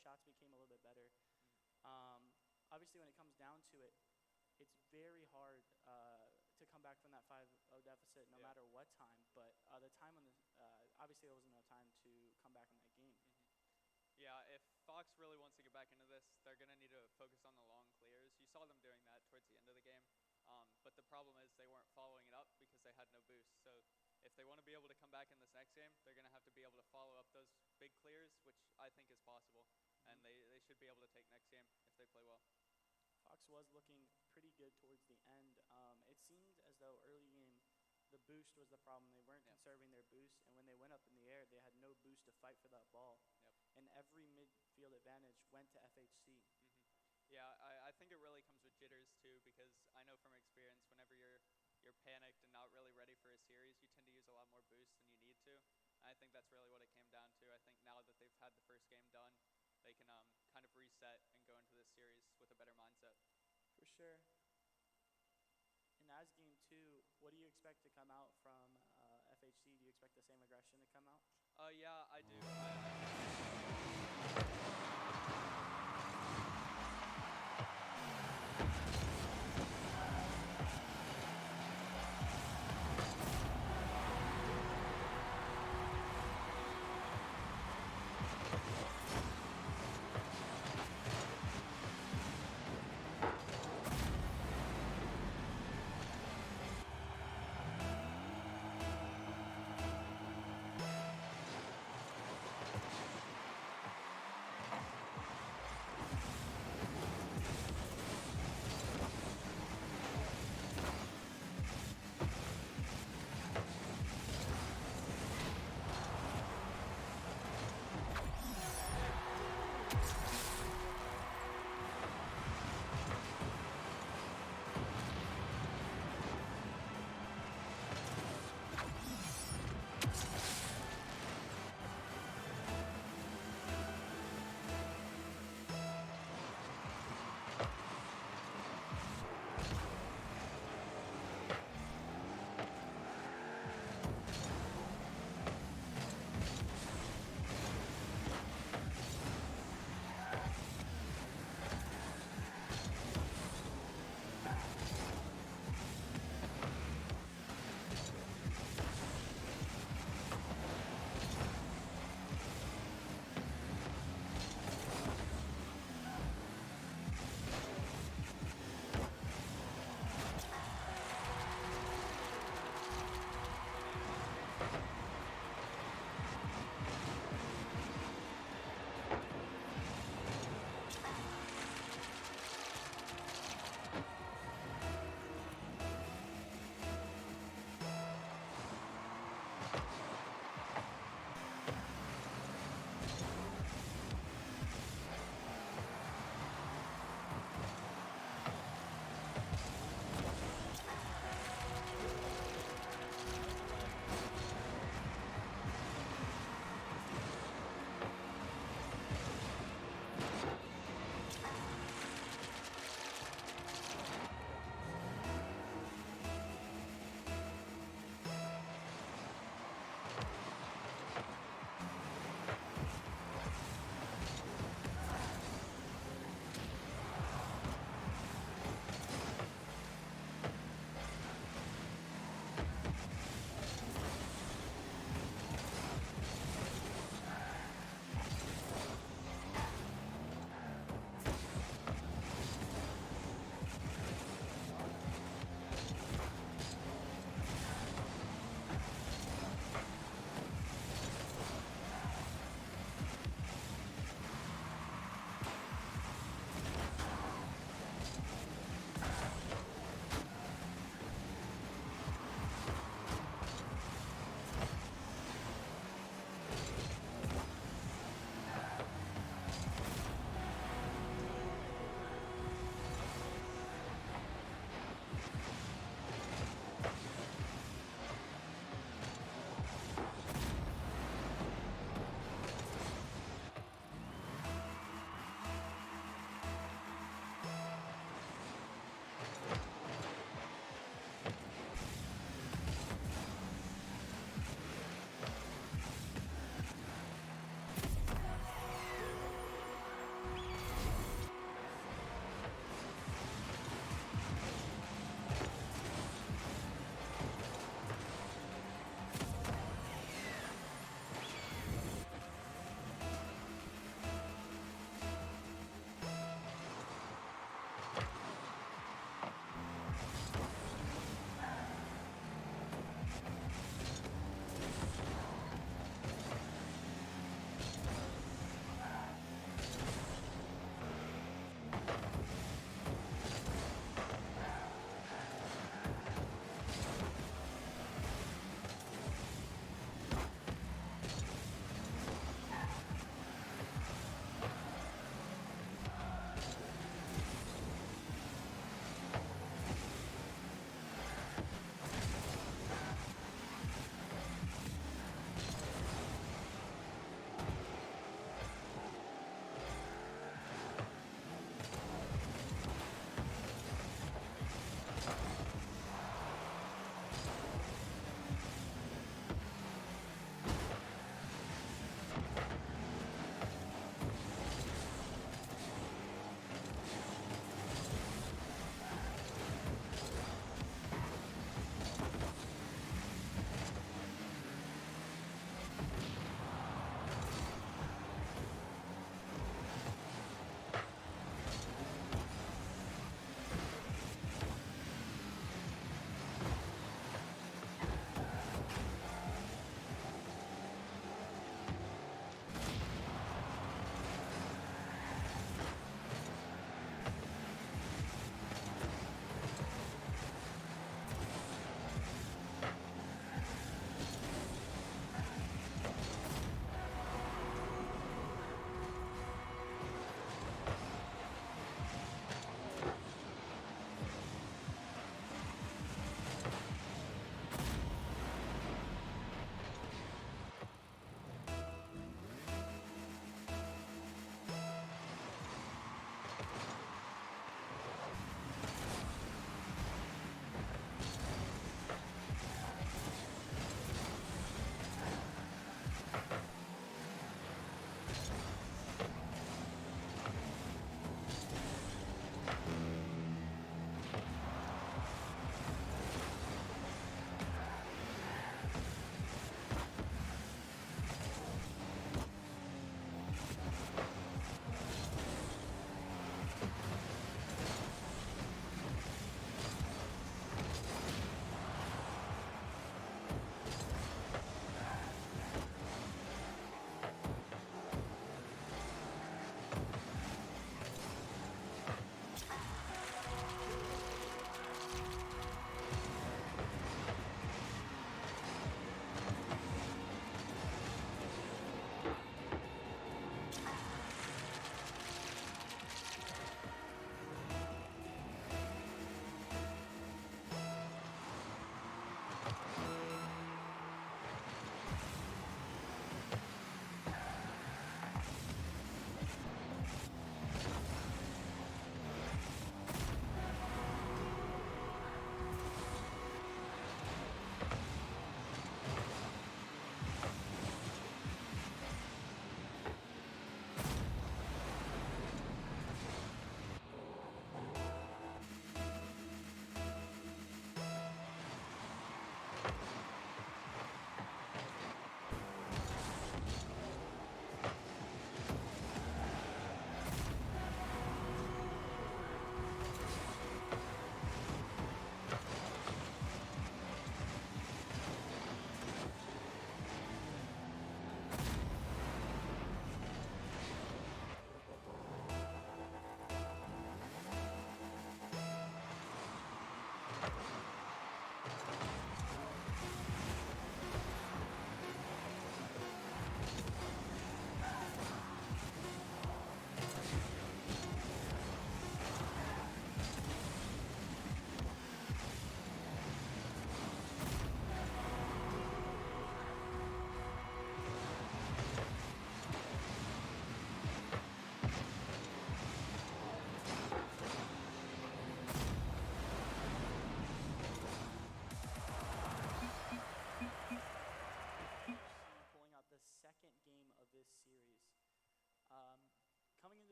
shots became a little bit better. Obviously, when it comes down to it, it's very hard to come back from that 5-0 deficit no matter what time. But the time on the obviously there wasn't enough time to come back in that game. Yeah, if Fox really wants to get back into this, they're going to need to focus on the long clears. You saw them doing that towards the end of the game. But the problem is they weren't following it up because they had no boost. So if they want to be able to come back in this next game, they're going to have to be able to follow up those big clears, which I think is possible. And they should be able to take next game if they play well. Fox was looking pretty good towards the end. It seemed as though early game, the boost was the problem. They weren't conserving their boost, and when they went up in the air, they had no boost to fight for that ball. And every midfield advantage went to FHC. Yeah, I think it really comes with jitters too, because I know from experience, whenever you're panicked and not really ready for a series, you tend to use a lot more boost than you need to. And I think that's really what it came down to. I think now that they've had the first game done, they can kind of reset and go into this series with a better mindset. For sure. In as game 2, what do you expect to come out from FHC? Do you expect the same aggression to come out? Yeah, I do.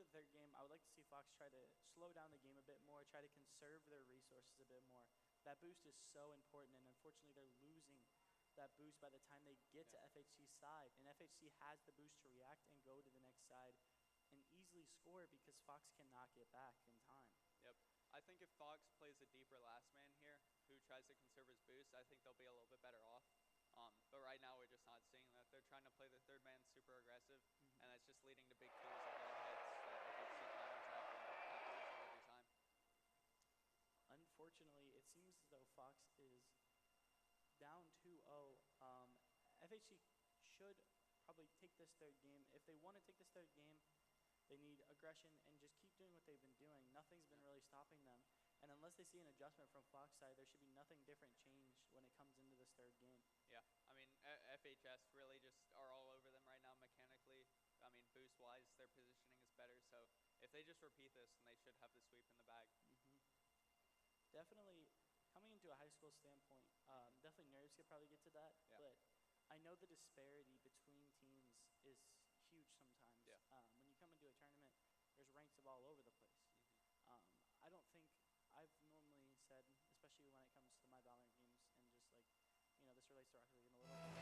the third game, I would like to see Fox try to slow down the game a bit more, try to conserve their resources a bit more. That boost is so important, and unfortunately, they're losing that boost by the time they get to FHC's side. And FHC has the boost to react and go to the next side and easily score because Fox cannot get back in time. Yep. I think if Fox plays a deeper last man here, who tries to conserve his boost, I think they'll be a little bit better off. But right now, we're just not seeing that. They're trying to play the third man super aggressive, and that's just leading to big kills over their heads that FHC counterattack and capitalize on every time. Unfortunately, it seems as though Fox is down 2-0. FHC should probably take this third game. If they want to take this third game, they need aggression and just keep doing what they've been doing. Nothing's been really stopping them. And unless they see an adjustment from Fox side, there should be nothing different changed when it comes into this third game. Yeah, I mean, FHS really just are all over them right now mechanically. I mean, boost-wise, their positioning is better. So if they just repeat this, then they should have the sweep in the bag. Definitely, coming into a high school standpoint, definitely nerves could probably get to that. Yeah. But I know the disparity between teams is huge sometimes. Yeah. When you come into a tournament, there's ranks of all over the place. I don't think I've normally said, especially when it comes to my Valorant games, and just like, this relates to Rocket League in a little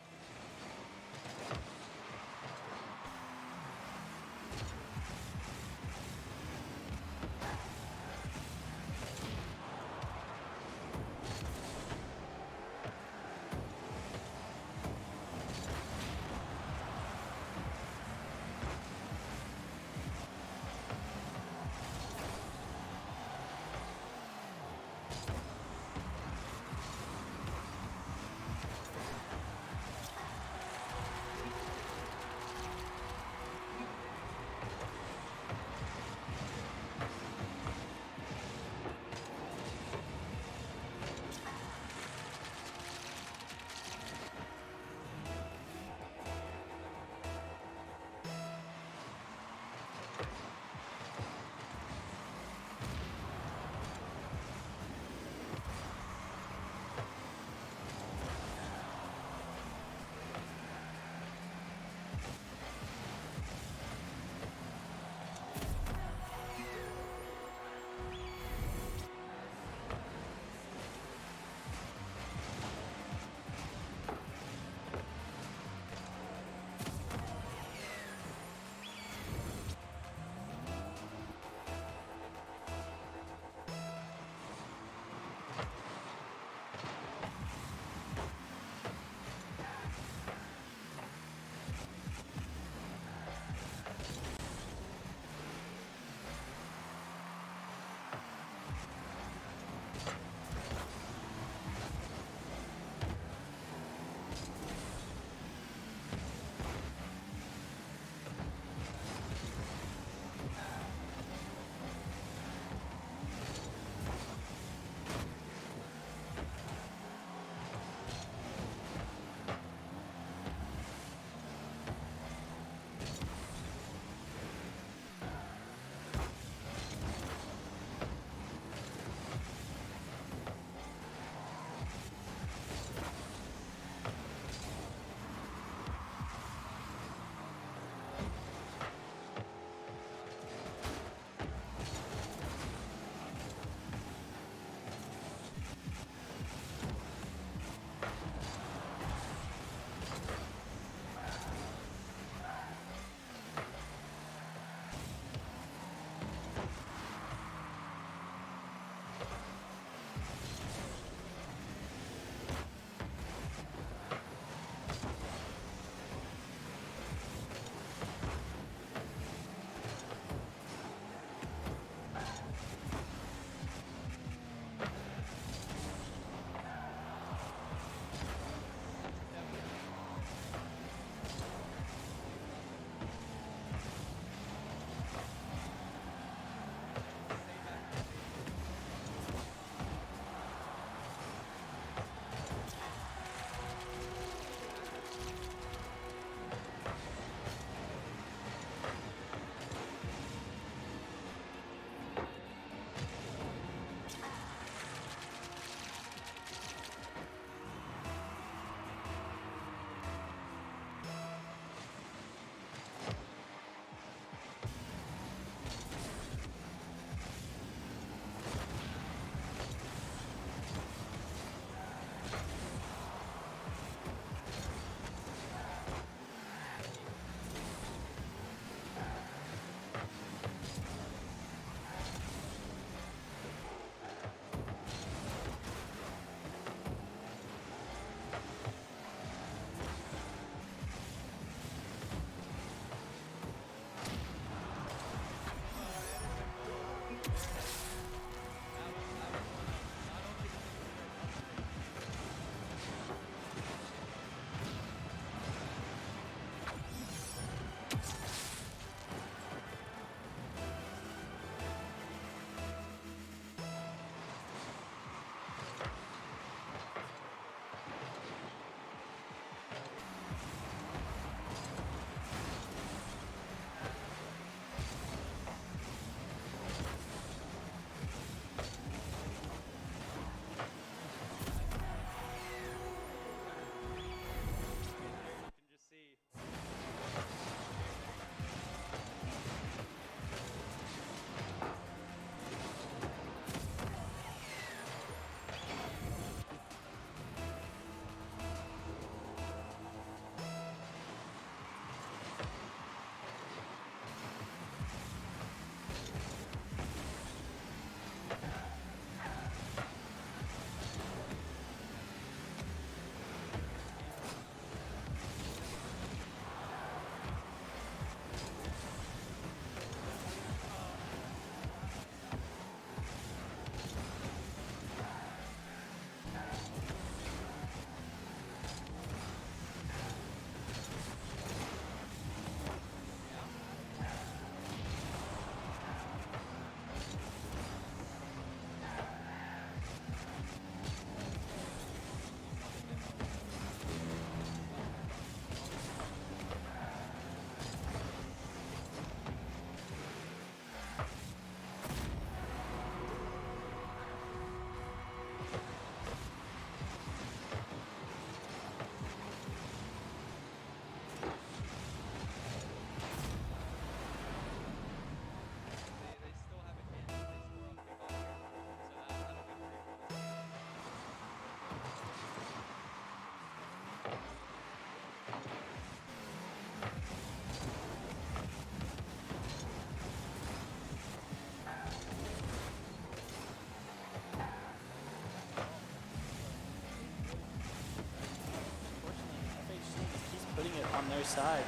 their side.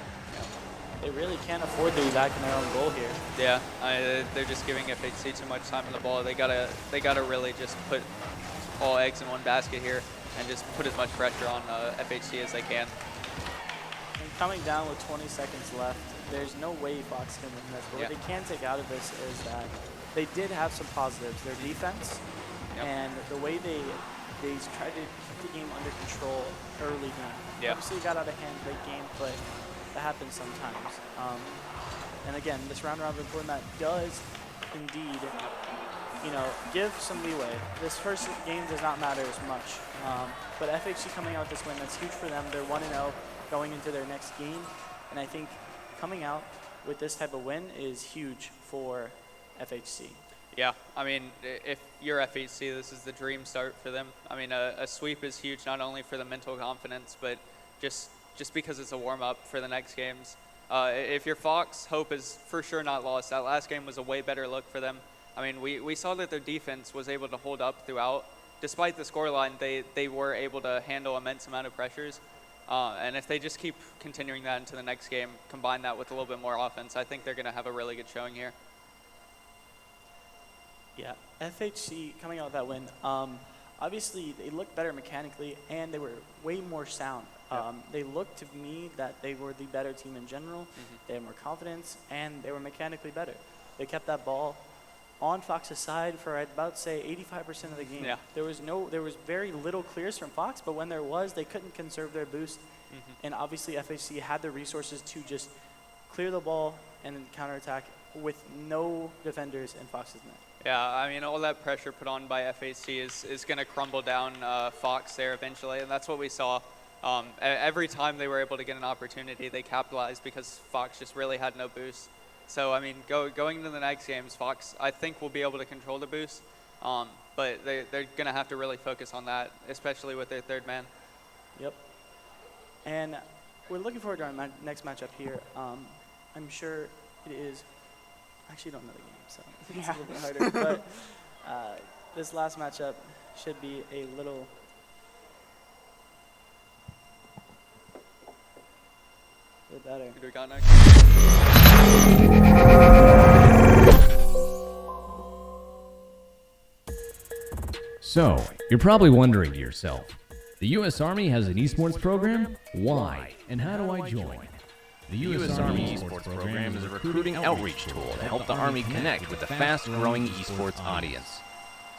They really can't afford to be back in their own goal here. Yeah, they're just giving FHC too much time on the ball. They gotta really just put all eggs in one basket here and just put as much pressure on FHC as they can. And coming down with 20 seconds left, there's no way Fox can win this. But what they can take out of this is that they did have some positives. Their defense and the way they tried to keep the game under control early game. Obviously, it got out of hand late game, but that happens sometimes. And again, this round robin format does indeed, give some leeway. This first game does not matter as much. But FHC coming out with this win, that's huge for them. They're 1-0 going into their next game. And I think coming out with this type of win is huge for FHC. Yeah, I mean, if you're FHC, this is the dream start for them. I mean, a sweep is huge not only for the mental confidence, but just because it's a warm-up for the next games. If you're Fox, hope is for sure not lost. That last game was a way better look for them. I mean, we saw that their defense was able to hold up throughout. Despite the scoreline, they were able to handle immense amount of pressures. And if they just keep continuing that into the next game, combine that with a little bit more offense, I think they're going to have a really good showing here. Yeah, FHC coming out with that win, obviously they looked better mechanically and they were way more sound. They looked to me that they were the better team in general. They had more confidence and they were mechanically better. They kept that ball on Fox's side for, I'd about say, 85% of the game. Yeah. There was very little clears from Fox, but when there was, they couldn't conserve their boost. And obviously FHC had the resources to just clear the ball and then counterattack with no defenders in Fox's net. Yeah, I mean, all that pressure put on by FHC is going to crumble down Fox there eventually, and that's what we saw. Every time they were able to get an opportunity, they capitalized because Fox just really had no boost. So, I mean, going into the next games, Fox, I think, will be able to control the boost, but they're going to have to really focus on that, especially with their third man. Yep. And we're looking forward to our next matchup here. I'm sure it is. I actually don't know the game, so it's a little bit harder. But this last matchup should be a little bit better. Who do we got next? So, you're probably wondering to yourself, the U.S. Army has an esports program? Why? And how do I join? The U.S. Army Esports Program is a recruiting outreach tool to help the Army connect with the fast-growing esports audience.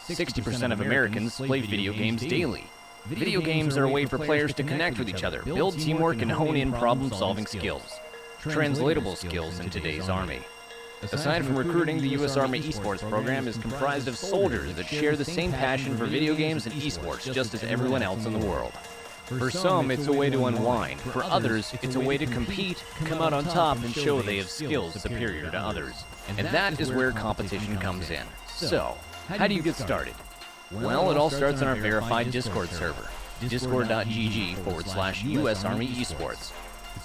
60% of Americans play video games daily. Video games are a way for players to connect with each other, build teamwork, and hone in problem-solving skills. Translatable skills in today's Army. Aside from recruiting, the U.S. Army Esports Program is comprised of soldiers that share the same passion for video games and esports just as everyone else in the world. For some, it's a way to unwind. For others, it's a way to compete, come out on top, and show they have skills superior to others. And that is where competition comes in. So, how do you get started? Well, it all starts on our verified Discord server, discord.gg/US Army Esports.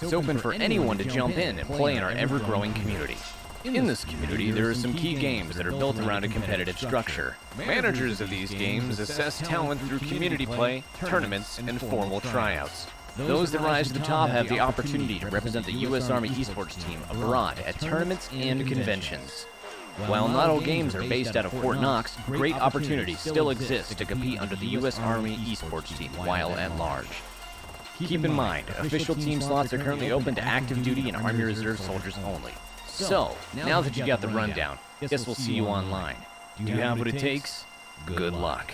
It's open for anyone to jump in and play in our ever-growing community. In this community, there are some key games that are built around a competitive structure. Managers of these games assess talent through community play, tournaments, and formal tryouts. Those that rise to the top have the opportunity to represent the U.S. Army esports team abroad at tournaments and conventions. While not all games are based out of Fort Knox, great opportunities still exist to compete under the U.S. Army esports team while at large. Keep in mind, official team slots are currently open to active duty and Army Reserve soldiers only. So, now that you got the rundown, guess we'll see you online. Do you have what it takes? Good luck.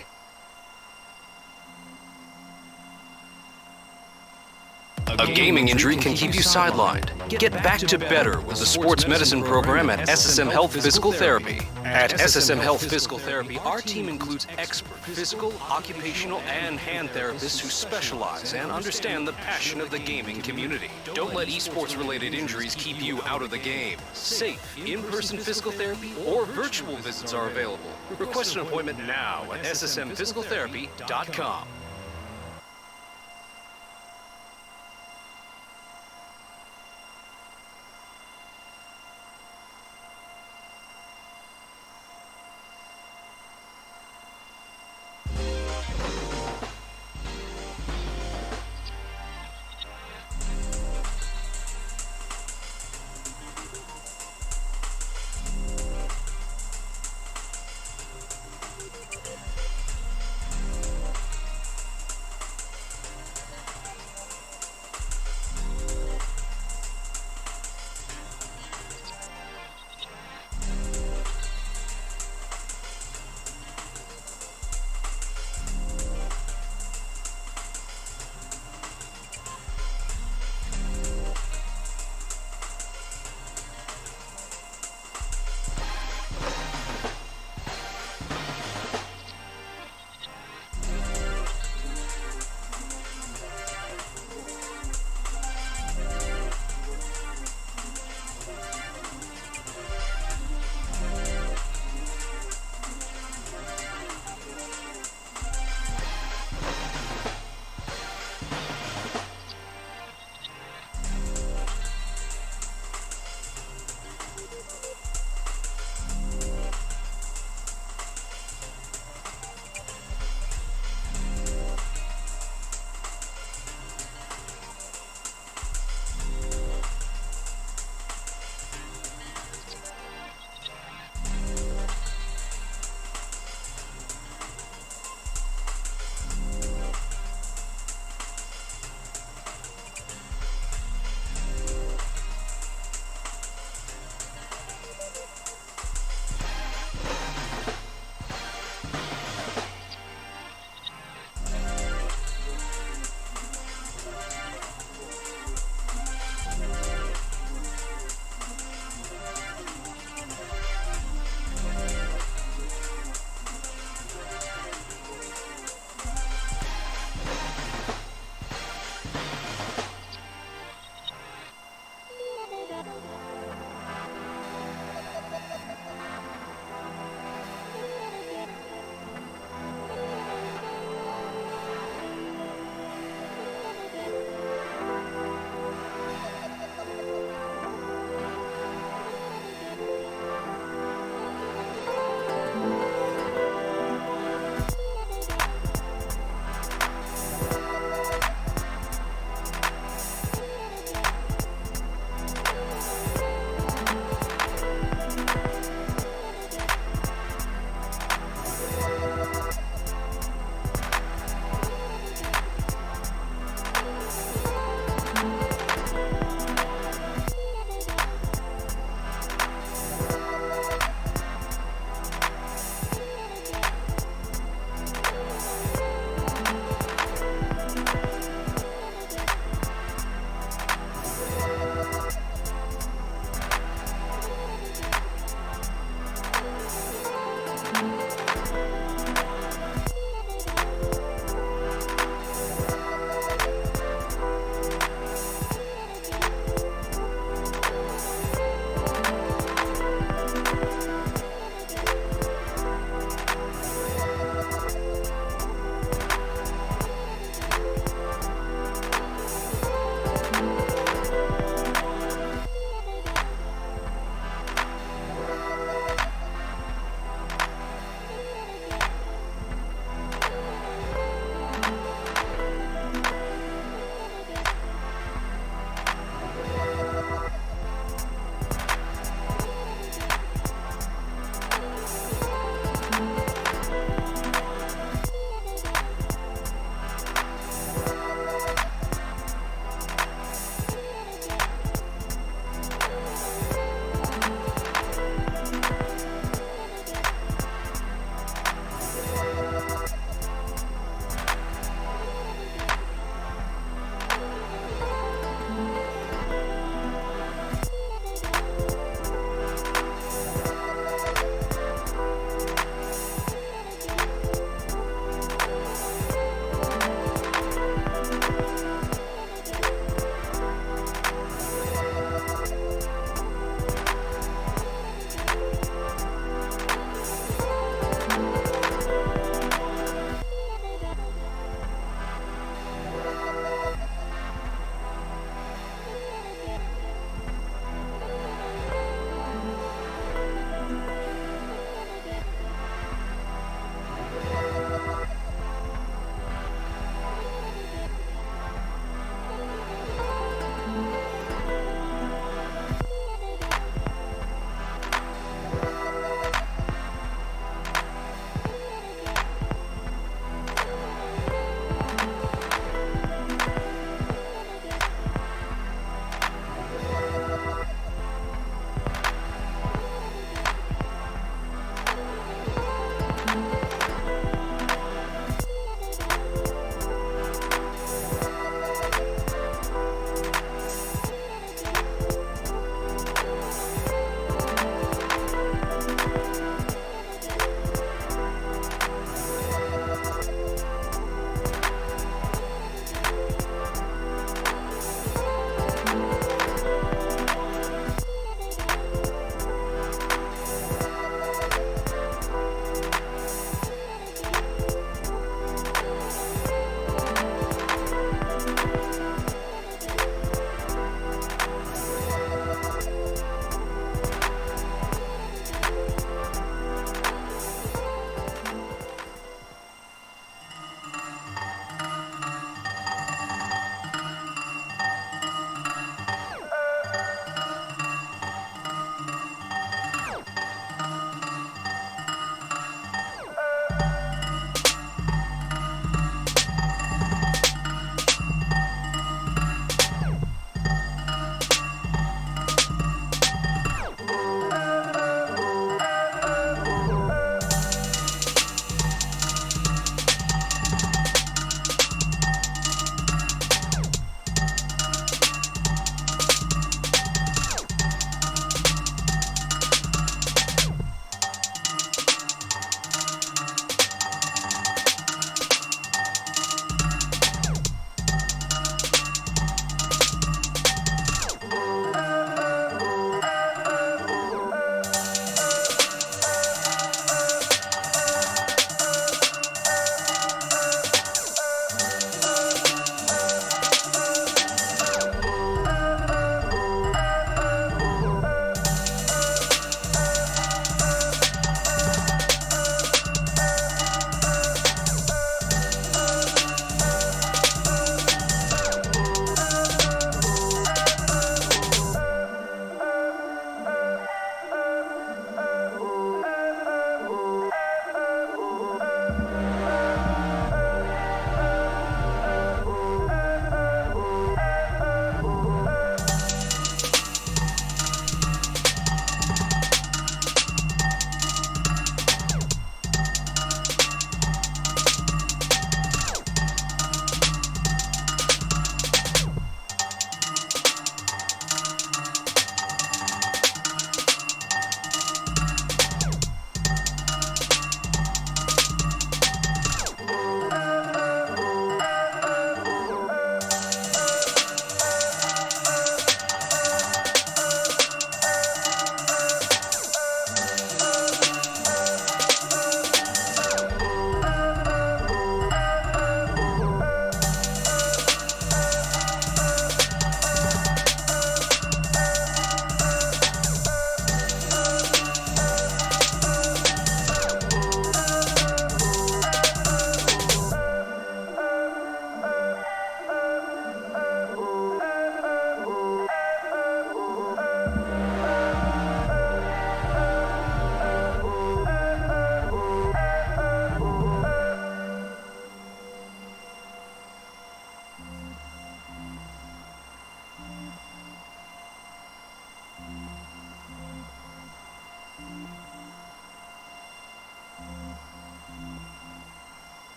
A gaming injury can keep you sidelined. Get back to better with the sports medicine program at SSM Health Physical Therapy. At SSM Health Physical Therapy, our team includes expert physical, occupational, and hand therapists who specialize and understand the passion of the gaming community. Don't let esports-related injuries keep you out of the game. Safe, in-person physical therapy or virtual visits are available. Request an appointment now at ssmphysicaltherapy.com.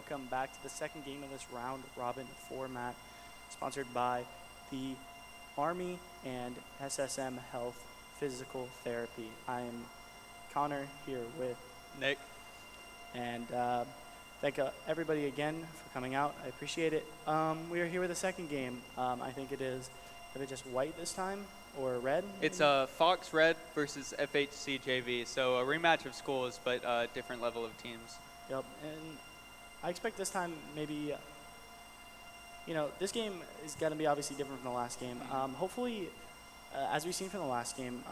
welcome back to the second game of this round robin format, sponsored by the Army and SSM Health Physical Therapy. I'm Connor here with Nick. And thank everybody again for coming out. I appreciate it. We are here with the second game. I think it is just white this time or red? It's Fox Red versus FHC JV, so a rematch of schools, but a different level of teams. Yep, and I expect this time maybe, this game is going to be obviously different from the last game. Hopefully, as we've seen from the last game,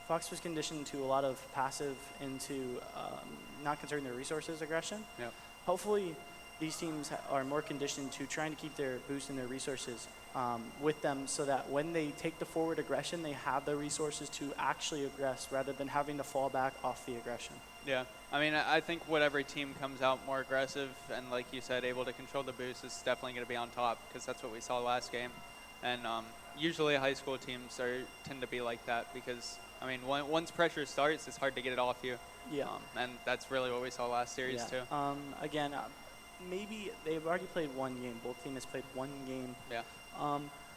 Fox was conditioned to a lot of passive into not conserving their resources aggression. Yep. Hopefully, these teams are more conditioned to trying to keep their boost and their resources with them so that when they take the forward aggression, they have the resources to actually aggress rather than having to fall back off the aggression. Yeah, I mean, I think whatever team comes out more aggressive and, like you said, able to control the boost is definitely going to be on top because that's what we saw last game. And usually high school teams tend to be like that because, I mean, once pressure starts, it's hard to get it off you. Yeah. And that's really what we saw last series too. Again, maybe they've already played one game. Both teams has played one game. Yeah.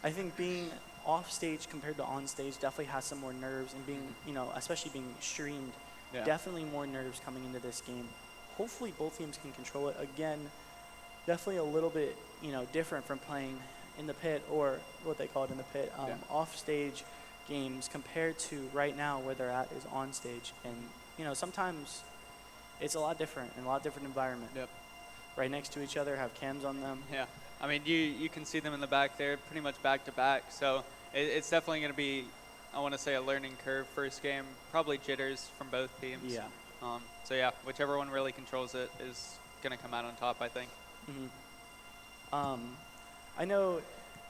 I think being off stage compared to on stage definitely has some more nerves, and being, especially being streamed, definitely more nerves coming into this game. Hopefully both teams can control it. Again, definitely a little bit, different from playing in the pit, or what they call it in the pit, off stage games compared to right now where they're at is on stage. And, sometimes it's a lot different in a lot different environment. Yep. Right next to each other, have cams on them. Yeah. I mean, you can see them in the back there, pretty much back to back. So it's definitely going to be, I want to say, a learning curve first game. Probably jitters from both teams. Yeah. So yeah, whichever one really controls it is going to come out on top, I think. Mm-hmm. I know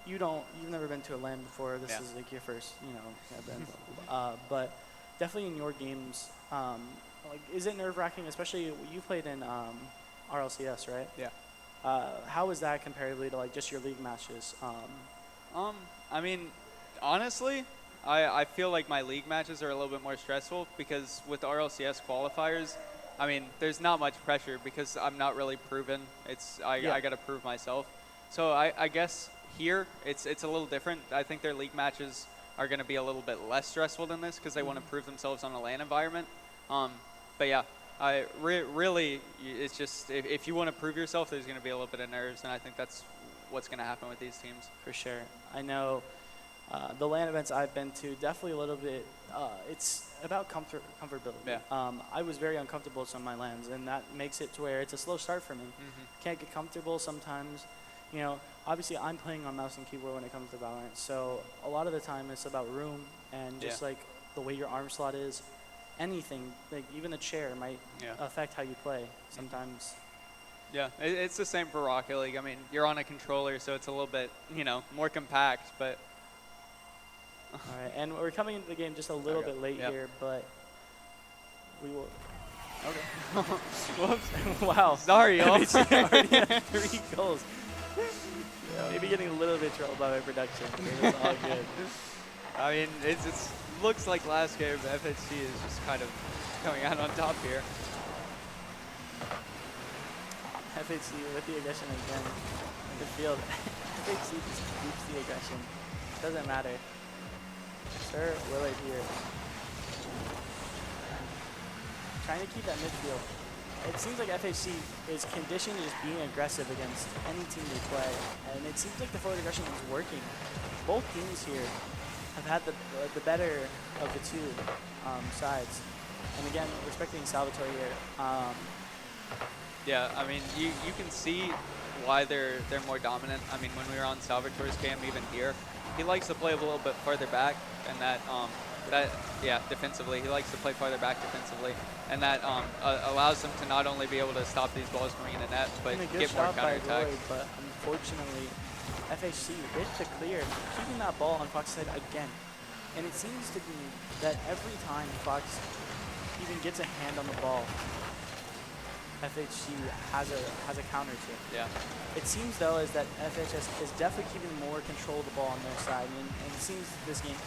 you've never been to a LAN before. This is like your first, event. But definitely in your games, is it nerve-wracking? Especially you played in RLCS, right? Yeah. How is that comparatively to just your league matches? I mean, honestly, I feel like my league matches are a little bit more stressful because with the RLCS qualifiers, I mean, there's not much pressure because I'm not really proven. I got to prove myself. So I guess here it's a little different. I think their league matches are going to be a little bit less stressful than this because they want to prove themselves on a LAN environment. But yeah. Really, it's just if you want to prove yourself, there's going to be a little bit of nerves, and I think that's what's going to happen with these teams. For sure. I know the LAN events I've been to, definitely a little bit, it's about comfortability. Yeah. I was very uncomfortable with some of my LANs, and that makes it to where it's a slow start for me. Can't get comfortable sometimes. Obviously I'm playing on mouse and keyboard when it comes to Valorant, so a lot of the time it's about room and just like the way your arm slot is. Anything, like even the chair might affect how you play sometimes. Yeah, it's the same for Rocket League. I mean, you're on a controller, so it's a little bit, more compact, but... All right, and we're coming into the game just a little bit late here, but we will... Okay. Whoops. Wow. Sorry, y'all. already had 3 goals. Maybe getting a little bit trouble by my production. It's all good. I mean, it's looks like last game, FHC is just kind of coming out on top here. FHC with the aggression again in the field. FHC just keeps the aggression. Doesn't matter. Sir Willard here. Trying to keep that midfield. It seems like FHC is conditioned to just being aggressive against any team they play. And it seems like the forward aggression is working. Both teams here have had the better of the two sides. And again, respecting Salvatore here. Yeah, I mean, you can see why they're more dominant. I mean, when we were on Salvatore's cam, even here, he likes to play a little bit farther back, and defensively, he likes to play farther back defensively, and that allows them to not only be able to stop these balls coming in the net, but get more counterattack. But unfortunately, FHC with the clear, keeping that ball on Fox's side again. And it seems to be that every time Fox even gets a hand on the ball, FHC has a counter to. Yeah. It seems though is that FHS is definitely keeping more control of the ball on their side, and it seems this game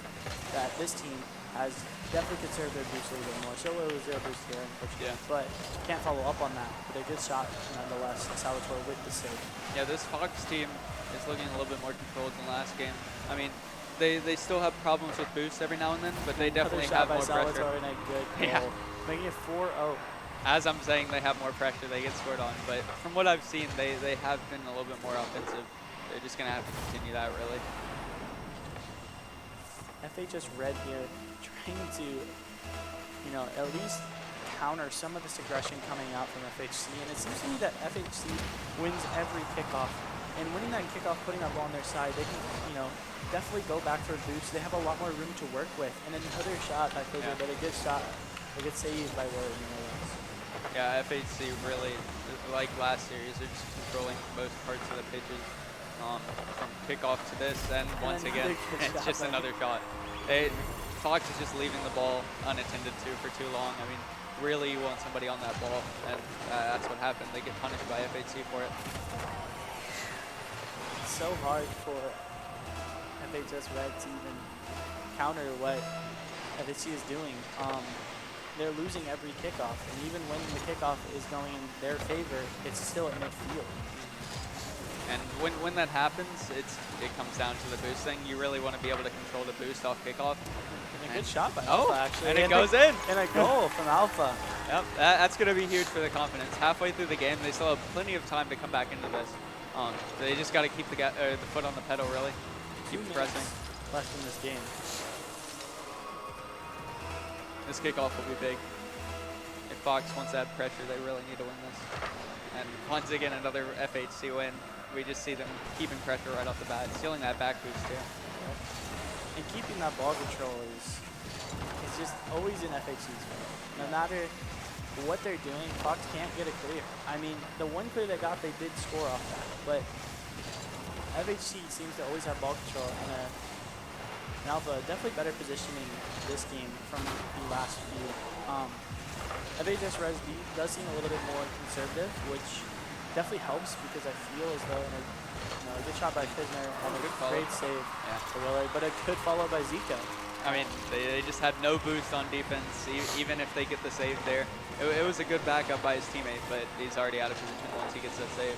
that this team has definitely conserved their boost a little bit more. Solo was 0 boost here, unfortunately, but can't follow up on that. But a good shot nonetheless, Salvatore with the save. Yeah, this Fox team is looking a little bit more controlled than last game. I mean, they still have problems with boost every now and then, but they definitely have more pressure. Salvatore and a good goal, making it 4-0. As I'm saying, they have more pressure. They get scored on, but from what I've seen, they have been a little bit more offensive. They're just gonna have to continue that, really. FHS Red here, trying to, at least counter some of this aggression coming out from FHC, and it seems to me that FHC wins every kickoff. And winning that kickoff, putting that ball on their side, they can, definitely go back for a boost. They have a lot more room to work with. And another shot by Closer, but a good shot, a good save by William. Yeah, FHC really, like last series, they're just controlling most parts of the pitches from kickoff to this, and once again, it's just another shot. Fox is just leaving the ball unattended to for too long. I mean, really you want somebody on that ball, and that's what happened. They get punished by FHC for it. It's so hard for FHS Red to even counter what FHC is doing. They're losing every kickoff, and even when the kickoff is going in their favor, it's still at midfield. And when that happens, it comes down to the boost thing. You really want to be able to control the boost off kickoff. And a good shot by Alpha, actually. And it goes in. And a goal from Alpha. Yep, that's going to be huge for the confidence. Halfway through the game, they still have plenty of time to come back into this. They just got to keep the foot on the pedal, really. Keep pressing. Left in this game. This kickoff will be big. If Fox wants that pressure, they really need to win this. And once again, another FHC win. We just see them keeping pressure right off the bat, stealing that back boost too. Yep. And keeping that ball control is just always in FHC's favor. No matter what they're doing, Fox can't get a clear. I mean, the one clear they got, they did score off that, but FHC seems to always have ball control, and Alpha definitely better positioning this game from the last few. FHS Res does seem a little bit more conservative, which definitely helps because I feel as though a good shot by Kisner and a great save for Willard, but a good follow by Zico. I mean, they just had no boost on defense, even if they get the save there. It was a good backup by his teammate, but he's already out of position once he gets that save.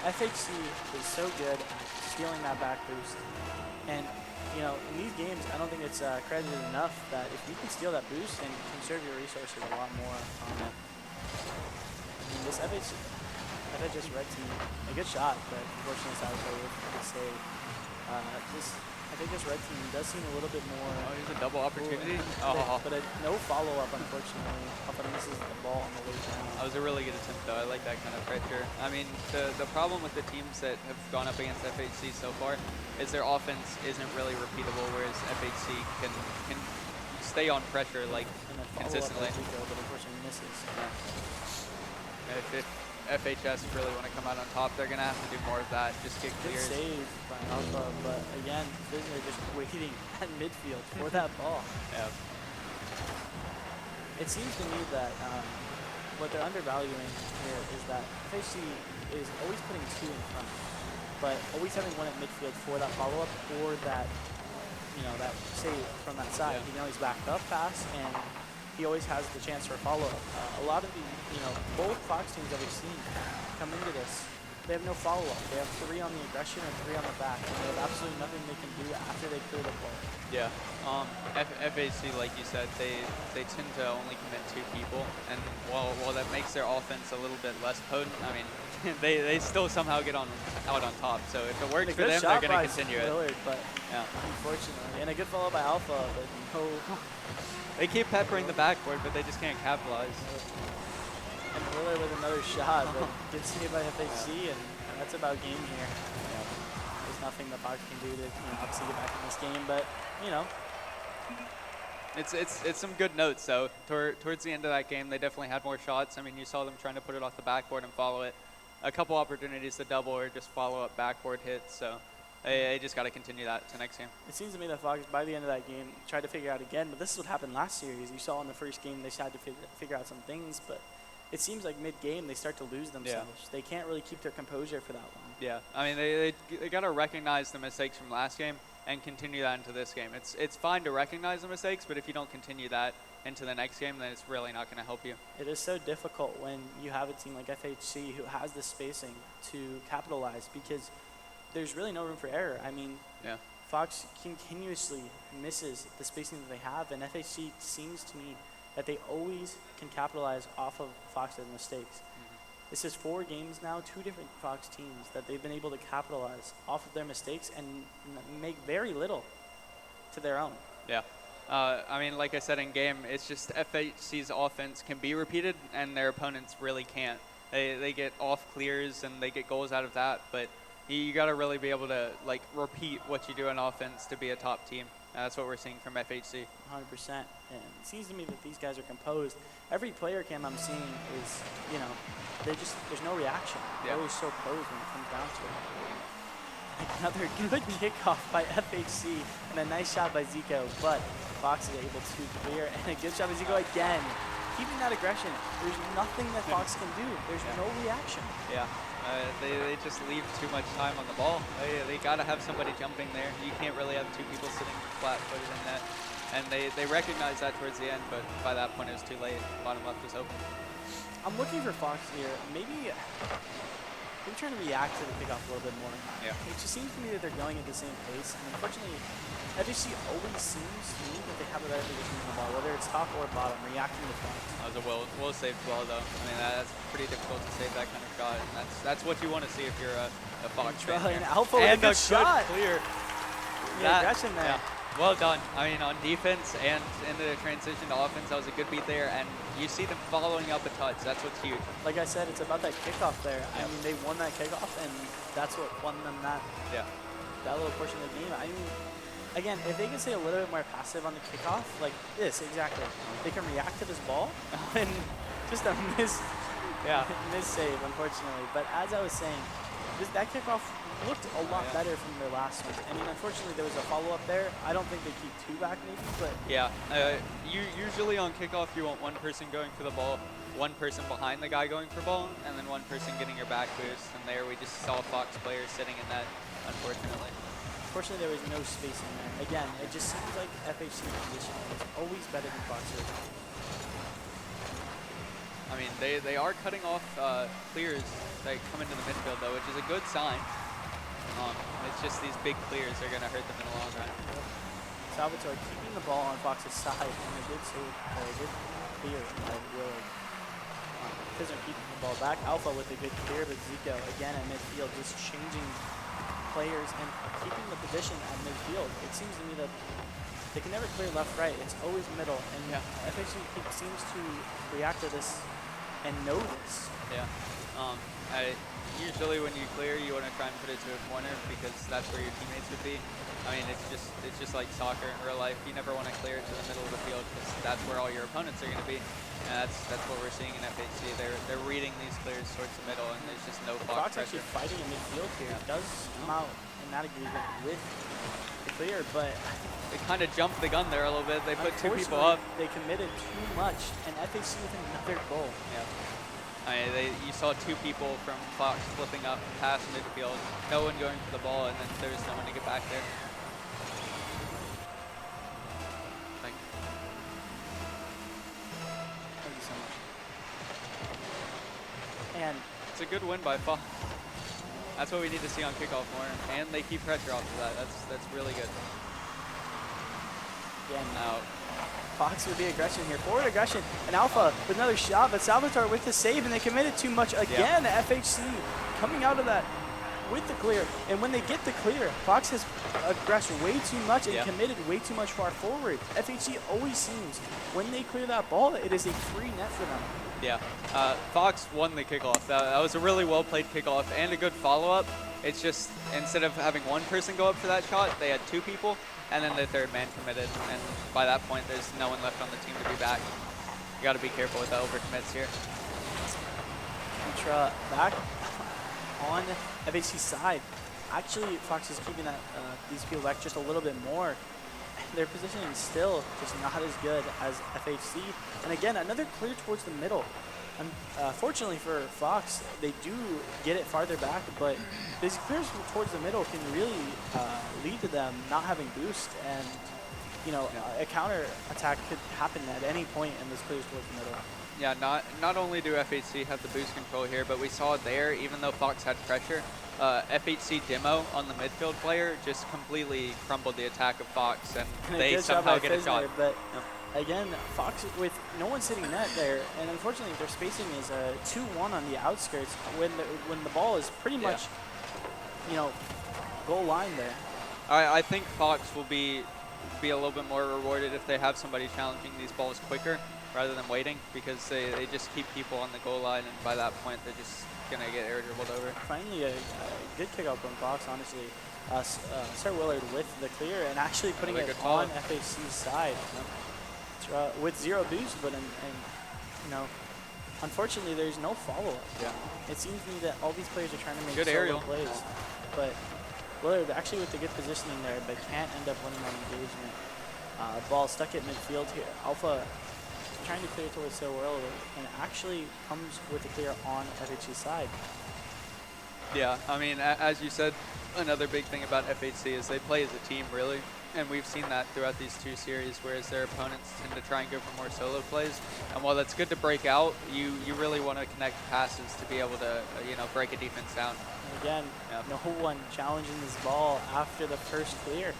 FHC is so good at stealing that back boost, and in these games, I don't think it's credited enough that if you can steal that boost and conserve your resources a lot more on it. I mean, this FHS Red team, a good shot, but unfortunately Salvatore with a good save. This FHS Red team does seem a little bit more... Oh, here's a double opportunity. But no follow-up, unfortunately. Alpha misses the ball on the way down. That was a really good attempt, though. I like that kind of pressure. I mean, the problem with the teams that have gone up against FHC so far is their offense isn't really repeatable, whereas FHC can stay on pressure like consistently. Zico, but unfortunately misses. Yeah. If FHS really want to come out on top, they're going to have to do more of that, just get clears. Good save by Alpha, but again, Fisner just waiting at midfield for that ball. Yeah. It seems to me that what they're undervaluing here is that FHC is always putting two in front, but always having one at midfield for that follow-up or that, that save from that side. Yeah. He knows he's backed up pass, and he always has the chance for follow-up. A lot of the, both Fox teams that we've seen come into this, they have no follow-up. They have 3 on the aggression and 3 on the back, and they have absolutely nothing they can do after they clear the ball. Yeah. FHC, like you said, they tend to only commit 2 people, and while that makes their offense a little bit less potent, I mean, they still somehow get out on top. So if it works for them, they're going to continue Willard, it. But unfortunately, and a good follow by Alpha, but no. They keep peppering the backboard, but they just can't capitalize. And Willard with another shot, but gets saved by FHC, and that's about game here. There's nothing the Fox can do to obviously get back in this game, but It's some good notes, though. Towards the end of that game, they definitely had more shots. I mean, you saw them trying to put it off the backboard and follow it. A couple opportunities to double or just follow up backboard hits, so they just got to continue that to next game. It seems to me that Fox, by the end of that game, tried to figure out again, but this is what happened last series. You saw in the first game they tried to figure out some things, but it seems like mid-game they start to lose themselves. They can't really keep their composure for that long. Yeah, I mean, they got to recognize the mistakes from last game and continue that into this game. It's fine to recognize the mistakes, but if you don't continue that into the next game, then it's really not going to help you. It is so difficult when you have a team like FHC who has the spacing to capitalize, because there's really no room for error. I mean, Fox continuously misses the spacing that they have, and FHC seems to me that they always can capitalize off of Fox's mistakes. This is 4 games now, 2 different Fox teams that they've been able to capitalize off of their mistakes and make very little to their own. Yeah. I mean, like I said in game, it's just FHC's offense can be repeated, and their opponents really can't. They get off clears, and they get goals out of that, but you got to really be able to, like, repeat what you do in offense to be a top team. That's what we're seeing from FHC. 100%. And it seems to me that these guys are composed. Every player cam I'm seeing is, you know, there's no reaction. They're always so close when it comes down to it. Another good kickoff by FHC and a nice shot by Zico, but Fox is able to clear, and a good shot by Zico again. Keeping that aggression. There's nothing that Fox can do. There's no reaction. Yeah. They just leave too much time on the ball. They got to have somebody jumping there. You can't really have 2 people sitting flat-footed in net. And they recognize that towards the end, but by that point it was too late. Bottom left was open. I'm looking for Fox here. Maybe trying to react to the kickoff a little bit more. Yeah. It just seems to me that they're going at the same pace. And unfortunately, FHC always seems to me that they have a better position on the ball, whether it's top or bottom, reacting to Fox. That was a well-saved ball, though. I mean, that's pretty difficult to save that kind of shot. And that's what you want to see if you're a Fox fan. And Alpha with a good shot. Clear. The aggression there. Yeah. Well done. I mean, on defense and in the transition to offense, that was a good beat there. And you see them following up a touch. That's what's huge. Like I said, it's about that kickoff there. I mean, they won that kickoff, and that's what won them that little portion of the game. I mean, again, if they can stay a little bit more passive on the kickoff, like this, exactly. They can react to this ball, and just a miss save, unfortunately. But as I was saying, that kickoff looked a lot better from their last one. I mean, unfortunately, there was a follow-up there. I don't think they keep 2 back, maybe, but... Yeah. Usually on kickoff, you want 1 person going for the ball, 1 person behind the guy going for ball, and then 1 person getting your back boost. And there we just saw Fox players sitting in that, unfortunately. Unfortunately, there was no spacing there. Again, it just seems like FHC's position is always better than Fox's. I mean, they are cutting off clears that come into the midfield, though, which is a good sign. It's just these big clears are going to hurt them in the long run. Salvatore keeping the ball on Fox's side, and a good save, a good clear by Willard. Kisner keeping the ball back. Alpha with a good clear, but Zico again at midfield, just changing players and keeping the position at midfield. It seems to me that they can never clear left-right. It's always middle, and FHC seems to react to this and know this. Yeah. Usually when you clear, you want to try and put it to a corner because that's where your teammates would be. I mean, it's just like soccer in real life. You never want to clear it to the middle of the field because that's where all your opponents are going to be. And that's what we're seeing in FHC. They're reading these clears towards the middle, and there's just no Fox pressure. Actually fighting in midfield here. It does come out in that agreement with the clear, but they kind of jumped the gun there a little bit. They put 2 people up. They committed too much, and FHC with another goal. Yeah. I mean, you saw 2 people from Fox flipping up past midfield, no one going for the ball, and then there was no one to get back there. Thank you. Thank you so much. And it's a good win by Fox. That's what we need to see on kickoff more, and they keep pressure off of that. That's really good. Again, now Fox with the aggression here. Forward aggression. And Alpha with another shot, but Salvatore with the save, and they committed too much again. FHC coming out of that with the clear. And when they get the clear, Fox has aggressed way too much and committed way too much far forward. FHC always seems, when they clear that ball, it is a free net for them. Yeah. Fox won the kickoff. That was a really well-played kickoff and a good follow-up. It's just, instead of having 1 person go up for that shot, they had 2 people. And then the 3rd man committed, and by that point, there's no one left on the team to be back. You got to be careful with the overcommits here. Ultra back on FHC's side. Actually, Fox is keeping that these people back just a little bit more. Their positioning is still just not as good as FHC. And again, another clear towards the middle. Fortunately for Fox, they do get it farther back, but these clears towards the middle can really lead to them not having boost, and a counter attack could happen at any point in this clears towards the middle. Yeah, not only do FHC have the boost control here, but we saw it there, even though Fox had pressure, FHC demo on the midfield player just completely crumbled the attack of Fox, and they somehow get a shot. But again, Fox with no one sitting net there, and unfortunately their spacing is a 2-1 on the outskirts when the ball is pretty much, goal line there. I think Fox will be a little bit more rewarded if they have somebody challenging these balls quicker rather than waiting, because they just keep people on the goal line, and by that point they're just gonna get air dribbled over. Finally, a good kick out from Fox, honestly. Sir Willard with the clear and actually putting it on FHC's side with 0 boost, but unfortunately there's no follow-up. Yeah. It seems to me that all these players are trying to make good solo aerial plays, but Willard actually with the good positioning there, but can't end up winning on engagement. Ball stuck at midfield here. Alpha trying to clear towards Sir Willard, and actually comes with a clear on FHC's side. Yeah, I mean, as you said, another big thing about FHC is they play as a team, really. And we've seen that throughout these 2 series, whereas their opponents tend to try and go for more solo plays. And while that's good to break out, you really want to connect passes to be able to, break a defense down. And again, no one challenging this ball after the first clear.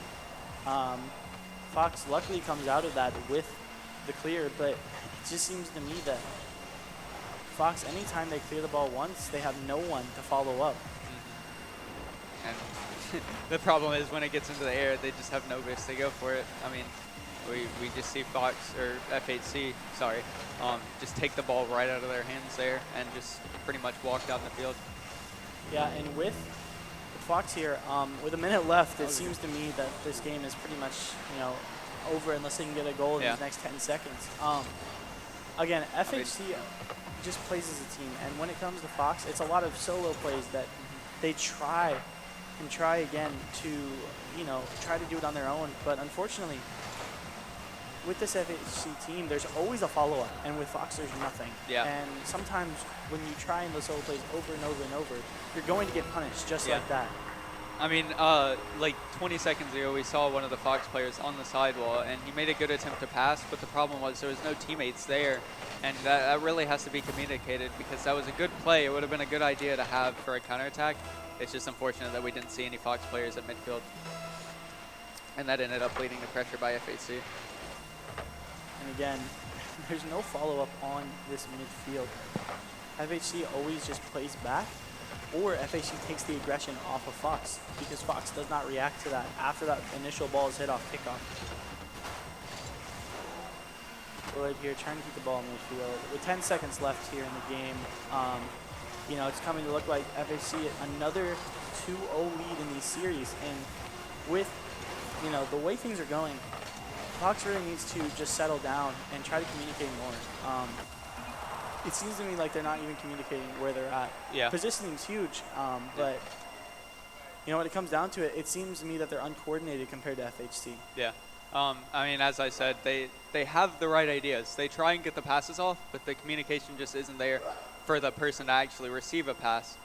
Fox luckily comes out of that with the clear, but it just seems to me that Fox, anytime they clear the ball once, they have no one to follow up. And the problem is when it gets into the air, they just have no boost. They go for it. I mean, we just see Fox, or FHC, sorry, just take the ball right out of their hands there and just pretty much walk down the field. Yeah, and with Fox here, with a minute left, it seems to me that this game is pretty much, over unless they can get a goal in these next 10 seconds. Again, FHC just plays as a team, and when it comes to Fox, it's a lot of solo plays that they try and try again to, try to do it on their own. But unfortunately, with this FHC team, there's always a follow-up, and with Fox, there's nothing. Yeah. And sometimes when you try those solo plays over and over and over, you're going to get punished just like that. I mean, like 20 seconds ago, we saw one of the Fox players on the sidewall, and he made a good attempt to pass, but the problem was there was no teammates there, and that really has to be communicated, because that was a good play. It would have been a good idea to have for a counterattack. It's just unfortunate that we didn't see any Fox players at midfield, and that ended up leading to pressure by FHC. And again, there's no follow-up on this midfield. FHC always just plays back, or FHC takes the aggression off of Fox, because Fox does not react to that after that initial ball is hit off kickoff. Willard here trying to keep the ball in midfield. With 10 seconds left here in the game, it's coming to look like FHC another 2-0 lead in these series. And with, the way things are going, Fox really needs to just settle down and try to communicate more. It seems to me like they're not even communicating where they're at. Yeah. Positioning's huge, but when it comes down to it, it seems to me that they're uncoordinated compared to FHC. Yeah. I mean, as I said, they have the right ideas. They try and get the passes off, but the communication just isn't there for the person to actually receive a pass.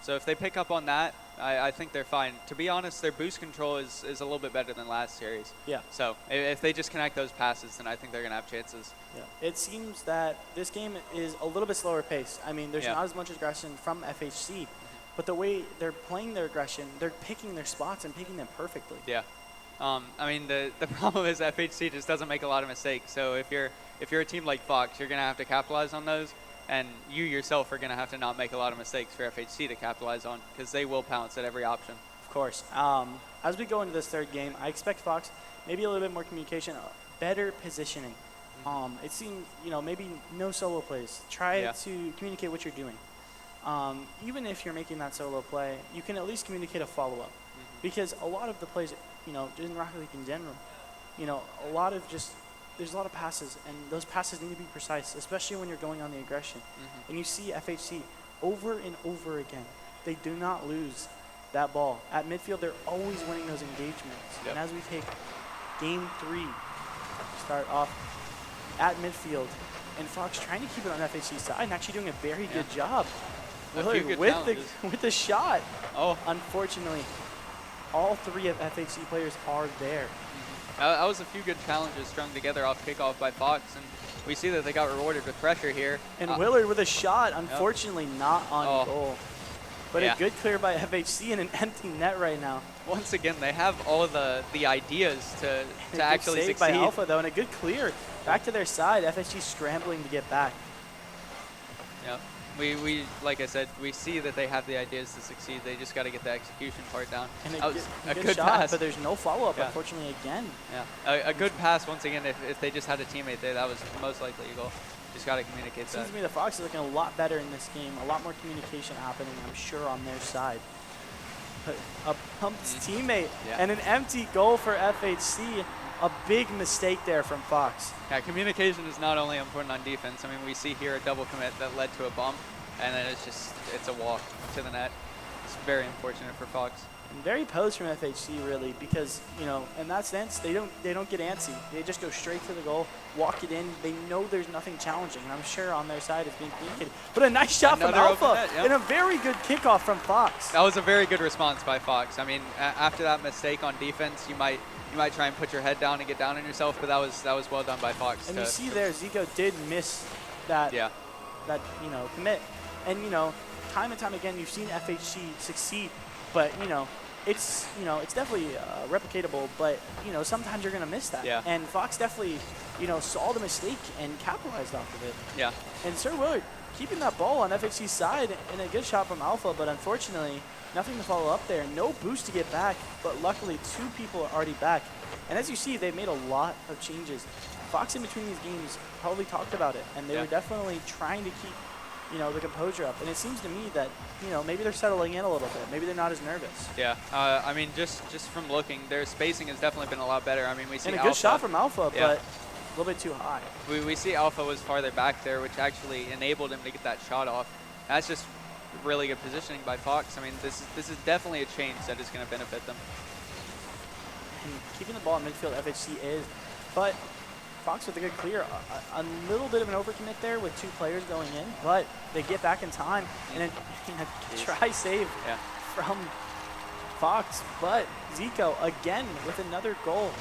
So if they pick up on that, I think they're fine. To be honest, their boost control is a little bit better than last series. Yeah. So if they just connect those passes, then I think they're going to have chances. Yeah. It seems that this game is a little bit slower pace. I mean, there's not as much aggression from FHC, but the way they're playing their aggression, they're picking their spots and picking them perfectly. Yeah. I mean, the problem is FHC just doesn't make a lot of mistakes. So if you're a team like Fox, you're going to have to capitalize on those. And you yourself are going to have to not make a lot of mistakes for FHC to capitalize on, because they will pounce at every option. Of course. As we go into this third game, I expect Fox maybe a little bit more communication, better positioning. It seems, maybe no solo plays. Try to communicate what you're doing. Even if you're making that solo play, you can at least communicate a follow-up. Because a lot of the plays, in Rocket League in general, there's a lot of passes, and those passes need to be precise, especially when you're going on the aggression. And you see FHC over and over again. They do not lose that ball. At midfield, they're always winning those engagements. And as we take game 3, start off at midfield, and Fox trying to keep it on FHC's side and actually doing a very Yeah. good job. A few Willard good with challenges. with the shot. Oh, Unfortunately, all 3 of FHC players are there. that was a few good challenges strung together off kickoff by Fox, and we see that they got rewarded with pressure here. And Willard with a shot, unfortunately not on Oh. goal. But Yeah. a good clear by FHC and an empty net right now. Once again, they have all of the ideas to Good actually save succeed. by Alpha though, and a good clear. Back to their side, FHC scrambling to get back. Yeah, we like I said, we see that they have the ideas to succeed. They just got to get the execution part down. And That was a a good good shot, pass. but there's no follow-up, Yeah. unfortunately, again. Yeah, a good pass once again. If they just had a teammate there, that was most likely a goal. Just got to communicate It that. seems to me the Fox is looking a lot better in this game, a lot more communication happening, I'm sure, on their side. But a pumped teammate Yeah. and an empty goal for FHC. A big mistake there from Fox. Yeah, communication is not only important on defense. I mean, we see here a double commit that led to a bump, and then it's a walk to the net. It's very unfortunate for Fox. And very posed from FHC really, because in that sense they don't get antsy. They just go straight to the goal, walk it in. They know there's nothing challenging, and I'm sure on their side it's being communicated. But a nice shot from Another open Alpha net, yeah. and a very good kickoff from Fox. That was a very good response by Fox. I mean, after that mistake on defense, you might try and put your head down and get down on yourself, but that was well done by Fox. And you see there, Zico did miss that Yeah. that commit, and time and time again you've seen FHC succeed, but it's definitely replicatable, but sometimes you're gonna miss that. Yeah. And Fox definitely saw the mistake and capitalized off of it. Yeah. And Sir Willard keeping that ball on FHC's side, and a good shot from Alpha, but unfortunately nothing to follow up there. No boost to get back, but luckily 2 people are already back. And as you see, they've made a lot of changes. Fox in between these games probably talked about it, and they Yeah. were definitely trying to keep the composure up. And it seems to me that maybe they're settling in a little bit. Maybe they're not as nervous. Yeah. I mean, just from looking, their spacing has definitely been a lot better. I mean, we see And a Alpha. good shot from Alpha, Yeah. but a little bit too high. We see Alpha was farther back there, which actually enabled him to get that shot off. That's just really good positioning by Fox. I mean, this is definitely a change that is going to benefit them. And keeping the ball in midfield, FHC is, but Fox with a good clear. A little bit of an overcommit there with 2 players going in, but they get back in time, and a try save Yeah. from Fox, but Zico again with another goal.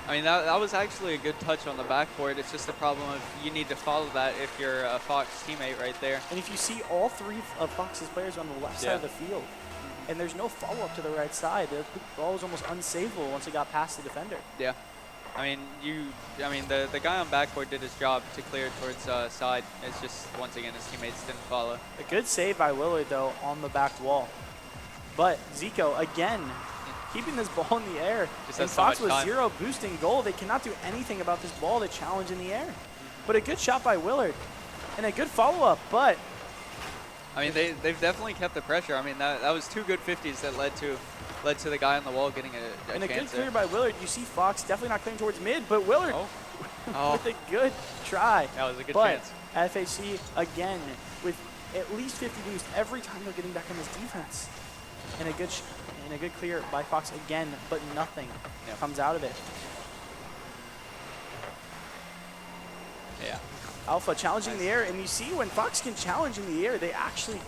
I mean, that was actually a good touch on the backboard. It's just the problem of you need to follow that if you're a Fox teammate right there. And if you see all 3 of Fox's players on the left side of the field, and there's no follow-up to the right side, the ball was almost unsavable once it got past the defender. Yeah. I mean, the guy on backboard did his job to clear towards side. It's just, once again, his teammates didn't follow. A good save by Willard, though, on the back wall. But Zico, again, keeping this ball in the air. Just And has so Fox much with time. 0 boosting goal. They cannot do anything about this ball to challenge in the air. But a good shot by Willard. And a good follow-up, but I mean, they've definitely kept the pressure. I mean, that was 2 good 50s that led to the guy on the wall getting a and a good chance clear there. by Willard. You see Fox definitely not clearing towards mid, but Willard Oh. with a good try. That was a good but chance. FHC, again, with at least 50 boost every time they're getting back on this defense. And a good clear by Fox again, but nothing comes out of it. Yeah. Alpha challenging the air, and you see when Fox can challenge in the air, they actually,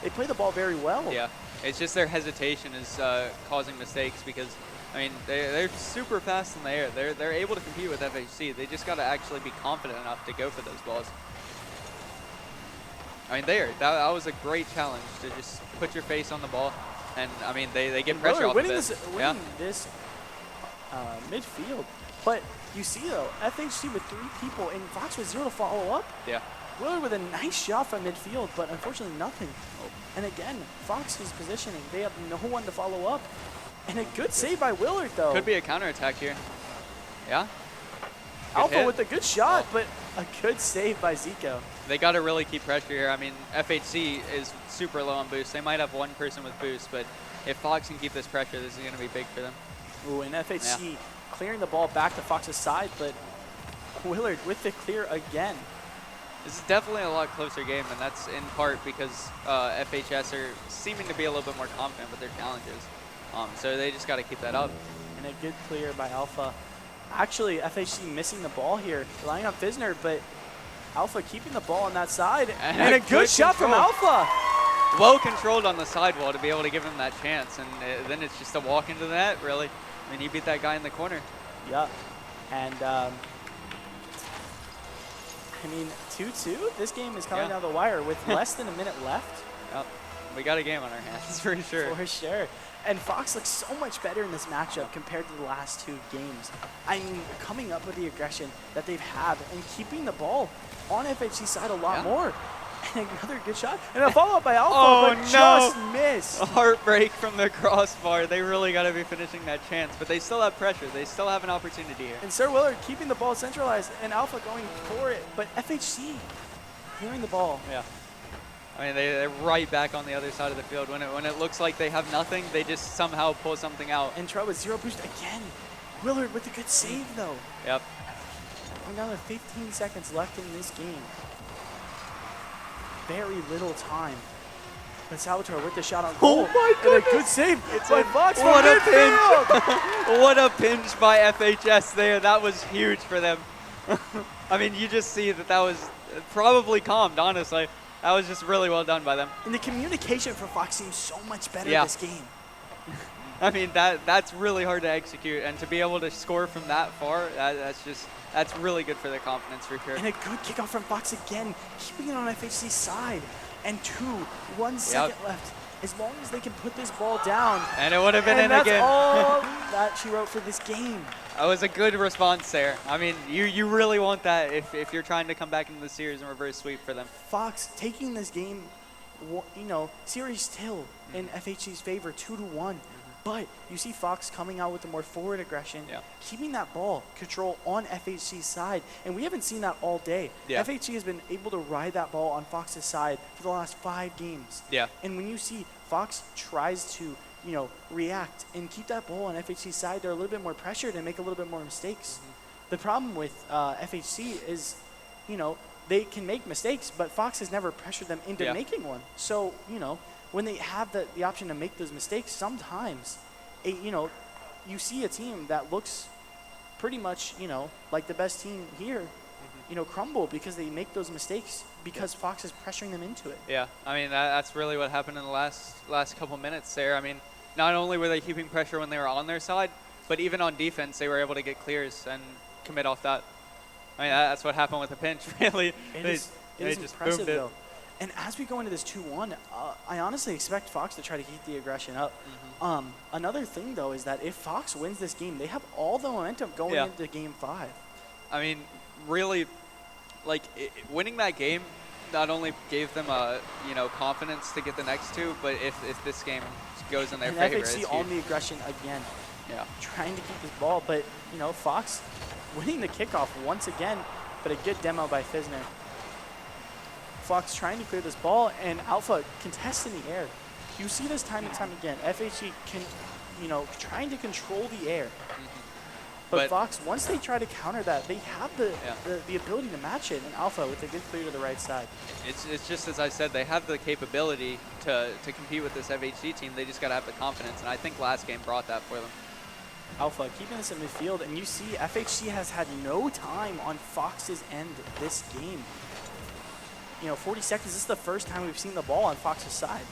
they play the ball very well. Yeah. It's just their hesitation is causing mistakes because, I mean, they're super fast in the air. They're able to compete with FHC. They just got to actually be confident enough to go for those balls. I mean, that was a great challenge to just put your face on the ball. And, I mean, they get pressure off of winning it. winning this midfield. But you see, though, FHC with 3 people and Fox with 0 to follow up. Yeah. Willard with a nice shot from midfield, but unfortunately nothing. And again, Fox's positioning, they have no one to follow up. And a good save by Willard, though. Could be a counterattack here. Yeah. Good Alpha hit. with a good shot, but a good save by Zico. They got to really keep pressure here. I mean, FHC is super low on boost. They might have 1 person with boost, but if Fox can keep this pressure, this is going to be big for them. Ooh, and FHC clearing the ball back to Fox's side, but Willard with the clear again. This is definitely a lot closer game, and that's in part because FHS are seeming to be a little bit more confident with their challenges. So they just got to keep that up. And a good clear by Alpha. Actually, FHC missing the ball here, relying on Fisner, but Alpha keeping the ball on that side. And a good shot from Alpha. Well controlled on the sidewall to be able to give him that chance. And then it's just a walk into the net, really. I mean, he beat that guy in the corner. Yeah. And, I mean, 2-2? This game is coming down the wire with less than a minute left. Yep. We got a game on our hands, for sure. For sure. And Fox looks so much better in this matchup compared to the last 2 games. I mean, coming up with the aggression that they've had and keeping the ball on FHC's side a lot more. And another good shot. And a follow-up by Alpha, but just missed. A heartbreak from the crossbar. They really got to be finishing that chance. But they still have pressure. They still have an opportunity here. And Sir Willard keeping the ball centralized and Alpha going for it. But FHC clearing the ball. Yeah. I mean, they're right back on the other side of the field. When it looks like they have nothing, they just somehow pull something out. And try with 0 boost again. Willard with a good save, though. Yep. Going down to 15 seconds left in this game. Very little time. But Salvatore with the shot on goal. Oh my goodness. And a good save. It's by Fox. What a pinch. What a pinch by FHS there. That was huge for them. I mean, you just see that was probably calmed, honestly. That was just really well done by them. And the communication for Fox seems so much better this game. I mean, that's really hard to execute. And to be able to score from that far, that's really good for their confidence for sure. And a good kickoff from Fox again, keeping it on FHC's side. And 1 second left. As long as they can put this ball down. And it would have been in again. again. That's all that she wrote for this game. That was a good response there. I mean, you really want that if you're trying to come back into the series and reverse sweep for them. Fox taking this game, you know, series still in FHC's favor, 2-1. But you see Fox coming out with the more forward aggression, keeping that ball control on FHC's side. And we haven't seen that all day. FHC has been able to ride that ball on Fox's side for the last 5 games. And when you see Fox tries to, you know, react and keep that ball on FHC's side, they're a little bit more pressured and make a little bit more mistakes. The problem with FHC is, you know, they can make mistakes, but Fox has never pressured them into making one. So, you know, when they have the option to make those mistakes, sometimes, you know, you see a team that looks pretty much, you know, like the best team here, you know, crumble because they make those mistakes because Fox is pressuring them into it. Yeah, I mean, that's really what happened in the last couple minutes there. I mean, not only were they keeping pressure when they were on their side, but even on defense, they were able to get clears and commit off that. I mean, that's what happened with the pinch, really. It is impressive, though. And as we go into this 2-1, I honestly expect Fox to try to keep the aggression up. Another thing, though, is that if Fox wins this game, they have all the momentum going into Game 5. I mean, really, like, winning that game not only gave them you know, confidence to get the next 2, but if this game goes in their favor, it's huge. FHC on the aggression again. Trying to keep this ball, but, you know, Fox winning the kickoff once again, but a good demo by Fisner. Fox trying to clear this ball, and Alpha contests in the air. You see this time and time again. FHC can, you know, trying to control the air. But Fox, once they try to counter that, they have the ability to match it. And Alpha with a good clear to the right side. It's just as I said, they have the capability to compete with this FHC team. They just got to have the confidence, and I think last game brought that for them. Alpha keeping this in midfield, and you see FHC has had no time on Fox's end this game. You know, 40 seconds, this is the first time we've seen the ball on Fox's side.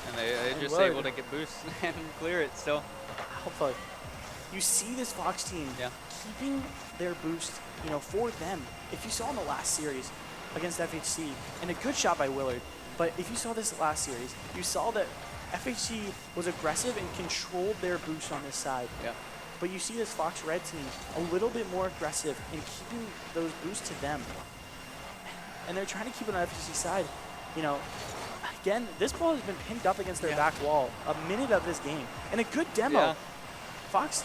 And they're just able to get boosts and clear it still. Alpha, you see this Fox team keeping their boost, you know, for them. If you saw in the last series against FHC, and a good shot by Willard, but if you saw this last series, you saw that FHC was aggressive and controlled their boost on this side. But you see this Fox Red team a little bit more aggressive in keeping those boosts to them. And they're trying to keep it on FHC side. You know, again, this ball has been pinned up against their back wall a minute of this game. And a good demo. Fox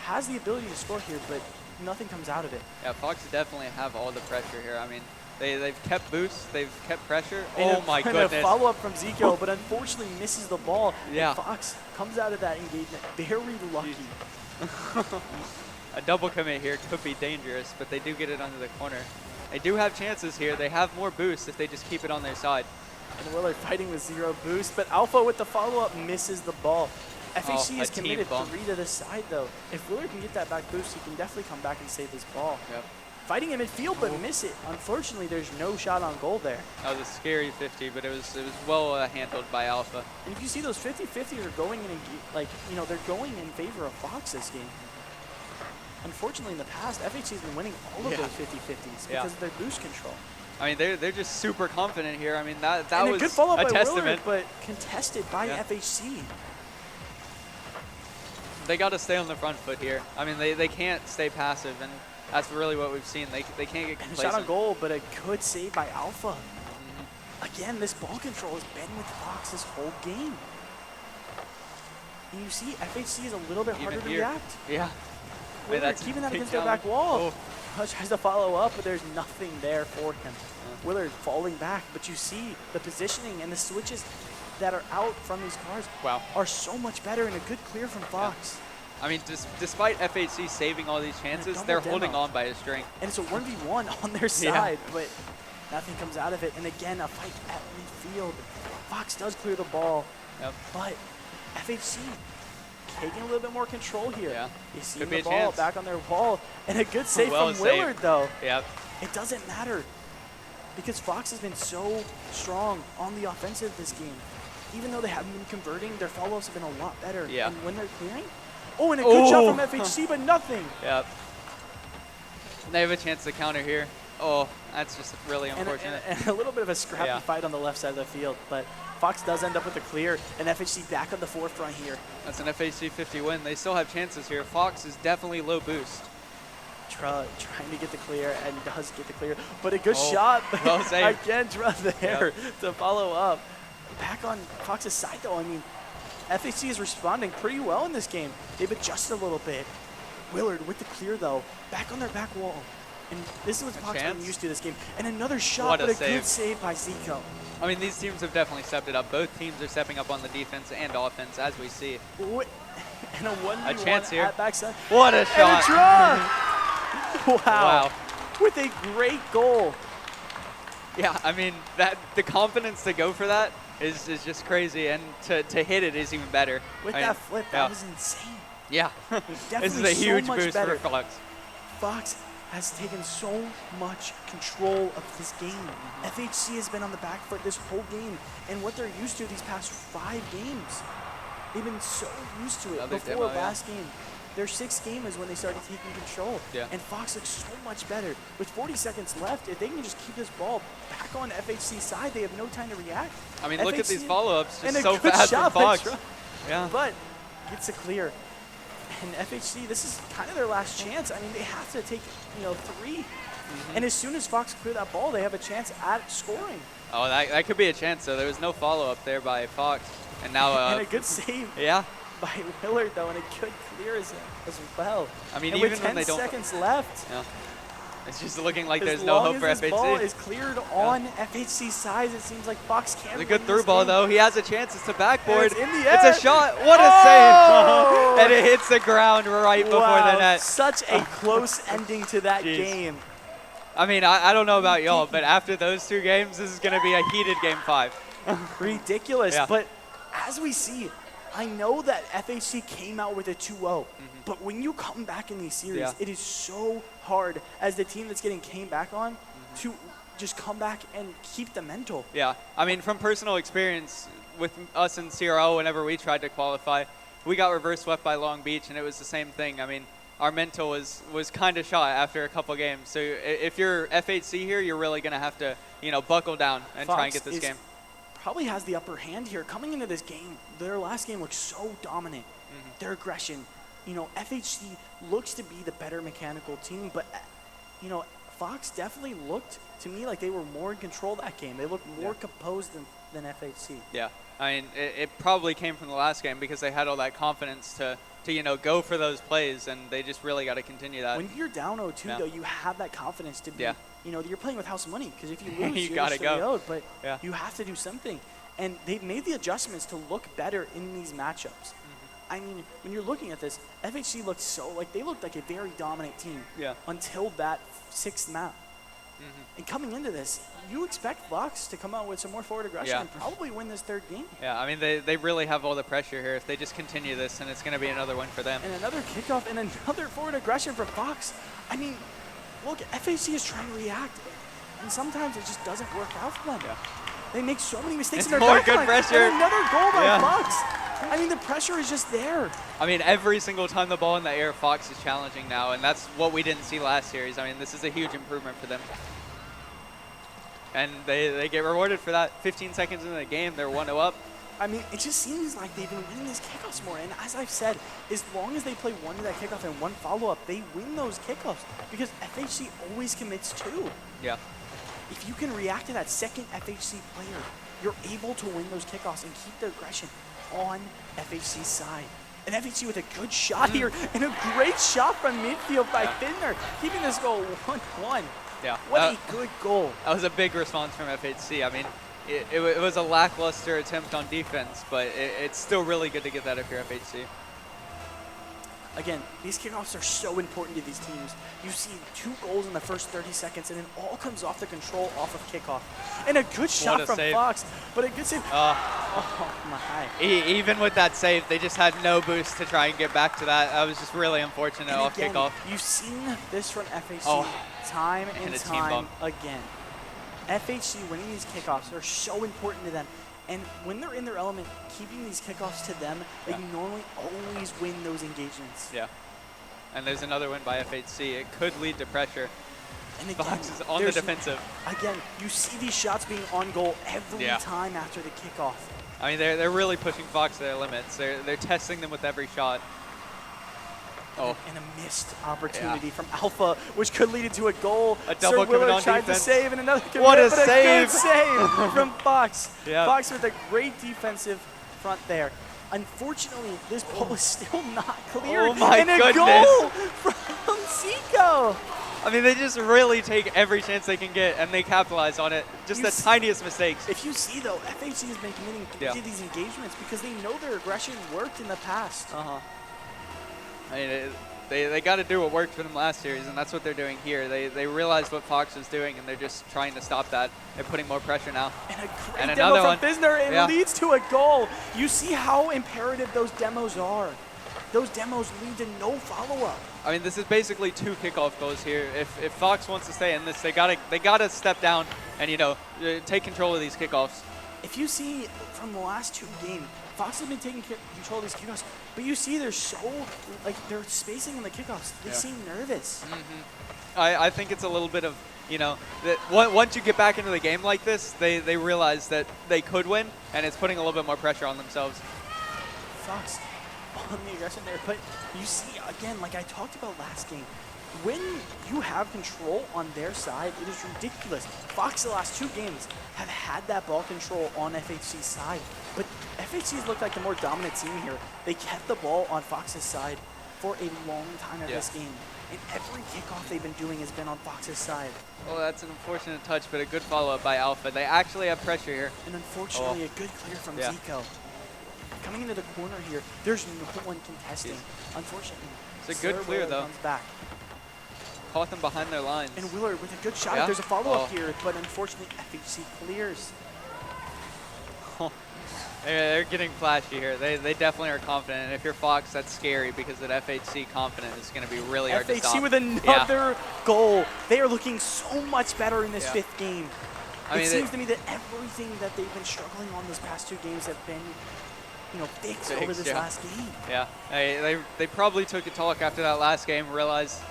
has the ability to score here, but nothing comes out of it. Yeah, Fox definitely have all the pressure here. I mean, they've kept boosts, they've kept pressure. And oh my goodness. And a follow-up from Zico, but unfortunately misses the ball. Yeah. And Fox comes out of that engagement very lucky. A double commit here could be dangerous, but they do get it under the corner. They do have chances here. They have more boosts if they just keep it on their side. And Willard fighting with 0 boost, but Alpha with the follow-up misses the ball. FHC is committed 3 to the side, though. If Willard can get that back boost, he can definitely come back and save this ball. fighting in midfield, but miss it. Unfortunately, there's no shot on goal there. That was a scary 50, but it was well handled by Alpha. And if you see those 50-50s are going in, they're going in favor of Fox this game. Unfortunately, in the past, FHC has been winning all of those 50-50s because of their boost control. I mean, they're just super confident here. I mean, that and was a good follow-up by testament. Willard, but contested by FHC. They got to stay on the front foot here. I mean, they can't stay passive, and that's really what we've seen. They can't get complacent. And a shot on goal, but a good save by Alpha. Again, this ball control has been with Fox this whole game. And you see, FHC is a little bit harder to react. Yeah. Willard keeping that against their back wall. Tries to follow up, but there's nothing there for him. Willard falling back, but you see the positioning and the switches that are out from these cars are so much better, and a good clear from Fox. I mean, despite FHC saving all these chances, they're holding on by a string. And it's a 1v1 on their side, but nothing comes out of it. And again, a fight at midfield. Fox does clear the ball, but FHC taking a little bit more control here. Yeah. You see the ball back on their wall, and a good save from Willard, though. Yep. It doesn't matter because Fox has been so strong on the offensive this game. Even though they haven't been converting, their follow-ups have been a lot better. Yeah. And when they're clearing, and a good shot from FHC, but nothing. Yep. They have a chance to counter here. Oh, that's just really unfortunate. And a little bit of a scrappy fight on the left side of the field, but Fox does end up with a clear, and FHC back on the forefront here. That's an FHC 50 win. They still have chances here. Fox is definitely low boost. Trying to get the clear, and does get the clear, but a good shot. Well saved. Again, there to follow up. Back on Fox's side, though, I mean, FHC is responding pretty well in this game. They've adjusted a little bit. Willard with the clear, though, back on their back wall. And this is what Fox been used to this game. And another shot, but a good save by Zico. I mean, these teams have definitely stepped it up. Both teams are stepping up on the defense and offense, as we see. And a 1v1 a chance here. At backside. What a shot. And a draw. Wow. With a great goal. Yeah, I mean, the confidence to go for that is just crazy, and to hit it is even better. With that flip, that was insane. Yeah. This is a huge boost for Fox. Fox has taken so much control of this game. FHC has been on the back foot this whole game, and what they're used to these past 5 games. They've been so used to it. Before last game, their 6th game is when they started taking control. Yeah. And Fox looks so much better. With 40 seconds left, if they can just keep this ball back on FHC's side, they have no time to react. I mean, look at these follow-ups, just so good fast shot from Fox. Yeah. But gets a clear. And FHC, this is kind of their last chance. I mean, they have to take, 3. And as soon as Fox clear that ball, they have a chance at scoring. Oh, that could be a chance, though. There was no follow-up there by Fox. And now and a good save by Willard, though, and a good clear as well. I mean, and even with when 10 they don't seconds left. Yeah. It's just looking like there's no hope for FHC. As long as this ball is cleared on FHC's side, it seems like Fox can't. It's a good through ball, though. He has a chance. It's a backboard. It's in the air. It's a shot. What a save. And it hits the ground right before the net. Such a close ending to that game. I mean, I don't know about y'all, but after those 2 games, this is going to be a heated Game 5. Ridiculous. But as we see, I know that FHC came out with a 2-0, but when you come back in these series, it is so hard as the team that's getting came back on to just come back and keep the mental. Yeah, I mean, from personal experience with us in CRL, whenever we tried to qualify, we got reverse swept by Long Beach, and it was the same thing. I mean, our mental was kind of shot after a couple games. So if you're FHC here, you're really going to have to, buckle down and try and get this game. Probably has the upper hand here. Coming into this game, their last game looked so dominant. Their aggression. FHC looks to be the better mechanical team, but, Fox definitely looked to me like they were more in control that game. They looked more composed than FHC. Yeah. I mean, it probably came from the last game because they had all that confidence to go for those plays, and they just really got to continue that. When you're down 0-2, though, you have that confidence to be, you're playing with house money because if you lose, you you're got to go. But you have to do something. And they've made the adjustments to look better in these matchups. I mean, when you're looking at this, FHC looked they looked like a very dominant team until that 6th map. And coming into this, you expect Fox to come out with some more forward aggression and probably win this 3rd game. Yeah, I mean, they really have all the pressure here. If they just continue this, then it's going to be another win for them. And another kickoff and another forward aggression for Fox. I mean, look, FHC is trying to react, and sometimes it just doesn't work out for them. Yeah. They make so many mistakes It's in their more back good line, pressure. and another goal by Yeah. Fox. I mean, the pressure is just there. I mean, every single time the ball in the air, Fox is challenging now, and that's what we didn't see last series. I mean, this is a huge improvement for them. And they get rewarded for that. 15 seconds into the game, they're 1-0 up. I mean, it just seems like they've been winning these kickoffs more. And as I've said, as long as they play one to that kickoff and one follow-up, they win those kickoffs because FHC always commits two. Yeah. If you can react to that second FHC player, you're able to win those kickoffs and keep the aggression on FHC's side. And FHC with a good shot here and a great shot from midfield by Finner, keeping this goal 1-1. Yeah. What a good goal. That was a big response from FHC. I mean, it was a lackluster attempt on defense, but it's still really good to get that if you're FHC. Again, these kickoffs are so important to these teams. You see 2 goals in the first 30 seconds, and it all comes off the control off of kickoff. And a good shot from save. Fox, but a good save. Oh, my. Even with that save, they just had no boost to try and get back to that. That was just really unfortunate And off again, kickoff. You've seen this from FHC time and and a team time bump. again. FHC winning these kickoffs are so important to them. And when they're in their element, keeping these kickoffs to them, they normally always win those engagements. Yeah. And there's another win by FHC. It could lead to pressure. And again, Fox is on the defensive. Again, you see these shots being on goal every Yeah. time after the kickoff. I mean, they're really pushing Fox to their limits. They're testing them with every shot. Oh. And a missed opportunity from Alpha, which could lead into a goal. A double Sir Willard coming on tried defense. to save, and another commit, What a but save. good save from Fox. Yeah. Fox with a great defensive front there. Unfortunately, this ball is still not cleared. Oh my and a goodness. goal from Zico. I mean, they just really take every chance they can get, and they capitalize on it. Just the tiniest mistakes. If you see, though, FHC has been committing to these engagements because they know their aggression worked in the past. I mean, they got to do what worked for them last series, and that's what they're doing here. They realized what Fox was doing, and they're just trying to stop that. They're putting more pressure now. And a great And demo another from one. Fisner, and Yeah. leads to a goal. You see how imperative those demos are. Those demos lead to no follow-up. I mean, this is basically 2 kickoff goals here. If Fox wants to stay in this, they gotta step down and take control of these kickoffs. If you see from the last 2 games, Fox has been taking control of these kickoffs, but you see they're they're spacing in the kickoffs. They seem nervous. I think it's a little bit of, that once you get back into the game like this, they realize that they could win, and it's putting a little bit more pressure on themselves. Fox on the aggression there, but you see, again, like I talked about last game, when you have control on their side, it is ridiculous. Fox the last 2 games have had that ball control on FHC's side, but FHC's looked like the more dominant team here. They kept the ball on Fox's side for a long time of this game, and every kickoff they've been doing has been on Fox's side. Well, that's an unfortunate touch, but a good follow-up by Alpha. They actually have pressure here. And unfortunately, a good clear from Zico. Coming into the corner here, there's no one contesting, unfortunately. It's a good Sir clear, Willard though. comes back. Caught them behind their lines. And Willard with a good shot. Yeah. There's a follow-up here, but unfortunately, FHC clears. They're getting flashy here. They definitely are confident. And if you're Fox, that's scary because that FHC confident is going to be really hard to stop. FHC with another goal. They are looking so much better in this 5th game. It seems to me that everything that they've been struggling on these past 2 games have been, fixed over this last game. Yeah, they probably took a talk after that last game, realized,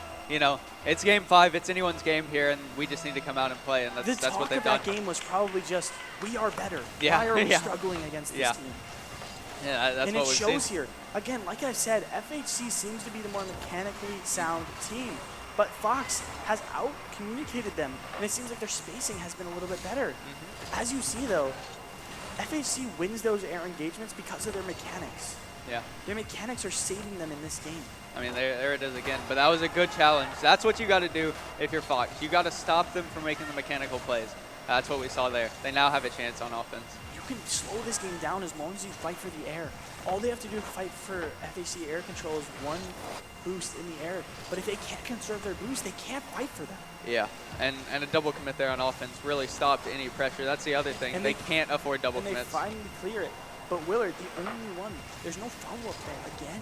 it's game 5, it's anyone's game here, and we just need to come out and play, and that's what they've done. The talk of that game was probably just, we are better. Yeah. Why are we struggling against this team? Yeah, that's and what it we've shows seen. here. Again, like I said, FHC seems to be the more mechanically sound team, but Fox has out-communicated them, and it seems like their spacing has been a little bit better. As you see, though, FHC wins those air engagements because of their mechanics. Yeah. Their mechanics are saving them in this game. I mean, there it is again. But that was a good challenge. That's what you got to do if you're Fox. You got to stop them from making the mechanical plays. That's what we saw there. They now have a chance on offense. You can slow this game down as long as you fight for the air. All they have to do to fight for FHC air control is 1 boost in the air. But if they can't conserve their boost, they can't fight for that. Yeah, and a double commit there on offense really stopped any pressure. That's the other thing. They can't afford double and commits. They finally clear it. But Willard, the only one. There's no follow-up there again.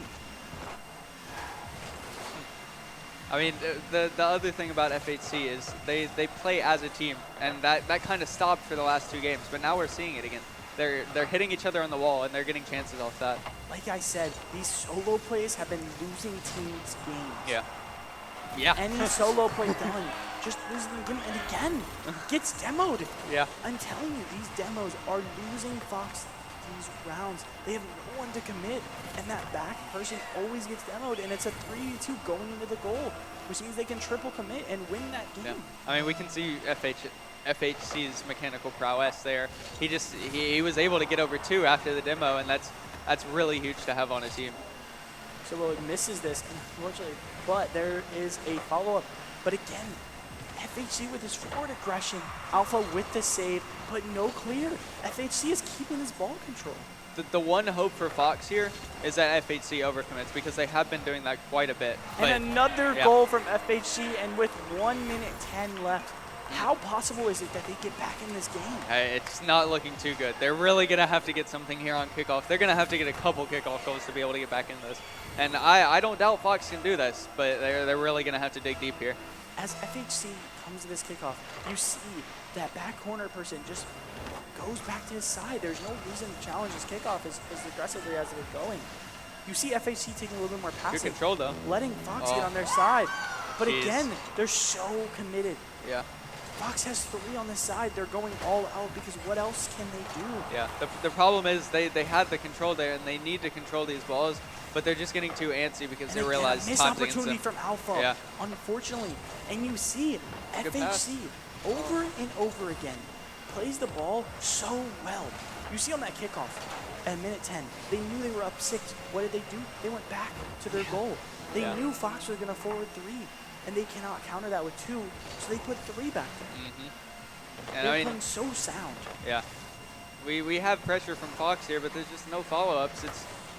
I mean, the other thing about FHC is they play as a team, and that kind of stopped for the last 2 games, but now we're seeing it again. They're hitting each other on the wall, and they're getting chances off that. Like I said, these solo plays have been losing teams games. Yeah. Yeah. Any solo play done, just losing the game, and again, gets demoed. Yeah. I'm telling you, these demos are losing Fox these rounds. They have no one to commit, and that back person always gets demoed, and it's a 3-2 going into the goal, which means they can triple commit and win that game. Yeah. I mean, we can see FHC's mechanical prowess there. He was able to get over 2 after the demo, and that's really huge to have on a team. So well, it misses this, unfortunately, but there is a follow-up. But again, FHC with his forward aggression, Alpha with the save, but no clear. FHC is keeping his ball control. The one hope for Fox here is that FHC overcommits, because they have been doing that quite a bit. And another goal from FHC, and with 1 minute 10 left, how possible is it that they get back in this game? It's not looking too good. They're really going to have to get something here on kickoff. They're going to have to get a couple kickoff goals to be able to get back in this. And I don't doubt Fox can do this, but they're really going to have to dig deep here. As FHC comes to this kickoff, you see that back corner person just goes back to his side. There's no reason to challenge his kickoff as aggressively as they're going. You see FHC taking a little bit more passing. Good control, though. Letting Fox get on their side. But Jeez. again, they're so committed. Yeah. Fox has 3 on this side. They're going all out because what else can they do? Yeah. The problem is they had the control there, and they need to control these balls, but they're just getting too antsy because they realize missed time's against opportunity them. from Alpha, Yeah. unfortunately. And you see Good pass. FHC over and over again plays the ball so well. You see on that kickoff at minute 10, they knew they were up 6. What did they do? They went back to their goal. They knew Fox was going to forward 3, and they cannot counter that with 2, so they put 3 back there. And They're playing so sound. Yeah. We have pressure from Fox here, but there's just no follow-ups.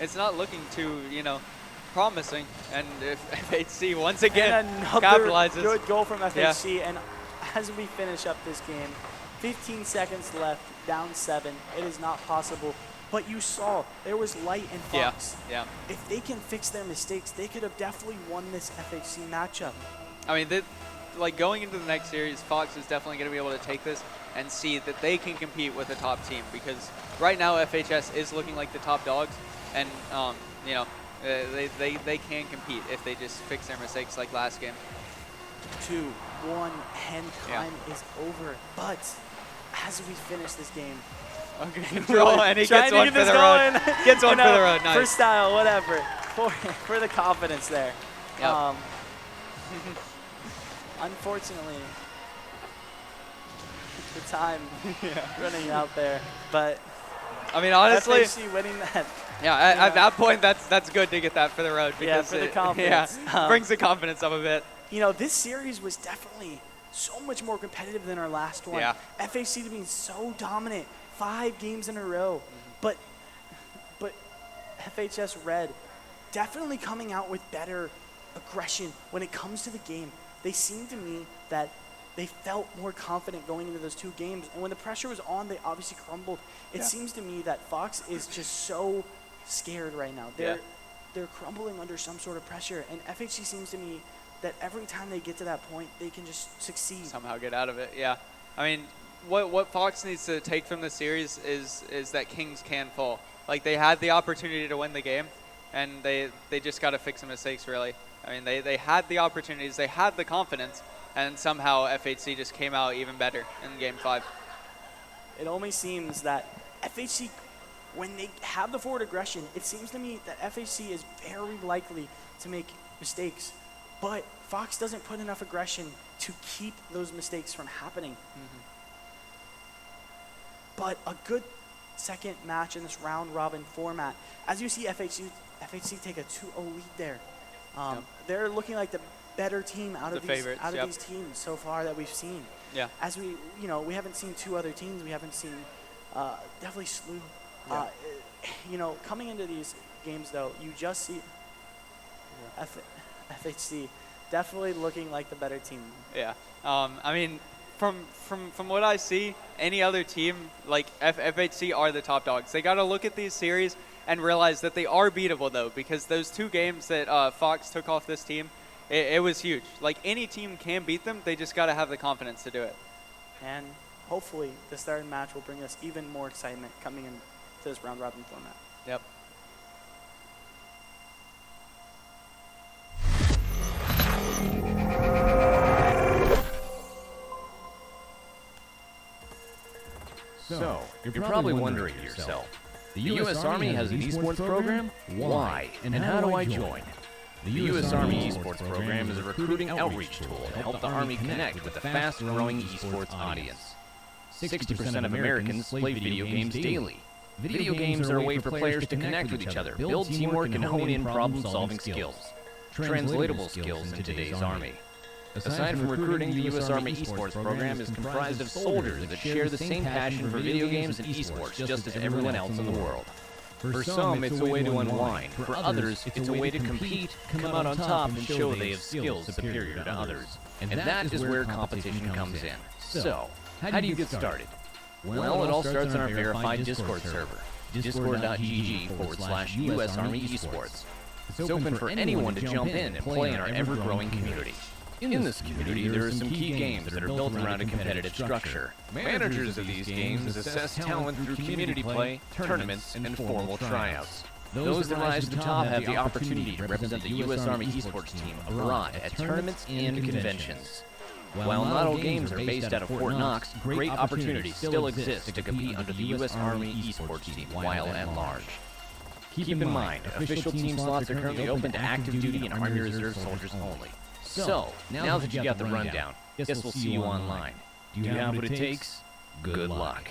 It's not looking too, promising. And if FHC once again and another capitalizes. good goal from FHC. And as we finish up this game, 15 seconds left, down 7. It is not possible. But you saw there was light in Fox. Yeah. If they can fix their mistakes, they could have definitely won this FHC matchup. I mean, going into the next series, Fox is definitely going to be able to take this and see that they can compete with the top team, because right now FHS is looking like the top dogs, and they can compete if they just fix their mistakes like last game. 2, 1, and time is over. But as we finish this game, okay, control, and he gets one for the road. Gets one for the road. Nice. For style, whatever. For the confidence there. Yep. Unfortunately, the time running out there, but I mean, honestly, FHC winning that. Yeah, at that point, that's good to get that for the road, because for the confidence. Brings the confidence up a bit. This series was definitely so much more competitive than our last one. Yeah. FHC being so dominant, 5 games in a row, but FHS Red definitely coming out with better aggression when it comes to the game. They seemed to me that they felt more confident going into those 2 games. And when the pressure was on, they obviously crumbled. It seems to me that Fox is just so scared right now. They're crumbling under some sort of pressure. And FHC seems to me that every time they get to that point, they can just succeed. Somehow get out of it, yeah. I mean, what Fox needs to take from this series is that Kings can fall. Like, they had the opportunity to win the game, and they just got to fix some mistakes, really. I mean, they had the opportunities, they had the confidence, and somehow FHC just came out even better in Game 5. It only seems that FHC, when they have the forward aggression, it seems to me that FHC is very likely to make mistakes. But Fox doesn't put enough aggression to keep those mistakes from happening. But a good second match in this round-robin format. As you see FHC take a 2-0 lead there. They're looking like the better team out of these teams so far that we've seen. Yeah. As we haven't seen 2 other teams. We haven't seen definitely SLU. Coming into these games though, you just see FHC definitely looking like the better team. Yeah. I mean, from what I see, any other team like FHC are the top dogs. They got to look at these series and realize that they are beatable though, because those 2 games that Fox took off this team, it was huge. Like, any team can beat them. They just got to have the confidence to do it. And hopefully this third match will bring us even more excitement coming into this round robin format. Yep. So, you're probably wondering to yourself, the U.S. Army has an esports program? Why? And how do I join? The U.S. Army esports program is a recruiting outreach tool to help the Army connect with the fast-growing esports audience. 60% of Americans play video games daily. Video games are a way for players to connect with each other, build teamwork, and hone in problem-solving skills. Translatable skills in today's Army. Aside from recruiting, the U.S. Army esports program is comprised of soldiers that share the same passion for video games and esports just as everyone else in the world. For some, it's a way to unwind. For others, it's a way to compete, come out on top, and show they have skills superior to others. And that is where competition comes in. So, how do you get started? Well, it all starts on our verified Discord server, discord.gg/US Army Esports. It's open for anyone to jump in and play in our ever-growing community. In this community, there are some key games that are built around a competitive structure. Managers of these games assess talent through community play, tournaments, and formal tryouts. Those that rise to the top have the opportunity to represent the U.S. Army esports team abroad at tournaments and conventions. While not all games are based out of Fort Knox, great opportunities still exist to compete under the U.S. Army esports team while at large. Keep in mind, official team slots are currently open to active duty and Army Reserve soldiers only. So, now that you got the rundown, guess we'll see you online. Do you have what it takes? Good luck.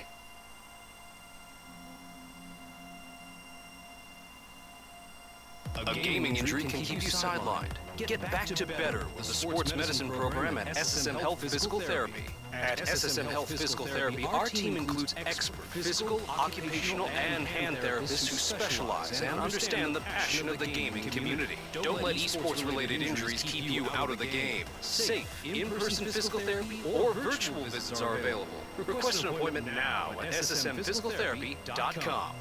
A gaming injury can keep you sidelined. Get back to better with the sports medicine program at SSM Health Physical Therapy. At SSM Health Physical Therapy, our team includes expert physical, occupational, and hand therapists who specialize and understand the passion of the gaming community. Don't let esports-related injuries keep you out of the game. Safe, in-person physical therapy or virtual visits are available. Request an appointment now at ssmphysicaltherapy.com.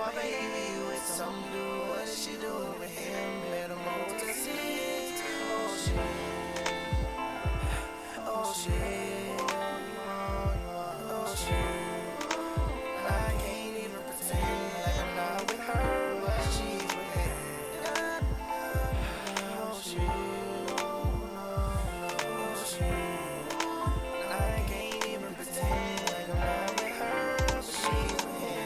my baby with some do what she doing with him. Better move to see. Oh shit. Oh shit. Oh shit. I can't even pretend like I'm not with her, but she's with him. Oh shit. Oh shit. I can't even pretend like I'm not with her, but she's with him.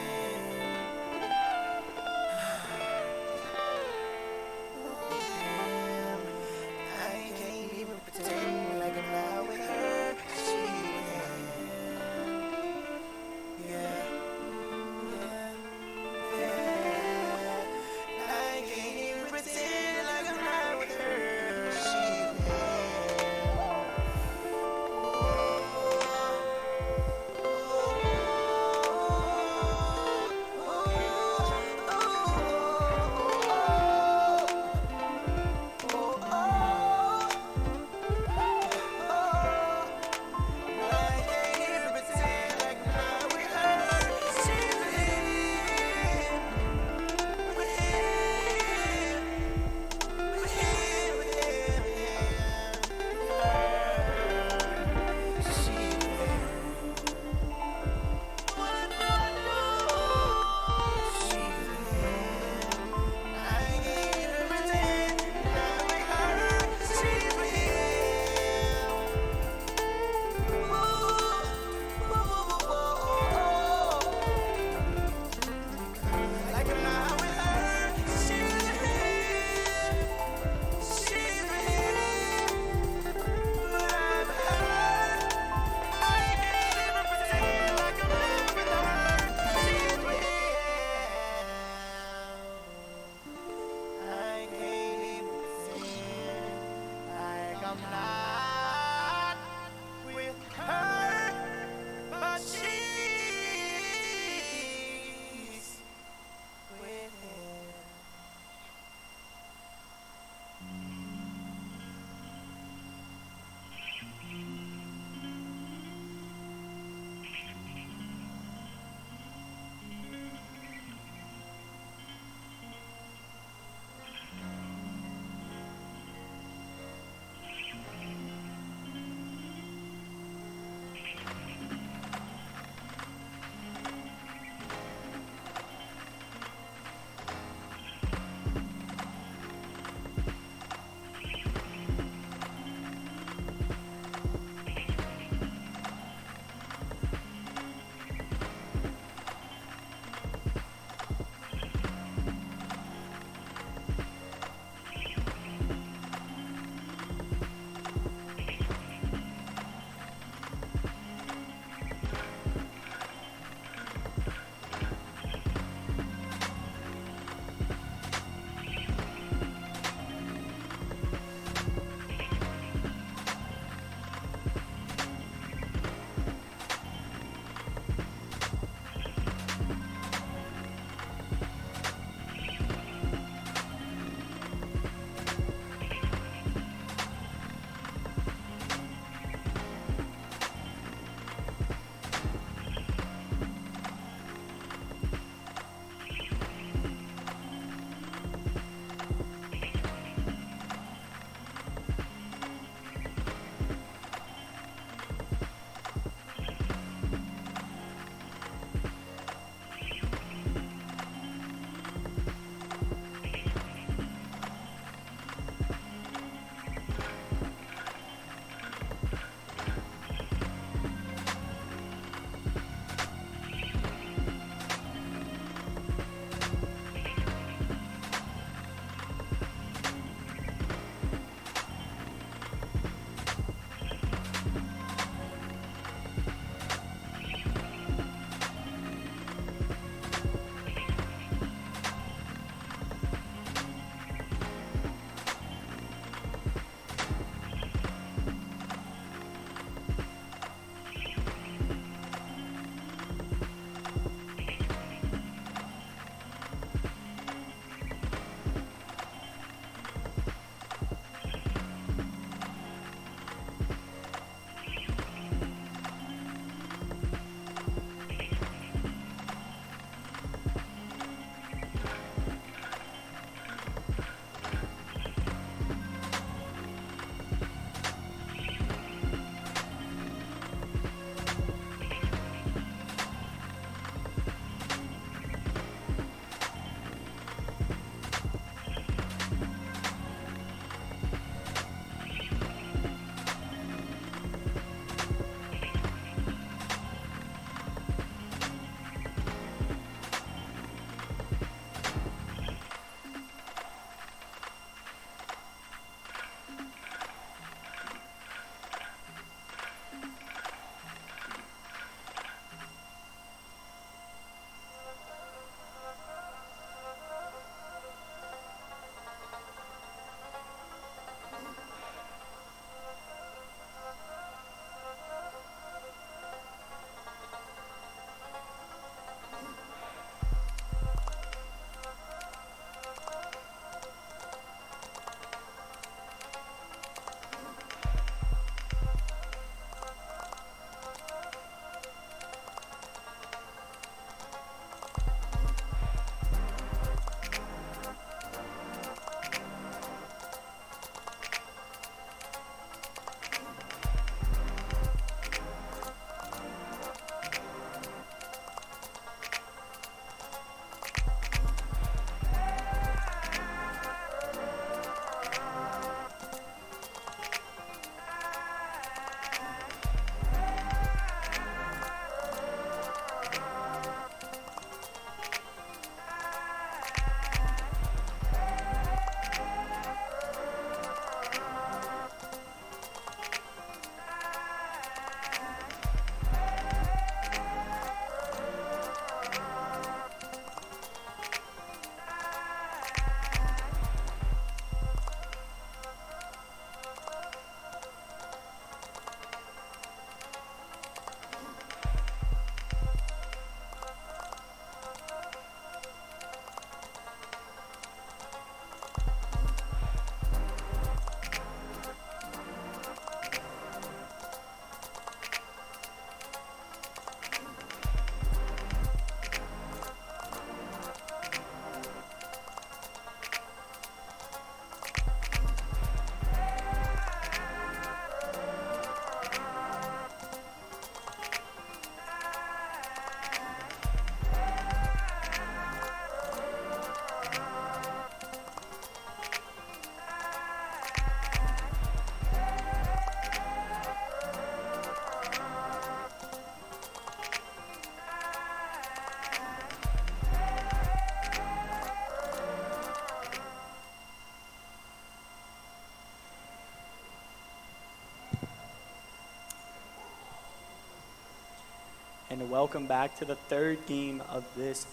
and welcome back to the third game of this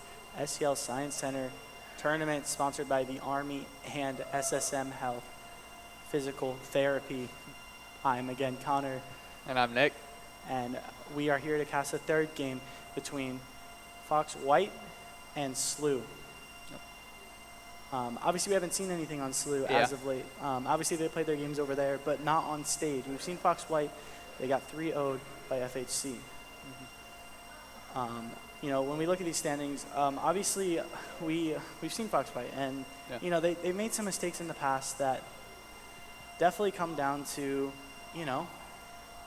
SEL Science Center tournament sponsored by the Army and SSM Health Physical Therapy. I'm again Connor. And I'm Nick. And we are here to cast the third game between Fox White and SLU. Obviously, we haven't seen anything on SLU as of late. Obviously, they played their games over there, but not on stage. We've seen Fox White. They got 3-0'd by FHC. You know, when we look at these standings, obviously, we've seen Fox White, and you know, they made some mistakes in the past that definitely come down to, you know,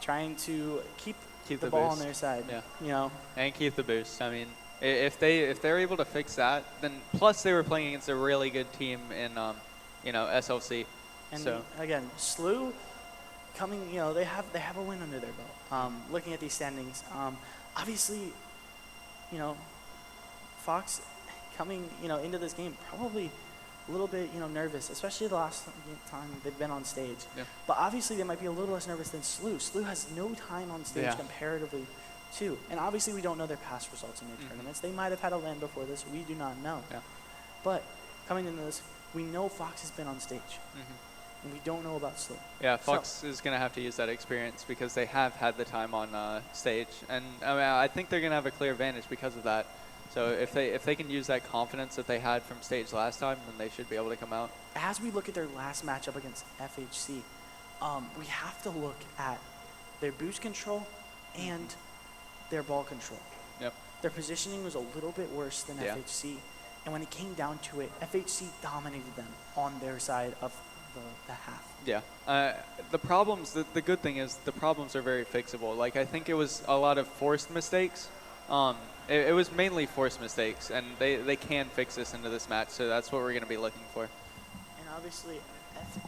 trying to keep the ball on their side. Yeah. You know, and keep the boost. I mean, if they're able to fix that, then plus they were playing against a really good team in you know, SLC. And so again, SLU coming, you know, they have a win under their belt. Looking at these standings, obviously, you know, Fox coming, you know, into this game probably a little bit, you know, nervous, especially the last time they've been on stage. Yeah. But obviously they might be a little less nervous than SLU. SLU has no time on stage comparatively too. And obviously we don't know their past results in their tournaments. They might have had a land before this. We do not know. Yeah. But coming into this, we know Fox has been on stage. And we don't know about SLU. Yeah, Fox is going to have to use that experience because they have had the time on stage. And I mean, I think they're going to have a clear advantage because of that. So if they can use that confidence that they had from stage last time, then they should be able to come out. As we look at their last matchup against FHC, we have to look at their boost control and their ball control. Yep. Their positioning was a little bit worse than FHC. And when it came down to it, FHC dominated them on their side of the half. Yeah. The problems, the good thing is the problems are very fixable. Like, I think it was a lot of forced mistakes. It was mainly forced mistakes, and they can fix this into this match, so that's what we're going to be looking for. And obviously,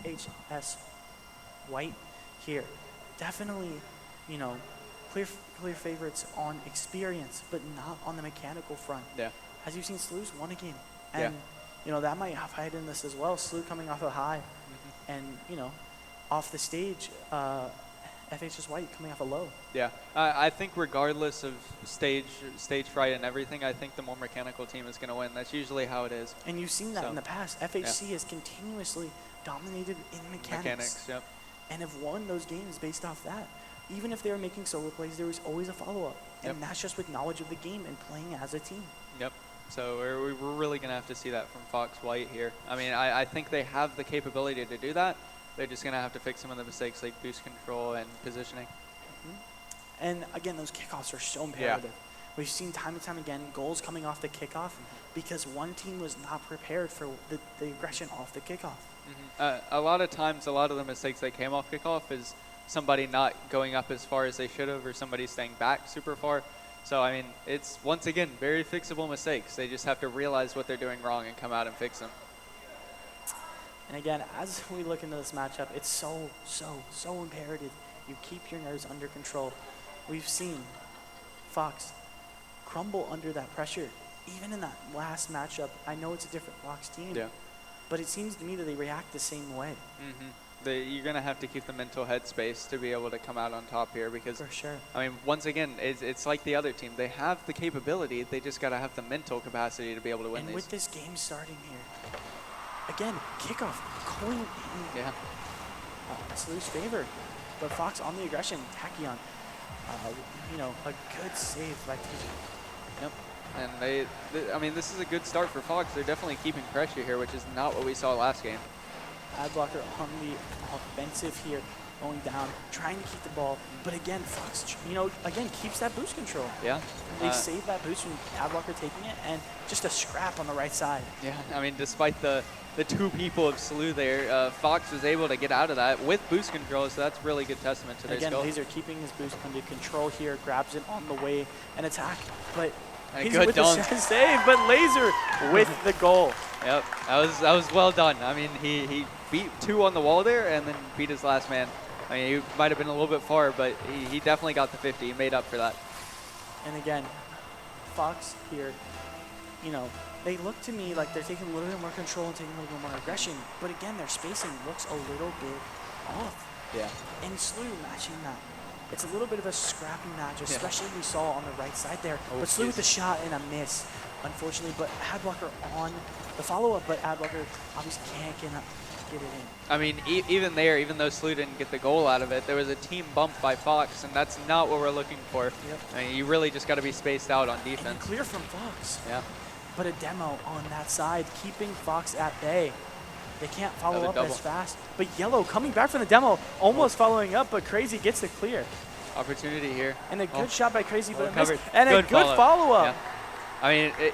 FHS White here, definitely, you know, clear favorites on experience, but not on the mechanical front. Yeah. As you've seen, SLU's won a game, and you know that might have hide in this as well. SLU coming off a high, and you know, off the stage, FHS White coming off a low. Yeah, I think regardless of stage fright and everything, I think the more mechanical team is going to win. That's usually how it is. And you've seen that in the past. FHC has continuously dominated in mechanics. Yep. And have won those games based off that. Even if they were making solo plays, there was always a follow-up. And that's just with knowledge of the game and playing as a team. Yep. So we're really going to have to see that from Fox White here. I mean, I think they have the capability to do that. They're just going to have to fix some of the mistakes like boost control and positioning. And again, those kickoffs are so imperative. We've seen time and time again goals coming off the kickoff because one team was not prepared for the aggression off the kickoff. A lot of times, a lot of the mistakes that came off kickoff is somebody not going up as far as they should have or somebody staying back super far. So, I mean, it's, once again, very fixable mistakes. They just have to realize what they're doing wrong and come out and fix them. And again, as we look into this matchup, it's so imperative you keep your nerves under control. We've seen Fox crumble under that pressure. Even in that last matchup, I know it's a different Fox team, but it seems to me that they react the same way. You're going to have to keep the mental headspace to be able to come out on top here because, for sure. I mean, once again, it's like the other team. They have the capability. They just got to have the mental capacity to be able to win and these. With this game starting here, again, kickoff going in SLU's favor. But Fox on the aggression, Tachyon, you know, a good save by TJ. Yep. And I mean, this is a good start for Fox. They're definitely keeping pressure here, which is not what we saw last game. Ad blocker on the offensive here, going down, trying to keep the ball. But again, Fox, you know, again, keeps that boost control. Yeah. They save that boost from ad blocker taking it, and just a scrap on the right side. Yeah, I mean, despite the two people of SLU there, Fox was able to get out of that with boost control, so that's really good testament to their skill. Again, Laser keeping his boost under control here, grabs it on the way and attack, but and he's with dunk. the save, but Laser with the goal. Yep, that was well done. I mean, he beat two on the wall there and then beat his last man. I mean, he might have been a little bit far, but he definitely got the 50. He made up for that. And again, Fox here, you know, they look to me like they're taking a little bit more control and taking a little bit more aggression. But again, their spacing looks a little bit off. Yeah. And SLU matching that. It's a little bit of a scrappy match, especially we saw on the right side there. But Slew with the shot and a miss, unfortunately. But Adblocker on the follow-up, but Adblocker obviously can't get it in. I mean, even there, even though Slew didn't get the goal out of it, there was a team bump by Fox, and that's not what we're looking for. Yep. I mean, you really just got to be spaced out on And defense. clear from Fox. Yeah. But a demo on that side, keeping Fox at bay. They can't follow Another up double. as fast. But Yellow coming back from the demo, almost following up, but Crazy gets the clear. Opportunity here. And a good shot by Crazy, but a miss. Covered. And a good follow-up. Yeah. I mean,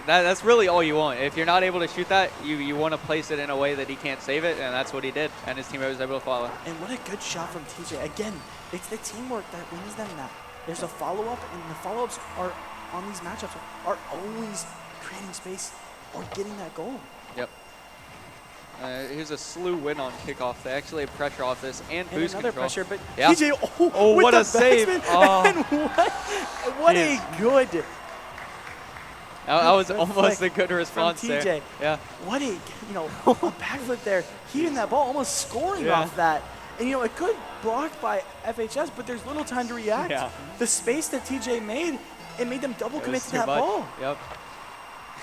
that's really all you want. If you're not able to shoot that, you want to place it in a way that he can't save it, and that's what he did. And his teammate was able to follow. And what a good shot from TJ. Again, it's the teamwork that wins them that. There's a follow-up, and the follow-ups are on these matchups are always creating space or getting that goal. Yep. Here's a Slew win on kickoff. They actually have pressure off this and boost another control. pressure, but yeah. TJ, what with a the save. backspin, Oh. and what a good That was good almost flick a good response from there. TJ. Yeah. What a, a backflip there. Heaving that ball, almost scoring off that. And, a good block by FHS, but there's little time to react. Yeah. The space that TJ made, it made them double It commit was to too that much. ball. Yep.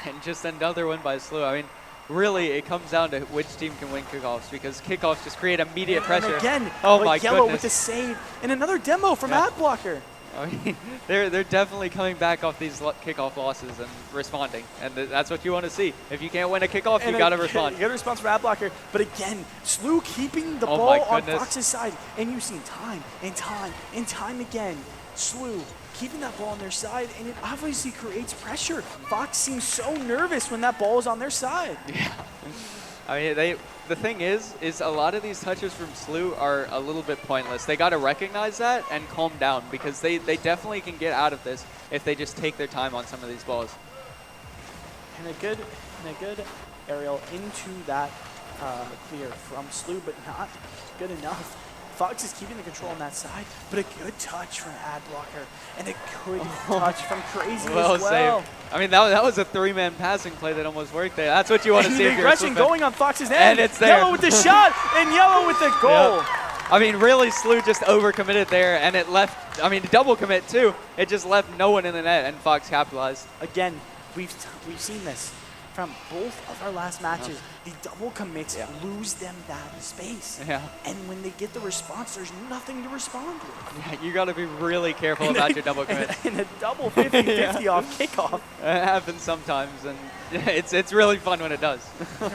And just another one by Slew. I mean, really, it comes down to which team can win kickoffs, because kickoffs just create immediate pressure. And again, oh my Yellow goodness. with the save. And another demo from Adblocker. I mean, they're definitely coming back off these kickoff losses and responding, and that's what you want to see. If you can't win a kickoff, you got to respond. You got to respond from Adblocker. But again, Slew keeping the Oh ball my on goodness. Fox's side. And you've seen time and time and time again, Slew keeping that ball on their side, and it obviously creates pressure. Fox seems so nervous when that ball is on their side. Yeah. I mean, the thing is a lot of these touches from Slew are a little bit pointless. They got to recognize that and calm down, because they definitely can get out of this if they just take their time on some of these balls. And a good aerial into that clear from Slew, but not good enough. Fox is keeping the control on that side, but a good touch from Adblocker, and a good touch from Crazy Well as well. saved. I mean, that was a three-man passing play that almost worked there. That's what you want to see The if you're a aggression Slew fan. going on Fox's end. And it's there. Yellow with the shot, and Yellow with the goal. Yep. I mean, really, Slew just overcommitted there, and it left, I mean, double commit too. It just left no one in the net, and Fox capitalized. Again, we've seen this from both of our last matches. The double commits lose them that space. Yeah. And when they get the response, there's nothing to respond with. Yeah, you got to be really careful about your double commit. And a double 50-50 off kickoff. It happens sometimes, and it's really fun when it does. An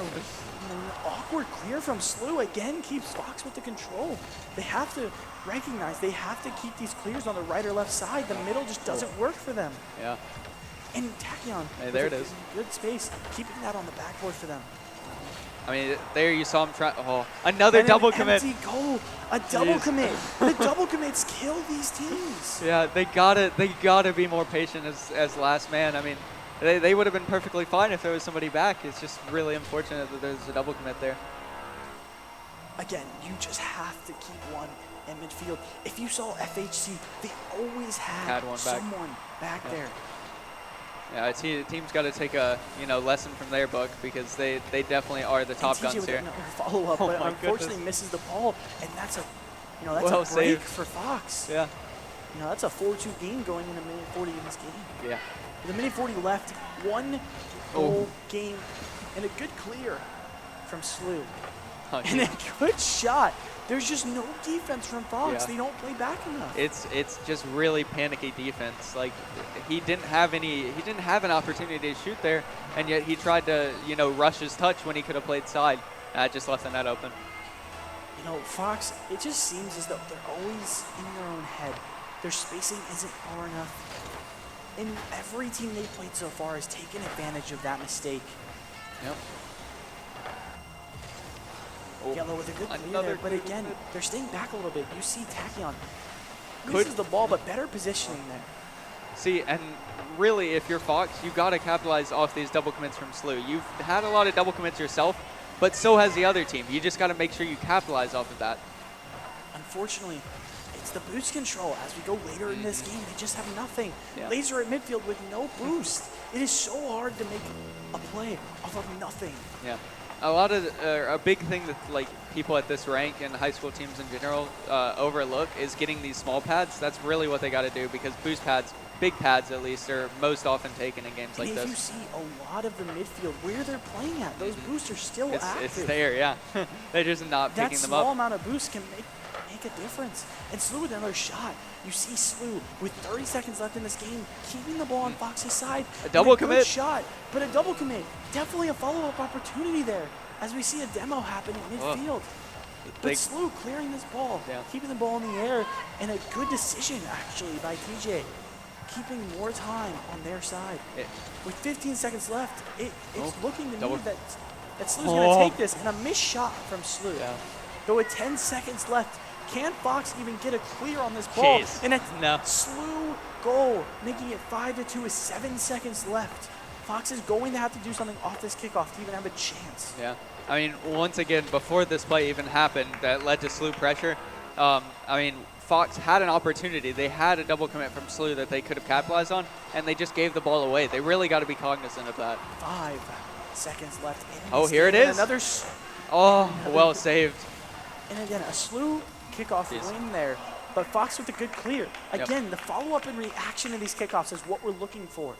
awkward clear from Slew again keeps Fox with the control. They have to recognize, they have to keep these clears on the right or left side. The middle just doesn't work for them. Yeah. And Tachyon, Hey, there it is. Good space, keeping that on the backboard for them. I mean, there you saw him try. Oh, another And double an commit. empty goal, a double Jeez. commit. The double commits kill these teams. Yeah, they gotta be more patient as last man. I mean, they would have been perfectly fine if there was somebody back. It's just really unfortunate that there's a double commit there. Again, you just have to keep one in midfield. If you saw FHC, they always had one back. someone back there. Yeah, the team's got to take a lesson from their book, because they definitely are the top And TJ guns with here. another follow-up, Oh but my unfortunately goodness. misses the ball, and that's a Well a break saved. for Fox. Yeah. That's a 4-2 game going in a minute 40 in this game. Yeah. With a minute 40 left, one goal game, and a good clear from Slew. Oh, And a good shot. There's just no defense from Fox. Yeah. They don't play back enough. It's just really panicky defense. Like, he didn't have an opportunity to shoot there, and yet he tried to rush his touch when he could have played side. Just left the net open. Fox, it just seems as though they're always in their own head. Their spacing isn't far enough. And every team they've played so far has taken advantage of that mistake. Yep. Yellow with a good clear Another there, but good again, commit. they're staying back a little bit. You see Tachyon Could- misses the ball, but better positioning there. See, and really, if you're Fox, you got to capitalize off these double commits from Slew. You've had a lot of double commits yourself, but so has the other team. You just got to make sure you capitalize off of that. Unfortunately, it's the boost control. As we go later in this game, they just have nothing. Yeah. Laser at midfield with no boost. It is so hard to make a play off of nothing. Yeah. a lot of a big thing that like people at this rank and high school teams in general overlook is getting these small pads. That's really what they got to do, because boost pads, big pads at least, are most often taken in games like if this. you see a lot of the midfield where they're playing at, those boosts are still active. It's there, yeah. They're just not picking them up. That small amount of boost can make a difference. And Slew with another shot. You see Slew with 30 seconds left in this game, keeping the ball on Fox's side. A double good commit. shot, but a double commit. Definitely a follow-up opportunity there, as we see a demo happen in midfield. But Slew clearing this ball, keeping the ball in the air, and a good decision actually by TJ, keeping more time on their side. With 15 seconds left, it's looking to me that Slew's going to take this, and a missed shot from Slew. Though with 10 seconds left, can Fox even get a clear on this ball? And a Slew goal, making it 5-2 with 7 seconds left. Fox is going to have to do something off this kickoff to even have a chance. Yeah. I mean, once again, before this play even happened that led to Slew pressure, I mean, Fox had an opportunity. They had a double commit from Slew that they could have capitalized on, and they just gave the ball away. They really got to be cognizant of that. 5 seconds left. Here it is. Another well saved. And again, a Slew kickoff win there, but Fox with a good clear. Again, the follow-up and reaction to these kickoffs is what we're looking for.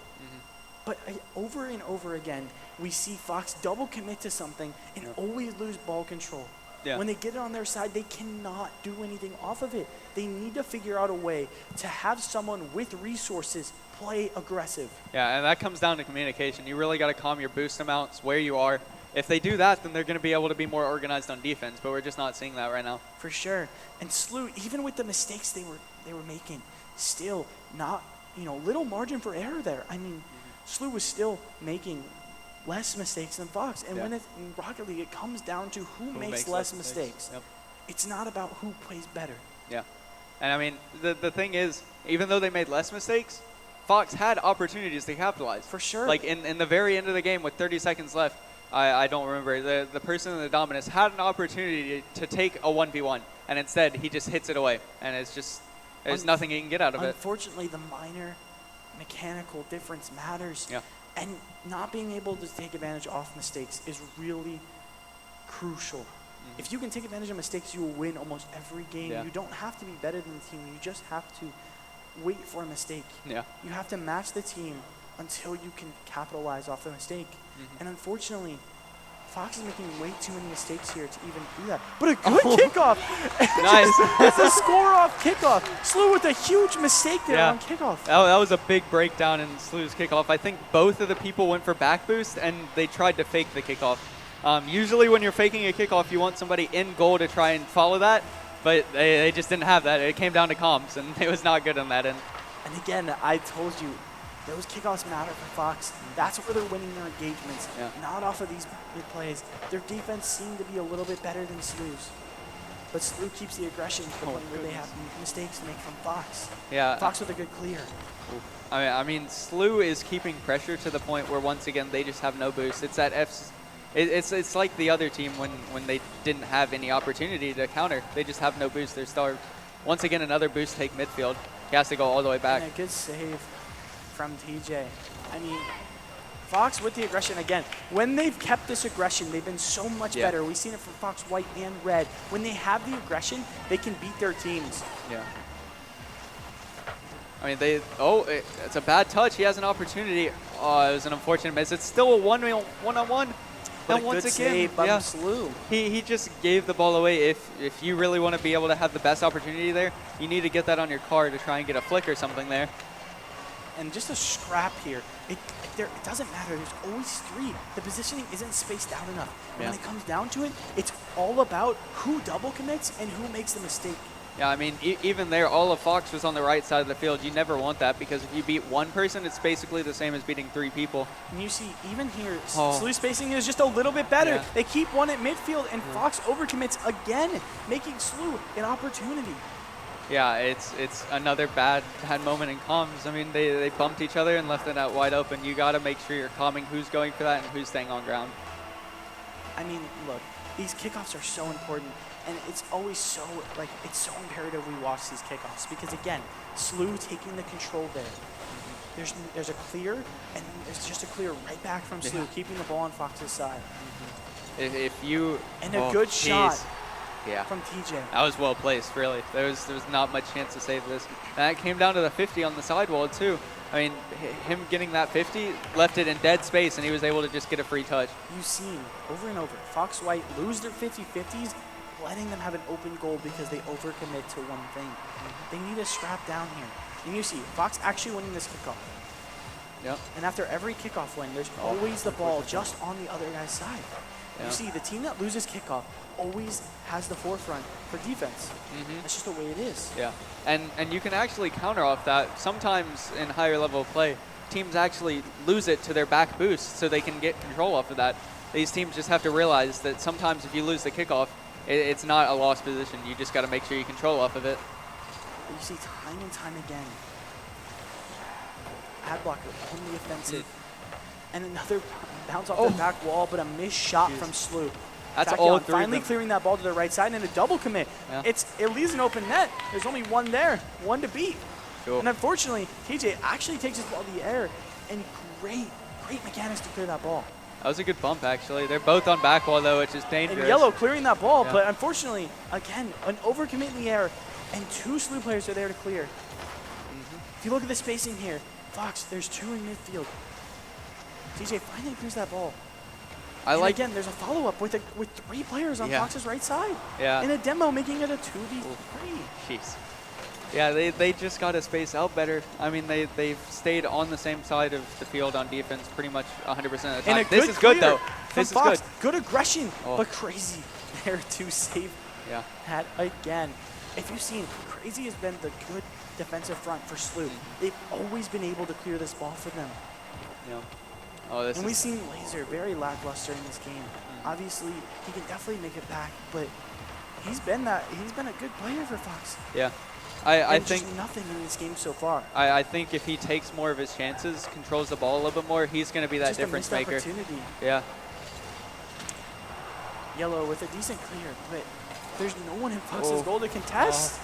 But over and over again, we see Fox double commit to something and always lose ball control. When they get it on their side, they cannot do anything off of it. They need to figure out a way to have someone with resources play aggressive. Yeah, and that comes down to communication. You really got to calm your boost amounts where you are. If they do that, then they're going to be able to be more organized on defense, but we're just not seeing that right now. For sure. And Slew, even with the mistakes they were making, still not, little margin for error there. I mean, Slew was still making less mistakes than Fox. And when it's in Rocket League, it comes down to who makes less mistakes. It's not about who plays better. Yeah. And I mean, the thing is, even though they made less mistakes, Fox had opportunities to capitalize. For sure. Like in the very end of the game with 30 seconds left, I don't remember, the person in the dominance had an opportunity to take a 1v1, and instead he just hits it away, and it's just, there's nothing he can get out of it. Unfortunately, the minor mechanical difference matters. And not being able to take advantage of mistakes is really crucial. If you can take advantage of mistakes, you will win almost every game. You don't have to be better than the team. You just have to wait for a mistake. You have to match the team until you can capitalize off the mistake. And unfortunately, Fox is making way too many mistakes here to even do that. But a good kickoff. Nice. It's a score-off kickoff. Slew with a huge mistake there on kickoff. That was a big breakdown in Slew's kickoff. I think both of the people went for back boost, and they tried to fake the kickoff. Usually when you're faking a kickoff, you want somebody in goal to try and follow that, but they just didn't have that. It came down to comms, and it was not good on that end. And again, I told you, those kickoffs matter for Fox. That's where they're winning their engagements, not off of these big plays. Their defense seemed to be a little bit better than Slew's. But Slew keeps the aggression to the point where they have mistakes to make from Fox. Fox with a good clear. I mean, Slew is keeping pressure to the point where, once again, they just have no boost. It's that it's like the other team when they didn't have any opportunity to counter. They just have no boost. They're starved. Once again, another boost take midfield. He has to go all the way back. And a good save from TJ. I mean, Fox with the aggression again. When they've kept this aggression, they've been so much better. We've seen it from Fox White and Red. When they have the aggression, they can beat their teams. I mean, it's a bad touch. He has an opportunity. Oh, it was an unfortunate miss. It's still a one-on-one. But and once good again, save by Slew. He just gave the ball away. If you really want to be able to have the best opportunity there, you need to get that on your card to try and get a flick or something there. And just a scrap here. It doesn't matter. There's always three. The positioning isn't spaced out enough. And when it comes down to it, it's all about who double commits and who makes the mistake. Yeah, I mean, even there, all of Fox was on the right side of the field. You never want that, because if you beat one person, it's basically the same as beating 3 people. And you see, even here, Slew spacing is just a little bit better. They keep one at midfield, and Fox overcommits again, making Slew an opportunity. Yeah, it's another bad moment in comms. I mean, they bumped each other and left it out wide open. You got to make sure you're calming who's going for that and who's staying on ground. I mean, look, these kickoffs are so important. And it's always so, it's so imperative we watch these kickoffs, because again, Slew taking the control there. There's a clear, and there's just a clear right back from Slew, keeping the ball on Fox's side. If you And a good shot yeah. from TJ. That was well placed, really. There was not much chance to save this. And that came down to the 50 on the sidewall, too. I mean, him getting that 50 left it in dead space, and he was able to just get a free touch. You've seen over and over Fox White lose their 50-50s, letting them have an open goal because they overcommit to one thing. They need to strap down here. And you see Fox actually winning this kickoff. Yep. And after every kickoff win, there's always the ball just on the other guy's side. Yeah. You see, the team that loses kickoff always has the forefront for defense. That's just the way it is. Yeah, and you can actually counter off that. Sometimes in higher level play, teams actually lose it to their back boost so they can get control off of that. These teams just have to realize that sometimes if you lose the kickoff, it's not a lost position. You just got to make sure you control off of it. But you see time and time again, ad blocker on the offensive. And another bounce off the back wall, but a missed shot from Slew. That's Tachyon all three of finally them. clearing that ball to the right side and a double commit. Yeah. It leaves an open net. There's only one there, one to beat. Sure. And unfortunately, TJ actually takes his ball to the air, and great mechanics to clear that ball. That was a good bump, actually. They're both on back wall, though, which is dangerous. And Yellow clearing that ball, Yeah. but unfortunately, again, an overcommit in the air, and two Slew players are there to clear. If you look at the spacing here, Fox, there's two in midfield. TJ finally clears that ball. I like again, there's a follow-up with three players on Yeah. Fox's right side. Yeah. In a demo, making it a 2v3. Jeez. Yeah, they just got to space out better. I mean, they've stayed on the same side of the field on defense pretty much 100% of the time. And a This good is good, clear though. from This is Fox. good. Good aggression, Oh. but crazy there to save Yeah. that again. If you've seen, Crazy has been the good defensive front for Slew. They've always been able to clear this ball for them. Yeah. Oh, this And is we've seen Laser very lackluster in this game. Obviously, he can definitely make it back, but he's been a good player for Fox. yeah. I And think just nothing in this game so far. I think if he takes more of his chances, controls the ball a little bit more, he's going to be that Just a difference missed maker. opportunity. Yeah. Yellow with a decent clear, but there's no one in Fox's Oh. goal to contest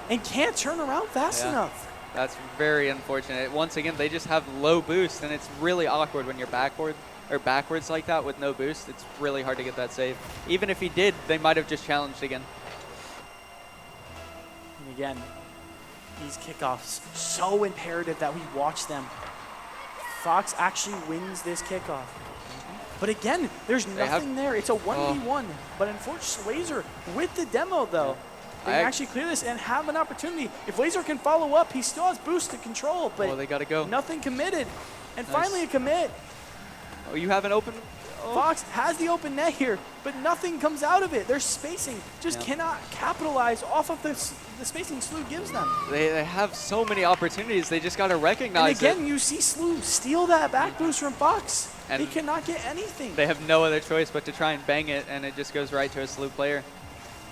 and can't turn around fast Yeah. enough. That's very unfortunate. Once again, they just have low boost, and it's really awkward when you're backwards like that with no boost. It's really hard to get that save. Even if he did, they might have just challenged again. And again, these kickoffs, so imperative that we watch them. Fox actually wins this kickoff. But again, there's nothing there. It's a 1v1. But unfortunately, Laser with the demo, though, they can actually clear this and have an opportunity. If Laser can follow up, he still has boost to control, but They got to go. nothing committed. And Nice. finally a commit. Oh, you have an open. Oh. Fox has the open net here, but nothing comes out of it. Their spacing just Yeah. cannot capitalize off of the spacing Slew gives them. They have so many opportunities. They just got to recognize And again, it. you see Slew steal that back boost from Fox. And they cannot get anything. They have no other choice but to try and bang it, and it just goes right to a Slew player.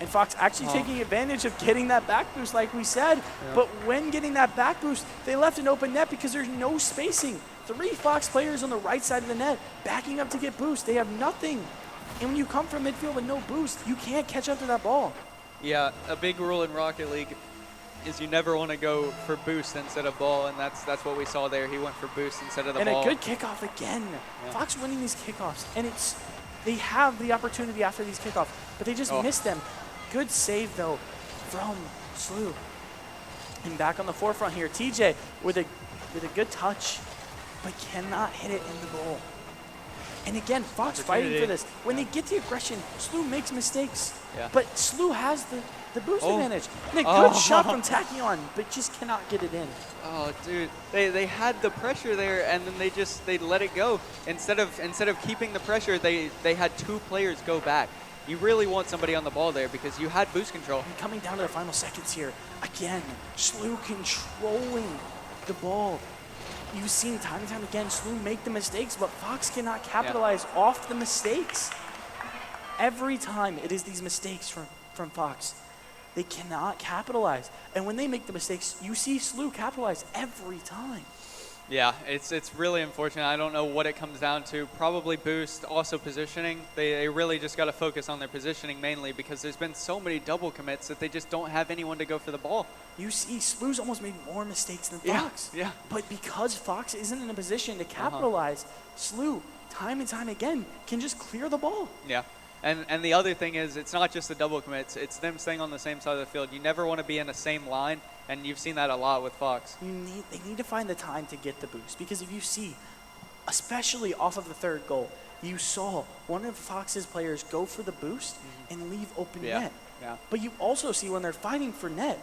And Fox actually taking advantage of getting that back boost like we said. But when getting that back boost, they left an open net because there's no spacing. 3 Fox players on the right side of the net backing up to get boost. They have nothing. And when you come from midfield with no boost, you can't catch up to that ball. Yeah, a big rule in Rocket League is you never want to go for boost instead of ball, and that's what we saw there. He went for boost instead of the And ball. a good kickoff again. Fox winning these kickoffs. And they have the opportunity after these kickoffs, but they just miss them. Good save, though, from Slew. And back on the forefront here, TJ with a good touch, but cannot hit it in the goal. And again, Fox fighting for this. When they get the aggression, Slew makes mistakes. Yeah. But Slew has the boost advantage. And a good shot from Tachyon, but just cannot get it in. Oh, dude, they had the pressure there, and then they let it go. Instead of keeping the pressure, they had 2 players go back. You really want somebody on the ball there because you had boost control. And coming down to the final seconds here, again, Slew controlling the ball. You've seen time and time again, Slew make the mistakes, but Fox cannot capitalize off the mistakes. Every time it is these mistakes from Fox. They cannot capitalize. And when they make the mistakes, you see Slew capitalize every time. Yeah, it's really unfortunate. I don't know what it comes down to. Probably boost, also positioning. They really just got to focus on their positioning mainly because there's been so many double commits that they just don't have anyone to go for the ball. You see Slew's almost made more mistakes than Yeah, Fox. yeah. But because Fox isn't in a position to capitalize, Slew, time and time again, can just clear the ball. Yeah. And the other thing is, it's not just the double commits. It's them staying on the same side of the field. You never want to be in the same line, and you've seen that a lot with Fox. They need to find the time to get the boost, because if you see, especially off of the third goal, you saw one of Fox's players go for the boost and leave open net. Yeah. But you also see when they're fighting for net,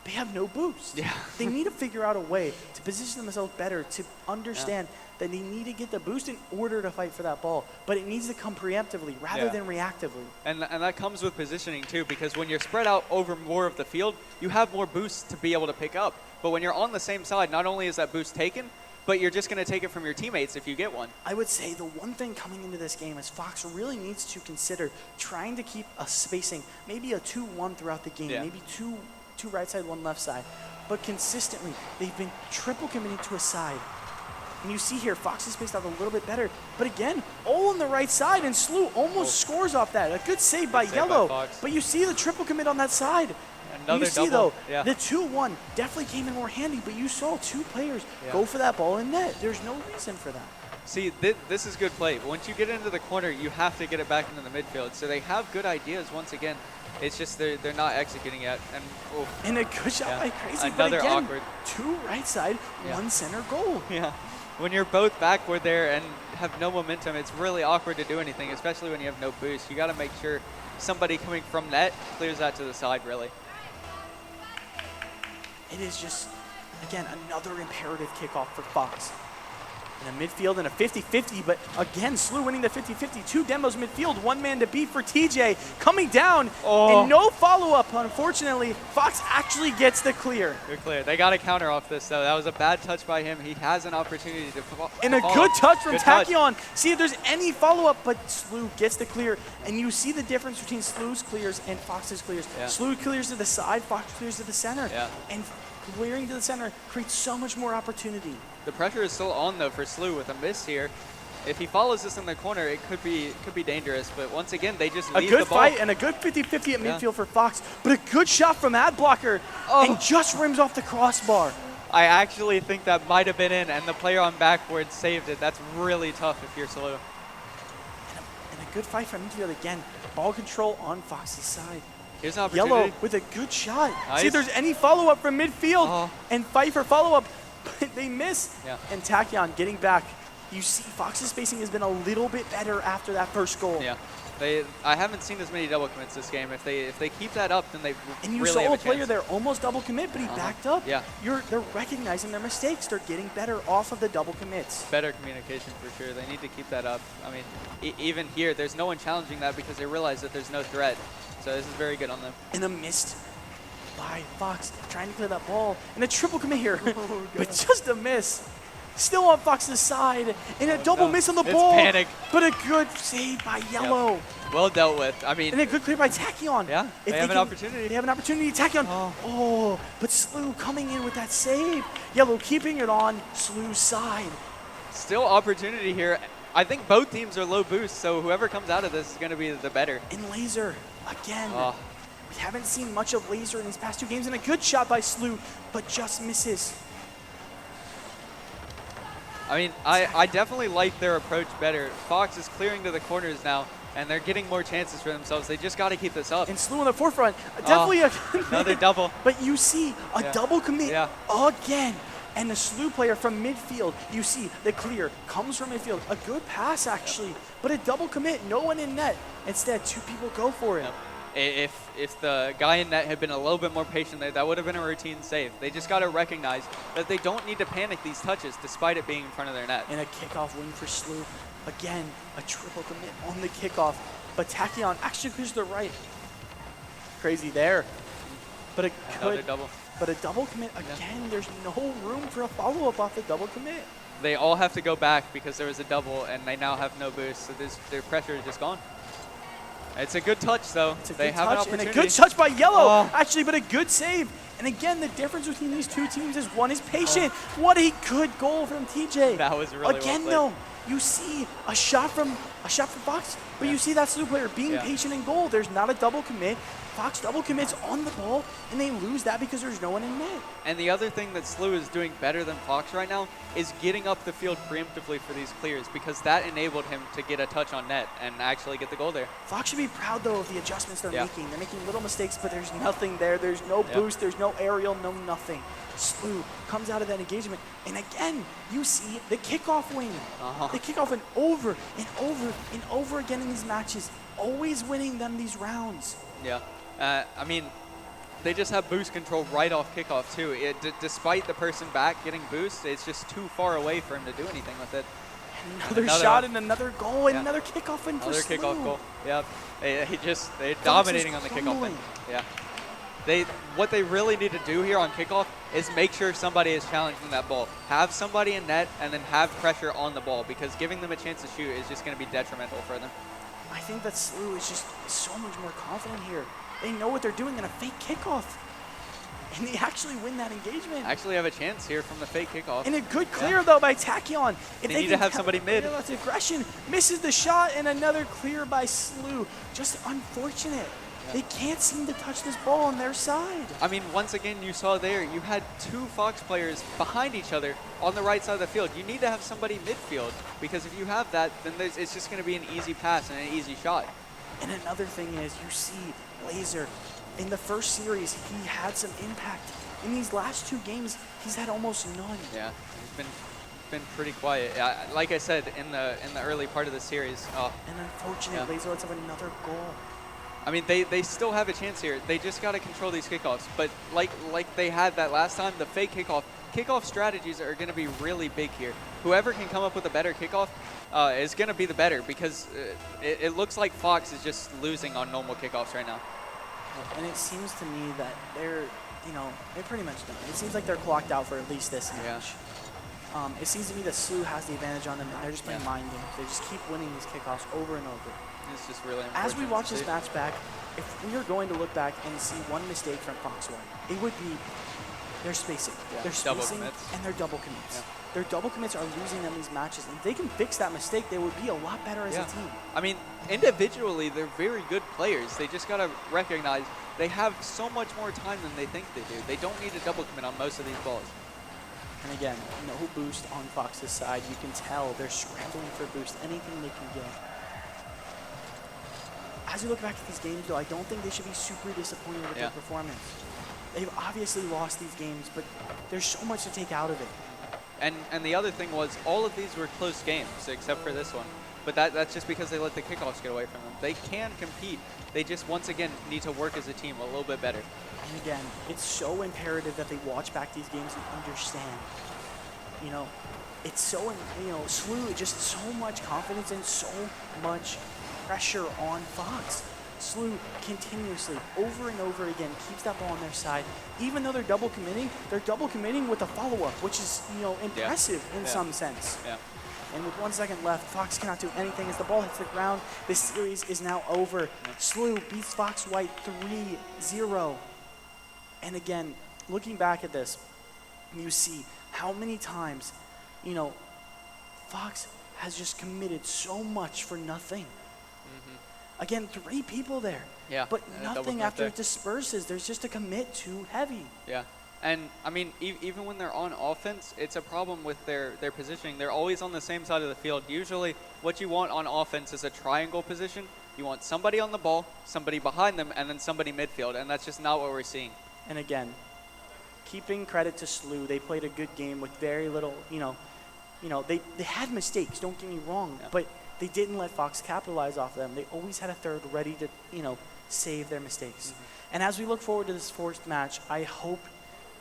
they have no boost. Yeah. They need to figure out a way to position themselves better, to understand that they need to get the boost in order to fight for that ball. But it needs to come preemptively rather than reactively. And that comes with positioning too, because when you're spread out over more of the field, you have more boosts to be able to pick up. But when you're on the same side, not only is that boost taken, but you're just going to take it from your teammates if you get one. I would say the one thing coming into this game is Fox really needs to consider trying to keep a spacing, maybe a 2-1 throughout the game, maybe two right side, one left side. But consistently, they've been triple committing to a side. And you see here, Fox is spaced out a little bit better. But again, all on the right side, and Slew almost scores off that. A good save by Yellow. But you see the triple commit on that side. Another you see, double. though, the 2-1 definitely came in more handy, but you saw two players go for that ball in net. There's no reason for that. See, this is good play. Once you get into the corner, you have to get it back into the midfield. So they have good ideas once again. It's just they're not executing yet. And a good shot by Crazy, Another but again, awkward. two right side, one center goal. Yeah. When you're both backward there and have no momentum, it's really awkward to do anything, especially when you have no boost. You got to make sure somebody coming from net clears that to the side, really. It is just, again, another imperative kickoff for Fox. In a midfield and a 50-50, but again, Slew winning the 50-50. Two demos midfield, one man to beat for TJ. Coming down, and no follow-up, unfortunately. Fox actually gets the clear. Good clear. They got a counter off this, though. That was a bad touch by him. He has an opportunity to follow. And a good touch from Tachyon. See if there's any follow-up, but Slew gets the clear. And you see the difference between Slew's clears and Fox's clears. Yeah. Slew clears to the side, Fox clears to the center. Yeah. And clearing to the center creates so much more opportunity. The pressure is still on, though, for Slew with a miss here. If he follows this in the corner, it could be dangerous. But once again, they just leave the ball. A good fight and a good 50-50 at midfield for Fox. But a good shot from Adblocker and just rims off the crossbar. I actually think that might have been in, and the player on backwards saved it. That's really tough if you're Slew. And a good fight from midfield again. Ball control on Fox's side. Here's an opportunity. Yellow with a good shot. Nice. See if there's any follow-up from midfield and fight for follow-up. But they miss. Yeah. And Tachyon getting back. You see Fox's spacing has been a little bit better after that first goal. Yeah. I haven't seen as many double commits this game. If they keep that up, then they and you really saw have a player chance. there almost double commit, but he backed up. Yeah. They're recognizing their mistakes. They're getting better off of the double commits. Better communication for sure. They need to keep that up. I mean, even here, there's no one challenging that because they realize that there's no threat. So this is very good on them. And a missed by Fox, trying to clear that ball. And a triple commit here, but just a miss. Still on Fox's side, and a double miss on the ball. Panic. But a good save by Yellow. Yep. Well dealt with. I mean, and a good clear by Tachyon. Yeah, they have an opportunity. They have an opportunity. Tachyon. Oh, but Slew coming in with that save. Yellow keeping it on Slew's side. Still opportunity here. I think both teams are low boost, so whoever comes out of this is going to be the better. And Laser, again. We haven't seen much of Laser in these past two games, and a good shot by Slew, but just misses. I mean, I definitely like their approach better. Fox is clearing to the corners now, and they're getting more chances for themselves. They just got to keep this up. And Slew on the forefront. Definitely another double. But you see a double commit again. And the Slew player from midfield, you see the clear comes from midfield. A good pass, actually, but a double commit. No one in net. Instead, two people go for it. Yep. If the guy in net had been a little bit more patient there, that would have been a routine save. They just got to recognize that they don't need to panic these touches despite it being in front of their net. And a kickoff win for Slew. Again, a triple commit on the kickoff. But Tachyon actually goes to the right. Crazy there. But a double commit again. There's no room for a follow-up off the double commit. They all have to go back because there was a double, and they now have no boost, so their pressure is just gone. It's a good touch, though. It's a they good have touch, an opportunity. and a good touch by Yellow, actually, but a good save. And again, the difference between these two teams is one is patient. What a good goal from TJ. That was really again, well though, you see a shot from Fox, but you see that Slew player being patient in goal. There's not a double commit. Fox double commits on the ball, and they lose that because there's no one in net. And the other thing that SLU is doing better than Fox right now is getting up the field preemptively for these clears, because that enabled him to get a touch on net and actually get the goal there. Fox should be proud, though, of the adjustments they're making. They're making little mistakes, but there's nothing there. There's no boost. There's no aerial, no nothing. SLU comes out of that engagement, and again, you see the kickoff win. The kickoff win over and over and over again in these matches, always winning them these rounds. Yeah. I mean, they just have boost control right off kickoff, too. Despite the person back getting boost, it's just too far away for him to do anything with it. Another shot and another goal and another kickoff win for SLU. Another kickoff goal. Yep. They're dominating on the kickoff win. Yeah. What they really need to do here on kickoff is make sure somebody is challenging that ball. Have somebody in net and then have pressure on the ball, because giving them a chance to shoot is just going to be detrimental for them. I think that SLU is just so much more confident here. They know what they're doing in a fake kickoff. And they actually win that engagement. Actually have a chance here from the fake kickoff. And a good clear, though, by Tachyon. They need to have somebody mid. That's aggression. Misses the shot, and another clear by SLU. Just unfortunate. They can't seem to touch this ball on their side. I mean, once again, you saw there, you had two Fox players behind each other on the right side of the field. You need to have somebody midfield, because if you have that, then it's just going to be an easy pass and an easy shot. And another thing is, you see Laser. In the first series, he had some impact. In these last two games, he's had almost none. Yeah, he's been pretty quiet. Like I said, in the early part of the series. And unfortunately, Laser lets up another goal. I mean, they still have a chance here. They just got to control these kickoffs. But like they had that last time, the fake kickoff strategies are going to be really big here. Whoever can come up with a better kickoff is going to be the better, because it looks like Fox is just losing on normal kickoffs right now. And it seems to me that they're pretty much done. It seems like they're clocked out for at least this match. It seems to me that SLU has the advantage on them, and they're just playing mind games. They just keep winning these kickoffs over and over. It's just really unfortunate. As we watch this match back, if we are going to look back and see one mistake from Fox 1, it would be their spacing. Their spacing and their double commits. Yeah. Their double commits are losing them these matches, and if they can fix that mistake, they would be a lot better as a team. I mean, individually, they're very good players. They just got to recognize they have so much more time than they think they do. They don't need to double commit on most of these balls. And again, no boost on Fox's side. You can tell they're scrambling for boost, anything they can get. As you look back at these games, though, I don't think they should be super disappointed with their performance. They've obviously lost these games, but there's so much to take out of it. And the other thing was, all of these were close games, except for this one. But that's just because they let the kickoffs get away from them. They can compete. They just, once again, need to work as a team a little bit better. And again, it's so imperative that they watch back these games and understand. It's so, SLU, just so much confidence and so much pressure on Fox. SLU continuously, over and over again, keeps that ball on their side. Even though they're double committing with a follow-up, which is, impressive in some sense. Yeah. And with 1 second left, Fox cannot do anything as the ball hits the ground. This series is now over. SLU beats Fox White 3-0. And again, looking back at this, you see how many times, Fox has just committed so much for nothing. Again, 3 people there. Yeah. But nothing after it disperses. There's just a commit too heavy. Yeah. And, I mean, even when they're on offense, it's a problem with their positioning. They're always on the same side of the field. Usually, what you want on offense is a triangle position. You want somebody on the ball, somebody behind them, and then somebody midfield. And that's just not what we're seeing. And again, keeping credit to SLU, they played a good game with very little, they had mistakes, don't get me wrong, but they didn't let Fox capitalize off them. They always had a third ready to, save their mistakes. And as we look forward to this fourth match, I hope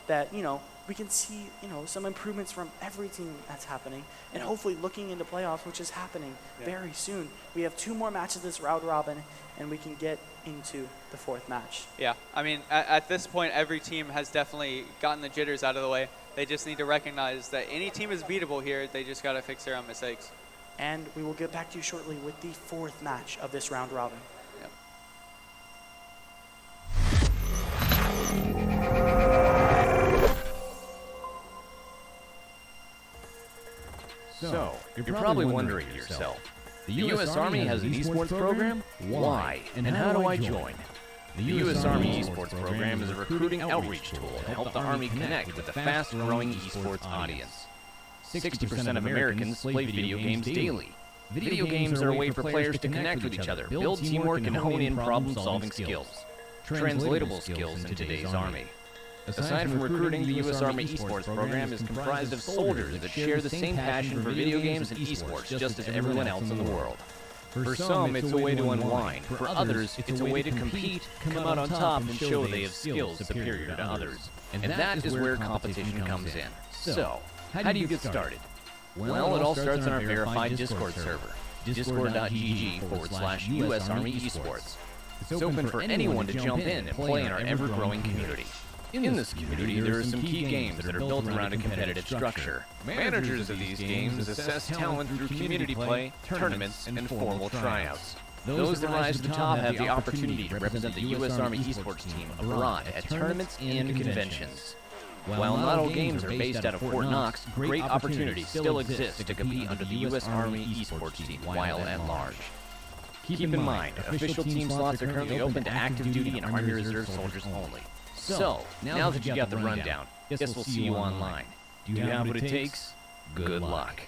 that, we can see, some improvements from every team that's happening. And hopefully looking into playoffs, which is happening very soon. We have 2 more matches this round robin, and we can get into the fourth match. Yeah, I mean, at this point, every team has definitely gotten the jitters out of the way. They just need to recognize that any team is beatable here. They just got to fix their own mistakes. And we will get back to you shortly with the fourth match of this round robin. Yep. So, you're probably wondering to yourself, the U.S. Army has an esports program? Why? And how do I join? The U.S. Army Esports program is a recruiting outreach tool to help the Army connect with the fast-growing esports audience. 60% of Americans play video games daily. Video games are a way for players to connect with each other, build teamwork, and hone in problem-solving skills. Translatable skills in today's Army. Aside from recruiting, the U.S. Army Esports program is comprised of soldiers that share the same passion for video games and esports just as everyone else in the world. For some, it's a way to unwind. For others, it's a way to compete, come out on top, and show they have skills superior to others. And that is where competition comes in. So, how do you get started? Well, it all starts on our verified Discord server, discord.gg/US Army Esports. It's open for anyone to jump in and play in our ever-growing community. In this community, there are some key games that are built around a competitive structure. Managers of these games assess talent through community play, tournaments, and formal tryouts. Those that rise to the top have the opportunity to represent the U.S. Army Esports team abroad at tournaments and conventions. While not all games are based out of Fort Knox, great opportunities still exist to compete under the U.S. Army Esports team while at large. Keep in mind, official team slots are currently open to active duty and Army Reserve soldiers only. So, now that you got the rundown, guess we'll see you online. Do you have what it takes? Good luck.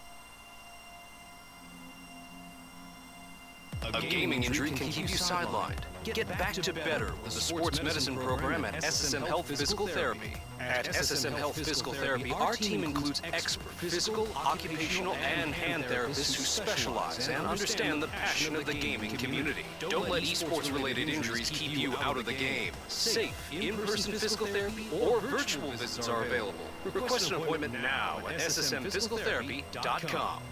A gaming injury can keep you sidelined. Get back to better with the sports medicine program at SSM Health Physical Therapy. At SSM Health Physical Therapy, our team includes expert physical, occupational, and hand therapists who specialize and understand the passion of the gaming community. Don't let esports-related injuries keep you out of the game. Safe, in-person physical therapy or virtual visits are available. Request an appointment now at ssmphysicaltherapy.com.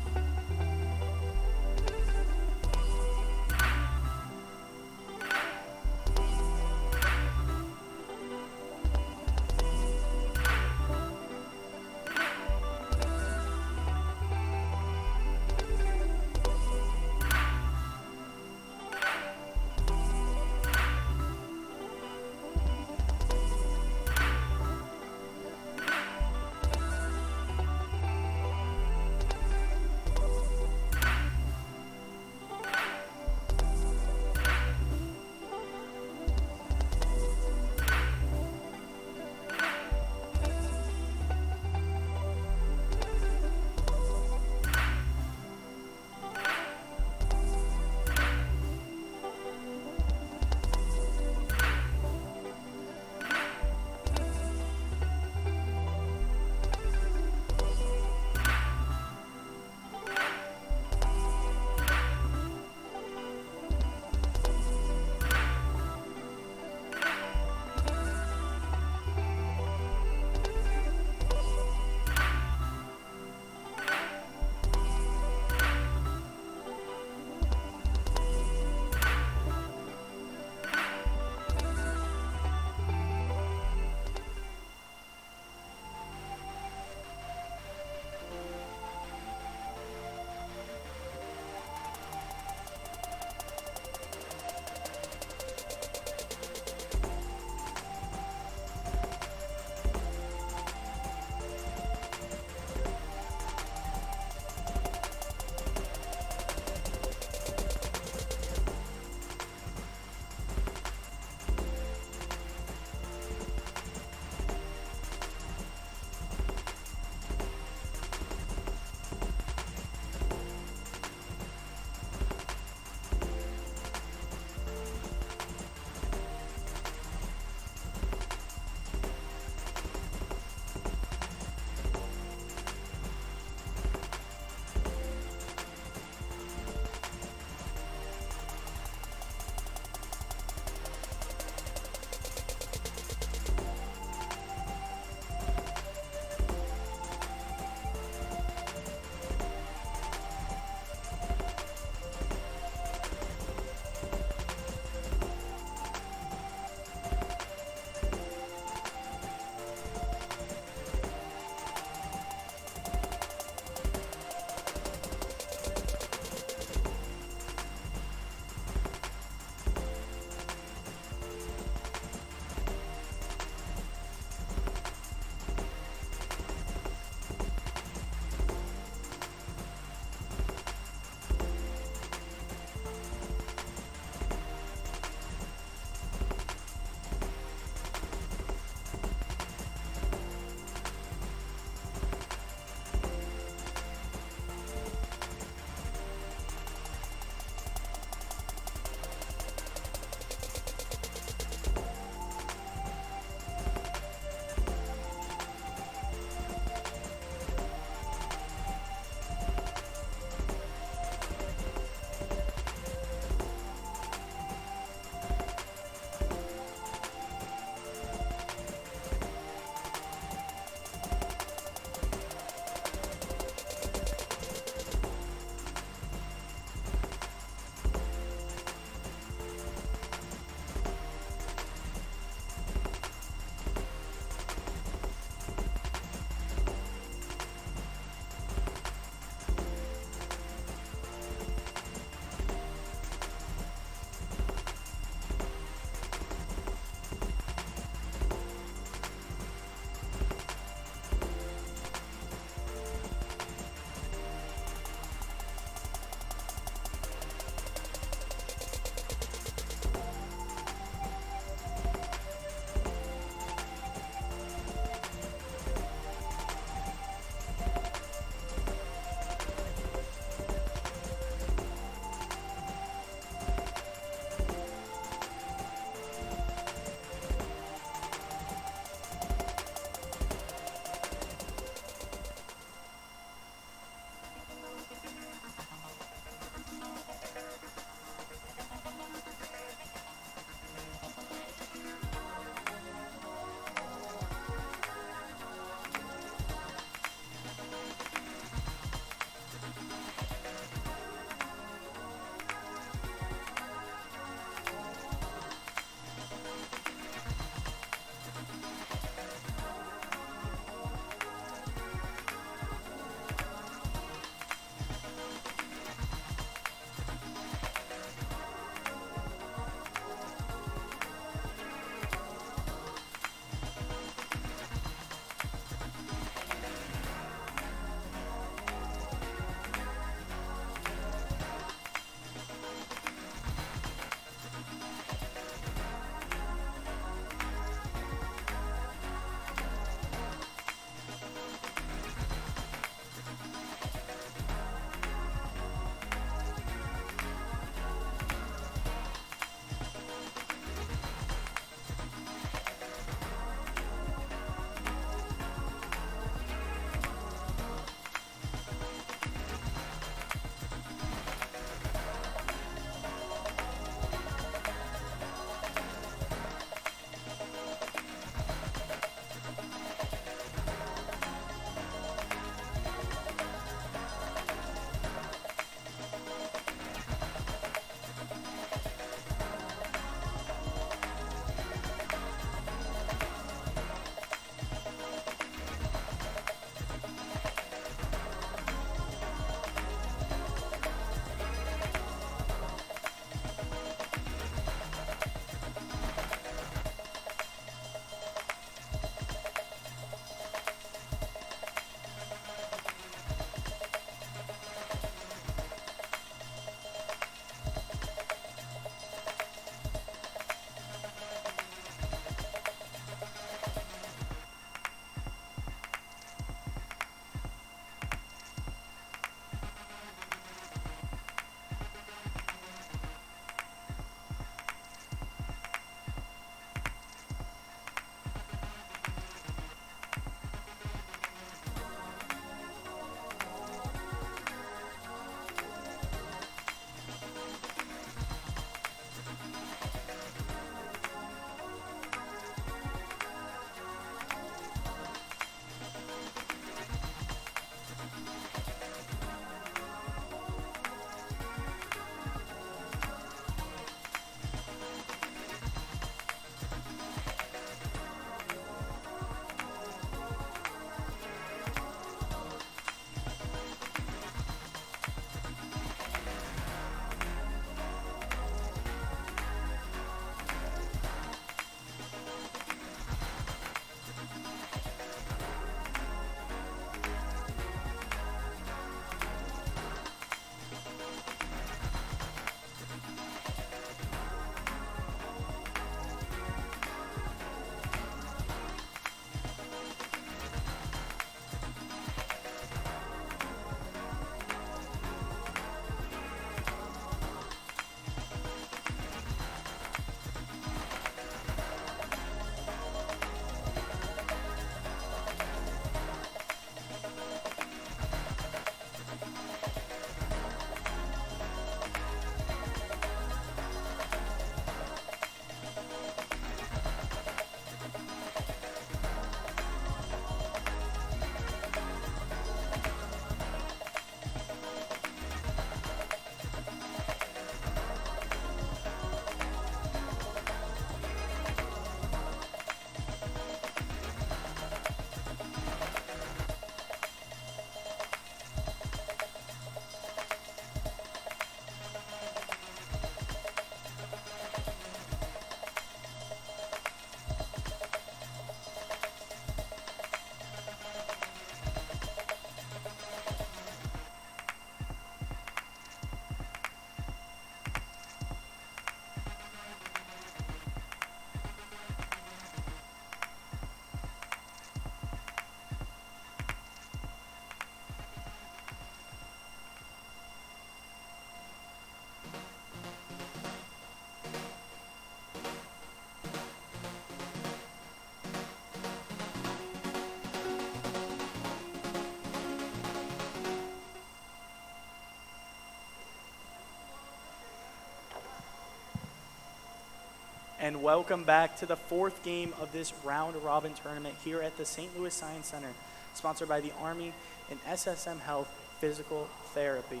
And welcome back to the 4th game of this round-robin tournament here at the St. Louis Science Center, sponsored by the Army and SSM Health Physical Therapy.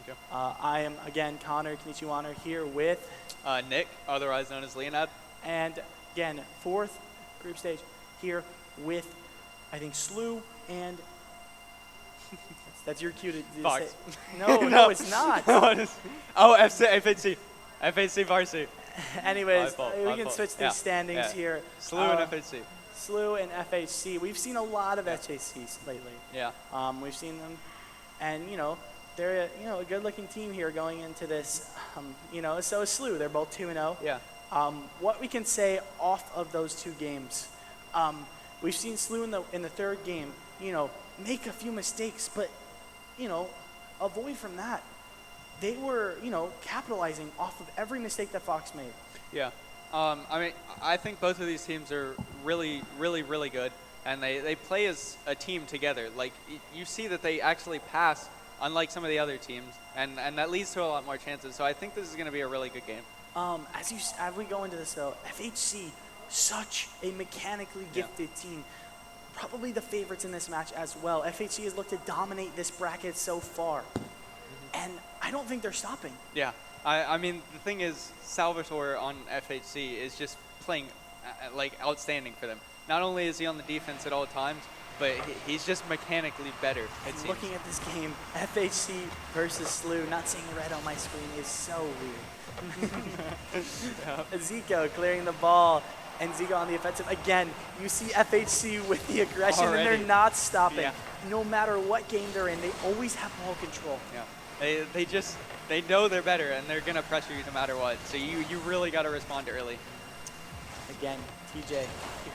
Okay. I am, again, Connor Knichiwaner here with... Nick, otherwise known as Leonid. And, again, 4th group stage here with, I think, Slew and... That's your cue to Fox. say... No, it's not. Oh, FHC. FHC varsity. Anyways, My fault, we my can fault. switch these Yeah, standings yeah. here. Slew and FHC. Slew and FHC. We've seen a lot of HACs lately. Yeah. We've seen them, and they're a good-looking team here going into this. So is Slew. They're both 2-0. Yeah. What we can say off of those 2 games, we've seen Slew in the 3rd game, make a few mistakes, but avoid from that. They were, capitalizing off of every mistake that Fox made. Yeah. I think both of these teams are really, really, really good, and they play as a team together. Like, you see that they actually pass, unlike some of the other teams, and that leads to a lot more chances. So I think this is going to be a really good game. As we go into this, though, FHC, such a mechanically gifted team. Probably the favorites in this match as well. FHC has looked to dominate this bracket so far. And I don't think they're stopping. Yeah. I mean, the thing is, Salvatore on FHC is just playing outstanding for them. Not only is he on the defense at all times, but he's just mechanically better, it seems. Looking at this game, FHC versus Slew, not seeing red on my screen is so weird. Zico clearing the ball, and Zico on the offensive. Again, you see FHC with the aggression, Already. and they're not stopping. Yeah. No matter what game they're in, they always have ball control. Yeah. They know they're better, and they're going to pressure you no matter what. So you really got to respond early. Again, TJ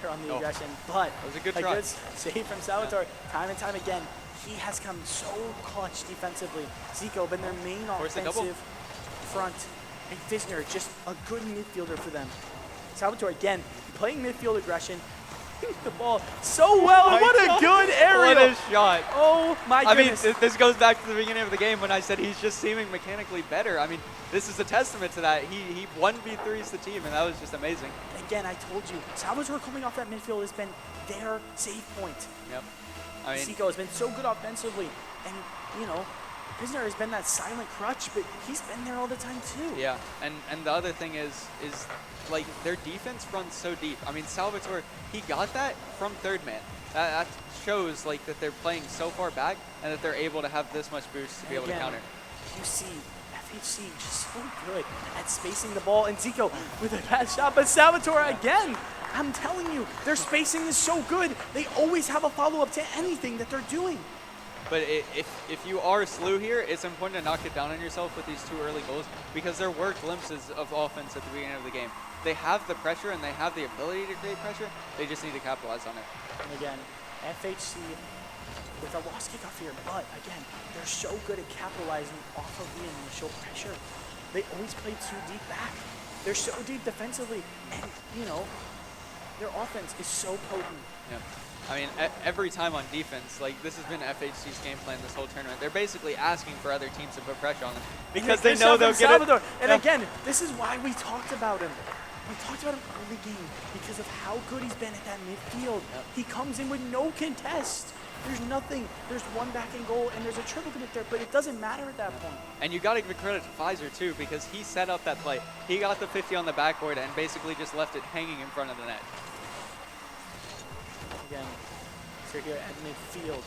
here on the aggression, but that was a good try. good save from Salvatore. Time and time again, he has come so clutch defensively. Zico been their main offensive front, and Fisner just a good midfielder for them. Salvatore again playing midfield aggression, the ball so well. And what a good aerial! What a shot! Oh my goodness! I mean, this goes back to the beginning of the game when I said he's just seeming mechanically better. I mean, this is a testament to that. He 1v3's the team, and that was just amazing. Again, I told you, Salvatore coming off that midfield has been their save point. Yep. I mean, Zico has been so good offensively, and Fisner has been that silent crutch, but he's been there all the time too. yeah, and the other thing is like their defense runs so deep. I mean, Salvatore, he got that from third man. That shows like that they're playing so far back and that they're able to have this much boost to be able to counter. You see FHC just so good at spacing the ball, and Zico with a bad shot, but Salvatore again. I'm telling you, their spacing is so good. They always have a follow-up to anything that they're doing. But if you are Slew here, it's important to knock it down on yourself with these 2 early goals, because there were glimpses of offense at the beginning of the game. They have the pressure and they have the ability to create pressure. They just need to capitalize on it. And again, FHC with a lost kickoff here, but again, they're so good at capitalizing off of the initial pressure. They always play too deep back. They're so deep defensively, and their offense is so potent. Yeah. I mean, every time on defense, like this has been FHC's game plan this whole tournament. They're basically asking for other teams to put pressure on them because they know they'll get it. And again, this is why we talked about him. We talked about him early game because of how good he's been at that midfield. Yep. He comes in with no contest. There's nothing. There's one back and goal, and there's a triple commit there, but it doesn't matter at that point. And you got to give credit to Pfizer too, because he set up that play. He got the 50 on the backboard and basically just left it hanging in front of the net. Again, so here at midfield,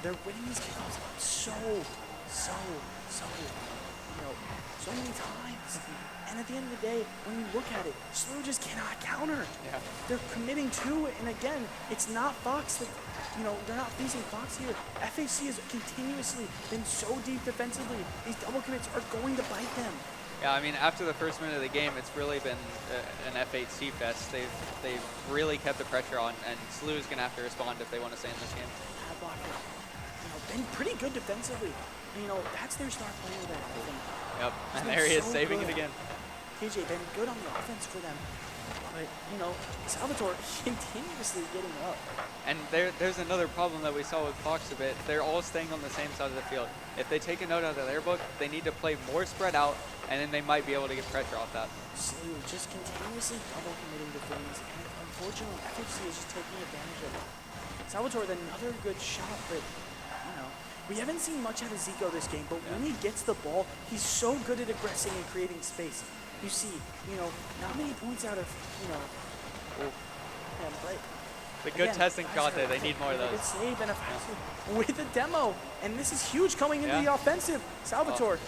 they're winning these kickoffs so many times. And at the end of the day, when you look at it, Slew just cannot counter. Yeah. They're committing to it, and again, it's not Fox that, they're not facing Fox here. FAC has continuously been so deep defensively. These double commits are going to bite them. Yeah, I mean, after the first minute of the game, it's really been an F8C fest. They've really kept the pressure on, and Slew is going to have to respond if they want to stay in this game. Bad blocker, been pretty good defensively. That's their star player there, I think. Yep, and there he is, saving it again. TJ been good on the offense for them. But, Salvatore continuously getting up. And there's another problem that we saw with Fox a bit. They're all staying on the same side of the field. If they take a note out of their book, they need to play more spread out and then they might be able to get pressure off that. Slew just continuously double committing to things, and unfortunately, FHC is just taking advantage of it. Salvatore with another good shot, but, you know, we haven't seen much out of Zico this game, but when he gets the ball, he's so good at aggressing and creating space. You see, you know, not many points out of, you know, him, but The good again, testing shot there. They Pfizer need more of with a those. good save and a with the demo, and this is huge coming into the offensive. Salvatore,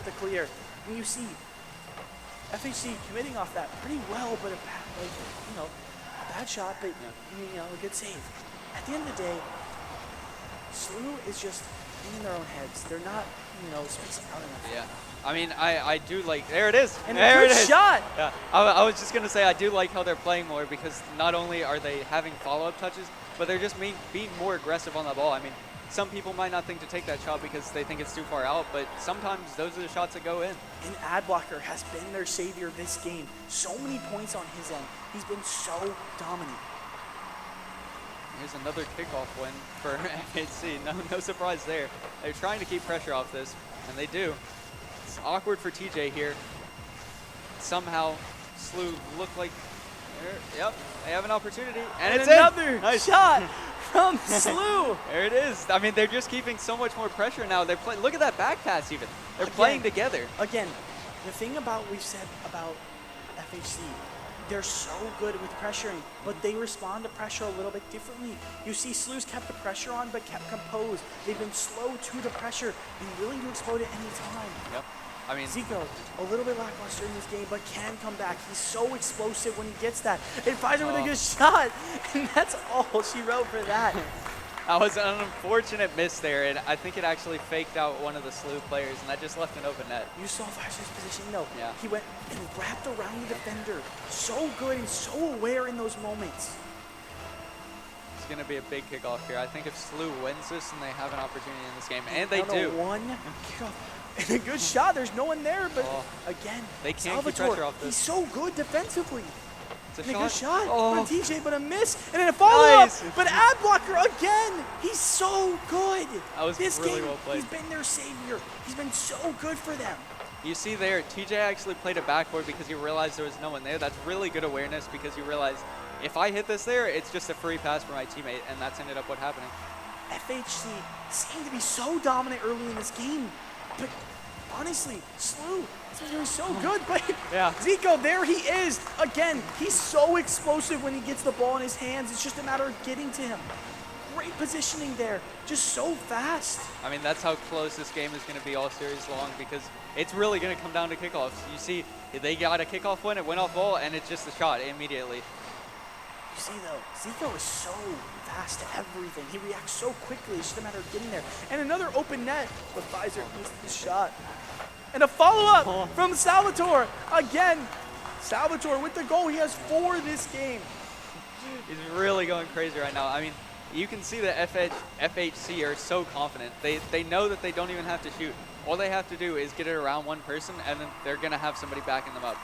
the clear. And you see FHC committing off that pretty well, but a bad, like, you know, a bad shot, but you know, a good save. At the end of the day, Slew is just in their own heads. They're not, you know, spacing out enough. Yeah. I mean, I do like, there it is. And there a good it is. shot. Yeah. I was just going to say, I do like how they're playing more because not only are they having follow-up touches, but they're just being more aggressive on the ball. I mean, some people might not think to take that shot because they think it's too far out, but sometimes those are the shots that go in. And Adblocker has been their savior this game. So many points on his end. He's been so dominant. Here's another kickoff win for FHC. No surprise there. They're trying to keep pressure off this, and they do. It's awkward for TJ here. Somehow, Slew looked like, yep, they have an opportunity, and it's another in. Nice. shot from Slew. There it is. I mean, they're just keeping so much more pressure now. They're playing. Look at that back pass even. They're playing together. Again, the thing about we've said about FHC, they're so good with pressuring, but they respond to pressure a little bit differently. You see Slew's kept the pressure on, but kept composed. They've been slow to the pressure and willing to explode at any time. Yep. I mean, Zico, a little bit lackluster in this game, but can come back. He's so explosive when he gets that. And Pfizer with a good shot, and that's all she wrote for that. that was an unfortunate miss there, and I think it actually faked out one of the Slew players, and that just left an open net. You saw Pfizer's position, though. Yeah. He went and wrapped around the defender. So good and so aware in those moments. It's going to be a big kickoff here. I think if Slew wins this, and they have an opportunity in this game, and they do. One kickoff. And a good shot. There's no one there, but again, they can't Salvatore, keep pressure off this. He's so good defensively. It's And a good shot from TJ, but a miss. And then a Nice. follow-up. But Adblocker again. He's so good. That was this really game, well played. He's been their savior. He's been so good for them. You see there, TJ actually played a backboard because he realized there was no one there. That's really good awareness because you realize if I hit this there, it's just a free pass for my teammate, and that's ended up what happening. FHC seemed to be so dominant early in this game, but honestly, Slew has been doing so good. But Zico, there he is again. He's so explosive when he gets the ball in his hands. It's just a matter of getting to him. Great positioning there, just so fast. I mean, that's how close this game is going to be all series long because it's really going to come down to kickoffs. You see, they got a kickoff win, it went off ball, and it's just a shot immediately. You see, though, Zico is so fast to everything. He reacts so quickly. It's just a matter of getting there. And another open net, but Pfizer missed the shot. And a follow-up from Salvatore. Again, Salvatore with the goal. He has 4 this game. He's really going crazy right now. I mean, you can see that FHC are so confident. They know that they don't even have to shoot. All they have to do is get it around one person, and then they're going to have somebody backing them up.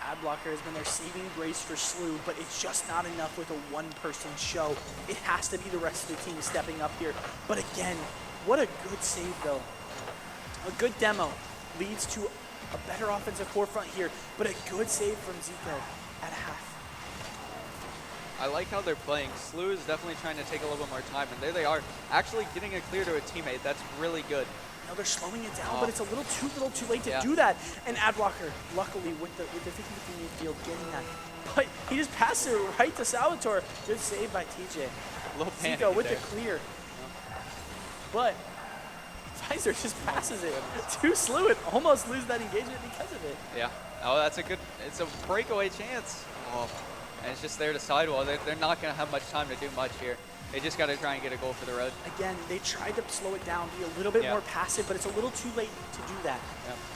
Adblocker has been their saving grace for Slew, but it's just not enough with a one-person show. It has to be the rest of the team stepping up here. But again, what a good save, though. A good demo leads to a better offensive forefront here, but a good save from Zico at half. I like how they're playing. Slew is definitely trying to take a little bit more time, and there they are, actually getting a clear to a teammate. That's really good. Now they're slowing it down, but it's a little too late to do that. And Adblocker, luckily, with the 50-50 midfield, getting that. But he just passed it right to Salvatore. Good save by TJ. A little panic Zico with there. the clear. But Pfizer just passes it to Slew and almost lose that engagement because of it. Yeah. Oh, that's a good, it's a breakaway chance. And it's just there to sidewall. They're not going to have much time to do much here. They just got to try and get a goal for the road. Again, they tried to slow it down, be a little bit more passive, but it's a little too late to do that.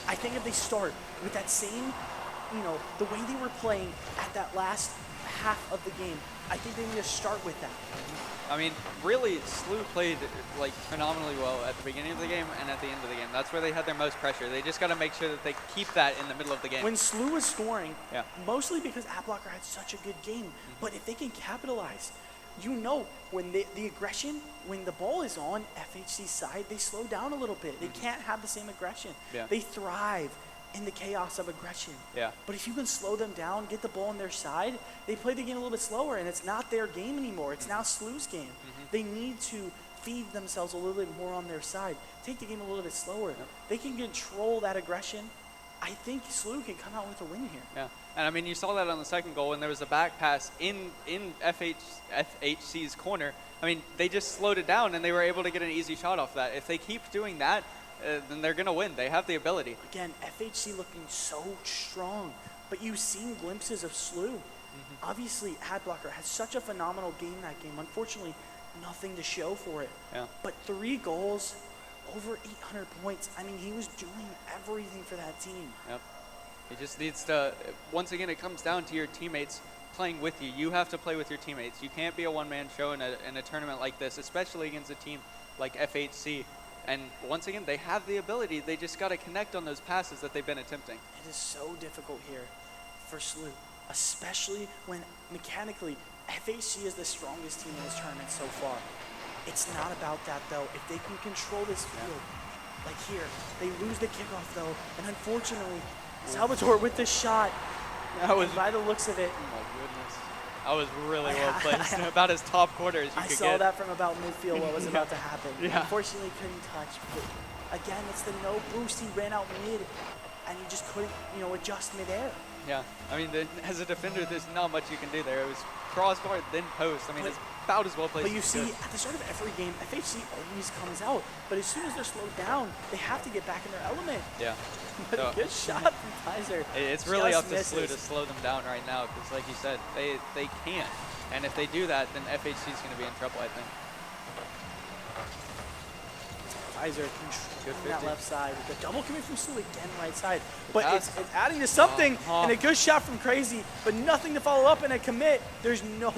I think if they start with that same, you know, the way they were playing at that last half of the game, I think they need to start with that. I mean, really, Slew played like phenomenally well at the beginning of the game and at the end of the game. That's where they had their most pressure. They just got to make sure that they keep that in the middle of the game. When Slew was scoring, mostly because Adblocker had such a good game, but if they can capitalize, you know, when the aggression, when the ball is on FHC's side, they slow down a little bit. They can't have the same aggression. Yeah. They thrive in the chaos of aggression. Yeah. But if you can slow them down, get the ball on their side, they play the game a little bit slower, and it's not their game anymore. It's now SLU's game. They need to feed themselves a little bit more on their side. Take the game a little bit slower. They can control that aggression. I think SLU can come out with a win here. Yeah, and I mean, you saw that on the second goal when there was a back pass in FHC's corner. I mean, they just slowed it down, and they were able to get an easy shot off that. If they keep doing that, then they're going to win. They have the ability. Again, FHC looking so strong, but you've seen glimpses of SLU. Obviously, Adblocker had such a phenomenal game that game. Unfortunately, nothing to show for it. Yeah. But 3 goals, over 800 points. I mean, he was doing everything for that team. Yep. He just needs to, once again, it comes down to your teammates playing with you. You have to play with your teammates. You can't be a one-man show in a tournament like this, especially against a team like FHC. And once again, they have the ability. They just got to connect on those passes that they've been attempting. It is so difficult here for SLU, especially when mechanically FHC is the strongest team in this tournament so far. It's not about that though. If they can control this field, like here, they lose the kickoff though, and unfortunately, Salvatore with the shot. That was, by the looks of it, oh my goodness. That was really well placed. About as top quarter as you I could saw get. that from about midfield what was about to happen. Yeah. Unfortunately, couldn't touch. But again, it's the no boost. He ran out mid, and he just couldn't, adjust midair. Yeah, I mean, as a defender, there's not much you can do there. It was crossbar, then post. I mean, it's about as well placed. But you as see, good. at the start of every game, FHC always comes out. But as soon as they're slowed down, they have to get back in their element. Yeah. But a good shot from Kaiser. It's really Just up to SLU to slow them down right now because, like you said, they can't. And if they do that, then FHC is going to be in trouble, I think. Kaiser Good controlling that 50. left side. The double coming from SLU again, right side. But it's adding to something, and a good shot from Crazy, but nothing to follow up and a commit. There's no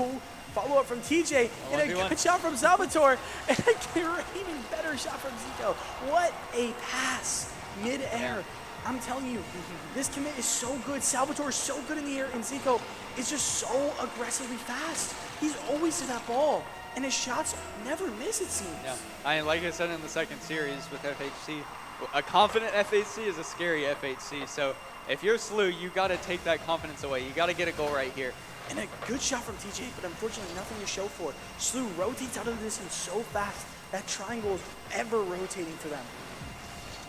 follow-up from TJ, and a 1v1. good shot from Salvatore, and a even better shot from Zico. What a pass mid-air. I'm telling you, this commit is so good. Salvatore is so good in the air, and Zico is just so aggressively fast. He's always to that ball, and his shots never miss, it seems. Yeah, like I said in the second series with FHC, a confident FHC is a scary FHC. So if you're SLU, you got to take that confidence away. You got to get a goal right here. And a good shot from TJ, but unfortunately nothing to show for it. SLU rotates out of the distance so fast, that triangle is ever rotating for them.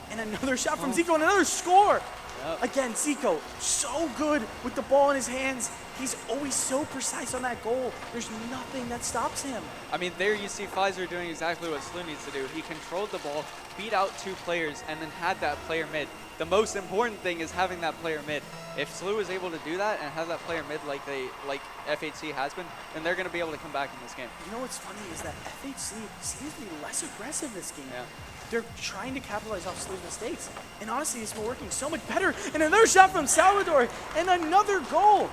And another shot from Zico, and another score! Yep. Again, Zico, so good with the ball in his hands. He's always so precise on that goal. There's nothing that stops him. I mean, there you see Pfizer doing exactly what SLU needs to do. He controlled the ball, beat out 2 players, and then had that player mid. The most important thing is having that player mid. If SLU is able to do that and have that player mid like FHC has been, then they're going to be able to come back in this game. You know what's funny is that FHC seems to be less aggressive this game. Yeah. They're trying to capitalize off SLU's mistakes. And honestly, it's been working so much better. And another shot from Salvador, and another goal.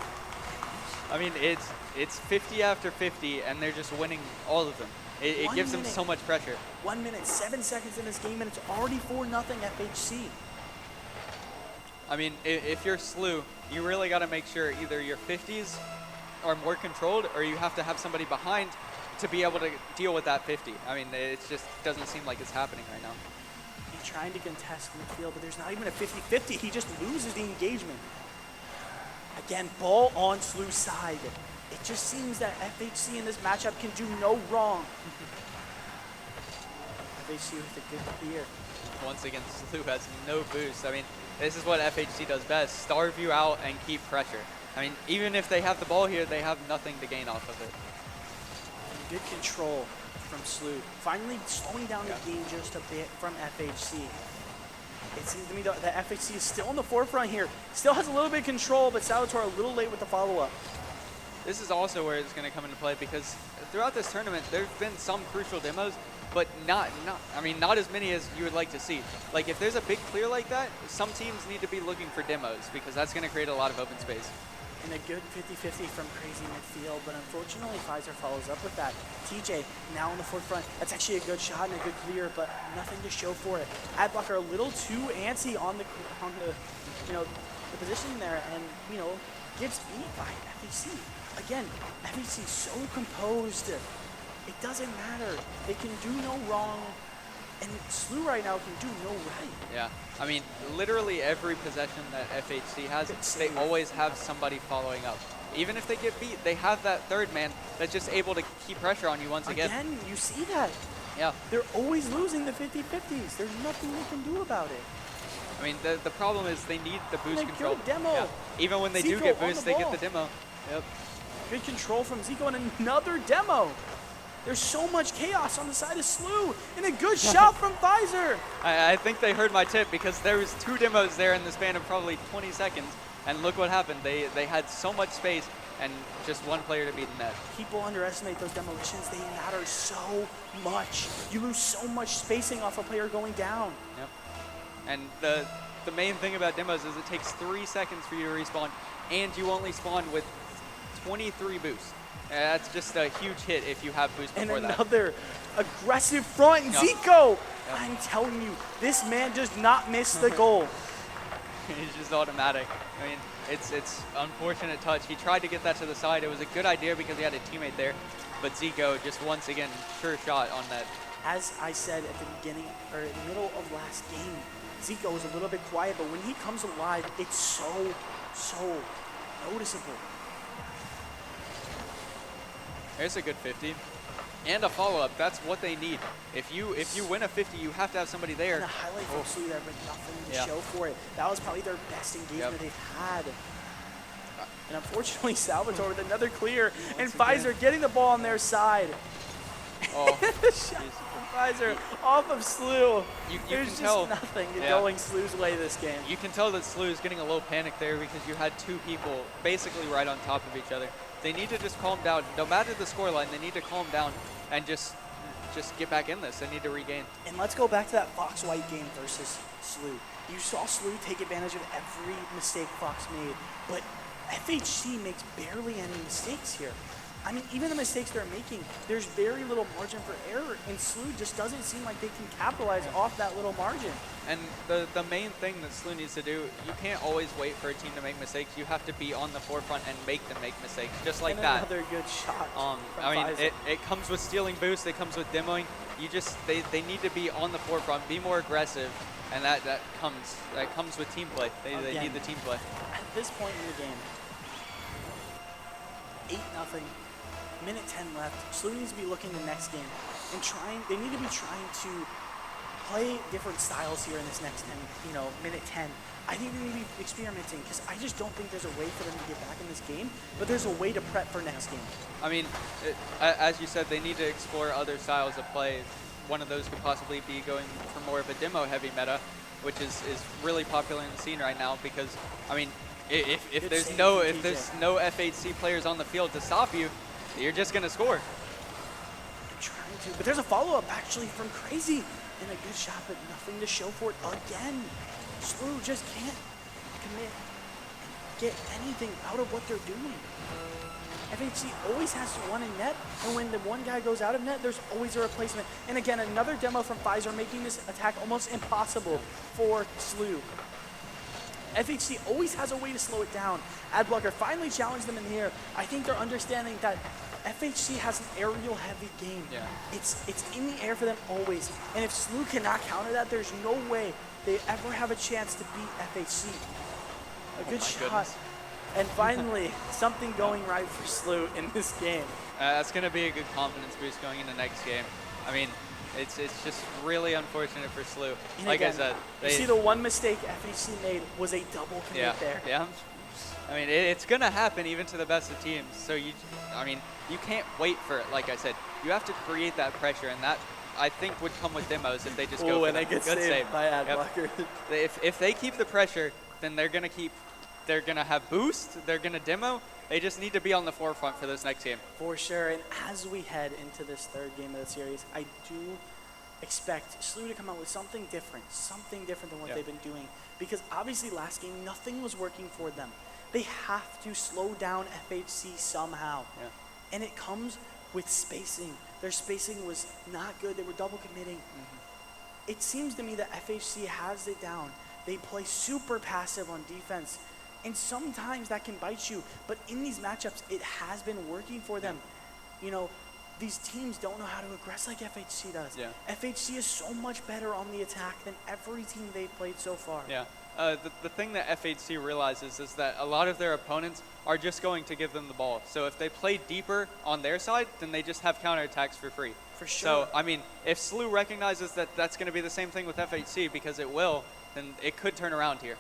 I mean, it's 50 after 50, and they're just winning all of them. It gives them so much pressure. 1 minute, 7 seconds in this game, and it's already 4-0 FHC. I mean, if you're SLU, you really got to make sure either your 50s are more controlled, or you have to have somebody behind to be able to deal with that 50. I mean, it just doesn't seem like it's happening right now. He's trying to contest midfield, but there's not even a 50-50. He just loses the engagement. Again, ball on SLU's side. It just seems that FHC in this matchup can do no wrong. FHC with a good clear. Once again, SLU has no boost. I mean, this is what FHC does best, starve you out and keep pressure. I mean, even if they have the ball here, they have nothing to gain off of it. Good control from SLU. Finally slowing down the game just a bit from FHC. It seems to me that FHC is still in the forefront here. Still has a little bit of control, but Salvatore a little late with the follow-up. This is also where it's going to come into play because throughout this tournament, there have been some crucial demos, but not as many as you would like to see. Like if there's a big clear like that, some teams need to be looking for demos because that's going to create a lot of open space. And a good 50-50 from Crazy midfield, but unfortunately Pfizer follows up with that. TJ now in the forefront. That's actually a good shot and a good clear, but nothing to show for it. Adblocker a little too antsy on the position there, and gets beat by FHC. again, FHC so composed. It doesn't matter. They can do no wrong. And SLU right now can do no right. Yeah, I mean, literally every possession that FHC has, they always have somebody following up. Even if they get beat, they have that third man that's just able to keep pressure on you once again. Again, you see that. Yeah. They're always losing the 50-50s. There's nothing they can do about it. I mean, the problem is they need the boost And a control. good demo. Yeah. Even when they do Zico get on boost, the they get ball. the demo. Yep. Good control from Zico and another demo. There's so much chaos on the side of SLU. And a good shot from Pfizer. I think they heard my tip because there was 2 demos there in the span of probably 20 seconds. And look what happened. They had so much space and just one player to beat the net. People underestimate those demolitions. They matter so much. You lose so much spacing off a player going down. Yep. And the main thing about demos is it takes 3 seconds for you to respawn, and you only spawn with 23 boosts. That's just a huge hit if you have boost before And that. another aggressive front, and Yep. Zico. Yep. I'm telling you, this man does not miss the goal. He's just automatic. I mean, it's unfortunate touch. He tried to get that to the side. It was a good idea because he had a teammate there, but Zico just once again sure shot on that. As I said at the beginning, or in the middle of last game, Zico was a little bit quiet, but when he comes alive, it's so noticeable. There's a good 50. And a follow-up. That's what they need. If you win a 50, you have to have somebody there. And a highlight from SLU there, but nothing to Yeah. show for it. That was probably their best engagement Yep. they've had. And unfortunately, Salvatore with another clear, and Once Pfizer again. getting the ball on their side. Oh, The shot from Pfizer off of SLU. You There's can just tell. nothing Yeah. going SLU's way this game. You can tell that SLU is getting a little panic there because you had 2 people basically right on top of each other. They need to just calm down. No matter the scoreline, they need to calm down and just get back in this. They need to regain. And let's go back to that Fox White game versus SLU. You saw SLU take advantage of every mistake Fox made, but FHC makes barely any mistakes here. I mean, even the mistakes they're making, there's very little margin for error, and SLU just doesn't seem like they can capitalize off that little margin. And the main thing that SLU needs to do, you can't always wait for a team to make mistakes. You have to be on the forefront and make them make mistakes, just like And that. another good shot from I mean, Pfizer. it comes with stealing boosts. It comes with demoing. They need to be on the forefront, be more aggressive, and that comes with team play. They Again. need the team play. At this point in the game, 8-0, minute 10 left. SLU needs to be looking the next game and they need to be trying to play different styles here in this next 10, minute 10. I think they need to be experimenting because I just don't think there's a way for them to get back in this game, but there's a way to prep for next game. I mean, as you said, they need to explore other styles of play. One of those could possibly be going for more of a demo-heavy meta, which is really popular in the scene right now because, I mean, if Good there's save no from if there's TJ. no FHC players on the field to stop you, you're just gonna score. They're trying to, but there's a follow-up actually from Crazy, and a good shot, but nothing to show for it again. SLU just can't commit and get anything out of what they're doing. FHC always has one in net, and when the one guy goes out of net, there's always a replacement. And again, another demo from Pfizer making this attack almost impossible for SLU. FHC always has a way to slow it down. Adblocker finally challenged them in the air. I think they're understanding that FHC has an aerial heavy game. Yeah. It's in the air for them always. And if SLU cannot counter that, there's no way they ever have a chance to beat FHC. A good my shot. goodness. And finally, something going right for SLU in this game. That's going to be a good confidence boost going into next game. I mean, it's just really unfortunate for SLU. And Like again, I said, you see the one mistake FHC made was a double commit there. Yeah. I mean, it's going to happen even to the best of teams. So you can't wait for it. Like I said, you have to create that pressure, and that I think would come with demos if they just go for and a that. good save by Adblocker. If they keep the pressure, then they're going to have boost, they're going to demo. They just need to be on the forefront for this next game. For sure, and as we head into this third game of the series, I do expect SLU to come out with something different than what Yeah. they've been doing. Because obviously last game, nothing was working for them. They have to slow down FHC somehow. Yeah. And it comes with spacing. Their spacing was not good. They were double committing. It seems to me that FHC has it down. They play super passive on defense. And sometimes that can bite you, but in these matchups, it has been working for them. You know, these teams don't know how to aggress like FHC does. Yeah. FHC is so much better on the attack than every team they've played so far. Yeah. The thing that FHC realizes is that a lot of their opponents are just going to give them the ball. So if they play deeper on their side, then they just have counterattacks for free. For sure. So, I mean, if SLU recognizes that that's going to be the same thing with FHC, because it will, then it could turn around here.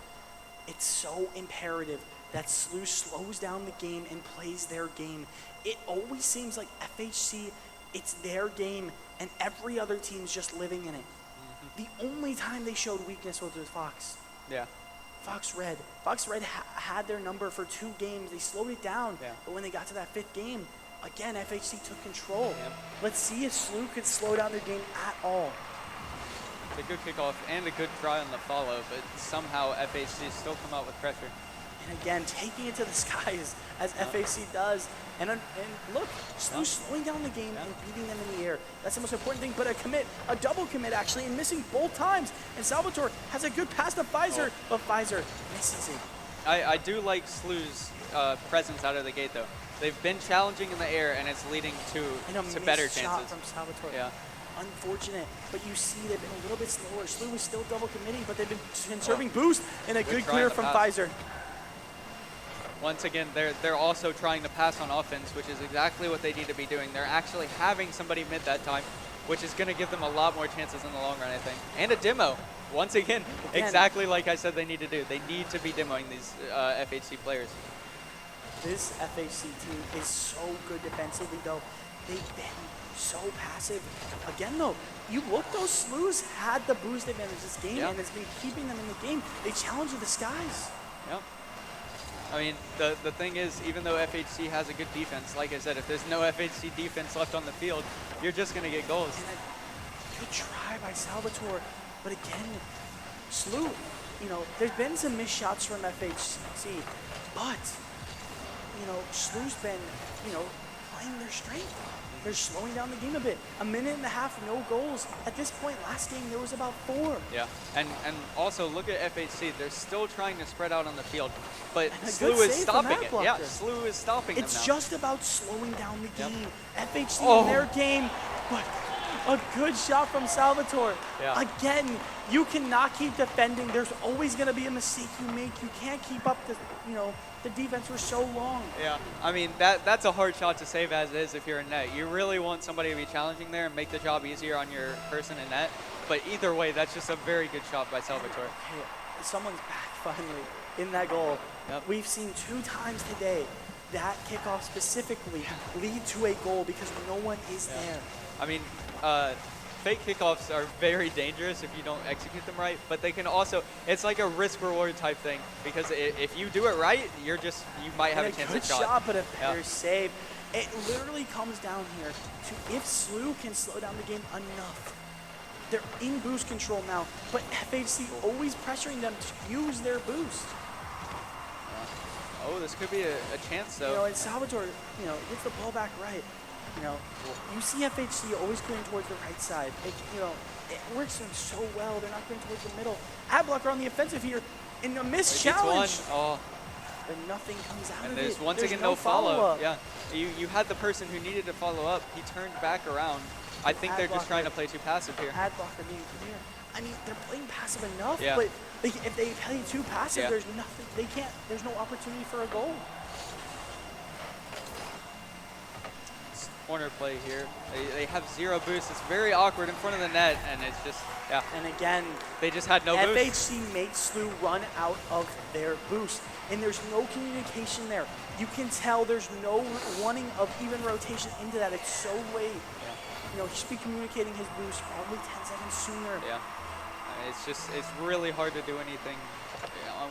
It's so imperative that SLU slows down the game and plays their game. It always seems like FHC, it's their game, and every other team's just living in it. The only time they showed weakness was with Fox. Yeah. Fox Red. Fox Red had their number for 2 games. They slowed it down, Yeah. but when they got to that 5th game, again, FHC took control. Yep. Let's see if SLU could slow down their game at all. It's a good kickoff and a good try on the follow, but somehow FHC still come out with pressure. And again, taking it to the skies as FHC does. And look, SLU slowing down the game and beating them in the air. That's the most important thing. But a double commit actually, and missing both times. And Salvatore has a good pass to Pfizer, but Pfizer misses it. I do like SLU's presence out of the gate, though. They've been challenging in the air, and it's leading to better missed shot chances. from Salvatore. Yeah. Unfortunate, but you see they've been a little bit slower. SLU was still double committing, but they've been conserving boost, and a good try clear on the from pass. Pfizer. Once again, they're also trying to pass on offense, which is exactly what they need to be doing. They're actually having somebody mid that time, which is going to give them a lot more chances in the long run, I think. And a demo. Once again, exactly like I said they need to do. They need to be demoing these FHC players. This FHC team is so good defensively, though. They've been so passive. Again, though, you look, those SLUs had the boost advantage this game, and it's been keeping them in the game. They challenge the skies. Yep. I mean, the thing is, even though FHC has a good defense, like I said, if there's no FHC defense left on the field, you're just going to get goals. And a good try by Salvatore, but again, SLU, you know, there's been some missed shots from FHC, but, you know, SLU's been, you know, playing their strength. They're slowing down the game a bit. 1.5 minutes, no goals. At this point, last game, there was about 4. Yeah, and also look at FHC. They're still trying to spread out on the field, but And a SLU good is save from stopping it. Yeah, Adblocker. SLU is stopping them It's now. just about slowing down the game. FHC Oh. in their game, but a good shot from Salvatore. Yeah. Again, you cannot keep defending. There's always going to be a mistake you make. You can't keep up the, you know, the defense for so long. Yeah, I mean, that's a hard shot to save as is if you're in net. You really want somebody to be challenging there and make the job easier on your person in net. But either way, that's just a very good shot by Salvatore. Okay, someone's back finally in that goal. Yep. We've seen 2 times today that kickoff specifically lead to a goal because no one is there. I mean, fake kickoffs are very dangerous if you don't execute them right, but they can also, it's like a risk-reward type thing, because if you do it right, you might have And a chance good at shot. shot, but a better save. It literally comes down here to if SLU can slow down the game enough. They're in boost control now, but FHC always pressuring them to use their boost. Oh, this could be a chance, though. You know, and Salvatore, you know, gets the ball back right. You know, you see FHC always going towards the right side. You know, it works for them so well. They're not going towards the middle. Adblocker on the offensive here in a missed challenge. Oh, But nothing comes out and of there's it. once There's again no no follow. follow-up. Yeah, you had the person who needed to follow up. He turned back around. I think they're just trying to play too passive here. Adblocker being clear. I mean, they're playing passive enough, Yeah. but if they play too passive, Yeah. there's nothing. They can't. There's no opportunity for a goal. Corner play here. They have 0 boost. It's very awkward in front of the net, and it's just, yeah, And again, they just had no boost. FHC makes SLU run out of their boost, and there's no communication there. You can tell there's no wanting of even rotation into that. It's so late. You know, he should be communicating his boost probably 10 seconds sooner. Yeah, it's really hard to do anything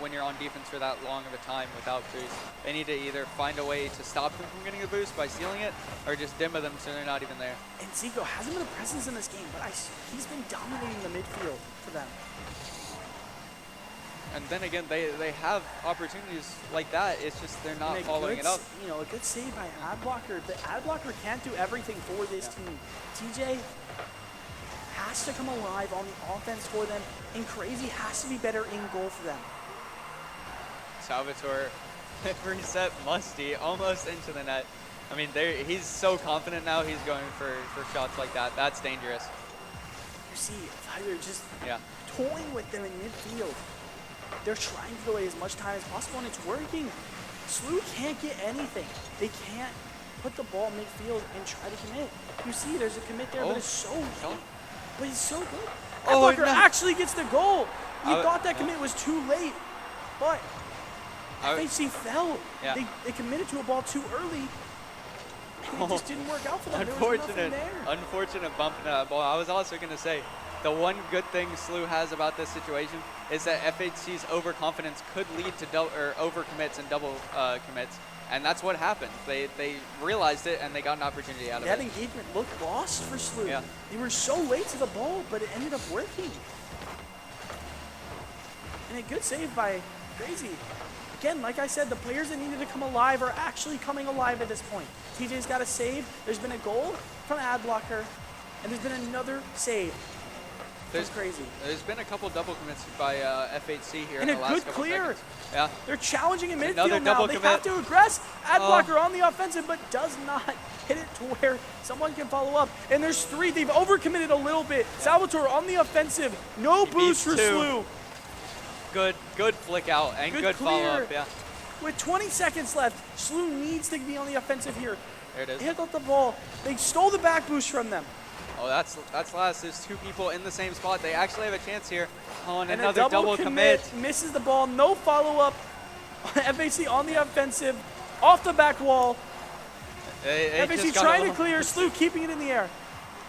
when you're on defense for that long of a time without boost. They need to either find a way to stop them from getting a boost by stealing it, or just demo them so they're not even there. And Zico hasn't been a presence in this game, but he's been dominating the midfield for them. And then again, they have opportunities like that. It's just they're not And a following good it up. You know, a good save by Adblocker. The Adblocker can't do everything for this team. TJ has to come alive on the offense for them, and Crazy has to be better in goal for them. Salvatore reset Musty almost into the net. I mean, he's so confident now. He's going for shots like that. That's dangerous. You see Tyler just Yeah. toying with them in midfield. They're trying to go away as much time as possible, and it's working. SLU can't get anything. They can't put the ball midfield and try to commit. You see, there's a commit there, but it's so No. but he's so good. Oh, Blocker no. actually gets the goal. You I- thought that commit was too late, but I- FHC fell. Yeah. They committed to a ball too early, and it just didn't work out for them. There was nothing there. Unfortunate bump in that ball. I was also going to say, the one good thing SLU has about this situation is that FHC's overconfidence could lead to overcommits and double commits, and that's what happened. They realized it, and they got an opportunity out of That it. engagement looked lost for SLU. Yeah. They were so late to the ball, but it ended up working. And a good save by Crazy. Again, like I said, the players that needed to come alive are actually coming alive at this point. TJ's got a save. There's been a goal from ad blocker, and there's been another save. That's crazy. There's been a couple double commits by FHC here And in a the last good couple clear. seconds. Yeah. They're challenging in Another midfield now. double They commit. have to aggress. Ad Oh. blocker on the offensive, but does not hit it to where someone can follow up. And there's three. They've overcommitted a little bit. Salvatore on the offensive. No boost for beats two. SLU. Good flick out and good follow clear. up. Yeah. With 20 seconds left, SLU needs to be on the offensive here. There it is. They hit out the ball. They stole the back boost from them. Oh, that's last. There's two people in the same spot. They actually have a chance here. Oh, and And another a double commit. misses the ball. No follow-up. FAC on the offensive, off the back wall. They FAC just got a trying to little- clear. SLU keeping it in the air.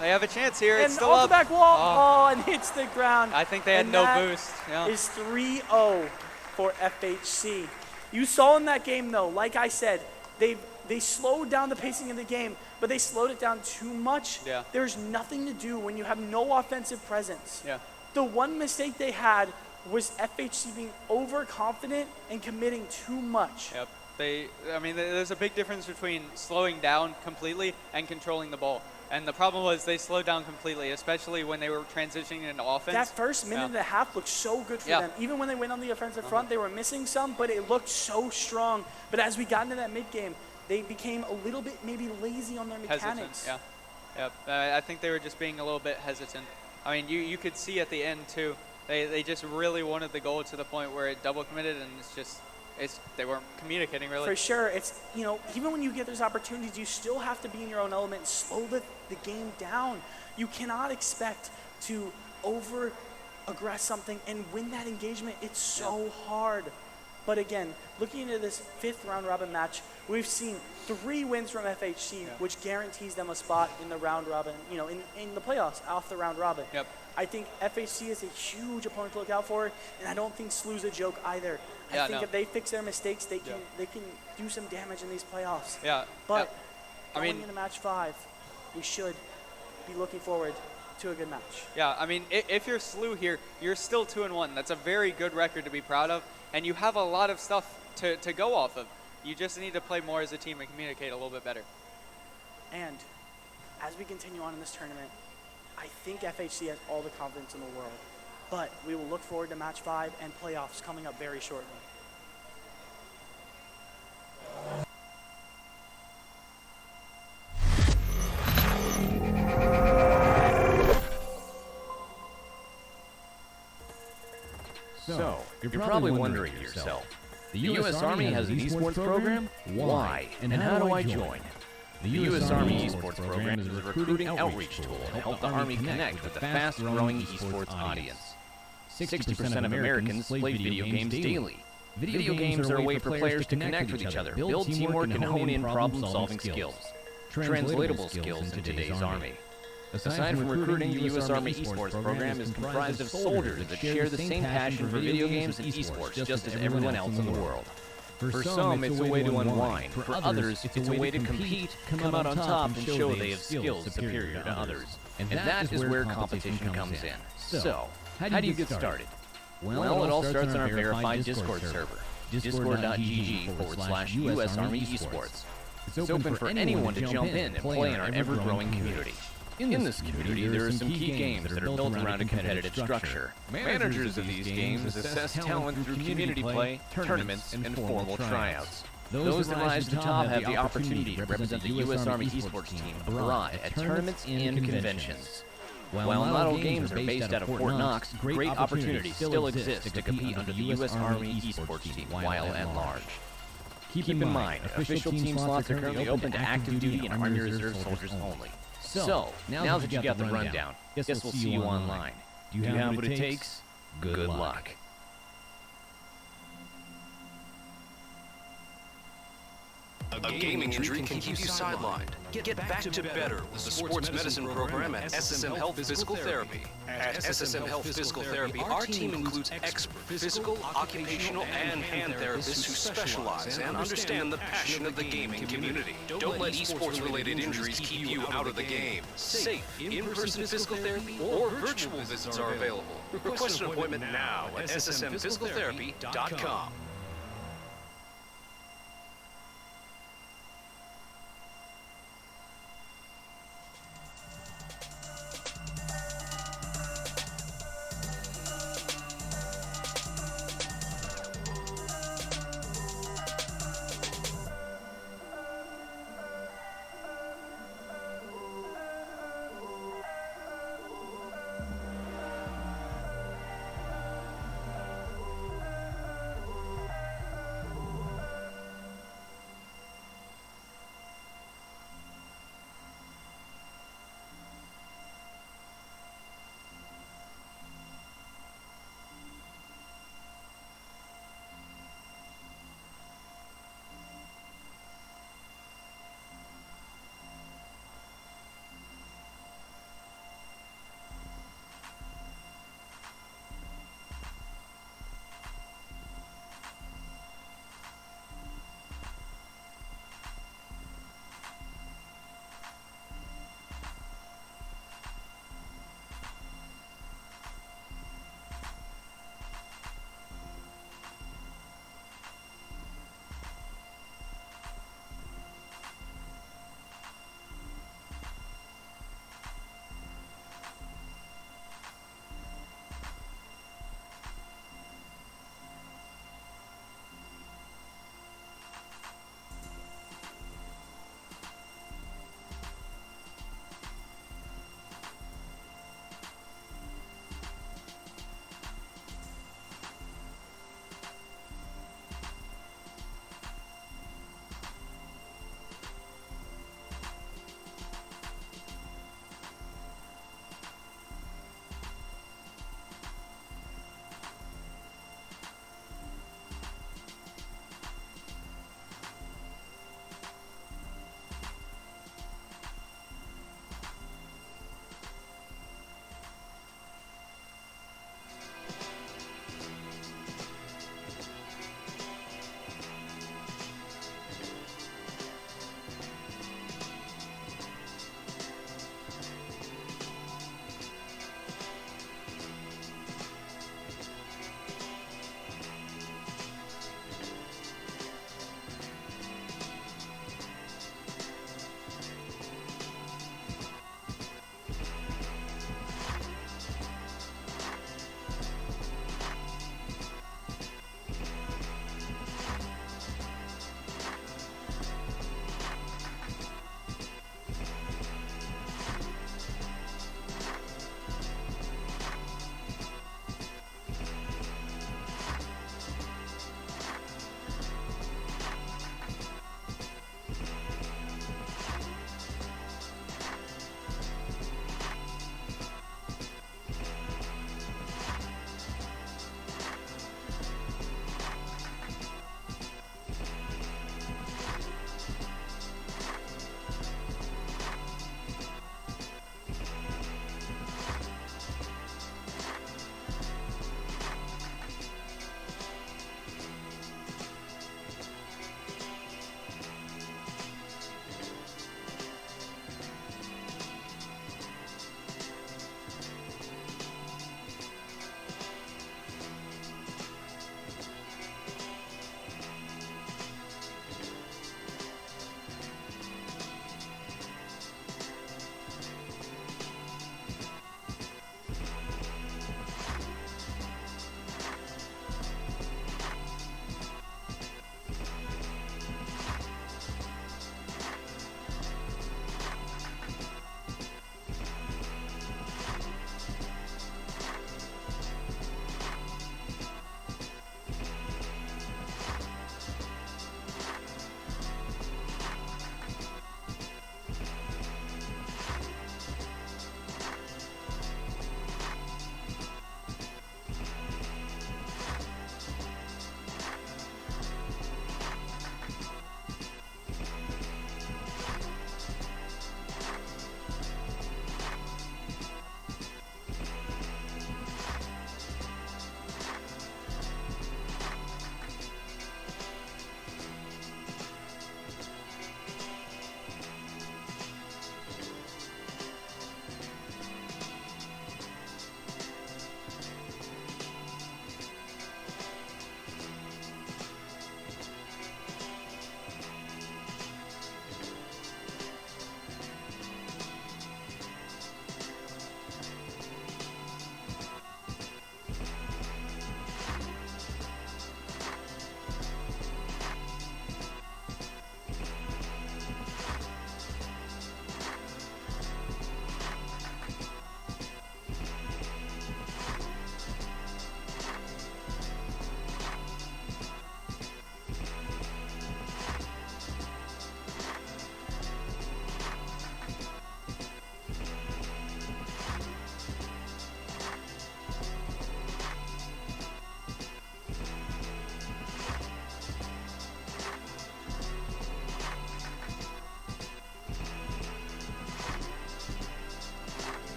They have a chance here. And It's still off up. the back wall. Oh. Oh, and hits the ground. I think they had And no that boost. Yeah. is 3-0 for FHC. You saw in that game, though, like I said, they slowed down the pacing of the game, but they slowed it down too much. Yeah. There's nothing to do when you have no offensive presence. Yeah. The one mistake they had was FHC being overconfident and committing too much. Yep. I mean, there's a big difference between slowing down completely and controlling the ball. And the problem was they slowed down completely, especially when they were transitioning into offense. That first minute and a half looked so good for Yeah. them. Even when they went on the offensive front, they were missing some, but it looked so strong. But as we got into that mid-game, they became a little bit maybe lazy on their mechanics. Hesitant, yeah. Yep. I think they were just being a little bit hesitant. I mean, you could see at the end, too, they just really wanted the goal to the point where it double committed, and they weren't communicating really. For sure, it's, even when you get those opportunities, you still have to be in your own element and slow the game down. You cannot expect to over-aggress something and win that engagement. It's so hard. But again, looking into this 5th round robin match, we've seen 3 wins from FHC, which guarantees them a spot in the round robin, in the playoffs off the round robin. Yep. I think FHC is a huge opponent to look out for, and I don't think SLU's a joke either. I think if they fix their mistakes, they can do some damage in these playoffs. Yeah. But I going mean, into match 5, we should be looking forward to a good match. Yeah, I mean, if you're SLU here, you're still 2-1. That's a very good record to be proud of, and you have a lot of stuff to go off of. You just need to play more as a team and communicate a little bit better. And as we continue on in this tournament, I think FHC has all the confidence in the world. But we will look forward to match 5 and playoffs coming up very shortly. So, you're probably wondering to yourself, the U.S. Army has an esports program? Why? And how do I join? The U.S. Army esports program is a recruiting outreach tool to help the Army connect with the fast-growing esports audience. 60% of Americans play video games daily. Video games are a way for players to connect with each other, build teamwork, and hone in problem-solving skills. Translatable skills in today's Army. Aside from recruiting, the U.S. Army esports program is comprised of soldiers that share the same passion for video games and esports just as everyone else in the world. For some, it's a way to unwind. For others, it's a way to compete, come out on top, and show they have skills superior to others. And that is where competition comes in. So, how do you get started? Well, it all starts on our verified Discord server, discord.gg/US Army Esports. It's open for anyone to jump in and play in our ever-growing community. In this community, there are some key games that are built around a competitive structure. Managers of these games assess talent through community play, tournaments, and formal tryouts. Those that rise to the top have the opportunity to represent the U.S. Army esports team abroad at tournaments and conventions. While not all games are based out of Fort Knox, great opportunities still exist to compete under the U.S. Army esports team while at large. Keep in mind, official team slots are currently open to active duty and Army Reserve soldiers only. So, now that you got the rundown, guess we'll see you online. Do you have what it takes? Good luck. A gaming injury can keep you sidelined. Get back to better with the sports medicine program at SSM Health Physical Therapy. At SSM Health Physical Therapy, our team includes expert physical, occupational, and hand therapists who specialize and understand the passion of the gaming community. Don't let esports-related injuries keep you out of the game. Safe, in-person physical therapy or virtual visits are available. Request an appointment now at ssmphysicaltherapy.com.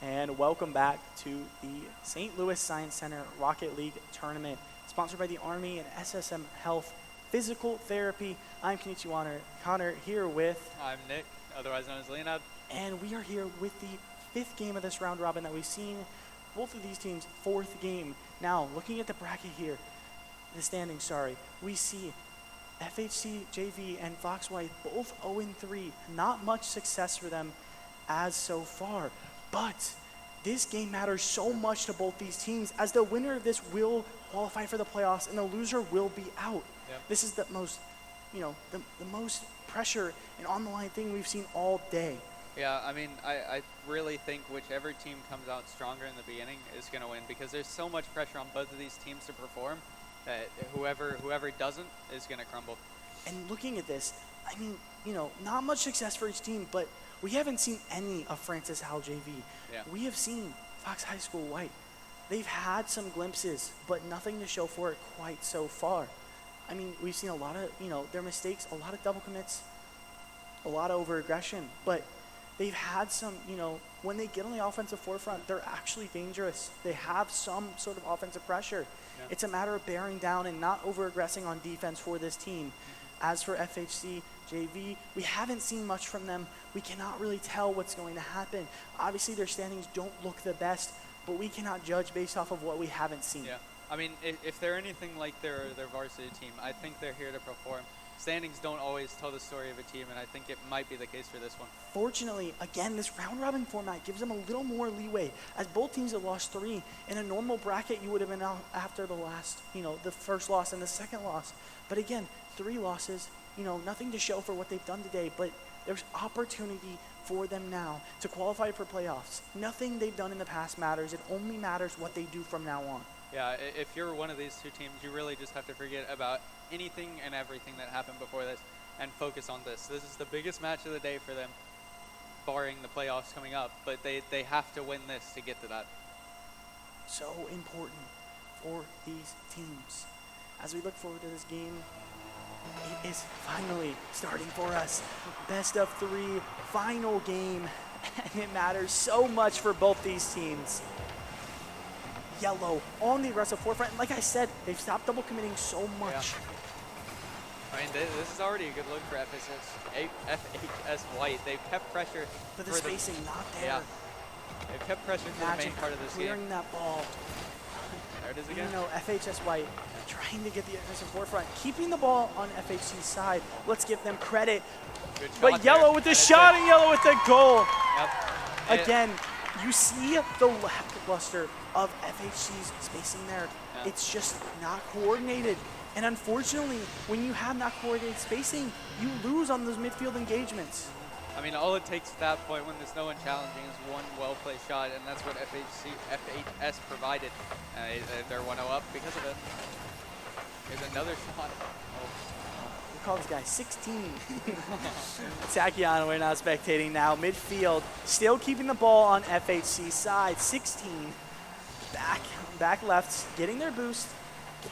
And welcome back to the St. Louis Science Center Rocket League Tournament, sponsored by the Army and SSM Health Physical Therapy. I'm Kenichi Connor here with... I'm Nick, otherwise known as Leonard. And we are here with the 5th game of this round robin that we've seen. Both of these teams' 4th game. Now, looking at the bracket here, the standings, we see FHC, JV, and Fox White both 0-3. Not much success for them as so far. But this game matters so much to both these teams, as the winner of this will qualify for the playoffs and the loser will be out. Yep. This is the most, the most pressure and on the line thing we've seen all day. Yeah, I mean, I really think whichever team comes out stronger in the beginning is going to win, because there's so much pressure on both of these teams to perform that whoever doesn't is going to crumble. And looking at this, I mean, not much success for each team, but we haven't seen any of Francis Howell JV. Yeah. We have seen Fox High School White. They've had some glimpses, but nothing to show for it quite so far. I mean, we've seen a lot of, their mistakes, a lot of double commits, a lot of over-aggression, but they've had some, when they get on the offensive forefront, they're actually dangerous. They have some sort of offensive pressure. Yeah. It's a matter of bearing down and not over-aggressing on defense for this team. As for FHC, JV, we haven't seen much from them. We cannot really tell what's going to happen. Obviously, their standings don't look the best, but we cannot judge based off of what we haven't seen. Yeah, I mean, if they're anything like their varsity team, I think they're here to perform. Standings don't always tell the story of a team, and I think it might be the case for this one. Fortunately, again, this round-robin format gives them a little more leeway, as both teams have lost 3. In a normal bracket, you would have been out after the last, the first loss and the second loss. But again, 3 losses, nothing to show for what they've done today, but there's opportunity for them now to qualify for playoffs. Nothing they've done in the past matters. It only matters what they do from now on. Yeah, if you're one of these two teams, you really just have to forget about anything and everything that happened before this and focus on this. This is the biggest match of the day for them, barring the playoffs coming up, but they have to win this to get to that. So important for these teams. As we look forward to this game, it is finally starting for us. Best of 3, final game, and it matters so much for both these teams. Yellow on the aggressive forefront. And like I said, they've stopped double committing so much. Yeah. I mean, this is already a good look for FHS White. They've kept pressure. But the spacing not there. Yeah. They've kept pressure for the main part of this clearing game. that ball. There it is again. FHS White trying to get the aggressive forefront, keeping the ball on FHC's side. Let's give them credit. Good shot But Yellow there. with the shot and Yellow with the goal. Yep. Again, you see the lackluster of FHC's spacing there. Yeah. It's just not coordinated. And unfortunately, when you have not coordinated spacing, you lose on those midfield engagements. I mean, all it takes at that point when there's no one challenging is one well-placed shot, and that's what FHS provided. They're 1-0 up because of it. Here's another shot. We call this guy 16. Takiano, we're not spectating now. Midfield, still keeping the ball on FHC's side. 16. Back left, getting their boost.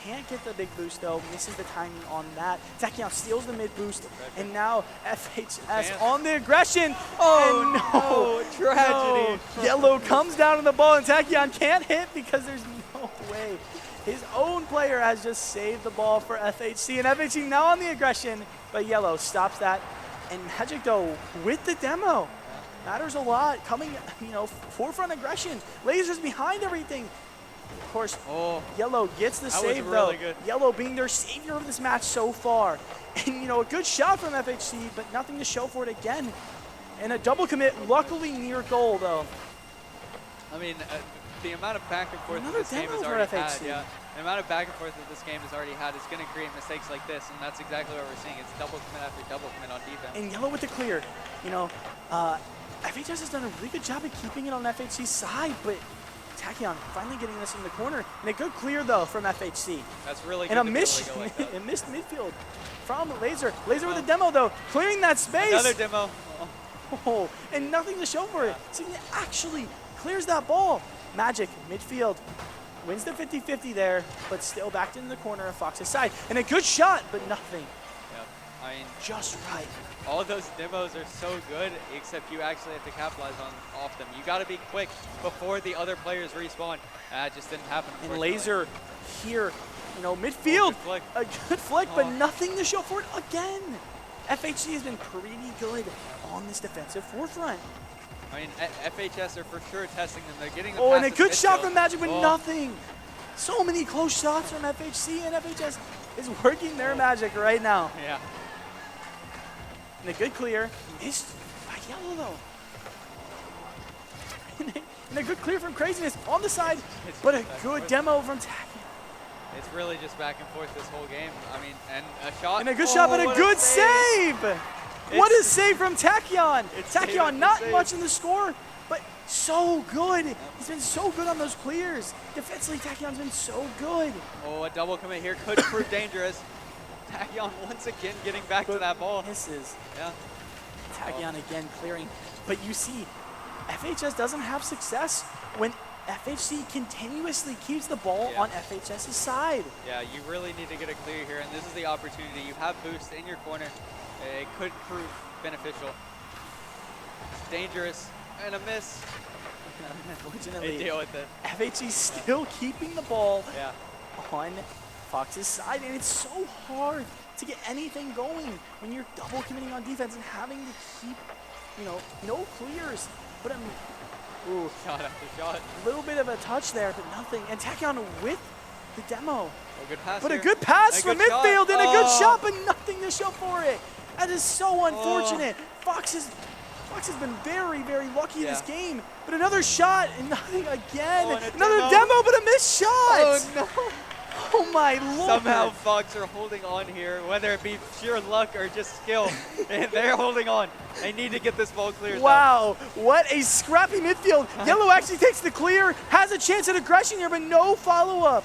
Can't get the big boost though, misses the timing on that. Takiano steals the mid boost, and now FHS on the aggression. Oh no, tragedy. No. Yellow comes down on the ball, and Takion can't hit because there's no way. His own player has just saved the ball for FHC, and FHC now on the aggression, but Yellow stops that. And Magic though, with the demo, matters a lot. Coming, forefront aggression. Lasers behind everything. Of course, Yellow gets the save really though. good. Yellow being their savior of this match so far. And a good shot from FHC, but nothing to show for it again. And a double commit, luckily near goal though. I mean, the amount of back and forth that Another this game has demo for already had, FHC. the amount of back and forth that this game has already had is going to create mistakes like this, and that's exactly what we're seeing. It's double commit after double commit on defense. And Yellow with the clear. FHS has done a really good job of keeping it on FHC's side, but Tachyon finally getting this in the corner. And a good clear, though, from FHC. That's really good. And a missed midfield from Laser. Laser with a demo, though, clearing that space. Another demo. Oh, and nothing to show for it. So he actually clears that ball. Magic, midfield. Wins the 50-50 there, but still backed into the corner of Fox's side. And a good shot, but nothing. Yep. I mean, just right. all those demos are so good, except you actually have to capitalize off them. You got to be quick before the other players respawn. That just didn't happen. And Laser here, you know, midfield, a good flick, but nothing to show for it again. FHC has been pretty good on this defensive forefront. I mean, FHS are for sure testing them. They're getting the and a passes good shot midfield. from Magic, but nothing. So many close shots from FHC, and FHS is working their magic right now. Yeah. And a good clear. Missed by Yellow, though. And a good clear from Craziness on the side, but a good demo from Tachyon. It's really just back and forth this whole game. I mean, and a shot. And a good shot, but a good save. What a save from Tachyon. Tachyon not much in the score, but so good. He's been so good on those clears. Defensively, Tachyon's been so good. Oh, a double commit here could prove dangerous. Tachyon once again getting back to that ball. Misses. Yeah. Tachyon again clearing. But you see, FHS doesn't have success when FHC continuously keeps the ball on FHS's side. Yeah, you really need to get a clear here, and this is the opportunity. You have boost in your corner. It could prove beneficial. Dangerous, and a miss. Unfortunately, they deal with it. FHC still keeping the ball on Fox's side, and it's so hard to get anything going when you're double committing on defense and having to keep, you know, no clears. But I mean, ooh, shot after shot. A little bit of a touch there, but nothing. And Tachyon with the demo. A good pass but here. a good pass from midfield and a good shot, but nothing to show for it. That is so unfortunate. Fox has been very, very lucky this game. But another shot and nothing again. Another demo, but a missed shot. Oh, no. Oh, my Lord. Somehow Fox are holding on here, whether it be sheer luck or just skill. They're holding on. They need to get this ball cleared. Wow, what a scrappy midfield. Yellow actually takes the clear, has a chance at aggression here, but no follow-up.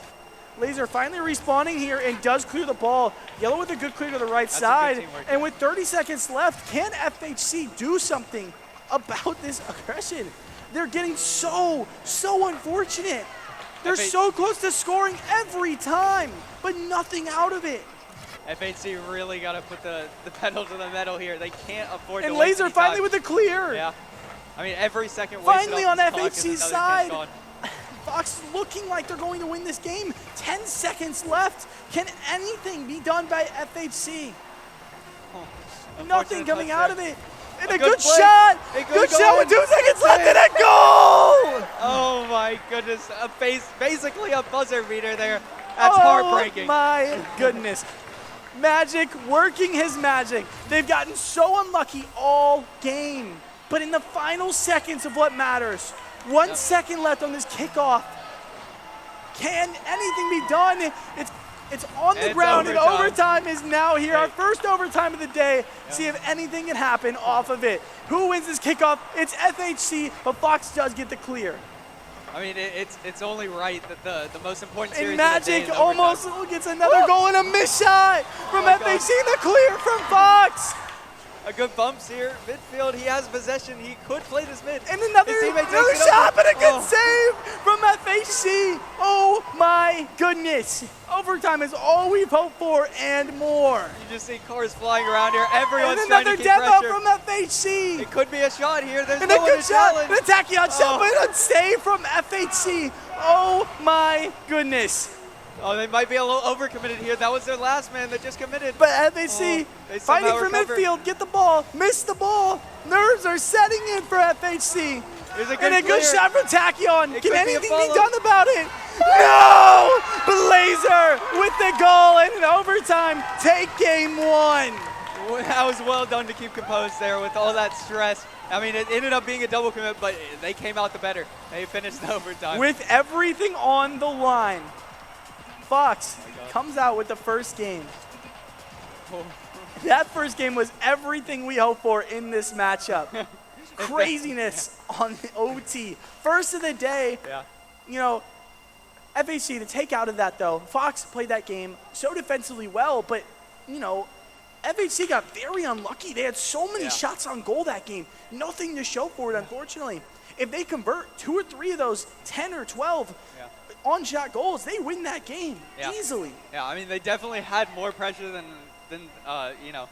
Laser finally respawning here and does clear the ball. Yellow with a good clear to the right side. And with 30 seconds left, can FHC do something about this aggression? They're getting so unfortunate. They're so close to scoring every time, but nothing out of it. FHC really got to put the pedal to the metal here. They can't afford to And waste Laser any finally time. with the clear. Yeah. I mean, every second wasted finally on off this clock is FHC's another chance side. gone. Fox looking like they're going to win this game. 10 seconds left. Can anything be done by FHC? Nothing coming out of it. And a good shot. Good shot with 2 seconds left and a goal. Oh my goodness. Basically a buzzer beater there. That's heartbreaking. Oh my goodness. Magic working his magic. They've gotten so unlucky all game. But in the final seconds of what matters, 1 second left on this kickoff. Can anything be done? It's on the ground, and overtime is now here. Our first overtime of the day. See if anything can happen off of it. Who wins this kickoff? It's FHC, but Fox does get the clear. I mean, it's only right that the most important series And Magic of the day is almost gets another goal and a missed shot from FHC. The clear from Fox. A good bumps here. Midfield, he has possession. He could play this mid. And another shot, but a good save from FHC. Oh my goodness. Overtime is all we've hoped for and more. You just see cars flying around here. Everyone's and trying to another keep demo pressure. from FHC. It could be a shot here. There's and no a one good to shot. challenge. An attacking on shot, but a save from FHC. Oh my goodness. Oh, they might be a little overcommitted here. That was their last man that just committed. But FHC fighting for midfield, get the ball, miss the ball. Nerves are setting in for FHC. And a good shot from Tachyon. Can anything be done about it? No! Blazer with the goal and in overtime, take game one. That was well done to keep composed there with all that stress. I mean, it ended up being a double commit, but they came out the better. They finished the overtime. With everything on the line, Fox comes out with the first game. That first game was everything we hoped for in this matchup. Craziness on the OT. First of the day. Yeah. You know, FHC, to take out of that though, Fox played that game so defensively well, but, you know, FHC got very unlucky. They had so many shots on goal that game. Nothing to show for it, unfortunately. If they convert 2 or 3 of those 10 or 12 on-shot goals, they win that game easily. Yeah, I mean, they definitely had more pressure than you know,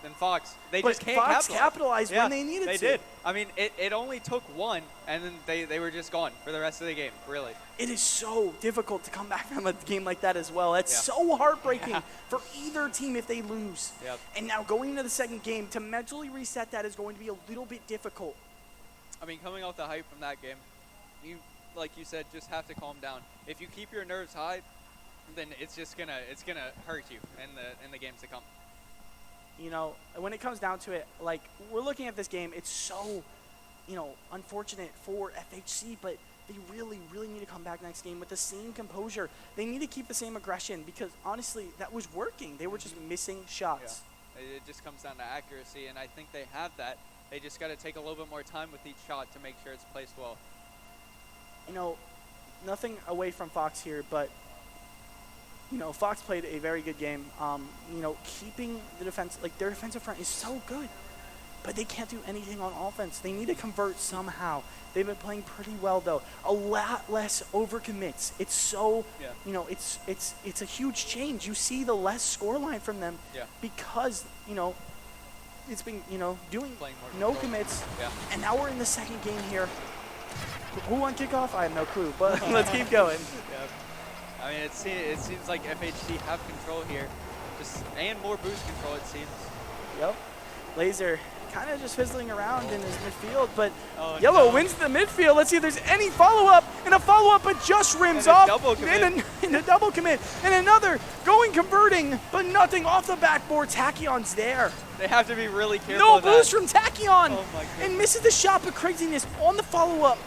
than Fox. They But just can't Fox capitalize. capitalized when they needed They to. did. I mean, it only took one, and then they were just gone for the rest of the game, really. It is so difficult to come back from a game like that as well. That's Yeah. so heartbreaking for either team if they lose. Yep. And now going into the second game, to mentally reset that is going to be a little bit difficult. I mean, coming off the hype from that game, you, like you said, just have to calm down. If you keep your nerves high, then it's gonna hurt you in the games to come. You know, when it comes down to it, like, we're looking at this game, it's so, you know, unfortunate for FHC, but they really, really need to come back next game with the same composure. They need to keep the same aggression because, honestly, that was working. They were just missing shots. Yeah. It just comes down to accuracy, and I think they have that. They just got to take a little bit more time with each shot to make sure it's placed well. You know, nothing away from Fox here, but, you know, Fox played a very good game. You know, keeping the defense, like, their defensive front is so good, but they can't do anything on offense. They need to convert somehow. They've been playing pretty well, though. A lot less overcommits. It's so, you know, it's a huge change. You see the less scoreline from them because, you know, it's been, you know, doing no commits. Yeah. And now we're in the second game here. Who won kickoff? I have no clue, but let's keep going. I mean, it seems like FHC have control here, and more boost control, it seems. Yep. Laser kind of just fizzling around in his midfield, but Oh, Yellow no. wins the midfield. Let's see if there's any follow-up, and a follow-up, but just rims And a off. double commit. In a double commit. And another converting, but nothing off the backboard. Tachion's there. They have to be really careful No of that. boost from Tachyon. Oh my And goodness. misses the shot, but craziness on the follow-up.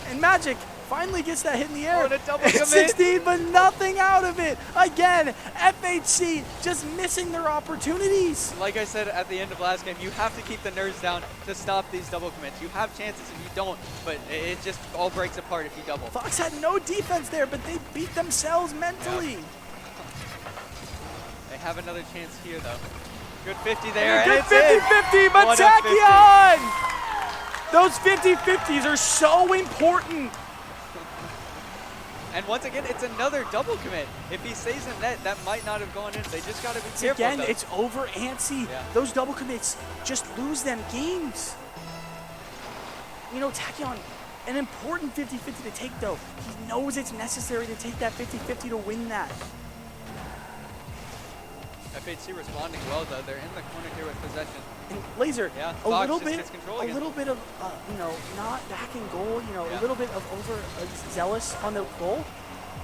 And Magic finally gets that hit in the air. Oh, and a double At commit. 16, but nothing out of it. Again, FHC just missing their opportunities. Like I said at the end of last game, you have to keep the nerves down to stop these double commits. You have chances if you don't, but it just all breaks apart if you double. Fox had no defense there, but they beat themselves mentally. They have another chance here, though. Good 50 there. And a and good it's in. 50-50, but What a 50. Tachyon! Those 50-50s are so important. And once again, it's another double commit. If he stays in net, that might not have gone in. They just got to be careful. Again, though. it's over antsy. Yeah. Those double commits just lose them games. You know, Tachyon, an important 50-50 to take, though. He knows it's necessary to take that 50-50 to win that. FHC responding well, though. They're in the corner here with possession. And Laser, Yeah, a Fox little just bit, gets control a again. little bit of, you know, not backing goal. You know, Yeah. a little bit of over zealous on the goal,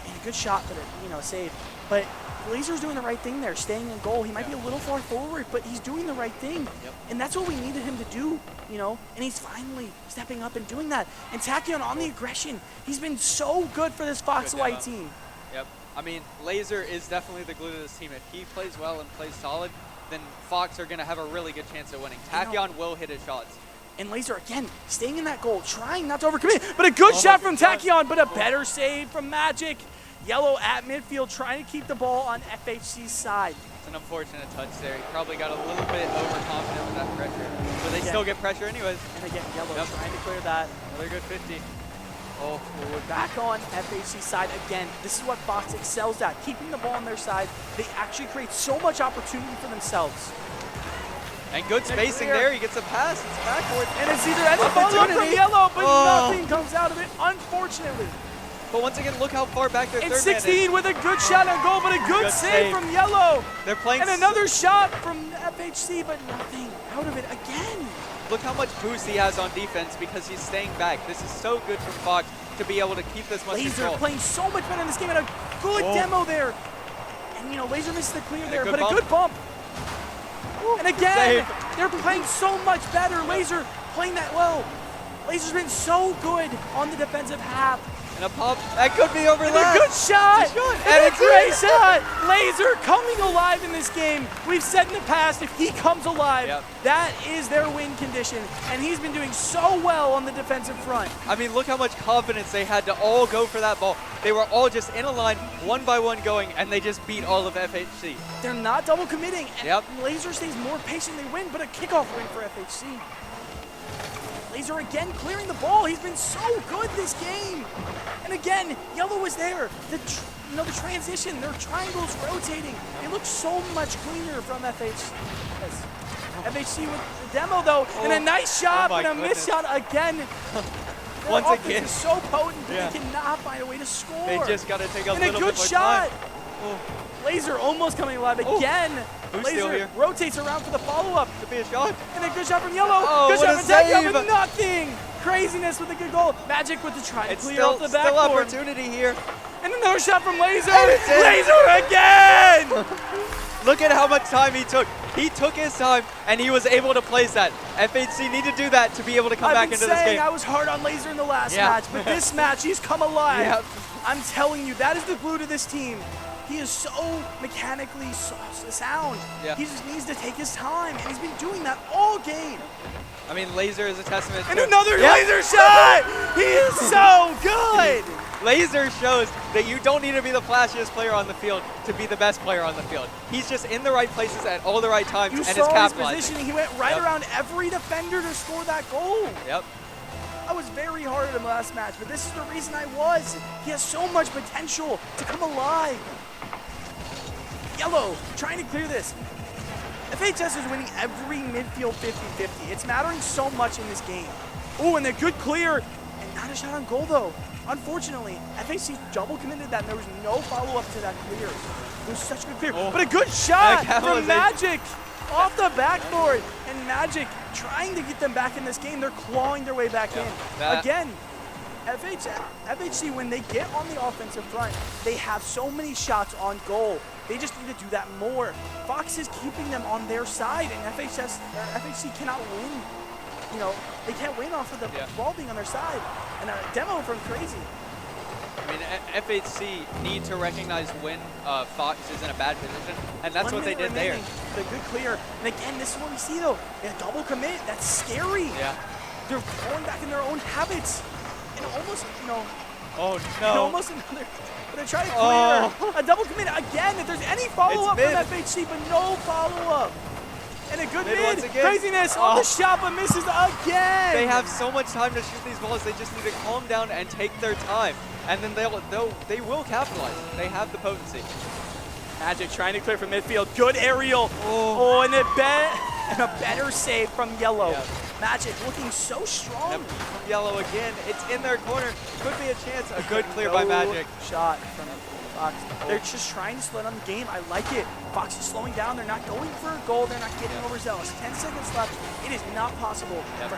and a good shot that you know saved. But Laser's doing the right thing there, staying in goal. He might be a little far forward, but he's doing the right thing, and that's what we needed him to do. You know, and he's finally stepping up and doing that. And Tachyon on the aggression, he's been so good for this Fox Good White demo. team. Yep. I mean, Laser is definitely the glue to this team. If he plays well and plays solid, then Fox are going to have a really good chance of winning. You know- Tachyon will hit his shots. And Laser, again, staying in that goal, trying not to overcommit, but a good shot from Tachyon, but a better save from Magic. Yellow at midfield, trying to keep the ball on FHC's side. It's an unfortunate touch there. He probably got a little bit overconfident with that pressure, but they Yeah. still get pressure anyways. And again, Yellow Yep. trying to clear that. Another good 50. Oh, we're back on FHC's side again. This is what Fox excels at, keeping the ball on their side. They actually create so much opportunity for themselves. And good spacing clear. there. He gets a pass. It's backward. And it's either any follow-up from Opportunity. Yellow, but Oh. nothing comes out of it, unfortunately. But once again, look how far back their And third man is. 16 with a good shot on goal, but a good Good save save. from Yellow. They're playing. And another shot from FHC, but nothing out of it again. Look how much boost he has on defense because he's staying back. This is so good from Fox to be able to keep this much Laser control. playing so much better in this game, and a good Oh. demo there. And, you know, Laser misses the clear And a there, good but bump. a good bump. And again, save. they're playing so much better. Laser playing that well. Laser's been so good on the defensive half. And a pop. That could be And a overlapped. good shot. Good shot. And And a it's great in. shot. Laser coming alive in this game. We've said in the past, if he comes alive, Yep. that is their win condition. And he's been doing so well on the defensive front. I mean, look how much confidence they had to all go for that ball. They were all just in a line, one by one going, and they just beat all of FHC. They're not double committing. And Yep. Laser stays more patient, they win, but a kickoff win for FHC. Laser again clearing the ball. He's been so good this game. And again, Yellow was there. you know, the transition, their triangles rotating. It looks so much cleaner from FH. FHC with the demo though, and a nice shot, my but a missed shot again. Their Once offense again. is so potent, but Yeah. they cannot find a way to score. They just got to take a and a little good bit more shot. time. Oh, Laser almost coming alive again. Who's still Laser here? rotates around for the follow-up. could be a shot. And a good shot from Yellow. Oh, good what shot a from Tachyon, save. but nothing. Craziness with a good goal. Magic with the try to It's clear still, off the still backboard. opportunity here. And another shot from Laser. And it's in. Laser again. Look at how much time he took. He took his time, and he was able to place that. FHC need to do that to be able to come back into this game. I was hard on Laser in the last Yeah. match, but this match, he's come alive. Yeah. I'm telling you, that is the glue to this team. He is so mechanically sound. Yeah. He just needs to take his time, and he's been doing that all game. I mean, Laser is a testament And to... another Yep. Laser shot! He is so good! Laser shows that you don't need to be the flashiest player on the field to be the best player on the field. He's just in the right places at all the right times You and is saw his capitalizing. positioning. He went right Yep. around every defender to score that goal. Yep. I was very hard on him last match, but this is the reason I was. He has so much potential to come alive. Yellow, trying to clear this. FHS is winning every midfield 50-50. It's mattering so much in this game. Ooh, and a good clear, and not a shot on goal though. Unfortunately, FHC double committed that, and there was no follow-up to that clear. It was such a good clear, but a good shot That was from a- Magic off the backboard. And Magic trying to get them back in this game. They're clawing their way back in. that- Again, FHC, when they get on the offensive front, they have so many shots on goal. They just need to do that more. Fox is keeping them on their side, and FHC cannot win. You know, they can't win off of the ball being on their side. And a demo from Crazy. I mean, FHC need to recognize when Fox is in a bad position, and that's 1 what they minute did there. remaining. The good clear. And again, this is what we see though. A double commit. That's scary. Yeah. They're falling back in their own habits. And almost, you know, Oh, and no. almost another. But they're trying to clear. A double commit again. If there's any follow-up from mid. FHC, but no follow-up. And a good Mid mid. once again. Craziness on Oh. the shot, but misses again. They have so much time to shoot these balls. They just need to calm down and take their time, and then they will capitalize. They have the potency. Magic trying to clear from midfield. Good aerial. Oh, and a better save from Yellow. Yeah. Magic looking so strong. Yep, from Yellow again. It's in their corner. Could be a chance. A good clear by Magic. Shot from Fox. They're just trying to slow down the game. I like it. Fox is slowing down. They're not going for a goal. They're not getting overzealous. 10 seconds left. It is not possible for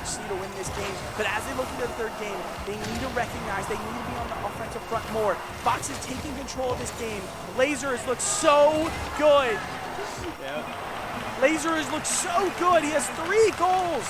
HC to win this game. But as they look into the third game, they need to recognize they need to be on the offensive front more. Fox is taking control of this game. Laser has looked so good. Yeah. Laser has looked so good. He has 3 goals.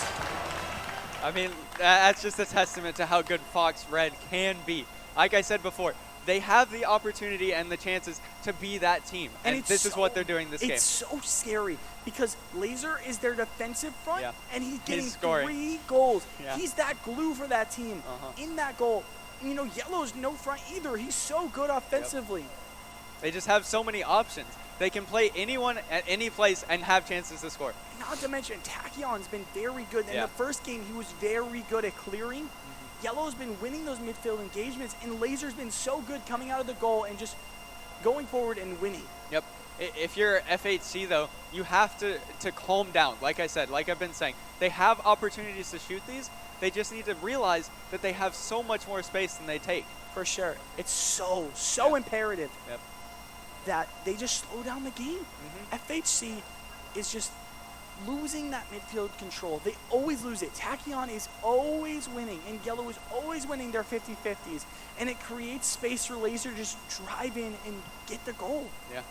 I mean, that's just a testament to how good Fox Red can be. Like I said before, they have the opportunity and the chances to be that team. And this is what they're doing this game. It's so scary because Laser is their defensive front, Yeah. and he's getting scoring. 3 goals. Yeah. He's that glue for that team in that goal. And, you know, Yellow's no front either. He's so good offensively. They just have so many options. They can play anyone at any place and have chances to score. Not to mention, Tachyon's been very good. In Yeah. the first game, he was very good at clearing. Yellow's been winning those midfield engagements, and Laser's been so good coming out of the goal and just going forward and winning. Yep. If you're FHC, though, you have to calm down. Like I said, like I've been saying, they have opportunities to shoot these. They just need to realize that they have so much more space than they take. For sure. It's so imperative Yep. that they just slow down the game. FHC is just losing that midfield control. They always lose it. Tachyon is always winning, and Yellow is always winning their 50-50s, and it creates space for Laser to just drive in and get the goal. Yeah.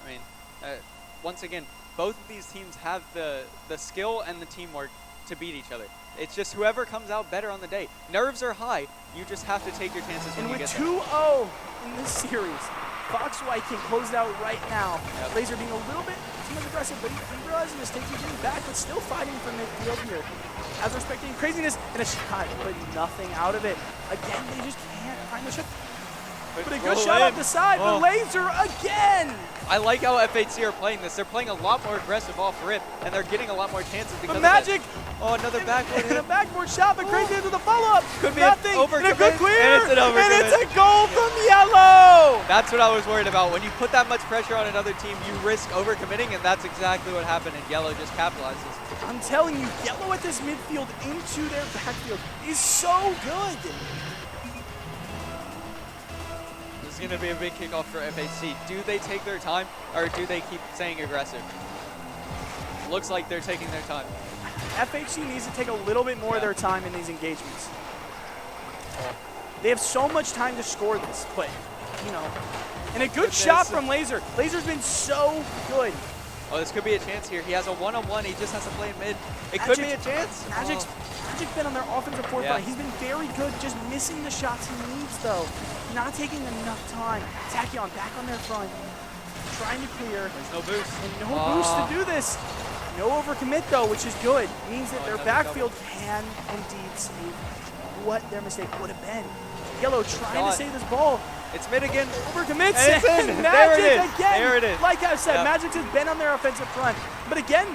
I mean, once again, both of these teams have the skill and the teamwork to beat each other. It's just whoever comes out better on the day. Nerves are high. You just have to take your chances when And you with get them. 2-0 in this series, Fox White can close it out right now. Yep. Laser being a little bit too much aggressive, but he realizes the mistake. He's getting back, but still fighting for midfield here. As we're expecting Craziness and a shot, but nothing out of it. Again, they just can't find the shot. But a good shot off the side, but Laser again! I like how FHC are playing this. They're playing a lot more aggressive off rip, and they're getting a lot more chances because But Magic! Oh, another backboard And a backboard shot, but Crazy into the follow-up. Could be nothing. an overcommit, and a good clear. and it's an overcommit. And it's a goal from Yellow. That's what I was worried about. When you put that much pressure on another team, you risk overcommitting, and that's exactly what happened, and Yellow just capitalizes. I'm telling you, Yellow at this midfield into their backfield is so good. This is going to be a big kickoff for FHC. Do they take their time, or do they keep saying aggressive? Looks like they're taking their time. FHC needs to take a little bit more of their time in these engagements. They have so much time to score this, but, you know. And a good shot from Laser. Laser's been so good. Oh, this could be a chance here. He has a one-on-one. He just has to play in mid. It could be a chance. Magic's been on their offensive forefront. He's been very good, just missing the shots he needs, though. Not taking enough time. Tachyon back on their front, trying to clear. There's no boost. And no boost to do this. No overcommit, though, which is good. Means that their backfield can indeed save what their mistake would have been. Yellow trying to save this ball. It's mid again. Overcommits. And it's in. Magic there it is. again. There it is. Like I said, Magic has been on their offensive front. But again,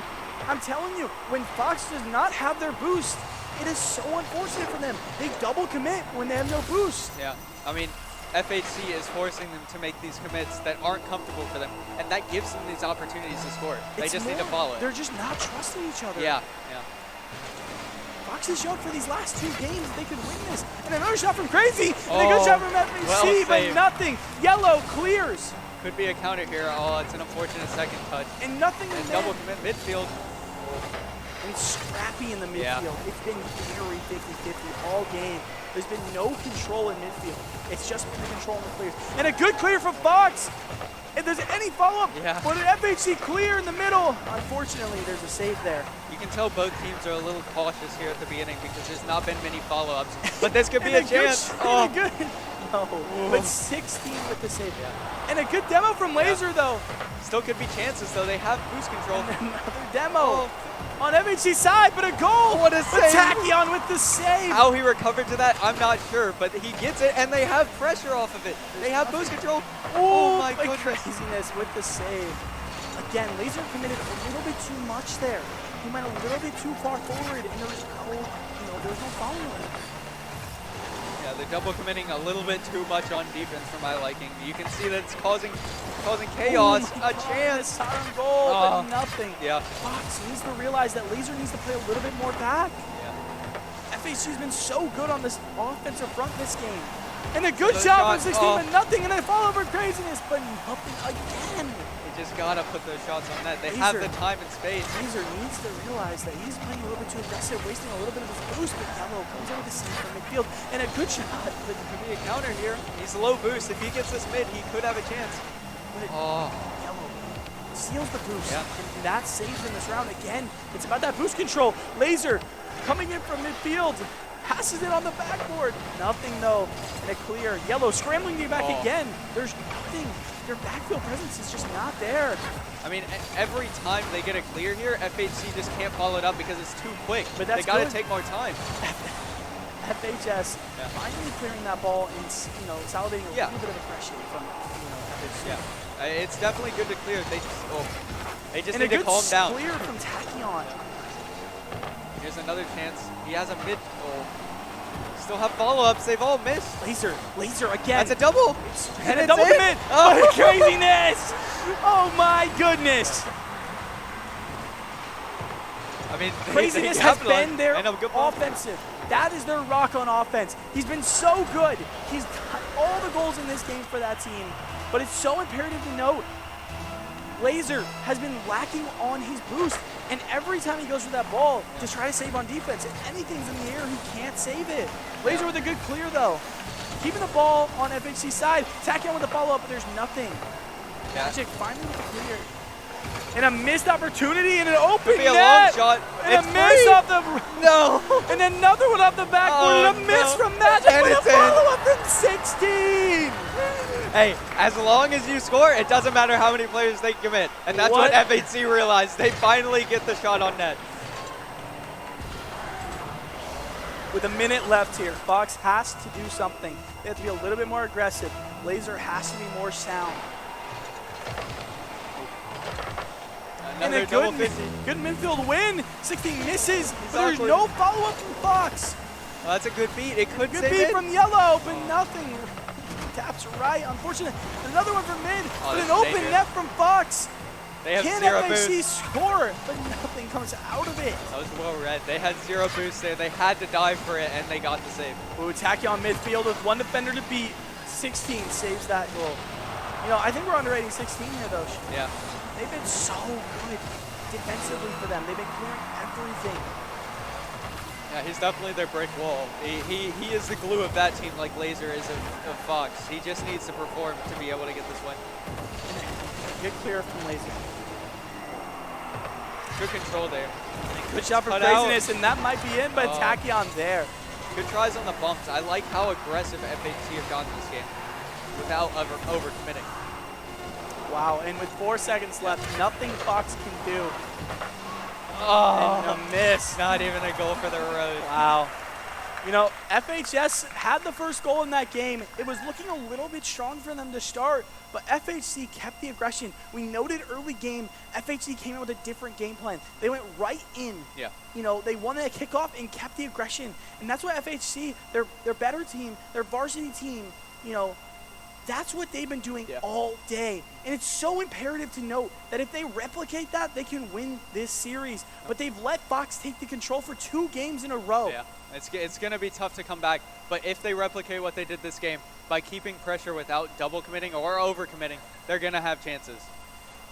I'm telling you, when Fox does not have their boost, it is so unfortunate for them. They double commit when they have no boost. Yeah, I mean, FHC is forcing them to make these commits that aren't comfortable for them, and that gives them these opportunities to score. They just need to follow it. They're just not trusting each other. Yeah. Fox has shown for these last two games they could win this. And another shot from Crazy, and a good shot from FHC, but nothing. Yellow clears. Could be a counter here. Oh, it's an unfortunate second touch. And nothing in double commit midfield. And it's scrappy in the midfield. It's been very 50-50 all game. There's been no control in midfield. It's just been the control in the clears. And a good clear from Fox. If there's any follow-up, but an FHC clear in the middle. Unfortunately, there's a save there. You can tell both teams are a little cautious here at the beginning because there's not been many follow-ups. But this could be a chance. Good. No, but 16 with the save. And a good demo from Laser, though. Still could be chances, though. They have boost control. And another demo on FHC's side, but a goal. What a save. Tachyon with the save. How he recovered to that, I'm not sure, but he gets it, and they have pressure off of it. They have boost control. Oh my goodness. Craziness with the save. Again, Laser committed a little bit too much there. He went a little bit too far forward, and there was there's no following. Yeah, they're double committing a little bit too much on defense for my liking. You can see that it's causing chaos. A chance. Shot on goal, but nothing. Yeah. Fox needs to realize that Laser needs to play a little bit more back. Yeah. FHC's been so good on this offensive front this game. And a good shot from 16, but nothing, and then follow over Craziness, but nothing again. They just gotta put those shots on net. They have the time and space. Laser needs to realize that he's playing a little bit too aggressive, wasting a little bit of his boost, but Yellow comes over the scene from midfield, and a good shot. But it could be a counter here. He's low boost. If he gets this mid, he could have a chance. But Yellow seals the boost, and that saves in this round again. It's about that boost control. Laser coming in from midfield. Passes it on the backboard. Nothing, though. And a clear. Yellow scrambling to get back again. There's nothing. Their backfield presence is just not there. I mean, every time they get a clear here, FHC just can't follow it up because it's too quick. But that's they got to take more time. FHS finally clearing that ball and salivating a little bit of aggression from FHC. Yeah, it's definitely good to clear. They just need to calm down. And a good clear from Tachyon. Here's another chance. He has a mid goal. Still have follow-ups. They've all missed. Laser again. That's a double. And a double commit. Oh, craziness. Oh, my goodness. I mean, Craziness has been their offensive. That is their rock on offense. He's been so good. He's got all the goals in this game for that team. But it's so imperative to note, Laser has been lacking on his boost. And every time he goes for that ball to try to save on defense, if anything's in the air, he can't save it. Laser with a good clear, though. Keeping the ball on FHC's side. Tachyon with the follow-up, but there's nothing. Magic finally with the clear. And a missed opportunity and an open net. Long shot. And a miss off the... No. And another one off the backboard and a miss from Magic with a follow-up from 16. Hey, as long as you score, it doesn't matter how many players they commit. And that's what FHC realized. They finally get the shot on net. with a minute left here. Fox has to do something. They have to be a little bit more aggressive. Laser has to be more sound. And a good midfield win. 16 misses, but there's no follow-up from Fox. Well, that's a good beat. It could good save beat it. from Yellow, but nothing. Taps right, unfortunate. Another one from mid, but an open net from Fox. They have Can zero FAC boost. score, but nothing comes out of it. That was well read. They had 0 boost there. They had to dive for it, and they got the save. Ooh, Tachyon midfield with 1 defender to beat. 16 saves that goal. You know, I think we're underrating 16 here, though. Yeah. They've been so good defensively for them. They've been clearing everything. Yeah, he's definitely their brick wall. He is the glue of that team like Laser is of Fox. He just needs to perform to be able to get this win. Good clear from Laser. Good control there. Good shot for Craziness, and that might be in, but Tachyon there. Good tries on the bumps. I like how aggressive FHC have gotten this game without overcommitting. Wow, and with 4 seconds left, nothing Fox can do. Oh, and a miss. Not even a goal for the road. Wow. You know, FHS had the first goal in that game. It was looking a little bit strong for them to start, but FHC kept the aggression. We noted early game, FHC came in with a different game plan. They went right in. Yeah. You know, they won a kickoff and kept the aggression. And that's what FHC, their better team, their varsity team, you know, that's what they've been doing all day. And it's so imperative to note that if they replicate that, they can win this series. But they've let Fox take the control for 2 games in a row. Yeah, it's going to be tough to come back. But if they replicate what they did this game, by keeping pressure without double committing or over committing, they're going to have chances.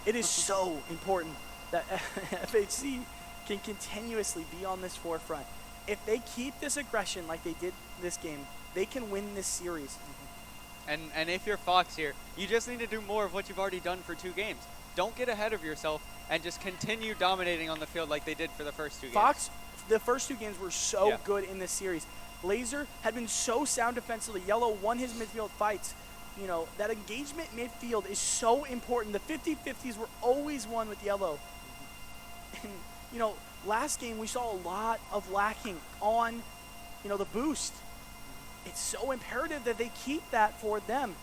It is so important that FHC can continuously be on this forefront. If they keep this aggression like they did this game, they can win this series. And if you're Fox here, you just need to do more of what you've already done for 2 games. Don't get ahead of yourself and just continue dominating on the field like they did for the first 2 games. Fox, the first 2 games were so good in this series. Laser had been so sound defensively. Yellow won his midfield fights. You know, that engagement midfield is so important. The 50-50s were always won with Yellow. And, you know, last game we saw a lot of lacking on, you know, the boost. It's so imperative that they keep that for them.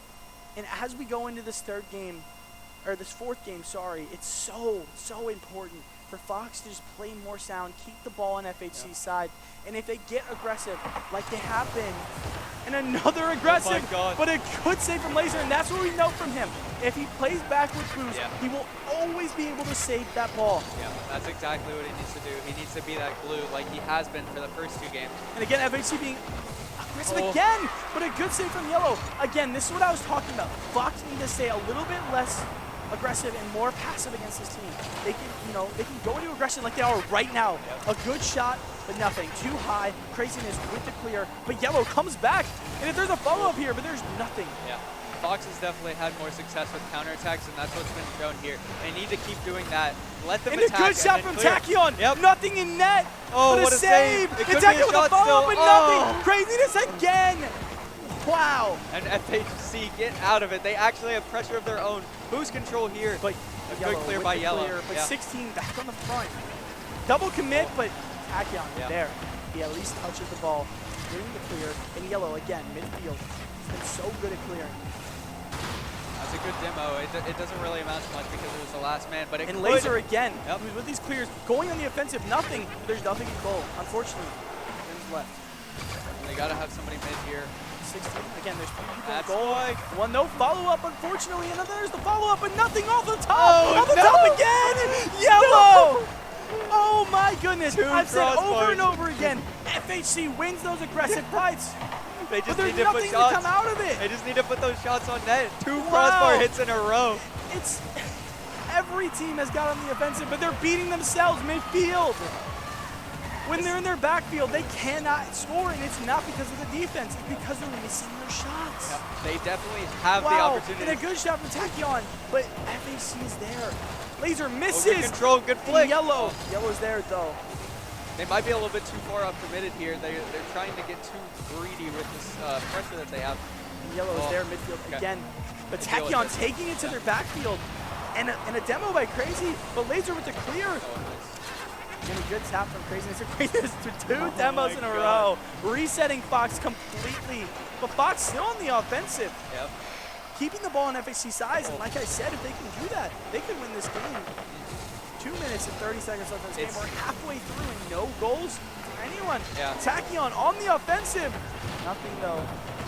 And as we go into this 4th game, sorry, it's so important for Fox to just play more sound, keep the ball on FHC's side. And if they get aggressive, like they have been, and another aggressive, but a good save from Laser, and that's what we know from him. If he plays back with boost, he will always be able to save that ball. Yeah, that's exactly what he needs to do. He needs to be that glue like he has been for the first 2 games. And again, FHC being aggressive again, but a good save from Yellow. Again, this is what I was talking about. Fox need to stay a little bit less aggressive and more passive against this team. They can, you know, they can go into aggression like they are right now. A good shot, but nothing. Too high. Craziness with the clear, but Yellow comes back. And if there's a follow-up here, but there's nothing. Yeah. Fox has definitely had more success with counterattacks, and that's what's been shown here. They need to keep doing that. Let them attack. And a good shot from Tachyon. Yep. Nothing in net. Oh, but what a save. And Tachyon with a follow-up, but nothing. Craziness again. Wow. And FHC get out of it. They actually have pressure of their own. Boost control here. But a good clear by Yellow. But 16 back on the front. Double commit, but Tachyon there. He at least touches the ball. Getting the clear. And Yellow again, midfield. He's been so good at clearing. That's a good demo. It doesn't really amount to much because it was the last man, but it and could. Laser again. Yep. With these clears, going on the offensive, nothing. There's nothing in goal, unfortunately. There's left. And they got to have somebody mid here. 16. Again, there's 3 people in goal. One no follow-up, unfortunately. And then there's the follow-up, but nothing off the top. Off the top again. Yellow. Oh my goodness. I've said over and over again, FHC wins those aggressive fights. They just but need to put shots. To come out of it. They just need to put those shots on net. 2 crossbar hits in a row. It's every team has got on the offensive, but they're beating themselves midfield. When they're in their backfield, they cannot score, and it's not because of the defense. It's because they're missing their shots. Yep. They definitely have the opportunity. And a good shot from Tachyon, but FHC is there. Laser misses. Good control, good flick. Yellow. Yellow's there, though. They might be a little bit too far up committed here. They're trying to get too greedy with this pressure that they have. And Yellow is there midfield again. But Tachyon taking it to their backfield. And a demo by Crazy, but Laser with the clear. And a good tap from Craziness. Craziness to two demos in a row. Resetting Fox completely. But Fox still on the offensive. Yep. Keeping the ball on FHC size. And like I said, if they can do that, they could win this game. 2 minutes and 30 seconds left in this game. We're halfway through and no goals for anyone. Yeah. Tachyon on the offensive. Nothing though.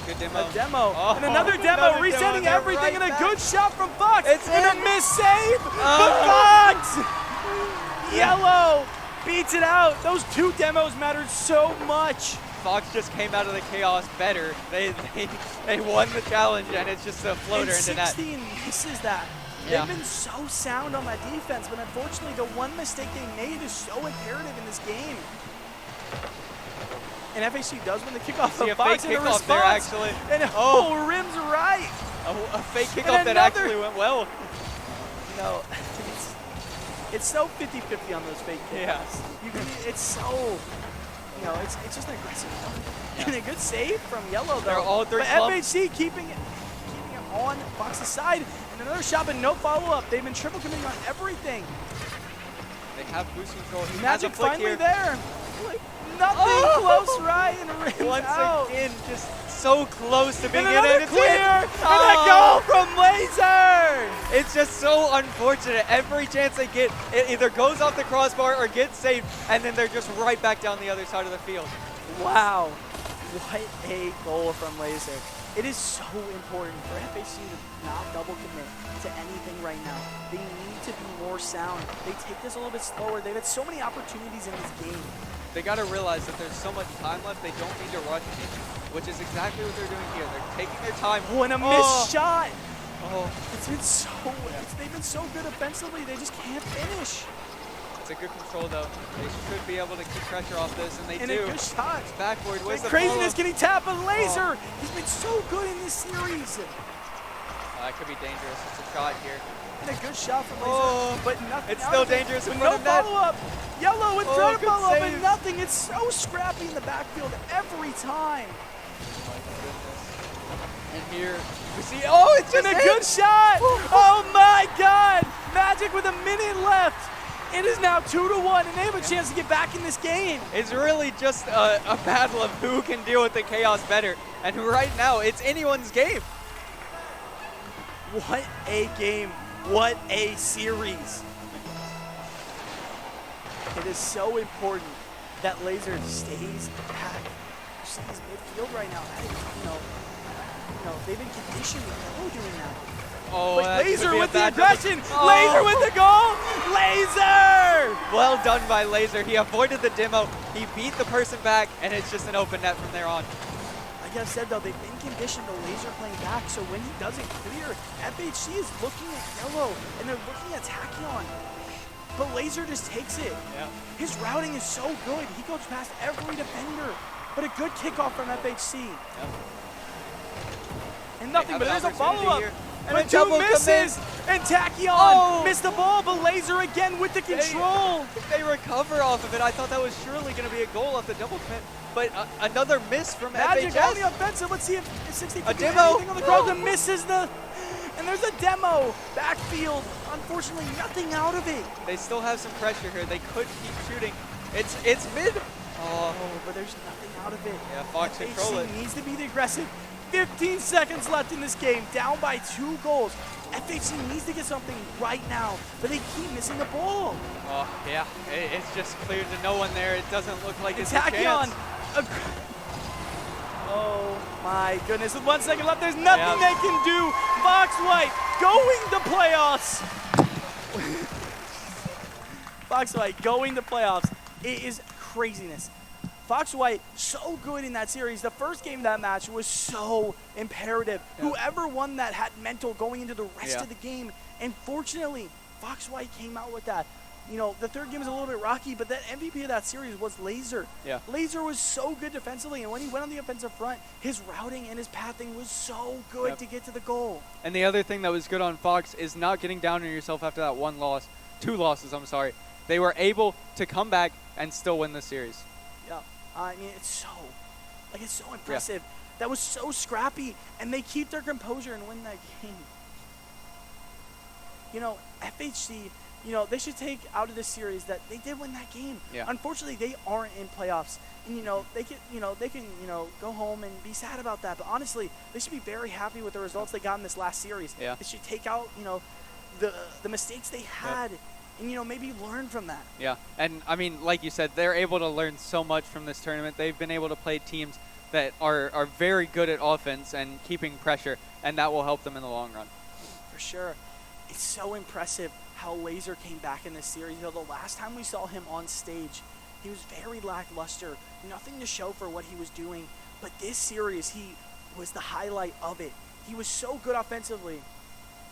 Good demo. A demo. Oh, and another demo. Resetting demo. everything. Right And a back. good shot from Fox. It's and in. a miss save. But Fox! Yellow beats it out. Those two demos mattered so much. Fox just came out of the chaos better. They won the challenge, and it's just a floater And into net. 16 misses that. Yeah. They've been so sound on that defense, but unfortunately the one mistake they made is so imperative in this game. And FHC does win the kickoff. See a Fox fake in the kickoff there, response. actually. And Oh. rims right. A fake kickoff that another- actually went well. No, it's so 50-50 on those fake kickoffs. Yeah. It's so, it's just an aggressive play. And a good save from Yellow though. They're all three but clump. FHC keeping it on Fox's side. And another shot, but no follow-up. They've been triple committing on everything. They have boost control. He has a Magic flick finally here. there. Like nothing close right and rims Once out. again, just so close to being And in another it. It's clear. in. And a goal from Laser. It's just so unfortunate. Every chance they get, it either goes off the crossbar or gets saved, and then they're just right back down the other side of the field. Wow, what a goal from Laser. It is so important for FHC to not double commit to anything right now. They need to be more sound. They take this a little bit slower. They've had so many opportunities in this game. They got to realize that there's so much time left, they don't need to rush it, which is exactly what they're doing here. They're taking their time. Oh, and a missed shot. Oh, It's been so, they've been so good offensively. They just can't finish. it's a good control, though. They should be able to keep pressure off this, and they And do. a good shot. It's backward. Where's the Craziness follow-up? getting tapped on Laser. He's been so good in this series. That could be dangerous. It's a shot here. And a good shot from Laser, Oh, but nothing. it's out still of it. dangerous in With front no of net. follow-up. Yellow with Oh, third good follow-up save. and nothing. It's so scrappy in the backfield every time. My goodness. And here we see. Oh, it's just And a in. good shot. Oh my God! Magic with a minute left. It is now 2-1, and they have a chance to get back in this game. It's really just a battle of who can deal with the chaos better. And right now, it's anyone's game. What a game. What a series. It is so important that Laser stays midfield right now. That is, they've been conditioned with Yellow doing that. Oh, But that could Laser be a with the bad aggression. Oh. Laser with the goal. Laser! Well done by Laser. He avoided the demo. He beat the person back, and it's just an open net from there on. Like I've said though, they've been conditioned to Laser playing back, so when he doesn't clear, FHC is looking at Yellow, and they're looking at Tachyon. But Laser just takes it. Yeah. His routing is so good. He goes past every defender. But a good kickoff from FHC. Yep. And nothing, have but an there's a opportunity follow-up. here. And But a two double misses. And Tachyon missed the ball, but Laser again with the control. If they recover off of it, I thought that was surely going to be a goal off the double commit. But another miss from Magic FHS. on the offensive. Let's see if 60 A can do demo. anything on the cross and misses the... And there's a demo. Backfield. Unfortunately, nothing out of it. They still have some pressure here. They could keep shooting. It's mid. Oh, but there's nothing out of it. Yeah, Fox control it. FHC needs to be the aggressive. 15 seconds left in this game, down by 2 goals. FHC needs to get something right now, but they keep missing the ball. Oh, yeah. It's just clear to no one there. It doesn't look like it's a Tachyon. chance. Oh my goodness, with 1 second left, there's nothing Yep. they can do. Fox White going to playoffs. Fox White going to playoffs. It is craziness. Fox White, so good in that series. The first game of that match was so imperative. Yeah. Whoever won that had mental going into the rest Yeah. of the game. And fortunately, Fox White came out with that. You know, the third game was a little bit rocky, but the MVP of that series was Laser. Yeah. Laser was so good defensively, and when he went on the offensive front, his routing and his pathing was so good Yep. to get to the goal. And the other thing that was good on Fox is not getting down on yourself after that one loss. 2 losses, I'm sorry. They were able to come back and still win the series. Yeah, I mean, it's so impressive. That was so scrappy, and they keep their composure and win that game. You know, FHC they should take out of this series that they did win that game. Yeah. Unfortunately, they aren't in playoffs, and they can go home and be sad about that. But honestly, they should be very happy with the results they got in this last series. Yeah. They should take out the mistakes they had, and maybe learn from that. Yeah, and I mean, like you said, they're able to learn so much from this tournament. They've been able to play teams that are very good at offense and keeping pressure, and that will help them in the long run. For sure. It's so impressive how Laser came back in this series. The last time we saw him on stage, he was very lackluster, nothing to show for what he was doing. But this series, he was the highlight of it. He was so good offensively.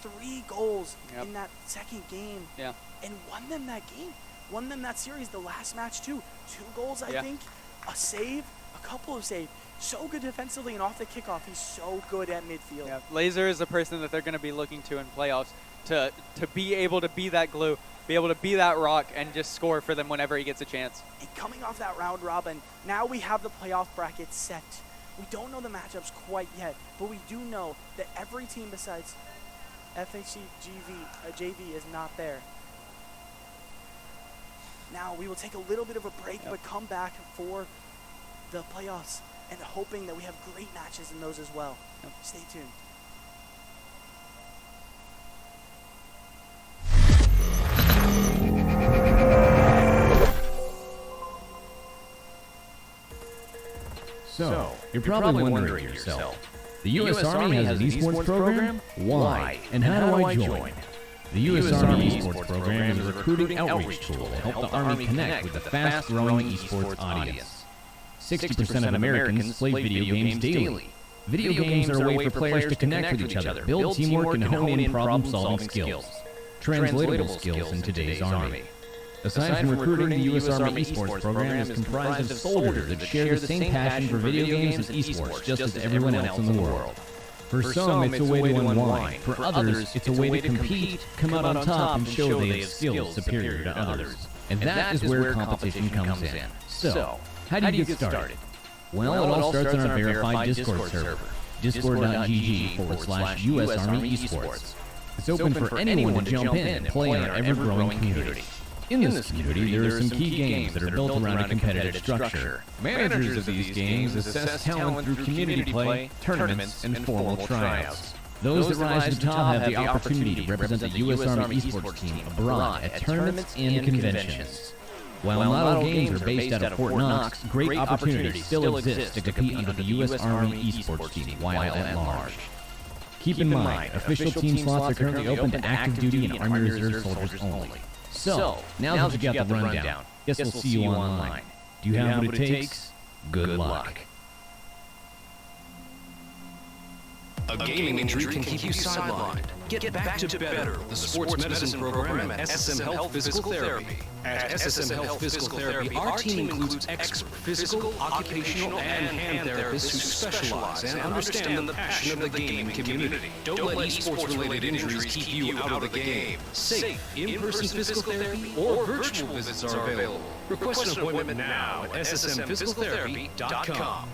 3 goals in that second game. Yeah. And won them that game. Won them that series, the last match too. 2 goals, I think. A save, a couple of saves. So good defensively, and off the kickoff, he's so good at midfield. Yeah. Laser is a person that they're going to be looking to in playoffs to be able to be that glue, be able to be that rock, and just score for them whenever he gets a chance. And coming off that round robin, now we have the playoff bracket set. We don't know the matchups quite yet, but we do know that every team besides FHC JV is not there. Now we will take a little bit of a break, but come back for the playoffs, and hoping that we have great matches in those as well. Stay tuned. So, you're probably wondering to yourself, the U.S. Army has an esports program? Why? And how do I join? The U.S. Army Esports Program is a recruiting outreach tool to help the Army connect with the fast-growing esports audience. 60% of Americans play video games daily. Video games are a way for players to connect with each other, build teamwork, and hone in problem-solving skills. Translatable skills in today's Army. Aside from recruiting, the U.S. Army Esports Program is comprised of soldiers that share the same passion for video games and esports just as everyone else in the world. For some, it's a way to unwind. For others, it's a way to compete, come out on top, and show they have skills superior to others. And that is where competition comes in. So, how do you get started? Well, it all starts on our verified Discord server, discord.gg/US Army Esports. It's open for anyone to jump in and play in our ever-growing community. In this community, there are some key games that are built around a competitive structure. Managers of these games assess talent through community play, tournaments, and formal tryouts. Those that rise to the top have the opportunity to represent the U.S. Army esports team abroad at tournaments and conventions. While not all games are based out of Fort Knox, great opportunities still exist to compete under the U.S. Army esports team while at large. Keep in mind, official team slots are currently open to active duty and Army Reserve soldiers only. So, now that you got the rundown, guess we'll see you online. Do you have what it takes? Good luck. A gaming injury can keep you sidelined. Get back to better with the sports medicine program at SSM Health Physical Therapy. At SSM Health Physical Therapy, our team includes expert physical, occupational, and hand therapists who specialize and understand the passion of the gaming community. Don't let esports-related injuries keep you out of the game. Safe, in-person physical therapy or virtual visits are available. Request an appointment now at ssmphysicaltherapy.com.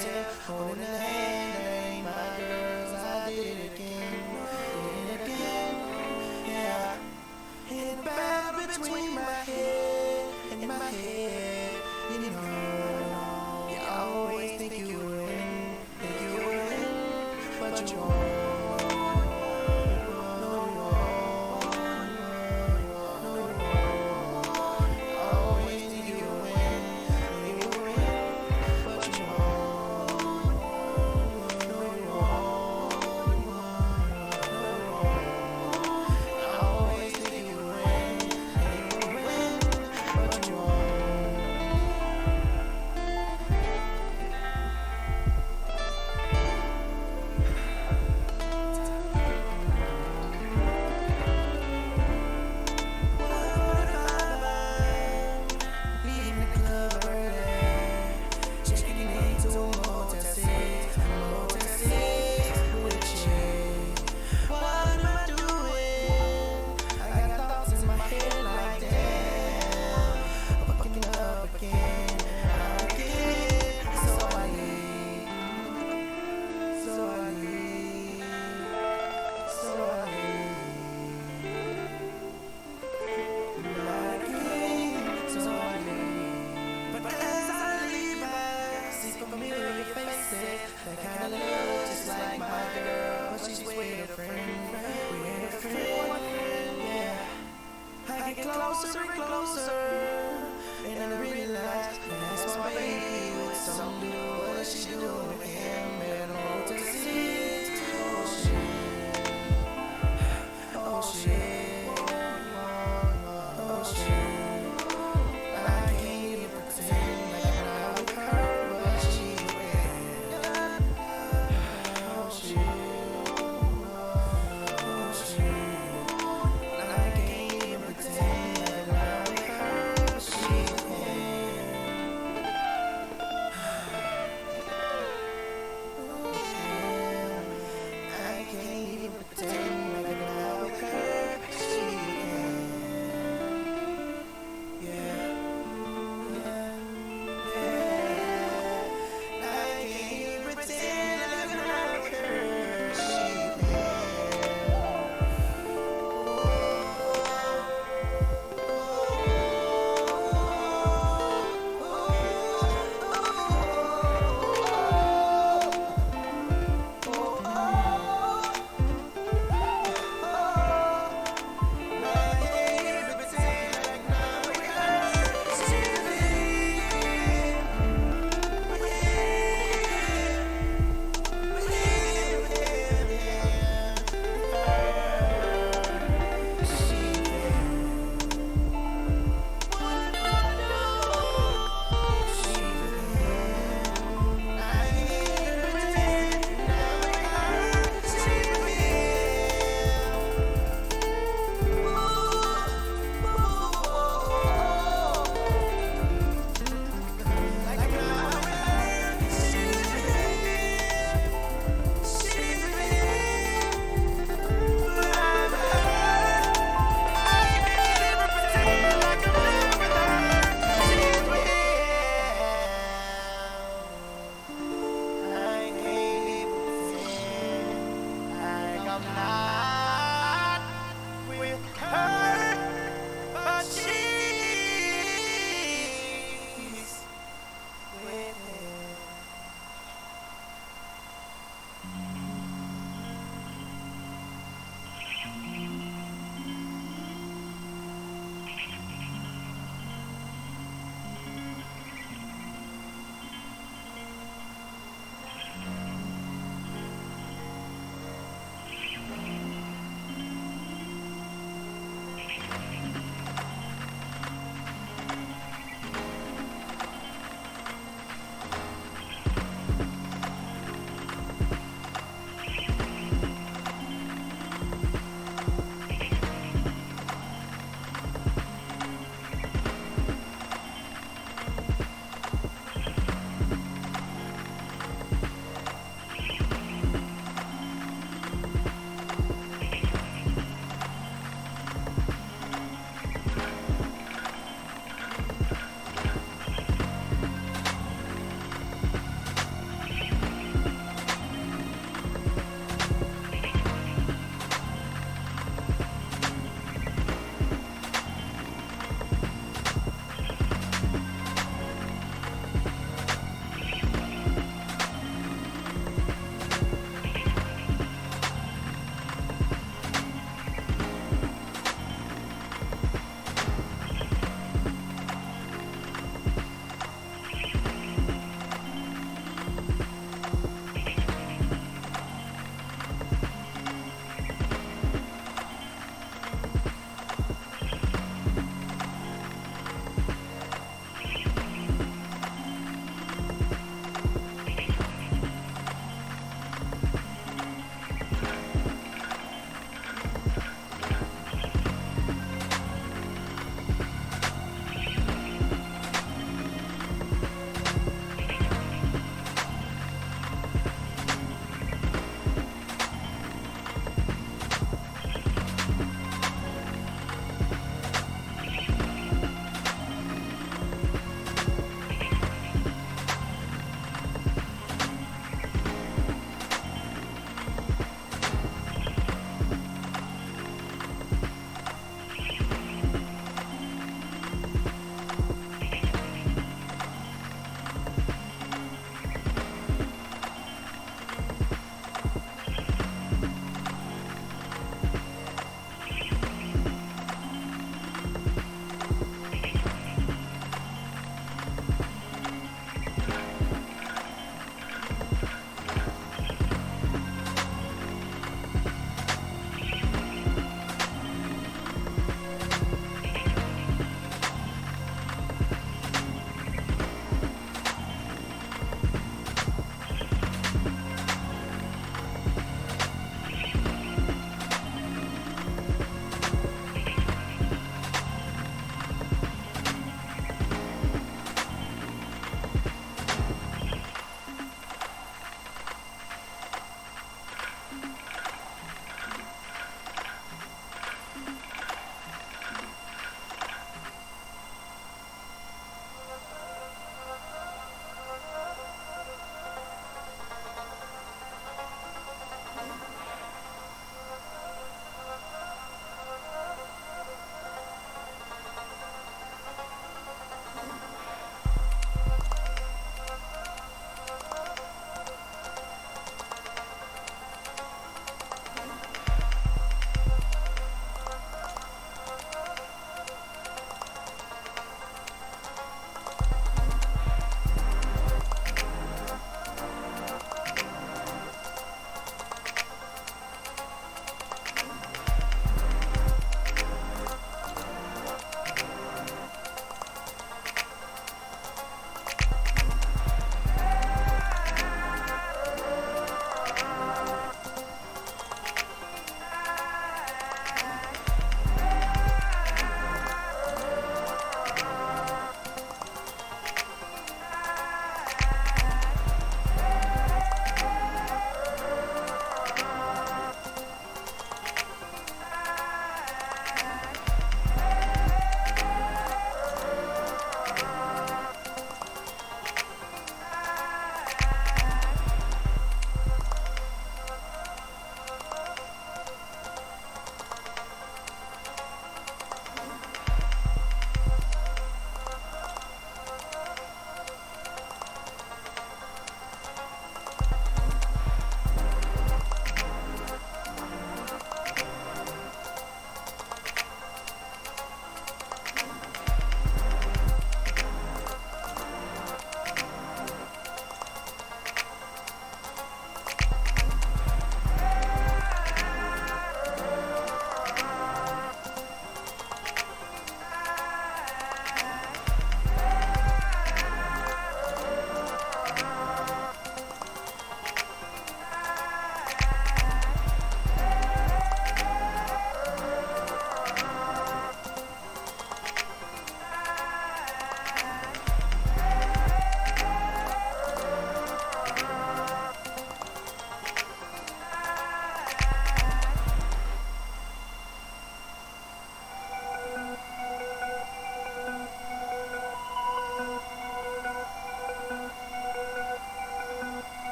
tell, holding a hand, that ain't my girls. I did it again, yeah. In the battle between my head and my head, you know, you always think you win, but you won't.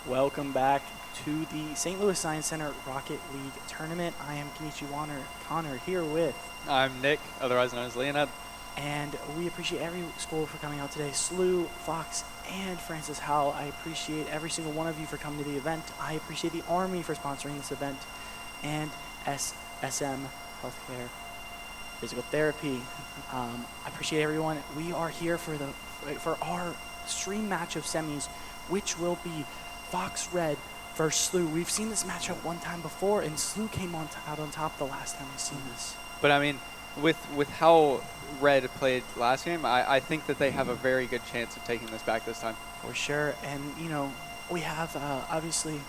Welcome back to the St. Louis Science Center Rocket League Tournament. I am Kenichi Connor here with... I'm Nick, otherwise known as Leonid. And we appreciate every school for coming out today. SLU, Fox, and Francis Howell. I appreciate every single one of you for coming to the event. I appreciate the Army for sponsoring this event. And SSM Healthcare Physical Therapy. I appreciate everyone. We are here for our stream match of semis, which will be Fox Red versus SLU. We've seen this matchup one time before, and SLU came out on top the last time we've seen this. But I mean, with how Red played last game, I think that they have a very good chance of taking this back this time. For sure. And, you know, we have, obviously,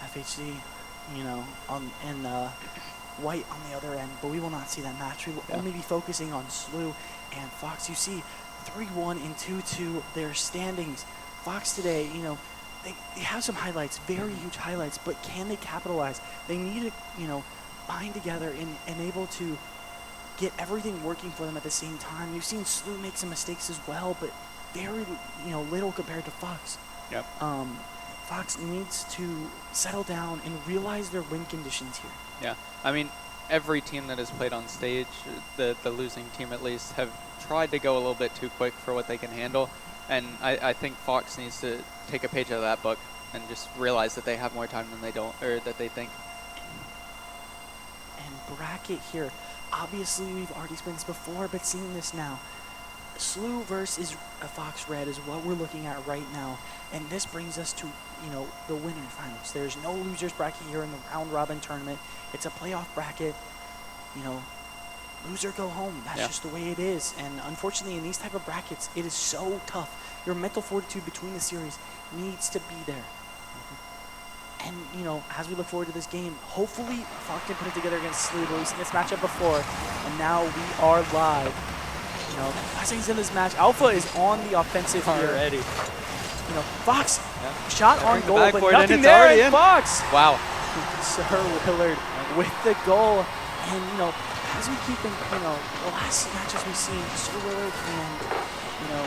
FHC, you know, and White on the other end, but we will not see that match. We will only be focusing on SLU and Fox. You see 3-1 and 2-2 their standings. Fox today, you know, they have some highlights, very huge highlights, but can they capitalize? They need to, you know, bind together and able to get everything working for them at the same time. You've seen SLU make some mistakes as well, but very, you know, little compared to Fox. Yep. Fox needs to settle down and realize their win conditions here. Yeah, I mean, every team that has played on stage, the losing team at least, have tried to go a little bit too quick for what they can handle. And I think Fox needs to take a page out of that book and just realize that they have more time than they don't, or that they think. And bracket here. Obviously, we've already experienced this before, but seeing this now. SLU versus Fox Red is what we're looking at right now. And this brings us to, you know, the winner finals. There's no losers bracket here in the round robin tournament. It's a playoff bracket. You know, loser go home. That's just the way it is. And unfortunately, in these type of brackets, it is so tough. Your mental fortitude between the series needs to be there. And, you know, as we look forward to this game, hopefully Fox can put it together against SLU. We've seen this matchup before, and now we are live. You know, last thing's in this match, Alpha is on the offensive here. Already. You know, Fox shot on goal, but nothing there, and Fox. Wow. Sir Willard with the goal. And, you know, as we keep in, you know, the last matches we've seen, Sir Willard and, you know,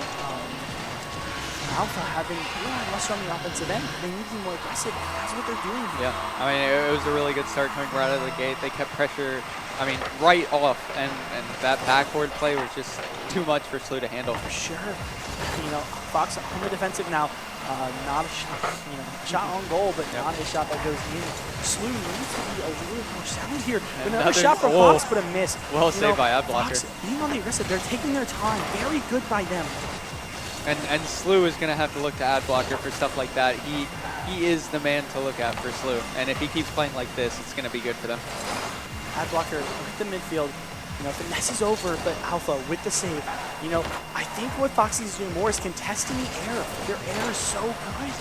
Alpha having much on the offensive end. They need to be more aggressive. That's what they're doing here. Yeah, I mean, it was a really good start coming right out of the gate. They kept pressure, I mean, right off, and that backward play was just too much for SLU to handle. For sure. You know, Fox on the defensive now. Not a shot, you know, shot on goal, but not a shot that goes in. SLU needs to be a little more sound here. Another shot from Fox, but a miss. Well saved by Adblocker. Fox being on the aggressive, they're taking their time. Very good by them. And SLU is going to have to look to Adblocker for stuff like that. He is the man to look at for SLU. And if he keeps playing like this, it's going to be good for them. Adblocker with the midfield. You know, finesse is over, but Alpha with the save. You know, I think what Fox is doing more is contesting the air. Their air is so good.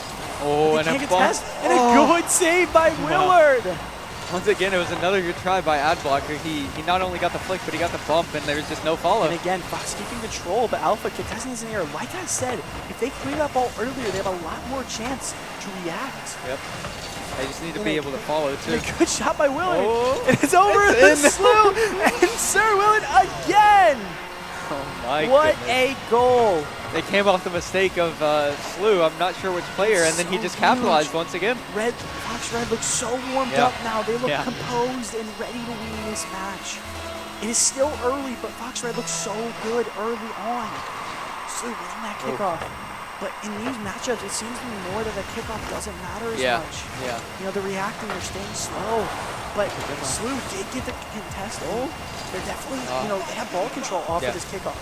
Oh, and a contest, and a good save by Willard. Once again, it was another good try by Adblocker. He not only got the flick, but he got the bump, and there was just no follow. And again, Fox keeping control, but Alpha contesting this in the air. Like I said, if they clean that ball earlier, they have a lot more chance to react. Yep. They just need to be able to follow, too. And a good shot by Willard. Oh. And it's over to SLU, and Sir Willard again. Oh, my What goodness. a goal. They came off the mistake of SLU, I'm not sure which player, and then he just capitalized once again. Fox Red looks so warmed up now. They look composed and ready to win this match. It is still early, but Fox Red looks so good early on. SLU getting that kickoff. But in these matchups, it seems to me more that the kickoff doesn't matter as much. Yeah. You know, they're reacting, they're staying slow. But SLU did get the contest. They're definitely, you know, they have ball control off of this kickoff.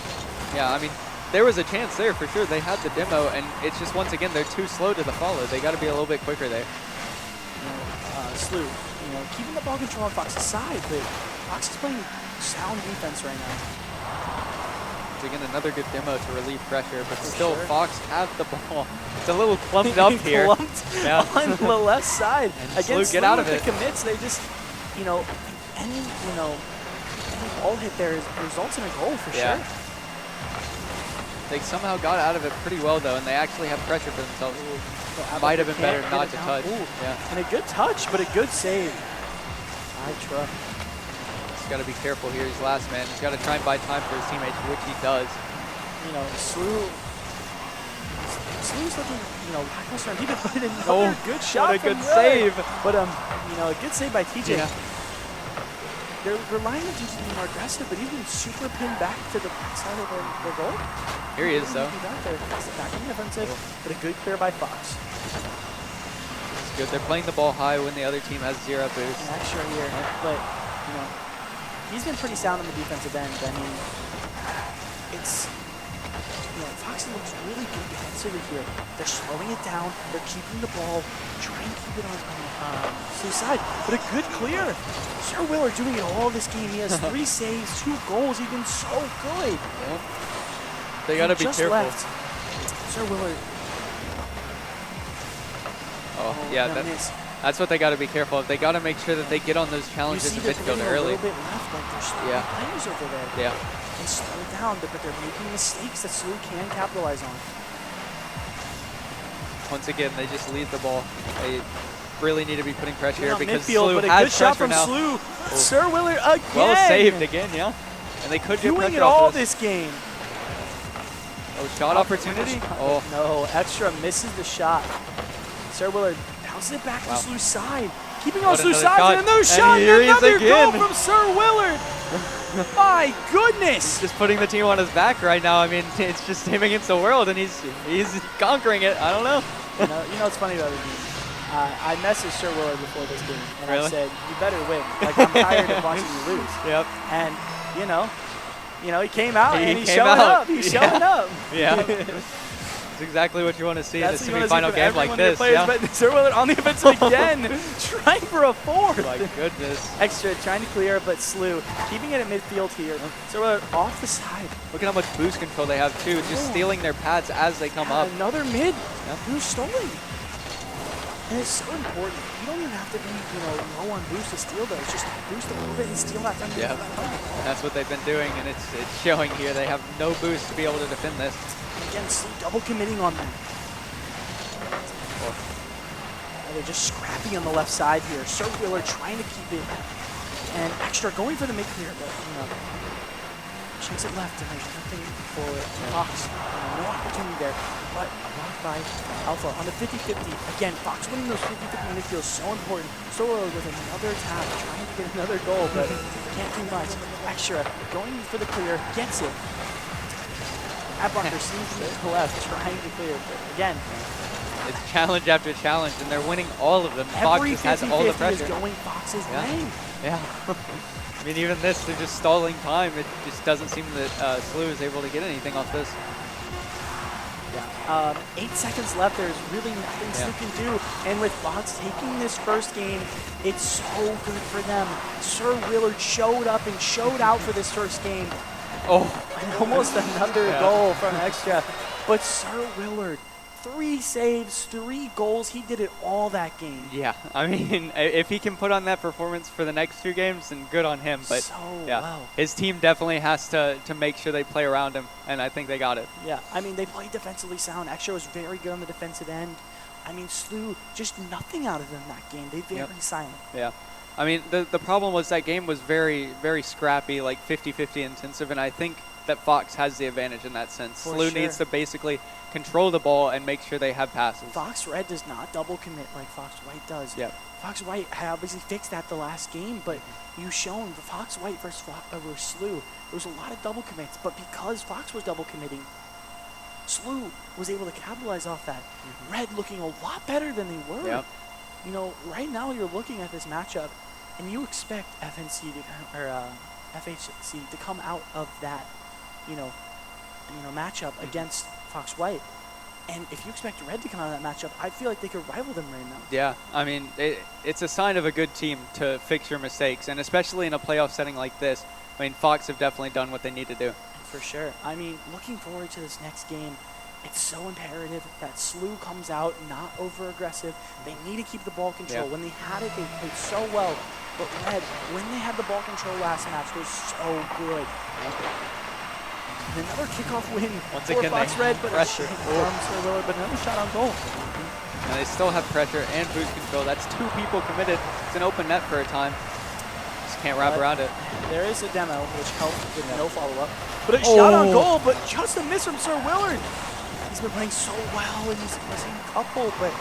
Yeah, I mean, there was a chance there for sure. They had the demo, and it's just, once again, they're too slow to the follow. They got to be a little bit quicker there. You know, SLU, you know, keeping the ball control on Fox's side, but Fox is playing sound defense right now. Once again, another good demo to relieve pressure, but still, Fox have the ball. It's a little clumped up here. Clumped on the left side. And SLU get out of it. The commits, they just, you know, any ball hit there results in a goal for sure. They somehow got out of it pretty well, though, and they actually have pressure for themselves. So might have been better not to touch. And a good touch, but a good save. I trust. He's got to be careful here. He's last man. He's got to try and buy time for his teammates, which he does. You know, SLU's was looking, lackluster on defense, but another good shot. What a good from Red. save. But a good save by TJ. Yeah. They're relying on TJ to be more aggressive, but he's been super pinned back to the backside of the goal. Here he is, though. Back in the offensive, but a good clear by Fox. It's good. They're playing the ball high when the other team has 0 boost. An extra here, but he's been pretty sound on the defensive end. I mean, it's Fox looks really good defensively here. They're slowing it down. They're keeping the ball, trying to keep it on Slu's side. But a good clear. Sir Willard doing it all this game. He has 3 saves, 2 goals. He's been so good. Yep. They got to be careful. Left. Sir Willard. Oh, yeah. That's what they got to be careful of. They got to make sure that they get on those challenges in midfield early. A little bit left, like there's players over there. Yeah. They slow it down, but they're making mistakes that Slu can capitalize on. Once again, they just lead the ball. They really need to be putting pressure here because midfield, Slu but a has good shot from now. Slu. Sir Willard again. Well saved again, yeah. And they could get doing pressure it all off this game. Oh, shot opportunity? Oh. No, extra misses the shot. Sir Willard bounces it back to Slu's side. Keeping on Slu's side, and another shot, another goal from Sir Willard. My goodness! He's just putting the team on his back right now. I mean, it's just him against the world, and he's conquering it. I don't know. You know what's funny about this game? I messaged Sir Willard before this game, and I said, "You better win. Like, I'm tired of watching you lose." Yep. And he came out and he's showing up. He's showing up. Yeah. That's exactly what you want to see in a semi-final game like this. Players, but Sir Willard on the offensive again, trying for a fourth. My goodness. Extra, trying to clear, but Slu keeping it at midfield here. Sir Willard off the side. Look at how much boost control they have too, just stealing their pads as they come up. Another mid. Boost stolen. And it's so important. You don't even have to be, low on boost to steal those. Just boost a little bit and steal that from Yeah. That's what they've been doing, and it's showing here. They have no boost to be able to defend this. Again, Slu double committing on them. They're just scrappy on the left side here. Sir Willard trying to keep it. And extra going for the mid-clear, but, chase it left, and there's nothing for Fox. No opportunity there, but blocked by Alpha on the 50-50. Again, Fox winning those 50-50 midfield is so important. So with another tap, trying to get another goal, but can't do much. Extra going for the clear, gets it. Adblocker seems to the left, trying to clear, but again, it's challenge after challenge, and they're winning all of them. Fox just has all the pressure. Every 50-50 is going Fox's way. Yeah. I mean, even this, they're just stalling time. It just doesn't seem that Slu is able to get anything off this. Yeah. 8 seconds left. There's really nothing Slu can do. And with Fox taking this first game, it's so good for them. Sir Willard showed up and showed out for this first game. Oh, and almost another goal from extra. But Sir Willard, 3 saves, 3 goals. He did it all that game. Yeah, I mean, if he can put on that performance for the next 2 games, then good on him. But his team definitely has to make sure they play around him, and I think they got it. Yeah, I mean, they played defensively sound. Extra was very good on the defensive end. I mean, Slu, just nothing out of them that game. They very silent. Yeah. I mean, the problem was that game was very, very scrappy, like 50-50 intensive, and I think that Fox has the advantage in that sense. Slu needs to basically control the ball and make sure they have passes. Fox Red does not double commit like Fox White does. Yeah. Fox White had obviously fixed that the last game, but you shown the Fox White versus Slu, there was a lot of double commits, but because Fox was double committing, Slu was able to capitalize off that. Red looking a lot better than they were. Yep. Right now you're looking at this matchup, and you expect FHC to come out of that, matchup against Fox White. And if you expect Red to come out of that matchup, I feel like they could rival them right now. Yeah, I mean, it's a sign of a good team to fix your mistakes, and especially in a playoff setting like this. I mean, Fox have definitely done what they need to do. For sure. I mean, looking forward to this next game. It's so imperative that Slu comes out not over-aggressive. They need to keep the ball control. When they had it, they played so well. But Red, when they had the ball control last match, was so good. And another kickoff win for Fox Red, but pressure. But another shot on goal. And they still have pressure and boost control. That's 2 people committed. It's an open net for a time. Just can't wrap around it. There is a demo, which helped with no follow-up. But a shot on goal, but just a miss from Sir Willard. He's been playing so well, and he's missing a couple, but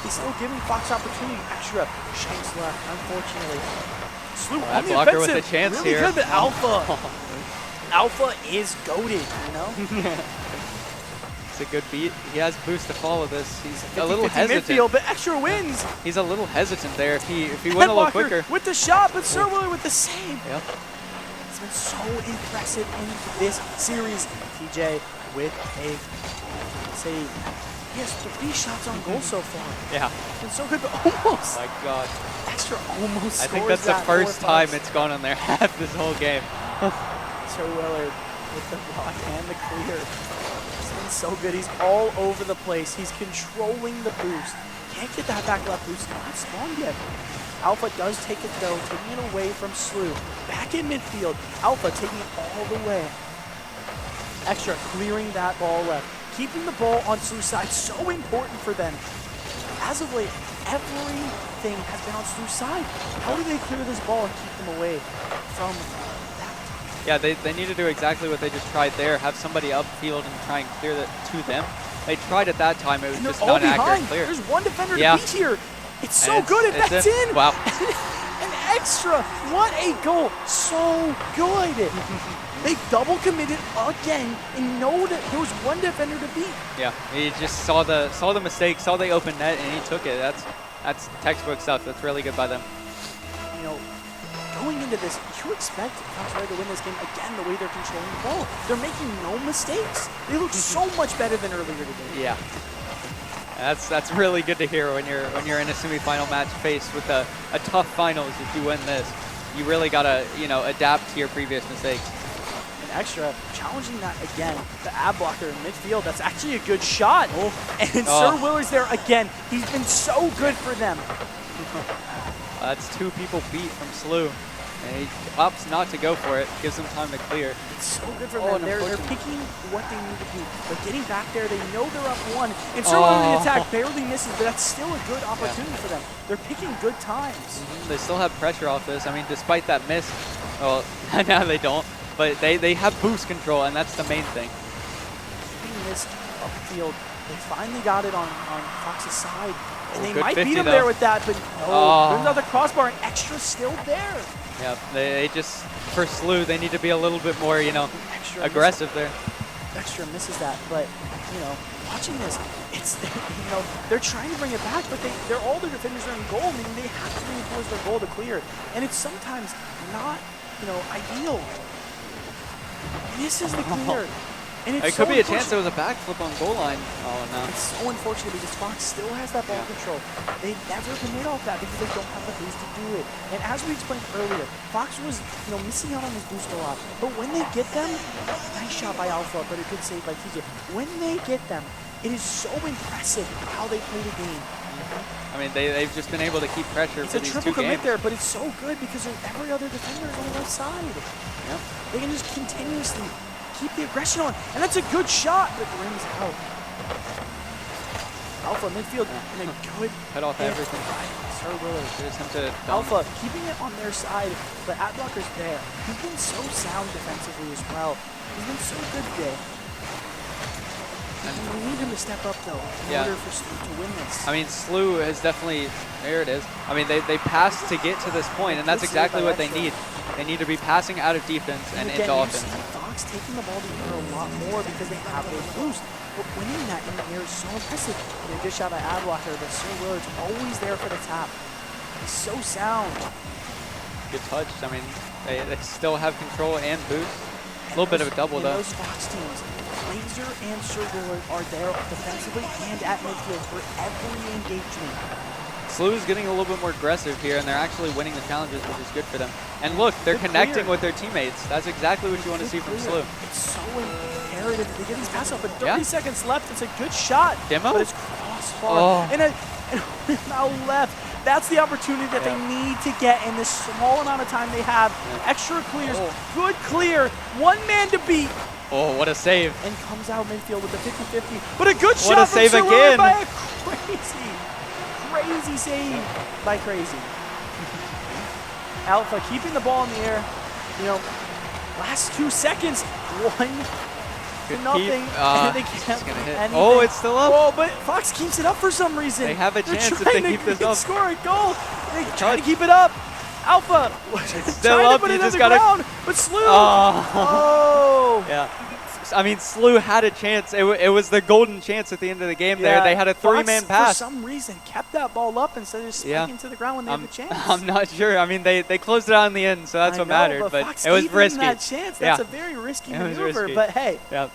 he's still giving Fox opportunity. Extra shanks left, unfortunately. Slew on the Blocker with offensive, a chance really here. good, but Alpha. Alpha is goated, you know? It's a good beat. He has boost to follow this. He's a 50-50 little hesitant. midfield, but Extra wins. He's a little hesitant there. If he went a little Headlocker quicker. with the shot, but Sir Willard with the save. Yep. It's been so impressive in this series. TJ with a save. He has 3 shots on goal so far. Yeah. It's been so good, but almost. My God. Extra almost I think scores that's the that first for time Fox. it's gone on their half this whole game. Sir Willard with the block and the clear. It's been so good. He's all over the place. He's controlling the boost. Can't get that back left boost. Not spawned yet. Alpha does take it though, taking it away from Slew. Back in midfield. Alpha taking it all the way. Extra clearing that ball left. Keeping the ball on Slew's side, so important for them. As of late, everything has been on Slew's side. How do they clear this ball and keep them away from that? Yeah, they need to do exactly what they just tried there. Have somebody upfield and try and clear that to them. They tried at that time. It was And they're just all not an accurate behind. clear. There's one defender Yeah. to beat here. It's so And good. it's That's in. in. Wow. An extra. What a goal. So good. They double committed again and know that there was one defender to beat. Yeah, he just saw the mistake, saw the open net, and he took it. That's textbook stuff. That's really good by them. You know, going into this, you expect Fox to win this game again the way they're controlling the ball. They're making no mistakes. They look so much better than earlier today. Yeah, that's really good to hear when you're in a semifinal match faced with a tough finals. If you win this, you really gotta adapt to your previous mistakes. And Extra challenging that again. The ab blocker in midfield. That's actually a good shot. And Sir Willard's there again. He's been so good for them. That's 2 people beat from Slew. And he opts not to go for it, gives them time to clear. It's so good for them. and They're unfortunately- picking what they need to do. They're getting back there. They know they're up 1. And Sir Willard, the attack barely misses, but that's still a good opportunity for them. They're picking good times. They still have pressure off this. I mean, despite that miss, well, now they don't, but they have boost control, and that's the main thing. Being missed upfield. They finally got it on Fox's side. And they good might 50 beat him though. there with that, but no. Oh. There's another crossbar, and Extra's still there. Yeah, they just, for Slew, they need to be a little bit more, Extra aggressive there. Extra misses that, but watching this, it's they're trying to bring it back, but they're all their defenders are in goal, meaning they have to reinforce their goal to clear, and it's sometimes not ideal. Misses the clear, and it's It could be a chance there was a backflip on goal line. Oh no. It's so unfortunate because Fox still has that ball control. They never commit off that because they don't have the boost to do it. And as we explained earlier, Fox was missing out on his boost a lot. But when they get them, nice shot by Alpha, but a good save by TJ. When they get them, it is so impressive how they play the game. I mean, they've just been able to keep pressure It's for a these triple 2 commit games. there, but it's so good because every other defender is on the left side. Yep. They can just continuously keep the aggression on. And that's a good shot, but rings out. Alpha midfield and a good Cut off hit everything. by Sir Willard. Just him to Alpha keeping it on their side, but ad blocker's there. He's been so sound defensively as well. He's been so good today. We need him to step up though in Yeah. order for Stu to win this. I mean, Slew has definitely, there it is. I mean, they passed to get to this point, and that's Good save exactly by what they Extra. need. They need to be passing out of defense and again, into you offense. see Fox taking the ball to the air a lot more because they have those boosts. But winning that in the air is so impressive. And a good shot by ad blocker, but Sir Willard's always there for the tap. He's so sound. Good touch. I mean, they still have control and boost. A little bit of a double, though. Those Fox teams, Laser and Sir Willard are there defensively and at midfield for every engagement. Slew is getting a little bit more aggressive here, and they're actually winning the challenges, which is good for them. And look, they're Good connecting clear. with their teammates. That's exactly what you want to see from Slew. It's so imperative that they get these passes up. But 30 Yeah. seconds left. It's a good shot. Demo? But it's crossbar. Oh. And now left. That's the opportunity that they need to get in this small amount of time they have. Extra clears. Oh. Good clear. One man to beat. Oh, what a save. And comes out midfield with the 50-50. But a good What shot a from save Sir Willard again. by a crazy save by Crazy. Alpha keeping the ball in the air. Last 2 seconds. Good nothing. keep. And they It's can't gonna do hit. anything. Oh, it's still up. Oh, but Fox keeps it up for some reason. They have a They're chance if trying they to keep this up. score a goal. They're trying to keep it up. Alpha. It's still trying up. to put You it just on the gotta. ground, but Slew. Oh. Oh. Yeah. I mean, Slew had a chance. It was the golden chance at the end of the game there. They had a three-man Fox, pass. for some reason, kept that ball up instead of just spiking to the ground when they had the chance. I'm not sure. I mean, they closed it out in the end, so that's I what know, mattered. But Fox it was gave them risky. that chance. That's Yeah. a very risky It was maneuver. risky. But hey, Yeah.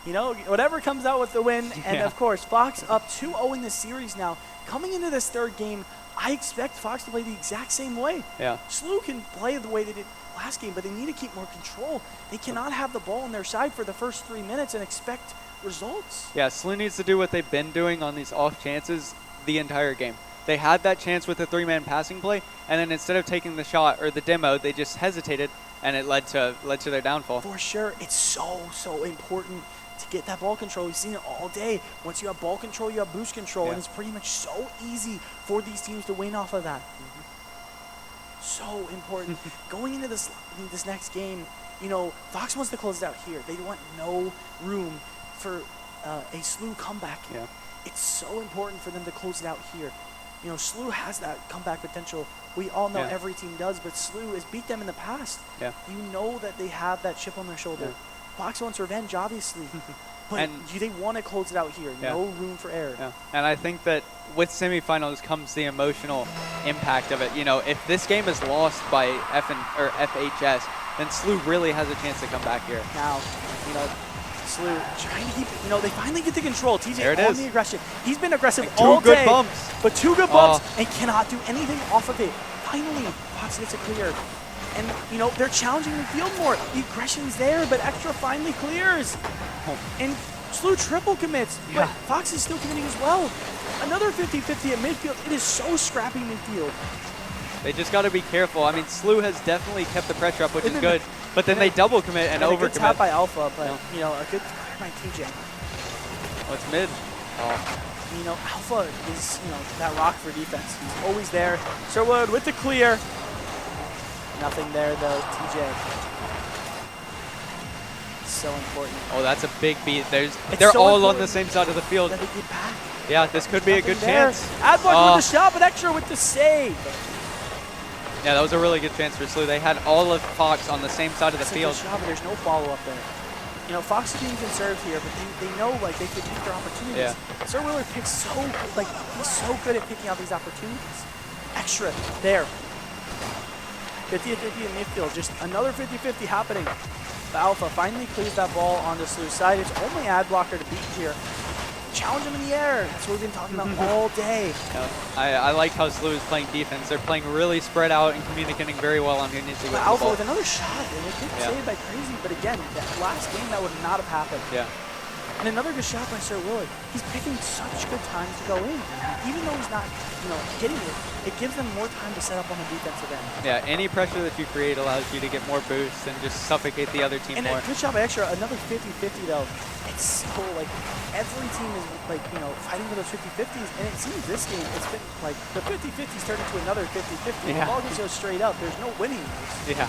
you know, whatever comes out with the win. And Yeah. of course, Fox up 2-0 in this series now. Coming into this third game, I expect Fox to play the exact same way. Yeah. Slew can play the way they did last game, but they need to keep more control. They cannot have the ball on their side for the first 3 minutes and expect results. Yeah, Slew needs to do what they've been doing on these off chances the entire game. They had that chance with the three-man passing play, and then instead of taking the shot or the demo, they just hesitated, and it led to their downfall. For sure, it's so important to get that ball control. We've seen it all day. Once you have ball control, you have boost control, Yeah. and it's pretty much so easy for these teams to win off of that. So important. Going into this next game, you know, Fox wants to close it out here. They want no room for a Slew comeback. Yeah. It's so important for them to close it out here. You know, Slew has that comeback potential. We all know Yeah. every team does, but Slew has beat them in the past. Yeah. You know that they have that chip on their shoulder. Yeah. Fox wants revenge, obviously, but And- they want to close it out here. Yeah. No room for error. Yeah. And I think that with semifinals comes the emotional impact of it. You know, if this game is lost by FHS, then Slew really has a chance to come back here. Now, you know, Slew trying to keep, you know, they finally get the control. TJ There it on is. the aggression. He's been aggressive Like all two good day, bumps. but 2 good bumps and cannot do anything off of it. Finally, Fox gets it clear. And, you know, they're challenging the field more. The aggression's there, but Extra finally clears. And Slew triple commits, but Yeah. Fox is still committing as well. Another 50-50 at midfield. It is so scrappy midfield. They just got to be careful. I mean, Slew has definitely kept the pressure up, which And is then good. But then they double commit and a over good tap commit. by Alpha, but, Yeah. you know, a good clear by TJ. Oh, it's mid. Oh. You know, Alpha is, you know, that rock for defense. He's always there. Sherwood with the clear. Nothing there, though. TJ. So important. Oh, that's a big beat. They're so all on important the same side of the field. That they get back. Yeah, this could be a Nothing good there. chance. Adblock with the shot, but Extra with the save. Yeah, that was a really good chance for Slew. They had all of Fox on the same side of the That's a good field. shot, but there's no follow-up there. You know, Fox is being conserved here, but they know, like, they could beat their opportunities. Yeah. Sir Willard picks so, like, he's so good at picking out these opportunities. Extra there. 50-50 in midfield, just another 50-50 happening. The Alpha finally clears that ball onto Slew's side. It's only ad blocker to beat here. Challenge him in the air. That's what we've been talking about all day. Yeah, I like how Slew is playing defense. They're playing really spread out and communicating very well on who needs to go But to the Alpha ball. with another shot, and it did Yeah. save by Crazy, but again, that last game, that would not have happened. Yeah. And another good shot by Sir Willard. He's picking such good times to go in. Even though he's not, you know, hitting it, it gives them more time to set up on the defensive end. Yeah, any pressure that you create allows you to get more boosts and just suffocate the other team And more. a good shot by Extra, another 50-50 though. It's so, like, every team is, like, you know, fighting for those 50-50s, and it seems this game, it's been, like, the 50-50s turned into another 50-50. Yeah. The ball just goes straight up. There's no winning. Yeah.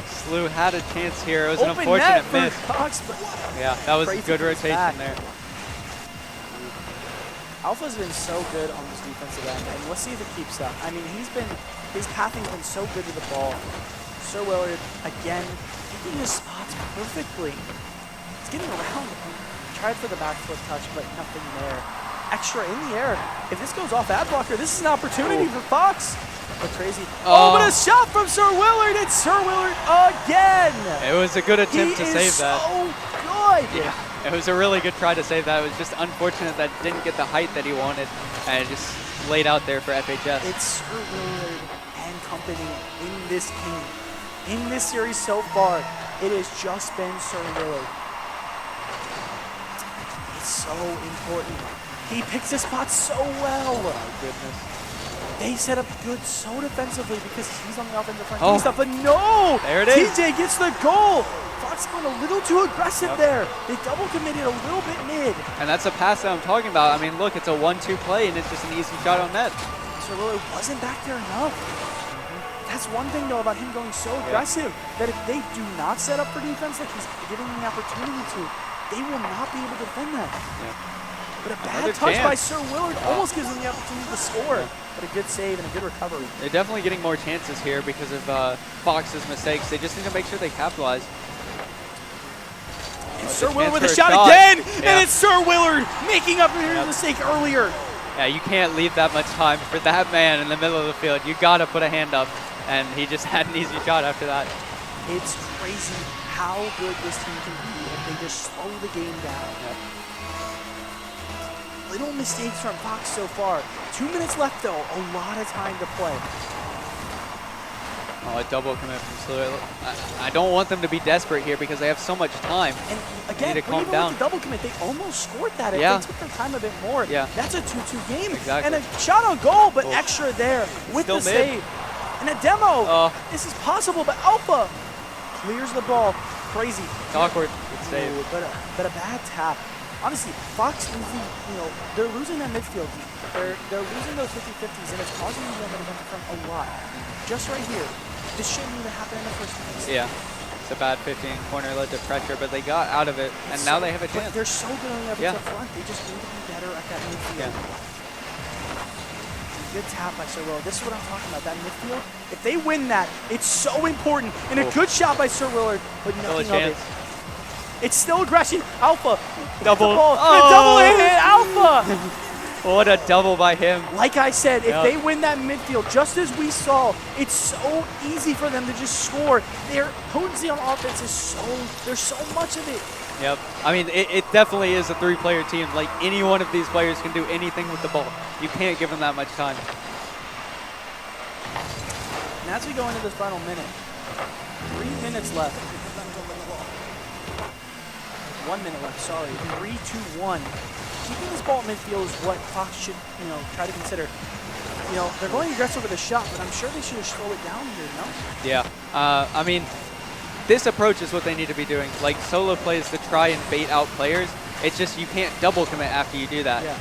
Slew had a chance here. It was an Open unfortunate net miss. for Cox, but Yeah, that was Crazy good comes rotation back. there. Alpha's been so good on this defensive end, and let's see if it keeps up. I mean, his pathing's been so good to the ball. Sir Willard, again, picking his spots perfectly. He's getting around. Tried for the back foot touch, but nothing there. Extra in the air. If this goes off ad blocker, this is an opportunity for Fox. But Crazy. Oh, but a shot from Sir Willard. It's Sir Willard again. It was a good attempt He to is save that. so good. Yeah, it was a really good try to save that. It was just unfortunate that it didn't get the height that he wanted, and it just laid out there for FHS. It's Sir Willard and company in this game. In this series so far, it has just been Sir Willard. It's so important. He picks his spots so well. Oh, goodness. They set up good so defensively because he's on the offensive front. Oh. Stuff, but no! There it is. TJ gets the goal. Fox going a little too aggressive there. They double committed a little bit mid. And that's a pass that I'm talking about. I mean, look, it's a 1-2 play, and it's just an easy shot on net. Sir Willard wasn't back there enough. That's one thing, though, about him going so aggressive, that if they do not set up for defense like he's giving them the opportunity to, they will not be able to defend that. But a bad touch by Sir Willard almost gives them the opportunity to score. But a good save and a good recovery. They're definitely getting more chances here because of Fox's mistakes. They just need to make sure they capitalize. And Sir Willard with a shot again! And it's Sir Willard making up for his mistake earlier. Yeah, you can't leave that much time for that man in the middle of the field. You got to put a hand up. And he just had an easy shot after that. It's crazy how good this team can be if they just slow the game down. Little mistakes from Fox so far. 2 minutes left, though. A lot of time to play. Oh, a double commit from Slew. I don't want them to be desperate here because they have so much time. And again, to calm even down. with the double commit, they almost scored that. If they took their time a bit more, that's a 2-2 game. Exactly. And a shot on goal, but extra there with the save. And a demo. This is possible, but Alpha clears the ball. Crazy. It's awkward. Good save. Ooh, but a bad tap. Honestly, Fox losing, they're losing that midfield. They're losing those 50-50s, and it's causing them to benefit from a lot. Just right here. This shouldn't even happen in the first place. Yeah. It's a bad 15 corner led to pressure, but they got out of it, and now they have a chance. They're so good on the efforts up front. They just need to be better at that midfield. Good tap by Sir Willard. This is what I'm talking about, that midfield. If they win that, it's so important. And a good shot by Sir Willard, but nothing of it. It's still aggression. Alpha. Double. Double hit Alpha. What a double by him. Like I said, if they win that midfield, just as we saw, it's so easy for them to just score. Their potency on offense is there's so much of it. Yep. I mean, it definitely is a three-player team. Like, any one of these players can do anything with the ball. You can't give them that much time. And as we go into this final minute, 3 minutes left. 1 minute left, sorry. 3-2-1. Keeping this ball at midfield is what Fox should, try to consider. They're going aggressive with a shot, but I'm sure they should have slowed it down here, no? Yeah. I mean, this approach is what they need to be doing. Like, solo plays to try and bait out players. It's just you can't double commit after you do that. Yeah.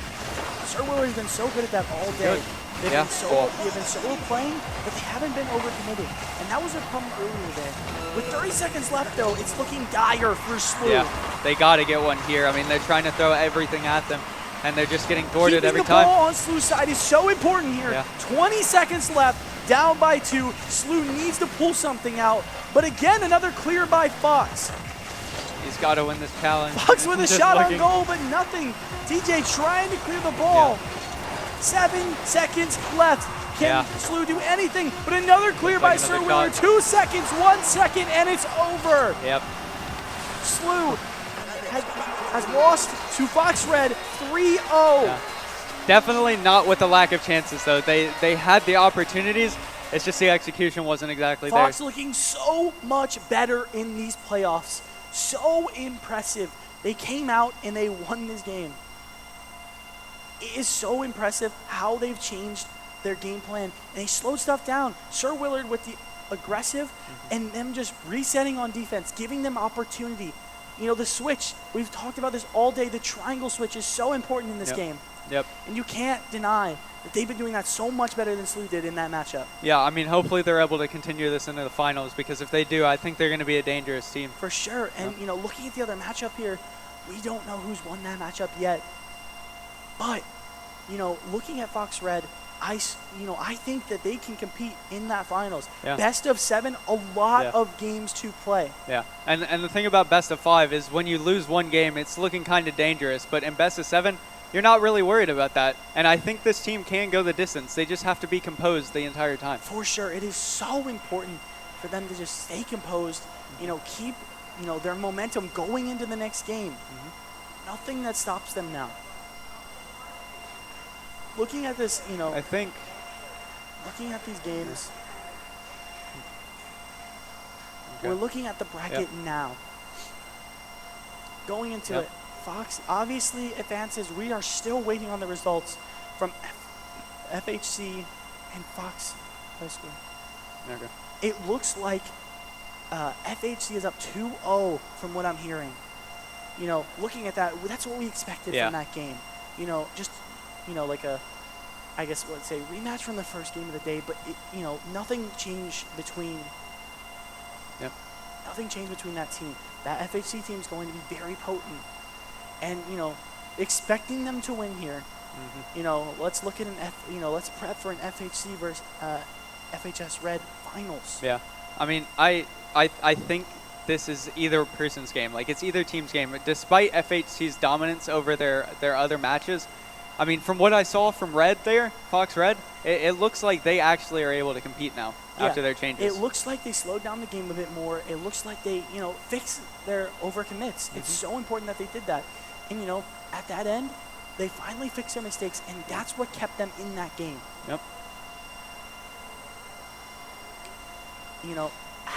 Sir Willard's been so good at that all day. They've been solo playing, but they haven't been overcommitted. And that was their problem earlier there. With 30 seconds left, though, it's looking dire for Slew. Yeah, they got to get one here. I mean, they're trying to throw everything at them, and they're just getting thwarted every time. Keeping the ball on Slew's side is so important here. Yeah. 20 seconds left, down by 2. Slew needs to pull something out. But again, another clear by Fox. He's got to win this challenge. Fox with a shot on goal, but nothing. TJ trying to clear the ball. 7 seconds left. Can Slew do anything? But another clear by Sir Willard. 2 seconds, 1 second, and it's over. Yep. Slew has lost to Fox Red 3-0. Yeah. Definitely not with the lack of chances, though. They had the opportunities. It's just the execution wasn't exactly there. Fox looking so much better in these playoffs. So impressive. They came out and they won this game. It is so impressive how they've changed their game plan. And they slowed stuff down. Sir Willard with the aggressive and them just resetting on defense, giving them opportunity. The switch, we've talked about this all day. The triangle switch is so important in this game. Yep. And you can't deny that they've been doing that so much better than Slew did in that matchup. Yeah, I mean, hopefully they're able to continue this into the finals, because if they do, I think they're going to be a dangerous team. For sure. And, looking at the other matchup here, we don't know who's won that matchup yet. But, looking at Fox Red, I think that they can compete in that finals. Yeah. Best of 7, a lot of games to play. Yeah, and the thing about best of 5 is when you lose one game, it's looking kind of dangerous. But in best of 7, you're not really worried about that. And I think this team can go the distance. They just have to be composed the entire time. For sure. It is so important for them to just stay composed, keep, their momentum going into the next game. Nothing that stops them now. Looking at this, I think looking at these games, we're looking at the bracket now. Going into it, Fox obviously advances. We are still waiting on the results from FHC and Fox High School. Okay. It looks like FHC is up 2-0 from what I'm hearing. Looking at that, that's what we expected from that game. Just, like a I guess let's say rematch from the first game of the day, but nothing changed between. Yep. Nothing changed between that team. That FHC team is going to be very potent, and expecting them to win here. Let's look at let's prep for an FHC versus FHS Red finals. Yeah, I mean, I think this is either person's game. Like, it's either team's game. Despite FHC's dominance over their other matches, I mean, from what I saw from Red there, Fox Red, it looks like they actually are able to compete now after their changes. It looks like they slowed down the game a bit more. It looks like they, fixed their overcommits. It's so important that they did that. And, at that end, they finally fixed their mistakes, and that's what kept them in that game. Yep.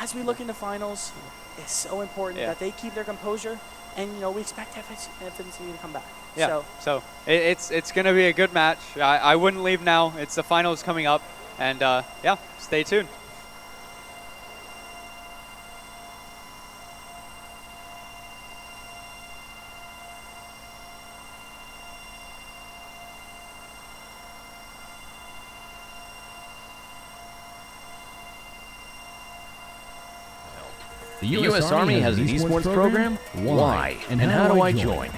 As we look into finals, it's so important that they keep their composure, and, we expect FNC to come back. Yeah, so it's going to be a good match. I wouldn't leave now. It's the finals coming up, and stay tuned. The U.S. Army has an esports program? Why? And how do I join?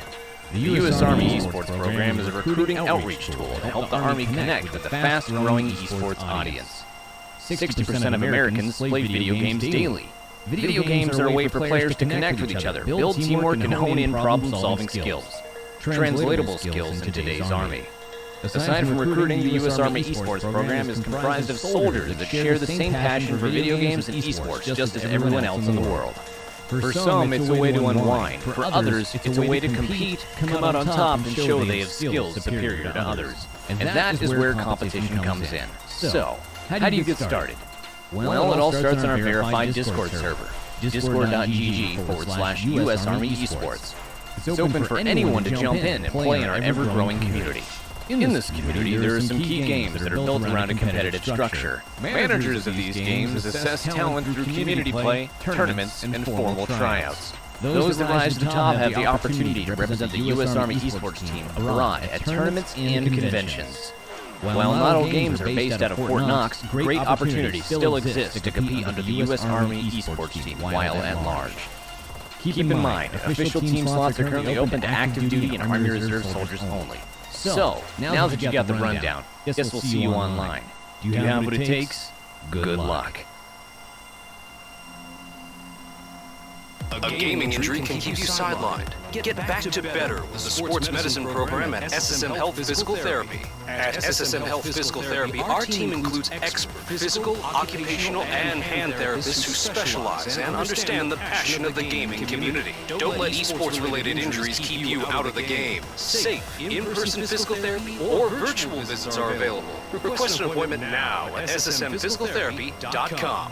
The U.S. Army esports program is a recruiting outreach tool to help the Army connect with the fast-growing esports audience. 60% of Americans play video games daily. Video games are a way for players to connect with each other, build teamwork, and hone in problem-solving skills. Translatable skills in today's Army. Aside from recruiting, the U.S. Army esports program is comprised of soldiers that share the same passion for video games and esports just as everyone else in the world. For some, it's a way to unwind. For others, it's a way to compete, come out on top, and show they have skills superior to others. And that is where competition comes in. So, how do you get started? Well, it all starts on our verified Discord server, discord.gg/US Army Esports. It's open for anyone to jump in and play in our ever-growing community. In this community, there are some key games that are built around a competitive structure. Managers of these games assess talent through community play, tournaments, and formal tryouts. Those that rise to the top have the opportunity to represent the U.S. Army esports team abroad at tournaments and conventions. While not all games are based out of Fort Knox, great opportunities still exist to compete under the U.S. Army esports team while at large. Keep in mind, official team slots are currently open to active duty and Army Reserve soldiers only. So, now that you got the rundown, guess we'll see you online. Do you have what it takes? Good luck. A gaming injury can keep you sidelined. Get back to better with the sports medicine program at SSM Health Physical Therapy. At SSM Health Physical Therapy, our team includes expert physical, occupational, and hand therapists who specialize and understand the passion of the gaming community. Don't let esports-related injuries keep you out of the game. Safe, in-person physical therapy or virtual visits are available. Request an appointment now at ssmphysicaltherapy.com.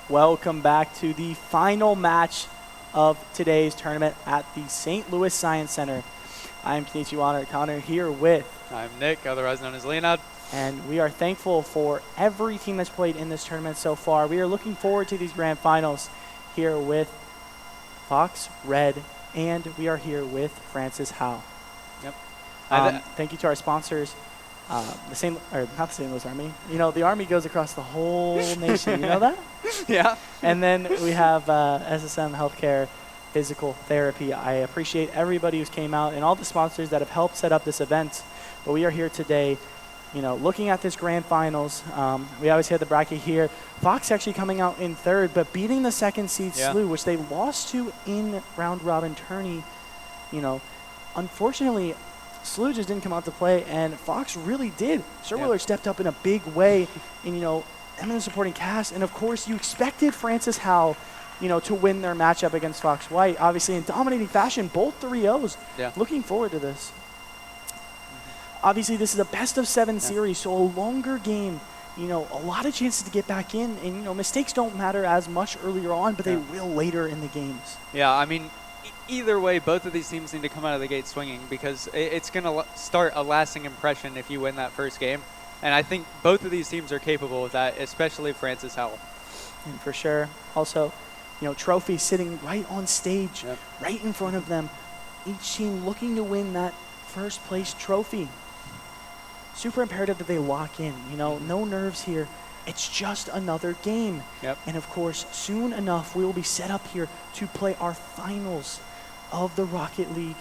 Welcome back to the final match of today's tournament at the St. Louis Science Center. I'm Kenichi Connor here with... I'm Nick, otherwise known as Leonard. And we are thankful for every team that's played in this tournament so far. We are looking forward to these grand finals here with Fox, Red, and we are here with Francis Howe. Yep. Thank you to our sponsors. Not the St. Louis Army. You know, the Army goes across the whole nation. You know that? Yeah. And then we have SSM Healthcare Physical Therapy. I appreciate everybody who's came out and all the sponsors that have helped set up this event. But we are here today, you know, looking at this grand finals. We obviously had the bracket here. Fox actually coming out in third, but beating the second seed SLU, which they lost to in round robin tourney. You know, unfortunately, SLU just didn't come out to play, and Fox really did. Sir Willard stepped up in a big way, and, you know, him and the supporting cast. And, of course, you expected Francis Howe, you know, to win their matchup against Fox White, obviously in dominating fashion, both 3-0s. Yeah. Looking forward to this. Obviously, this is a best-of-7 series, so a longer game, you know, a lot of chances to get back in. And, you know, mistakes don't matter as much earlier on, but they will later in the games. Yeah, I mean, either way, both of these teams need to come out of the gate swinging because it's going to start a lasting impression if you win that first game. And I think both of these teams are capable of that, especially Francis Howell. And for sure. Also, you know, trophy sitting right on stage, right in front of them. Each team looking to win that first place trophy. Super imperative that they lock in. You know, no nerves here. It's just another game. Yep. And of course, soon enough, we will be set up here to play our finals of the Rocket League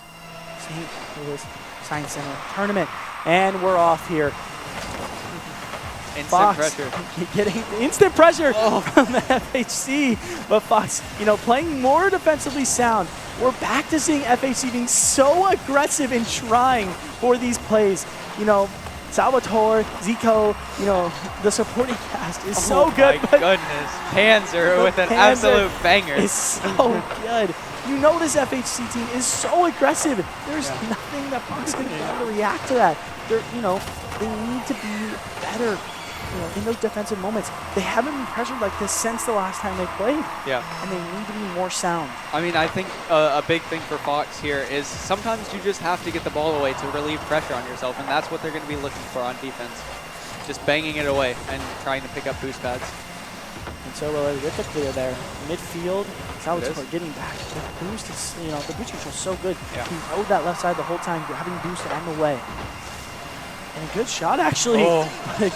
St. Louis Science Center tournament. And we're off here. Instant pressure. Getting instant pressure from the FHC. But Fox, you know, playing more defensively sound. We're back to seeing FHC being so aggressive in trying for these plays. You know, Salvatore, Zico, you know, the supporting cast is so good. Oh my goodness. Panzer with an absolute banger. Is so good. You know this FHC team is so aggressive. There's nothing that Fox can do to react to that. They're, you know, they need to be better, you know, in those defensive moments. They haven't been pressured like this since the last time they played. Yeah. And they need to be more sound. I mean, I think a big thing for Fox here is sometimes you just have to get the ball away to relieve pressure on yourself, and that's what they're going to be looking for on defense. Just banging it away and trying to pick up boost pads. And so with the clear there, midfield, Salvatore getting back. The boost is, you know, the boost control is so good. Yeah. He rode that left side the whole time, grabbing boost on the way. And a good shot, actually. But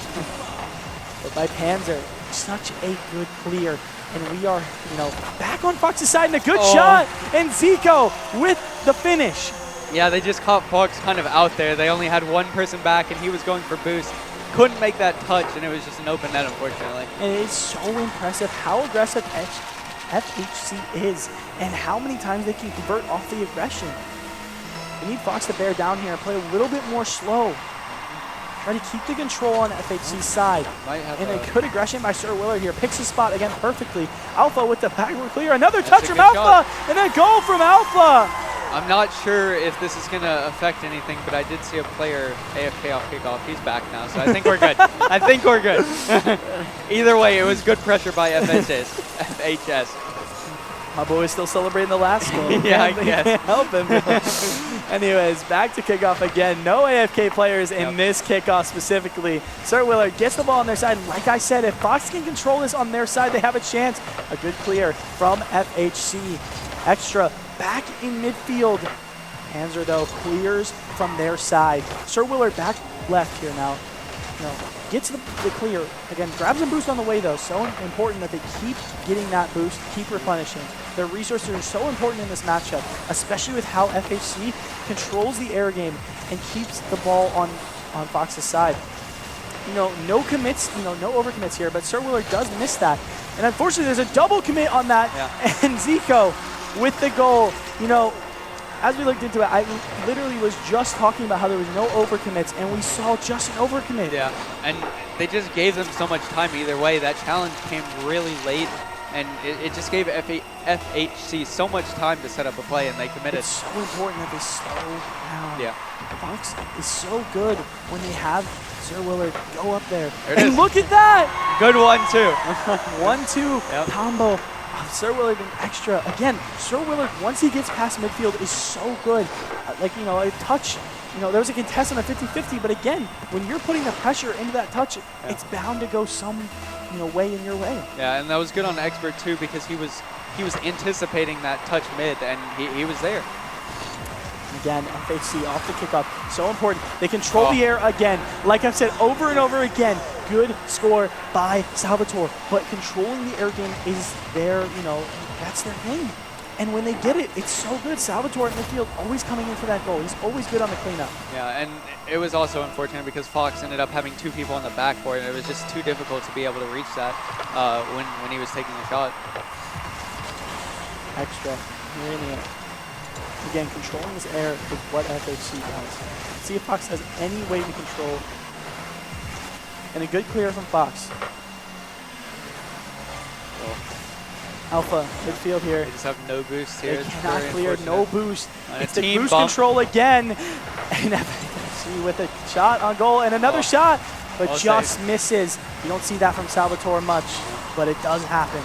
by Panzer, such a good clear. And we are, you know, back on Fox's side and a good shot. And Zico with the finish. Yeah, they just caught Fox kind of out there. They only had one person back, and he was going for boost. Couldn't make that touch, and it was just an open net, unfortunately. And it's so impressive how aggressive FHC is and how many times they can convert off the aggression. We need Fox to bear down here and play a little bit more slow. Try to keep the control on FHC's side. And a good aggression by Sir Willard here. Picks his spot again perfectly. Alpha with the backward clear. Another touch from Alpha. And then goal from Alpha. I'm not sure if this is going to affect anything, but I did see a player AFK off kickoff. He's back now, so I think we're good. I think we're good. Either way, it was good pressure by FHS. My boy is still celebrating the last goal. Yeah, I guess. Can't help him. Anyways, back to kickoff again. No AFK players in this kickoff specifically. Sir Willard gets the ball on their side. Like I said, if Fox can control this on their side, they have a chance. A good clear from FHC. Extra back in midfield. Panzer, though, clears from their side. Sir Willard back left here now. You know, gets the clear. Again, grabs and boost on the way, though. So important that they keep getting that boost, keep replenishing. Their resources are so important in this matchup, especially with how FHC controls the air game and keeps the ball on Fox's side. You know, no commits, you know, no overcommits here, but Sir Willard does miss that. And unfortunately, there's a double commit on that, and Zico with the goal. You know, as we looked into it, I literally was just talking about how there was no overcommits, and we saw just an overcommit. Yeah, and they just gave them so much time either way. That challenge came really late, And it just gave FHC so much time to set up a play, and they committed. It's so important that they slow down. Yeah. Fox is so good when they have Sir Willard go up there. There it And is. look at that! Good one, too. 1-2 Yep. combo of Sir Willard and extra. Again, Sir Willard, once he gets past midfield, is so good. Like, you know, a touch, you know, there was a contest on a 50-50, but again, when you're putting the pressure into that touch, it's bound to go some, you know, way in your way. Yeah, and that was good on Expert, too, because he was anticipating that touch mid, and he was there. Again, FHC off the kickoff, so important. They control the air again. Like I've said over and over again, good score by Salvatore. But controlling the air game is their, you know, that's their thing. And when they get it, it's so good. Salvatore in midfield always coming in for that goal. He's always good on the cleanup. Yeah, and it was also unfortunate because Fox ended up having 2 people on the backboard, and it was just too difficult to be able to reach that when he was taking the shot. Extra. You're in it. Again, controlling this air is what FHC does. See if Fox has any way to control. And a good clear from Fox. Alpha, midfield here. They just have no boost here. They It's cannot very clear, no unfortunate. boost. And It's a the team boost bump. control again. And FHC with a shot on goal and another shot, but Well just saved. misses. You don't see that from Salvatore much, but it does happen.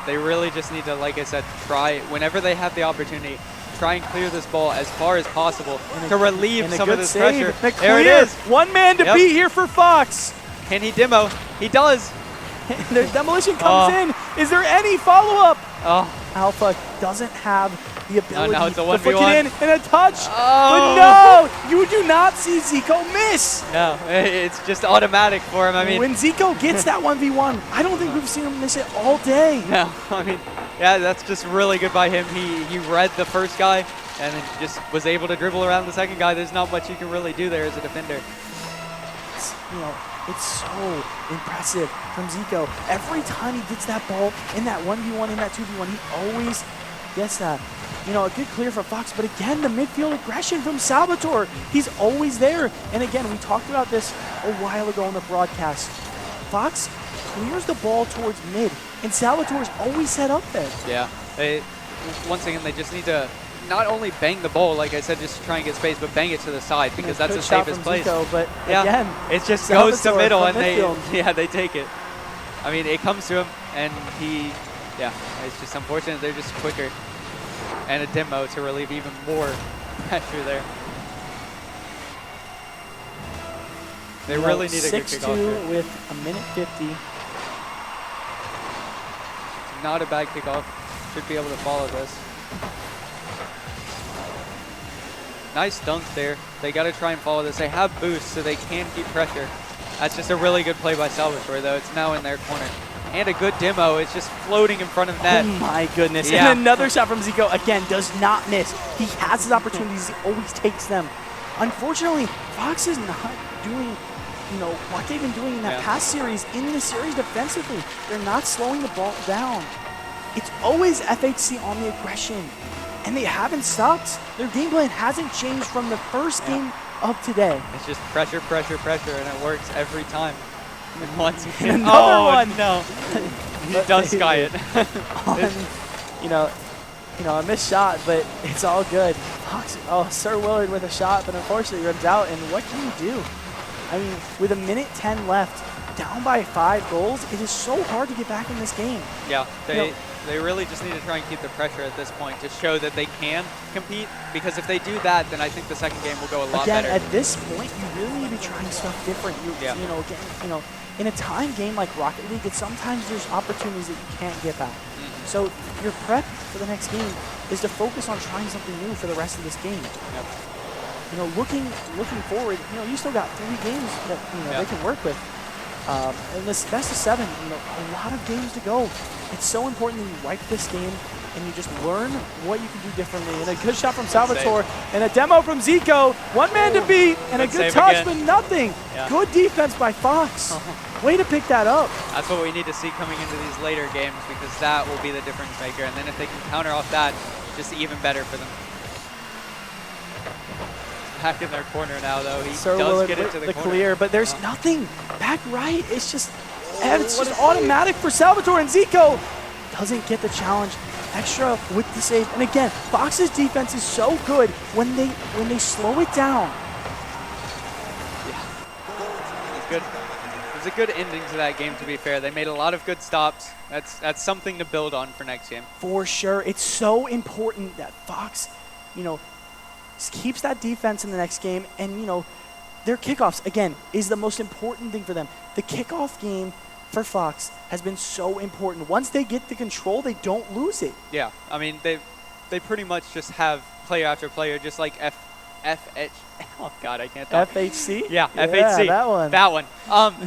They really just need to, like I said, try, whenever they have the opportunity, try and clear this ball as far as possible to relieve And a some good of this save. pressure. The There it clear. is. One man to Yep. beat here for Fox. Can he demo? He does. Their demolition comes in. Is there any follow-up? Oh, Alpha doesn't have the ability now it's a to flick 1v1. it in and a touch. Oh. But no, you do not see Zico miss. no, it's just automatic for him. I mean, When Zico gets that 1v1, I don't think we've seen him miss it all day. no, I mean, yeah, that's just really good by him. He read the first guy and then just was able to dribble around the second guy. There's not much you can really do there as a defender. It's, you know, it's so impressive from Zico. Every time he gets that ball in that 1v1, in that 2v1, he always gets that. You know, a good clear from Fox, but again, the midfield aggression from Salvatore. He's always there. And again, we talked about this a while ago on the broadcast. Fox clears the ball towards mid, and Salvatore's always set up there. Yeah, once again, they just need to not only bang the ball, like I said, just try and get space, but bang it to the side because that's the Good shot safest from place. Zico, but Yeah, again, it just goes to Salvatore middle from and midfield. they take it. I mean, it comes to him and it's just unfortunate they're just quicker. And a demo to relieve even more pressure there. They Well, really need a good kickoff 6-2 here. with a minute 50. Not a bad kickoff. Should be able to follow this. Nice dunk there. They got to try and follow this. They have boost, so they can keep pressure. That's just a really good play by Salvatore, though. It's now in their corner. And a good demo. It's just floating in front of net. Oh my goodness. Yeah. And another shot from Zico, again, does not miss. He has his opportunities. He always takes them. Unfortunately, Fox is not doing, you know, what they've been doing in that past series, in the series defensively. They're not slowing the ball down. It's always FHC on the aggression. And they haven't stopped. Their game plan hasn't changed from the first game of today. It's just pressure, pressure, pressure, and it works every time. And once again, And another one. No. He does sky it. On, you know, a missed shot, but it's all good. Fox, Sir Willard with a shot, but unfortunately runs out. And what can you do? I mean, with a minute 10 left, down by 5 goals, it is so hard to get back in this game. Yeah, they really just need to try and keep the pressure at this point to show that they can compete. Because if they do that, then I think the second game will go a lot Again, better. at this point, you really need to be trying stuff different. You know, again, you know, in a time game like Rocket League, sometimes there's opportunities that you can't get back. So your prep for the next game is to focus on trying something new for the rest of this game. Yep. You know, looking forward, you know, you still got 3 games that, you know, they can work with. And this best of 7, you know, a lot of games to go. It's so important that you wipe this game and you just learn what you can do differently. And a good shot from Salvatore and a demo from Zico. One man to beat and a good touch, again. but nothing. Yeah. Good defense by Fox. Way to pick that up. That's what we need to see coming into these later games because that will be the difference maker. And then if they can counter off that, just even better for them. Back in their corner now, though. He Sir does Willard get with into the corner. clear, but there's nothing back right. It's just And it's just automatic for Salvatore, and Zico doesn't get the challenge. Extra with the save. And again, Fox's defense is so good when they slow it down. Yeah. It's good. It was a good ending to that game, to be fair. They made a lot of good stops. That's something to build on for next game. For sure. It's so important that Fox, you know, keeps that defense in the next game. And, you know, their kickoffs, again, is the most important thing for them. The kickoff game for Fox has been so important. Once they get the control, they don't lose it. Yeah, I mean, they pretty much just have player after player, just like oh God, I can't talk. FHC? Yeah, FHC. That one. That one.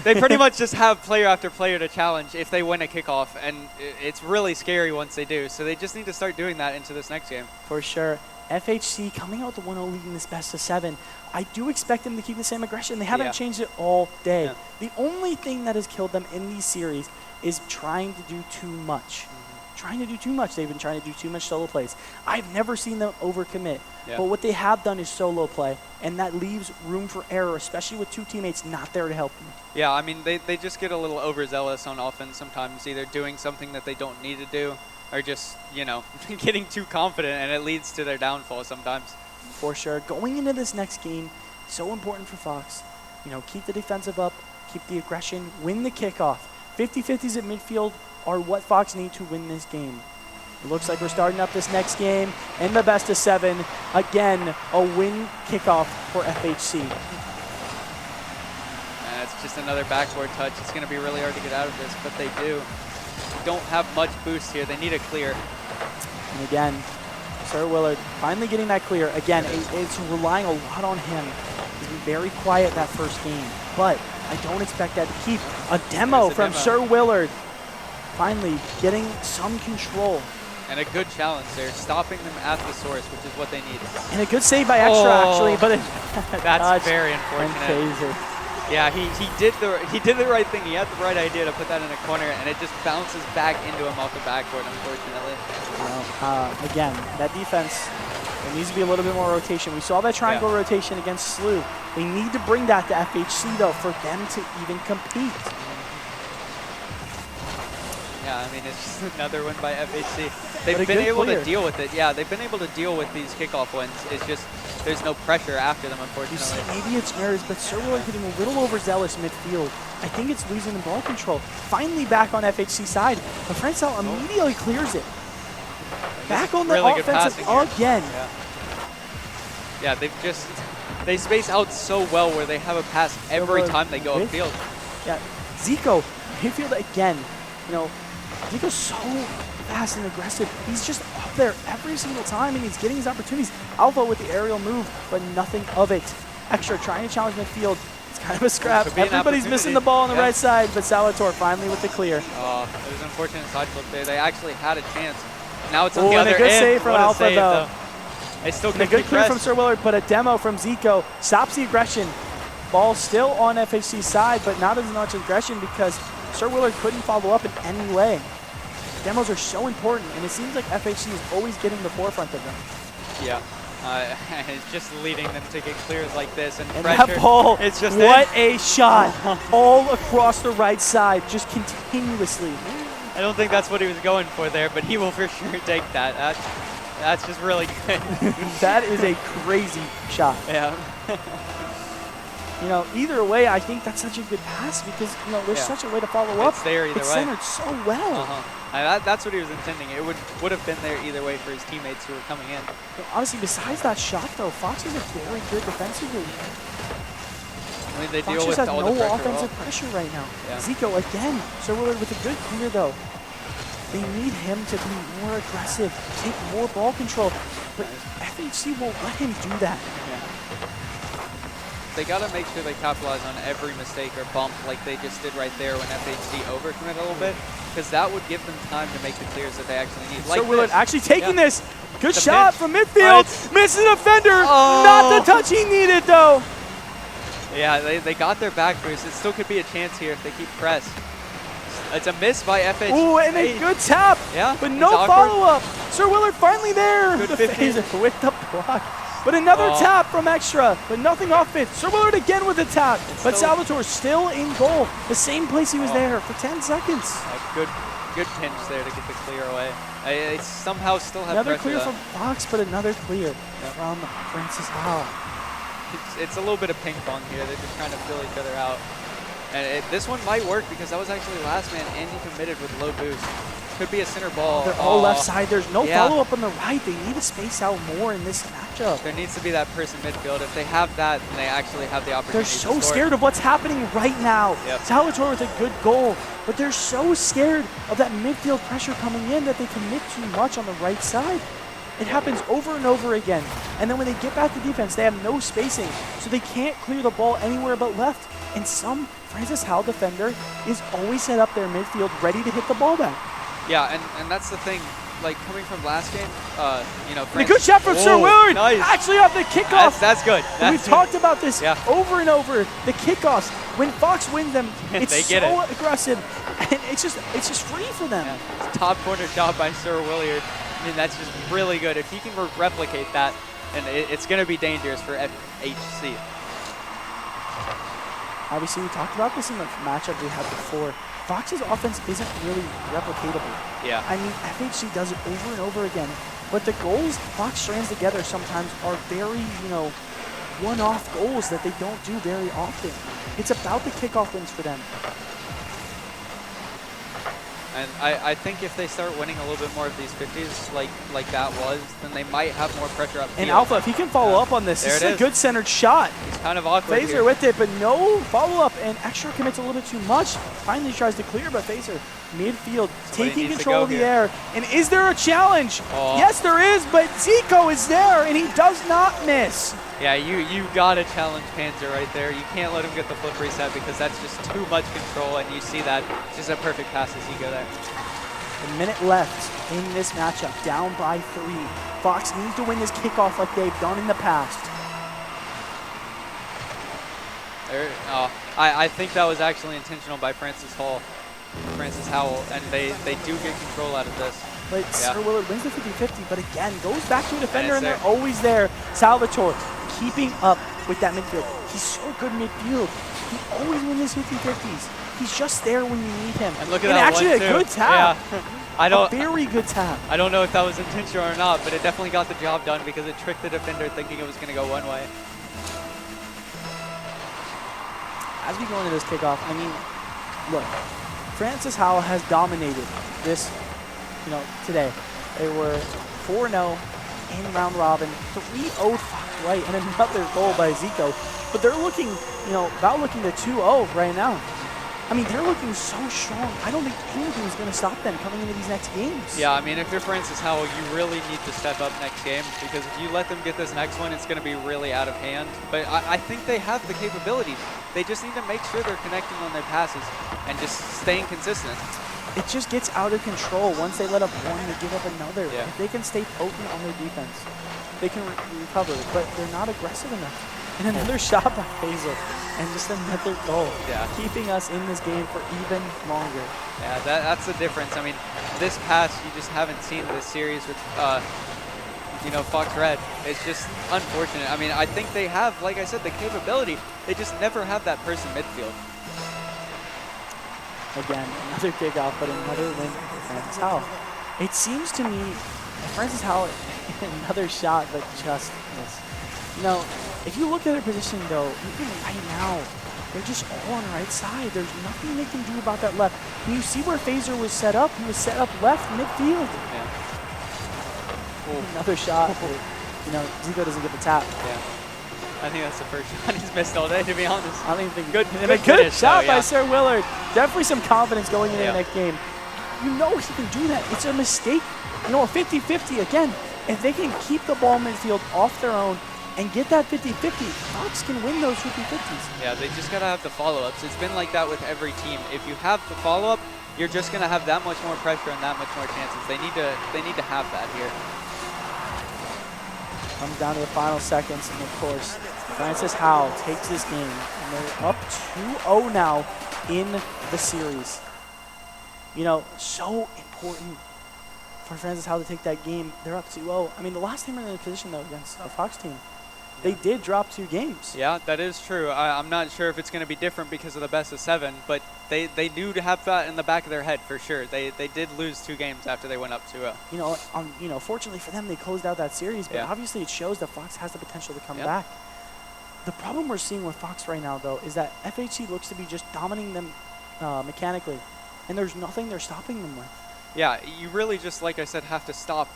They pretty much just have player after player to challenge if they win a kickoff, and it's really scary once they do. So they just need to start doing that into this next game. For sure. FHC coming out with the 1-0 lead in this best of 7. I do expect them to keep the same aggression. They haven't changed it all day. Yeah. The only thing that has killed them in these series is trying to do too much. Trying to do too much. They've been trying to do too much solo plays. I've never seen them overcommit. Yeah. But what they have done is solo play, and that leaves room for error, especially with two teammates not there to help you. Yeah, I mean, they just get a little overzealous on offense sometimes, either doing something that they don't need to do or just, you know, getting too confident, and it leads to their downfall sometimes. For sure. Going into this next game, so important for Fox. You know, keep the defensive up, keep the aggression, win the kickoff. 50-50s at midfield are what Fox need to win this game. It looks like we're starting up this next game in the best of 7. Again, a win kickoff for FHC. And it's just another backboard touch. It's going to be really hard to get out of this, but they don't have much boost here. They need a clear. And again, Sir Willard finally getting that clear. Again, it's relying a lot on him. He's been very quiet that first game, but I don't expect that to keep. A demo from Sir Willard. Finally getting some control. And a good challenge there, stopping them at the source, which is what they need. And a good save by Extra, actually, but that's very unfortunate. And phaser. Yeah, he did the right thing. He had the right idea to put that in a corner, and it just bounces back into him off the backboard, unfortunately. Well, again, that defense, there needs to be a little bit more rotation. We saw that triangle rotation against SLU. They need to bring that to FHC, though, for them to even compete. Yeah, I mean, it's just another win by FHC. They've been able to deal with it. Yeah, they've been able to deal with these kickoff wins. It's just there's no pressure after them, unfortunately. You see, maybe it's nerves, but Sir Willard getting a little overzealous midfield. I think it's losing the ball control. Finally back on FHC side, but Francel immediately clears it. Back on the really offensive again. Yeah, they space out so well where they have a pass every time they go upfield. Yeah, Zico, midfield again. You know, Zico's so fast and aggressive. He's just up there every single time, and he's getting his opportunities. Alpha with the aerial move, but nothing of it. Extra trying to challenge midfield. It's kind of a scrap. Everybody's missing the ball on the right side, but Salvatore finally with the clear. Oh, it was an unfortunate side flip there. They actually had a chance. Now it's on the other end. And a good save from Alpha, though. They still a good clear from Sir Willard, but a demo from Zico stops the aggression. Ball still on FHC's side, but not as much aggression because Sir Willard couldn't follow up in any way. Demos are so important, and it seems like FHC is always getting the forefront of them. Yeah. It's just leading them to get clears like this, and pressure. That ball, it's just what a shot. All across the right side, just continuously. I don't think that's what he was going for there, but he will for sure take that. That's just really good. That is a crazy shot. Yeah. You know, either way, I think that's such a good pass because, you know, there's such a way to follow up. It's there either way. It's centered so well. That's what he was intending. It would have been there either way for his teammates who were coming in. But honestly, besides that shot, though, Fox is a very good defensively. I mean, they Fox deal just with has all no the offensive pressure right now. Yeah. Zico again. Sir Willard with a good clear, though. They need him to be more aggressive, take more ball control. But FHC won't let him do that. They got to make sure they capitalize on every mistake or bump like they just did right there when FHC overcommit a little bit, because that would give them time to make the clears that they actually need. Like Willard actually taking this. Good shot from midfield. Misses a defender. Not the touch he needed, though. Yeah, they got their back boost. It still could be a chance here if they keep press. It's a miss by FHC. Ooh, and a good tap. Yeah, but no follow-up. Sir Willard finally there. Good the phaser with the block. But another tap from Extra, but nothing off it. Sir Willard again with a tap, but Salvatore still in goal. The same place he was there for 10 seconds. Good pinch there to get the clear away. They somehow still have another pressure, clear from Fox, but another clear from Francis Howell. It's a little bit of ping pong here. They're just trying to fill each other out. And this one might work because that was actually last man and he committed with low boost. Could be a center ball. They're all left side. There's no follow-up on the right. They need to space out more in this matchup. There needs to be that person midfield. If they have that, then they actually have the opportunity They're so scared of what's happening right now. Salvatore with a good goal, but they're so scared of that midfield pressure coming in that they commit too much on the right side. It happens over and over again. And then when they get back to defense, they have no spacing, so they can't clear the ball anywhere but left. And some Francis Howell defender is always set up their midfield ready to hit the ball back. Yeah, and that's the thing. Like coming from last game, you know. And a good shot from Sir Willard. Nice. Actually, off the kickoff. That's good. We've talked about this over and over. The kickoffs, when Fox wins them, it's so aggressive, and it's just free for them. Yeah. Top corner shot by Sir Willard. I mean, that's just really good. If he can replicate that, and it's going to be dangerous for FHC. Obviously, we talked about this in the matchup we had before. Fox's offense isn't really replicatable. Yeah. I mean, FHC does it over and over again, but the goals Fox strands together sometimes are very, one-off goals that they don't do very often. It's about the kickoff wins for them. And I think if they start winning a little bit more of these 50s like that was, then they might have more pressure up. And Alpha, if he can follow up on this, this is a good centered shot. He's kind of awkward Phaser with it, but no follow-up, and Extra commits a little bit too much. Finally tries to clear, but Phaser, midfield, taking control of the air. And is there a challenge? Yes, there is, but Zico is there, and he does not miss. Yeah, you got to challenge Panzer right there. You can't let him get the flip reset because that's just too much control, and you see that. It's just a perfect pass as Zico there. A minute left in this matchup, down by 3. Fox needs to win this kickoff like they've done in the past. I think that was actually intentional by Francis Howell, and they do get control out of this. But Sir Willard wins the 50-50, but again, goes back to a defender, and they're always there. Salvatore keeping up with that midfield. He's so good midfield. He always wins his 50-50s. He's just there when you need him. And look at that actually one, too. A good tap. Yeah. A very good tap. I don't know if that was intentional or not, but it definitely got the job done because it tricked the defender thinking it was going to go one way. As we go into this kickoff, I mean, look, Francis Howell has dominated this, today. They were 4-0 in round robin, 3-0 right, and another goal by Zico. But they're looking, about looking to 2-0 right now. I mean, they're looking so strong. I don't think anything's going to stop them coming into these next games. Yeah, I mean, if you're Francis Howell, you really need to step up next game because if you let them get this next one, it's going to be really out of hand. But I think they have the capabilities. They just need to make sure they're connecting on their passes and just staying consistent. It just gets out of control once they let up one to give up another. Yeah. If they can stay potent on their defense, they can recover, but they're not aggressive enough. And another shot by Hazel, and just another goal, keeping us in this game for even longer. Yeah, that's the difference. I mean, this pass you just haven't seen this series with, Fox Red. It's just unfortunate. I mean, I think they have, like I said, the capability. They just never have that person midfield. Again, another kickoff, but another win for Francis Howell. It seems to me Francis Howell, another shot, but just missed. If you look at their position, though, even right now, they're just all on the right side. There's nothing they can do about that left. And you see where Phaser was set up. He was set up left midfield. Yeah. Another shot. Zico doesn't get the tap. Yeah. I think that's the first shot he's missed all day, to be honest. I don't even think good finish, shot though, by Sir Willard. Definitely some confidence going into the next game. He can do that. It's a mistake. A 50-50 again. If they can keep the ball midfield off their own and get that 50-50, Fox can win those 50-50s. Yeah, they just gotta have the follow-ups. It's been like that with every team. If you have the follow-up, you're just gonna have that much more pressure and that much more chances. They need to have that here. Comes down to the final seconds, and of course, Francis Howell takes this game, and they're up 2-0 now in the series. So important for Francis Howell to take that game. They're up 2-0. I mean, the last time they were in the position, though, against a Fox team, they did drop 2 games. Yeah, that is true. I'm not sure if it's going to be different because of the best of 7, but they do have that in the back of their head for sure. They did lose 2 games after they went up 2-0. Fortunately for them, they closed out that series, but obviously it shows that Fox has the potential to come back. The problem we're seeing with Fox right now, though, is that FHC looks to be just dominating them mechanically, and there's nothing they're stopping them with. Yeah, you really just, like I said, have to stop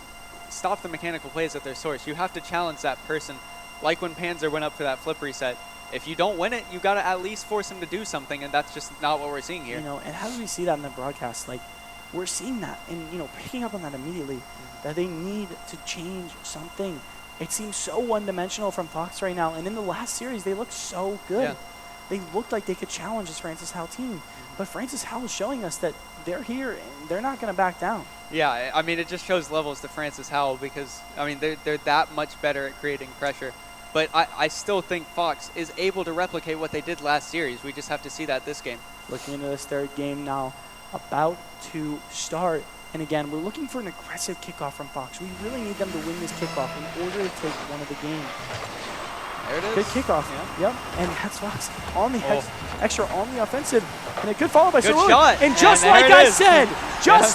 the mechanical plays at their source. You have to challenge that person, like when Panzer went up for that flip reset. If you don't win it, you got to at least force him to do something, and that's just not what we're seeing here. And how do we see that in the broadcast? Like, we're seeing that, and picking up on that immediately, that they need to change something. It seems so one-dimensional from Fox right now, and in the last series, they looked so good. Yeah. They looked like they could challenge this Francis Howell team, but Francis Howell is showing us that they're here and they're not going to back down. Yeah, I mean, it just shows levels to Francis Howell because, I mean, they're that much better at creating pressure. But I still think Fox is able to replicate what they did last series. We just have to see that this game. Looking into this third game now, about to start. And again, we're looking for an aggressive kickoff from Fox. We really need them to win this kickoff in order to take one of the games. There it is. Good kickoff. Yeah. Yep. And that's Fox on the extra on the offensive. And a good follow by Good Sir shot. And just And like there it I is. said,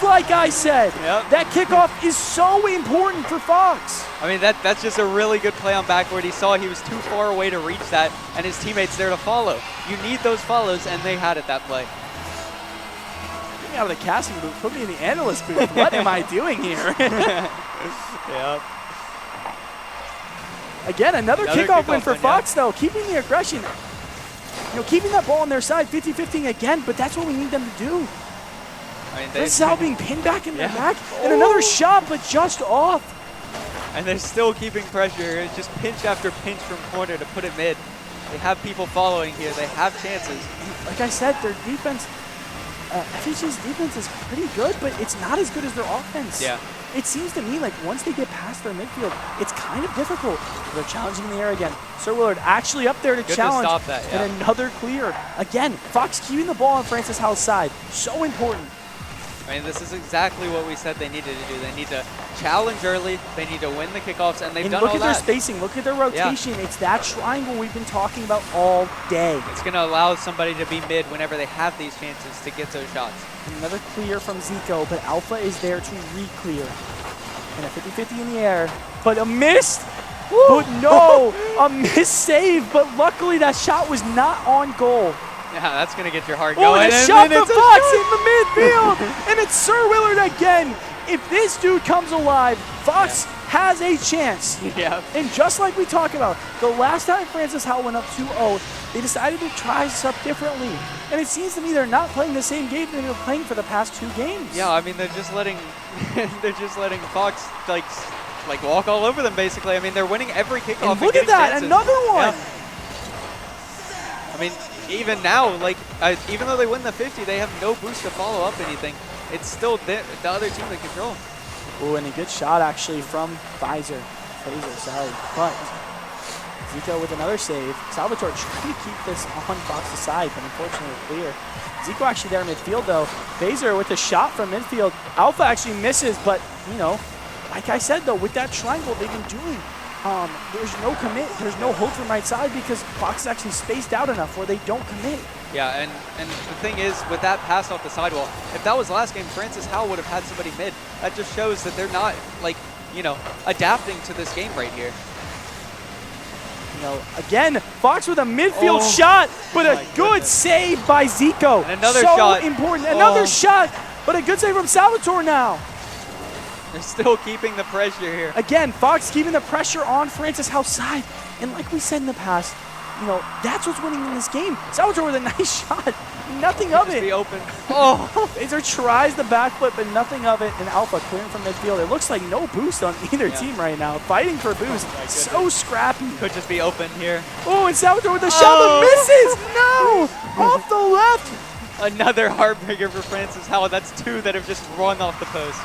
like I said, Yep. that kickoff is so important for Fox. I mean, that's just a really good play on backward. He saw he was too far away to reach that, and his teammates there to follow. You need those follows, and they had it that play. Get me out of the casting booth. Put me in the analyst booth. What am I doing here? Yeah. Again, another kickoff win for Fox, though. Keeping the aggression. Keeping that ball on their side, 50-50 again, but that's what we need them to do. I mean, This is how being pinned back in their back. And another shot, but just off. And they're still keeping pressure. It's just pinch after pinch from corner to put it mid. They have people following here. They have chances. Like I said, their defense, FHC's defense is pretty good, but it's not as good as their offense. Yeah. It seems to me like once they get past their midfield, it's kind of difficult. They're challenging in the air again. Sir Willard actually up there to challenge. Good to stop that, yeah. And another clear. Again, Fox keeping the ball on Francis Howell's side. So important. I mean, this is exactly what we said they needed to do. They need to challenge early. They need to win the kickoffs, and they've done all that. Look at their spacing. Look at their rotation. It's that triangle we've been talking about all day. It's going to allow somebody to be mid whenever they have these chances to get those shots. Another clear from Zico, but Alpha is there to re-clear. And a 50-50 in the air, but a miss. But no, a miss save, but luckily that shot was not on goal. Yeah, that's going to get your heart Oh, going. and a shot from Fox in the midfield. And it's Sir Willard again. If this dude comes alive, Fox has a chance. Yeah. And just like we talked about, the last time Francis Howell went up 2-0, they decided to try stuff differently. And it seems to me they're not playing the same game they've been playing for the past 2 games. Yeah, I mean, they're just letting Fox like walk all over them basically. I mean, they're winning every kickoff. And look at that, chances. another one. Yeah. I mean, even now, like even though they win the 50, they have no boost to follow up anything. It's still the other team in control. Ooh, and a good shot actually from Fraser, sorry. But Zico with another save. Salvatore trying to keep this on Fox's side, but unfortunately clear. Zico actually there in midfield though. Fraser with a shot from midfield. Alpha actually misses, but like I said though, with that triangle they've been doing, there's no commit, there's no hope from right side because Fox is actually spaced out enough where they don't commit. Yeah, and the thing is, with that pass off the sidewall, if that was last game, Francis Howell would have had somebody mid. That just shows that they're not, adapting to this game right here. Again, Fox with a midfield shot, but a good save by Zico. And another shot. So important. Another shot, but a good save from Salvatore now. They're still keeping the pressure here. Again, Fox keeping the pressure on Francis Howell's side. And like we said in the past, that's what's winning in this game. Salvatore with a nice shot. Nothing of it. Be open. Fraser tries the back flip, but nothing of it. And Alpha clearing from midfield. It looks like no boost on either team right now. Fighting for boost. So scrappy. Could just be open here. Oh, and Salvatore with a shot, but misses. No! Off the left. Another heartbreaker for Francis Howell. That's 2 that have just run off the post.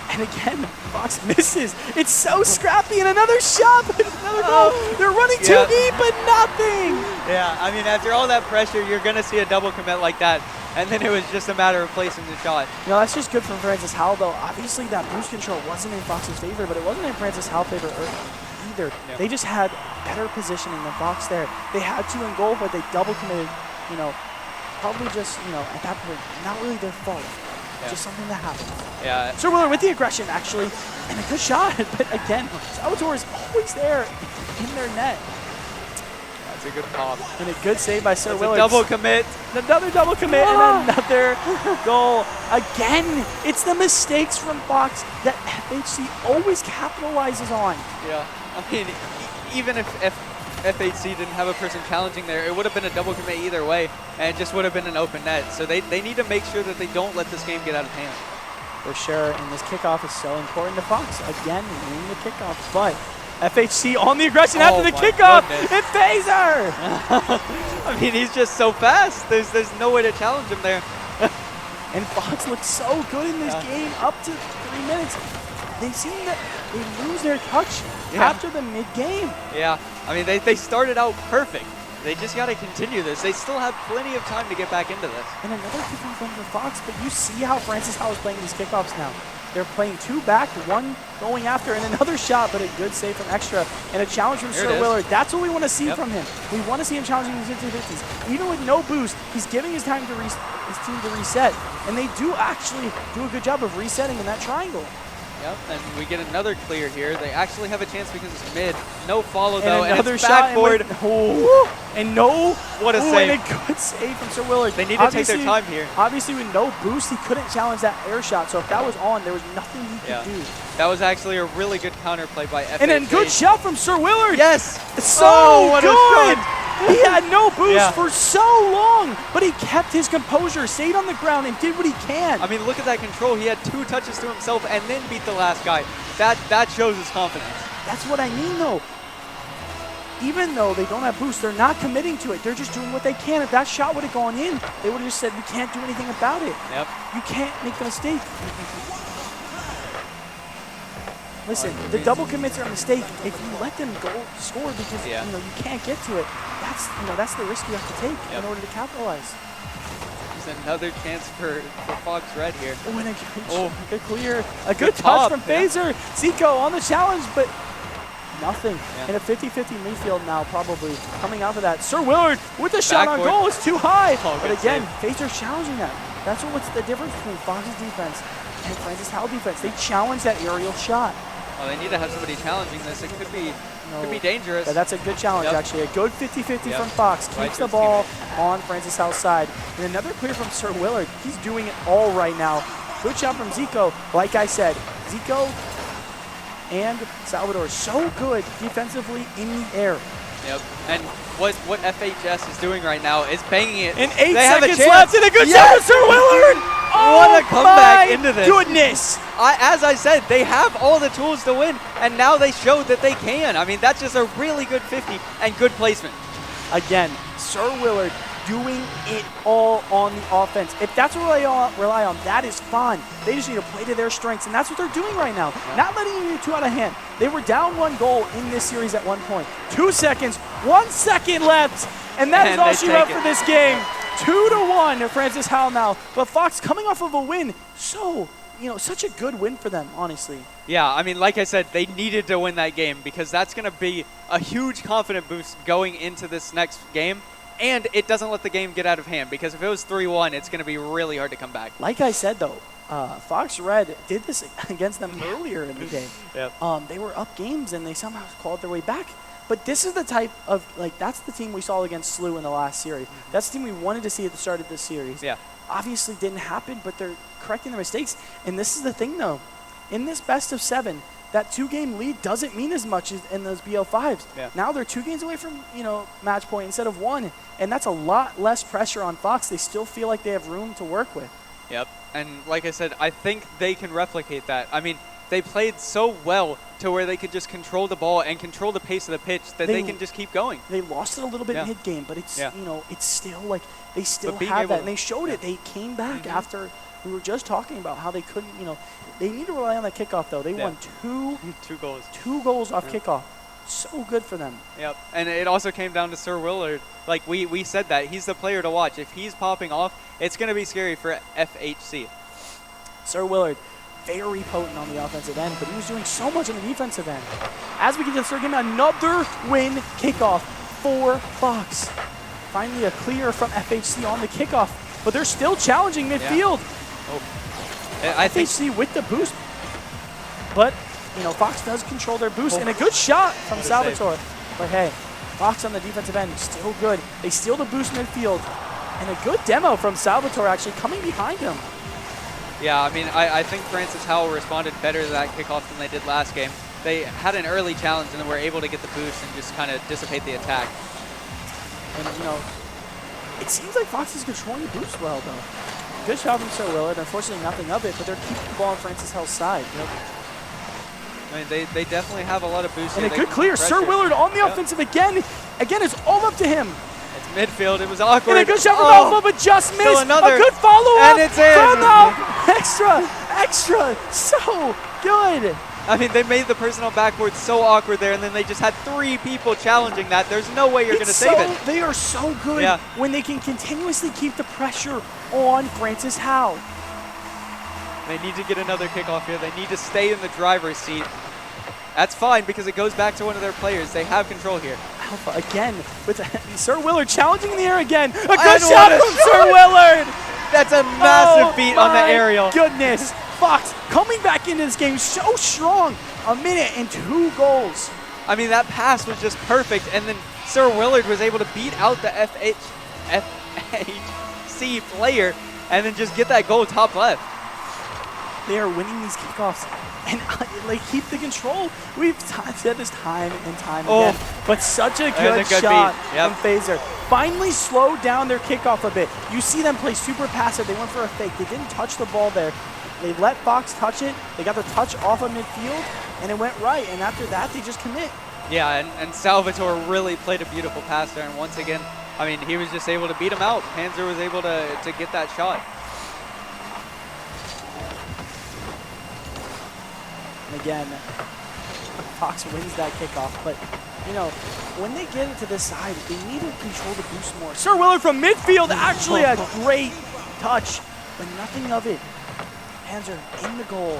And again, Fox misses. It's so scrappy, and another shot, but another goal. They're running too deep, but nothing. Yeah, I mean, after all that pressure, you're going to see a double commit like that. And then it was just a matter of placing the shot. That's just good from Francis Howell, though. Obviously, that boost control wasn't in Fox's favor, but it wasn't in Francis Howell's favor either. Yeah. They just had better positioning than Fox there. They had 2 in goal, but they double committed, probably just, at that point, not really their fault. Yeah. Just something that happens. Yeah. Sir Willer with the aggression, actually, and a good shot. But again, Salvatore is always there in their net. That's a good pop. And a good save by Sir That's Willer. a double commit. Another double commit and another goal. Again, it's the mistakes from Fox that FHC always capitalizes on. Yeah. I mean, even if FHC didn't have a person challenging there, it would have been a double commit either way, and it just would have been an open net. So they need to make sure that they don't let this game get out of hand. For sure, and this kickoff is so important to Fox. Again, winning the kickoff, but FHC on the aggression after the kickoff, and Phaser! I mean, he's just so fast. There's no way to challenge him there. And Fox looks so good in this game up to 3 minutes. They seem that they lose their touch after the mid-game. Yeah, I mean, they started out perfect. They just got to continue this. They still have plenty of time to get back into this. And another kickoff from Fox, but you see how Francis Howell is playing these kickoffs now. They're playing 2 back, 1 going after, and another shot, but a good save from Extra, and a challenge from Sir Willard. That's what we want to see from him. We want to see him challenging these 50-50s. Even with no boost, he's giving his team to reset, and they do actually do a good job of resetting in that triangle. Yep, and we get another clear here. They actually have a chance because it's mid. No follow, And though, another and it's shot backboard. And no. What a save. And a good save from Sir Willard. They need to take their time here. Obviously, with no boost, he couldn't challenge that air shot. So if that was on, there was nothing he could do. That was actually a really good counterplay by FHC. And then good shot from Sir Willard. Yes. So what good. A shot. He had no boost for so long, but he kept his composure, stayed on the ground, and did what he can. I mean, look at that control. He had 2 touches to himself and then beat the last guy. That shows his confidence. That's what I mean, though. Even though they don't have boost, they're not committing to it. They're just doing what they can. If that shot would have gone in, they would have just said, we can't do anything about it. Yep. You can't make the mistake. Listen, the double commits are a mistake. If you let them go score because you can't get to it, that's the risk you have to take in order to capitalize. There's another chance for Fox Red here. Oh, and a clear, a good touch from Phaser. Zico on the challenge, but nothing. In a 50-50 midfield now, probably coming out of that. Sir Willard with the shot on goal. It's too high. But again, Phaser's challenging that. That's what's the difference between Fox's defense and Francis Howell defense. They challenge that aerial shot. Well, they need to have somebody challenging this. It could be dangerous. But that's a good challenge, actually. A good 50-50 from Fox. Keeps the ball on Francis Howell's side. And another clear from Sir Willard. He's doing it all right now. Good shot from Zico. Like I said, Zico and Salvador so good defensively in the air. Yep. And what FHS is doing right now is banging it. And 8 seconds left, and a good shot from Sir Willard. What a comeback into this. Goodness. As I said, they have all the tools to win, and now they showed that they can. I mean, that's just a really good 50 and good placement. Again, Sir Willard doing it all on the offense. If that's what they rely on, that is fine. They just need to play to their strengths, and that's what they're doing right now. Not letting you get 2 out of hand. They were down 1 goal in this series at one point. 2 seconds, 1 second left, and that is all she wrote for this game. 2-1 to Francis Howell now. But Fox coming off of a win, such a good win for them, honestly. Yeah, I mean, like I said, they needed to win that game because that's going to be a huge confidence boost going into this next game. And it doesn't let the game get out of hand because if it was 3-1, it's going to be really hard to come back. Like I said, though, Fox Red did this against them earlier in the game. They were up games, and they somehow clawed their way back. But this is the type of, that's the team we saw against SLU in the last series. That's the team we wanted to see at the start of this series. Yeah. Obviously didn't happen, but they're correcting their mistakes. And this is the thing, though. In this best of 7, that 2-game lead doesn't mean as much as in those BO5s. Yeah. Now they're 2 games away from, match point instead of 1. And that's a lot less pressure on Fox. They still feel like they have room to work with. Yep. And like I said, I think they can replicate that. I mean, they played so well to where they could just control the ball and control the pace of the pitch that they can just keep going. They lost it a little bit mid-game, but it's, it's still like they still have that. And they showed it. They came back after we were just talking about how they couldn't, they need to rely on that kickoff, though. They won 2 goals. 2 goals off kickoff. So good for them. Yep. And it also came down to Sir Willard. Like we said that. He's the player to watch. If he's popping off, it's going to be scary for FHC. Sir Willard, very potent on the offensive end, but he was doing so much on the defensive end. As we get to the third game, another win kickoff for Fox. Finally a clear from FHC on the kickoff, but they're still challenging midfield. I think FHC with the boost, but you know, Fox does control their boost, and a good shot from Salvatore. But hey, Fox on the defensive end, still good. They steal the boost midfield, and a good demo from Salvatore actually coming behind him. Yeah, I mean, I think Francis Howell responded better to that kickoff than they did last game. They had an early challenge and then were able to get the boost and just kind of dissipate the attack. And, you know, it seems like Fox is controlling the boost well, though. Good shot from Sir Willard. Unfortunately, nothing of it, but they're keeping the ball on Francis Howell's side. Yep. I mean, they definitely have a lot of boost. And a good clear. Sir Willard on the offensive again. Again, it's all up to him. It's midfield. It was awkward. And a good shot from Alpha, but just missed. Another. A good follow-up And it's in. from the extra. So good. I mean, they made the personal backboard so awkward there, and then they just had 3 people challenging that. There's no way you're going to save it. They are so good when they can continuously keep the pressure on Francis Howell. They need to get another kickoff here. They need to stay in the driver's seat. That's fine because it goes back to one of their players. They have control here. Alpha again with Sir Willard challenging in the air again. A good shot from Sir Willard. That's a massive beat on the aerial. Goodness. Fox coming back into this game so strong. A minute and 2 goals. I mean, that pass was just perfect, and then Sir Willard was able to beat out the FHC player and then just get that goal top left. They are winning these kickoffs and like keep the control. We've said this time and time again, but such a good shot from Phaser. Finally slowed down their kickoff a bit. You see them play super passive. They went for a fake. They didn't touch the ball there. They let Fox touch it. They got the touch off of midfield, and it went right. And after that, they just commit. Yeah, and Salvatore really played a beautiful pass there. And once again, I mean, he was just able to beat him out. Panzer was able to get that shot. And again, Fox wins that kickoff. But, you know, when they get it to this side, they need to control the boost more. Sir Willard from midfield, actually a great touch, but nothing of it. Panzer in the goal.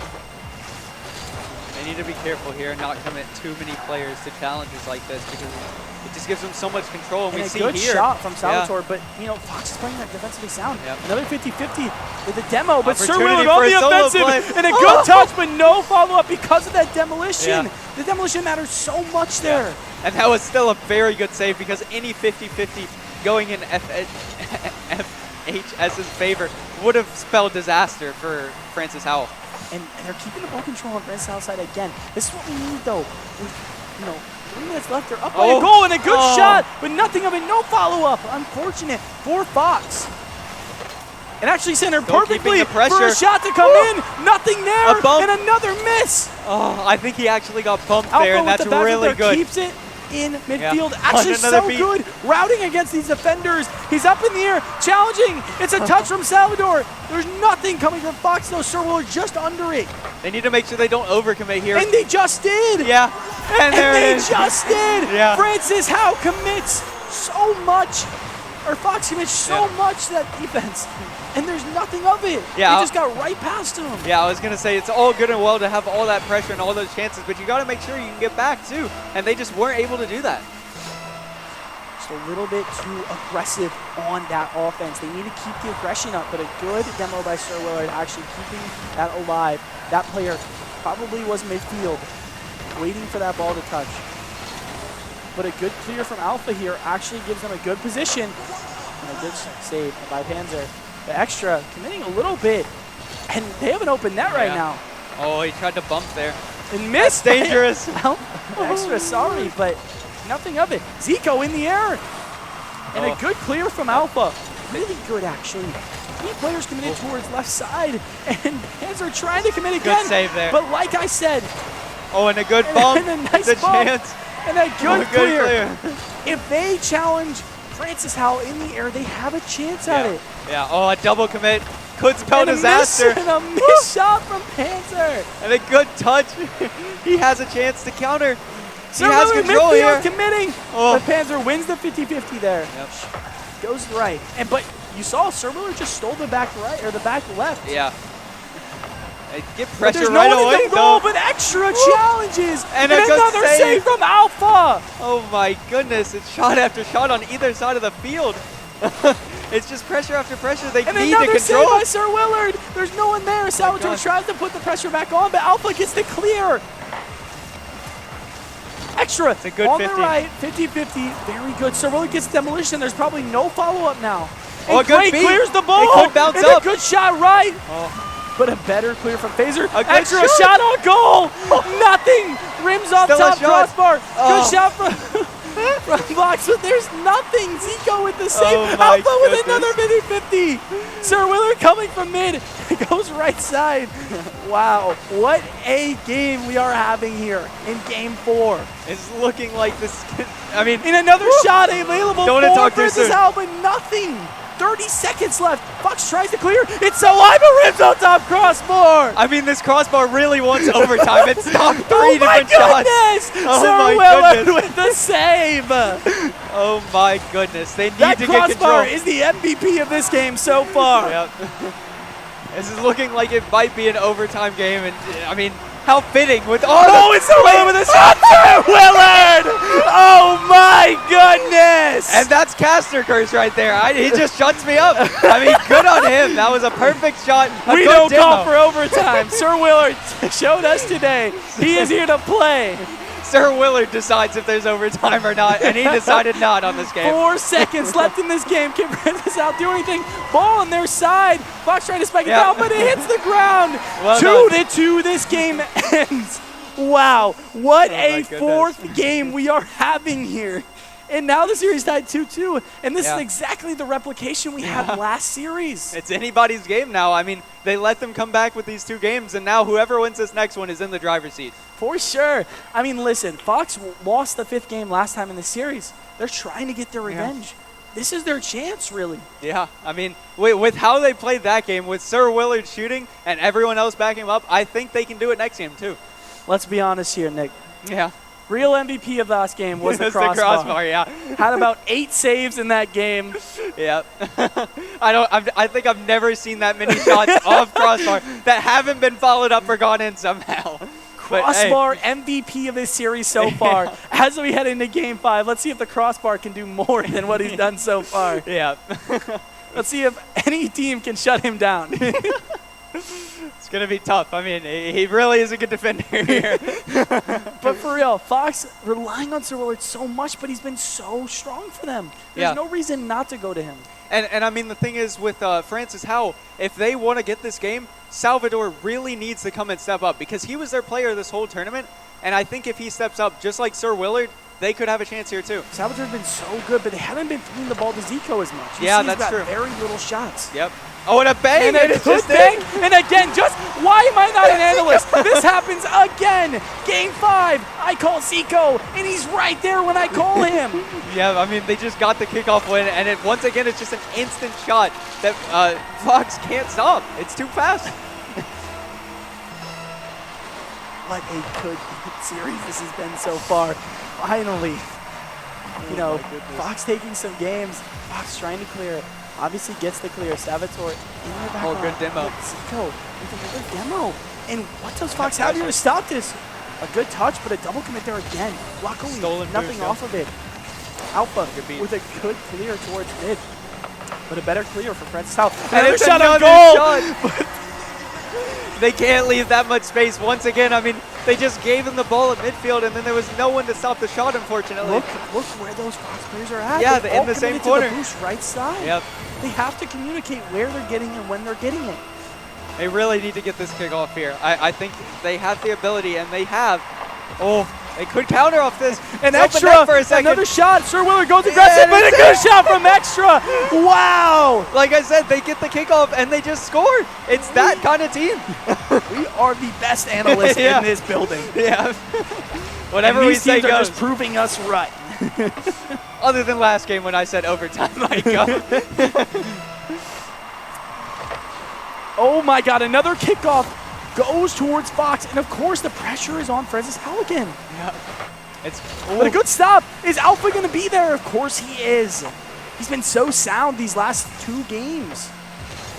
They need to be careful here and not commit too many players to challenges like this because it just gives them so much control. And a good shot from Salvatore, but, you know, Fox is playing that defensively sound. Another 50-50 with a demo, but Sir Willard on the offensive, and a good touch, but no follow-up because of that demolition. The demolition matters so much there. And that was still a very good save because any 50-50 going in FHS's favor would have spelled disaster for Francis Howell. And they're keeping the ball control on Francis Howell's side again. This is what we need, though. You know, 3 minutes left. They're up by a goal and a good shot, but nothing of it. No follow-up. Unfortunate for Fox. It actually sent her perfectly for a shot to come in. Nothing there, and another miss. Oh, I think he actually got bumped there, and that's really good. Keeps it in midfield. Actually so good. Routing against these defenders. He's up in the air, challenging. It's a touch from Salvador. There's nothing coming from Fox, though. Sir Willard just under it. They need to make sure they don't overcommit here. And they just did. Yeah. And they just did. Yeah. Francis Howell commits so much. Or Fox commits so much to that defense. And there's nothing of it. Yeah. They just got right past him. Yeah, I was going to say, it's all good and well to have all that pressure and all those chances, but you got to make sure you can get back, too. And they just weren't able to do that. Just a little bit too aggressive on that offense. They need to keep the aggression up, but a good demo by Sir Willard actually keeping that alive. That player probably was midfield, waiting for that ball to touch. But a good clear from Alpha here actually gives them a good position. And a good save by Panzer. The extra committing a little bit, and they have an open net right now. Oh, he tried to bump there. And missed. Dangerous. Extra, sorry, but nothing of it. Zico in the air, and a good clear from Alpha. Really good, actually. 3 players committed towards left side, and Panzer trying to commit again. Good save there. But like I said, and a good bump. And a nice bump. Chance. And a good clear. If they challenge Francis Howell in the air, they have a chance at it. Yeah, a double commit could spell disaster. And a miss shot from Panzer. And a good touch. He has a chance to counter. He has control here. Committing. But Panzer wins the 50-50 there. Yep. Goes right. But you saw Sir Willard just stole the back right or the back left. Yeah. Get But pressure there's right no one away. in the goal, but extra challenges. And a good another save. from Alpha. Oh my goodness, it's shot after shot on either side of the field. It's just pressure after pressure. They And need to another save control. by Sir Willard. There's no one there. Salvatore gosh. tries to put the pressure back on, but Alpha gets the clear. Extra It's a good on 50. the right, 50-50. Very good. Sir Willard gets demolition. There's probably no follow-up now. Oh, And a good Gray beat. clears the It ball. could bounce and up. a good shot right. Oh. But a better clear from Phaser. A good Extra shot. shot on goal. Nothing. Rims off Still a top shot. crossbar. Oh. Good shot from, from Box, but there's nothing. Zico with the save. Oh my Alpha with goodness. another 50-50. Sir Willard coming from mid. Goes right side. Wow. What a game we are having here in game 4. It's looking like this. I mean, In another shot available Don't for talk too Francis soon. Howell, but nothing. 30 seconds left. Fox tries to clear. It's so wide, but rims on top crossbar. I mean, this crossbar really wants overtime. It stopped 3 Oh my different shots. goodness! Oh Sir my Willard goodness. with the save. Oh my goodness, they need That to get control. crossbar is the MVP of this game so far. Yep. This is looking like it might be an overtime game, and I mean, how fitting with all Oh, it's Sir Willard with a shot. Sir Willard! Oh my goodness! And that's caster curse right there. He just shuts me up. I mean, good on him. That was a perfect shot. A we good don't demo. call for overtime. Sir Willard showed us today he is here to play. Sir Willard decides if there's overtime or not, and he decided not on this game. 4 seconds left in this game. Can Francis out do anything? Ball on their side. Fox trying to spike it Yeah. down, but it hits the ground. Well 2-2. This game ends. Wow, what Oh a my goodness. 4th game we are having here. And now the series tied 2-2. And this Yeah. is exactly the replication we had last series. It's anybody's game now. I mean, they let them come back with these 2 games, and now whoever wins this next one is in the driver's seat. For sure. I mean, listen, Fox lost the 5th game last time in the series. They're trying to get their revenge. This is their chance, really. Yeah, I mean, with how they played that game, with Sir Willard shooting and everyone else backing him up, I think they can do it next game too. Let's be honest here, Nick. Yeah. Real MVP of last game was the It's crossbar. the crossbar, yeah. Had about 8 saves in that game. Yep. I think I've never seen that many shots off crossbar that haven't been followed up or gone in somehow. But, hey, Crossbar MVP of this series so far. As we head into game 5, let's see if the crossbar can do more than what he's done so far. yeah. Let's see if any team can shut him down. It's going to be tough. I mean, he really is a good defender here. But for real, Fox relying on Sir Willard so much, but he's been so strong for them. There's Yeah. no reason not to go to him. And I mean, the thing is with Francis Howell, if they want to get this game, Salvador really needs to come and step up because he was their player this whole tournament. And I think if he steps up, just like Sir Willard, they could have a chance here too. Salvador's been so good, but they haven't been throwing the ball to Zico as much. You Yeah, see he's that's got true. very little shots. Yep. Oh, and a bang! And And a it's good just bang. in. And again, just why am I not an analyst? This happens again. Game 5, I call Zico, and he's right there when I call him. Yeah, I mean, they just got the kickoff win, and once again, it's just an instant shot that Fox can't stop. It's too fast. What a good series this has been so far. Finally, you know, Fox taking some games. Fox trying to clear it. Obviously gets the clear. Salvatore in the back. Oh, good demo. Zico with another demo. And what does Fox have here to stop this? A good touch, but a double commit there again. Luckily, Stolen nothing boost, yeah. off of it. Alpha Good beat. with a good clear towards mid. But a better clear for Francis Howell. And Another it's shot on another goal. shot. They can't leave that much space. Once again, I mean, they just gave him the ball at midfield, and then there was no one to stop the shot, unfortunately. Look where those Fox players are at. Yeah, They've in all the same committed to corner. the boost right side. Yep. They have to communicate where they're getting and when they're getting it. They really need to get this kick off here. I think they have the ability, and they have. Oh, they could counter off this. An It's open extra, net for a second. another shot. Sir Willard goes aggressive, and but a it's good in. shot from Extra. Wow. Like I said, they get the kickoff, and they just scored. It's that kind of team. We are the best analysts Yeah. in this building. Yeah. Whatever And we these say teams are goes. just proving us right. Other than last game when I said overtime might go. Oh my God, another kickoff goes towards Fox. And of course, the pressure is on Francis Howell again. Yeah. It's But a good stop. Is Alpha going to be there? Of course he is. He's been so sound these last 2 games.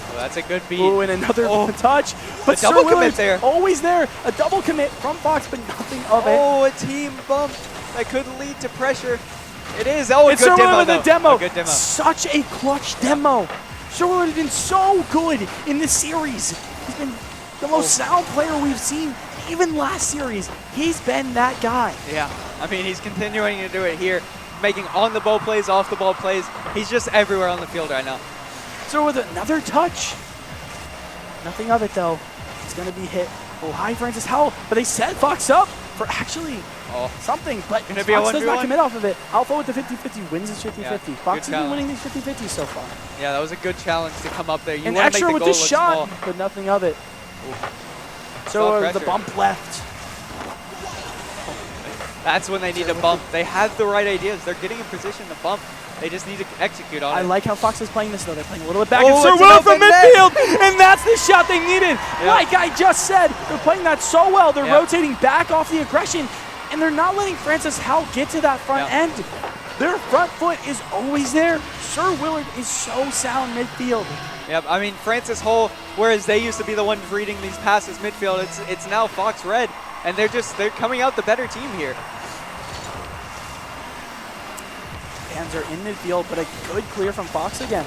Well, that's a good beat. Ooh, and another touch. But double Sir commit Willard's there. always there. A double commit from Fox, but nothing of it. Oh, a team bump that could lead to pressure. It is. Oh, a It's good Sir demo, Willard though. with the demo. A good demo. Such a clutch demo. Sir Willard has been so good in this series. He's been the most sound player we've seen. Even last series, he's been that guy. Yeah, I mean, he's continuing to do it here, making on-the-ball plays, off-the-ball plays. He's just everywhere on the field right now. So with another touch. Nothing of it, though. It's going to be hit. Oh, hi, Francis Howell. But they set Fox up for actually something. But Gonna be a Fox does not 1v1? commit off of it. Alpha with the 50-50 wins his 50-50. Yeah, Fox good has been challenge. winning these 50-50s so far. Yeah, that was a good challenge to come up there. You And want to extra make the with goal this look shot, small. but nothing of it. Saw So the pressure. bump left. That's when they need to bump. They have the right ideas. They're getting in position to bump. They just need to execute on I it. like how Fox is playing this, though. They're playing a little bit back. Oh, and Sir it's an Willard from open net. midfield, and that's the shot they needed. Like I just said, they're playing that so well. They're rotating back off the aggression, and they're not letting Francis Howell get to that front end. Their front foot is always there. Sir Willard is so sound midfield. Yep, I mean, Francis Hull, whereas they used to be the ones reading these passes midfield, it's now Fox Red, and they're coming out the better team here. Hands are in midfield, but a good clear from Fox again.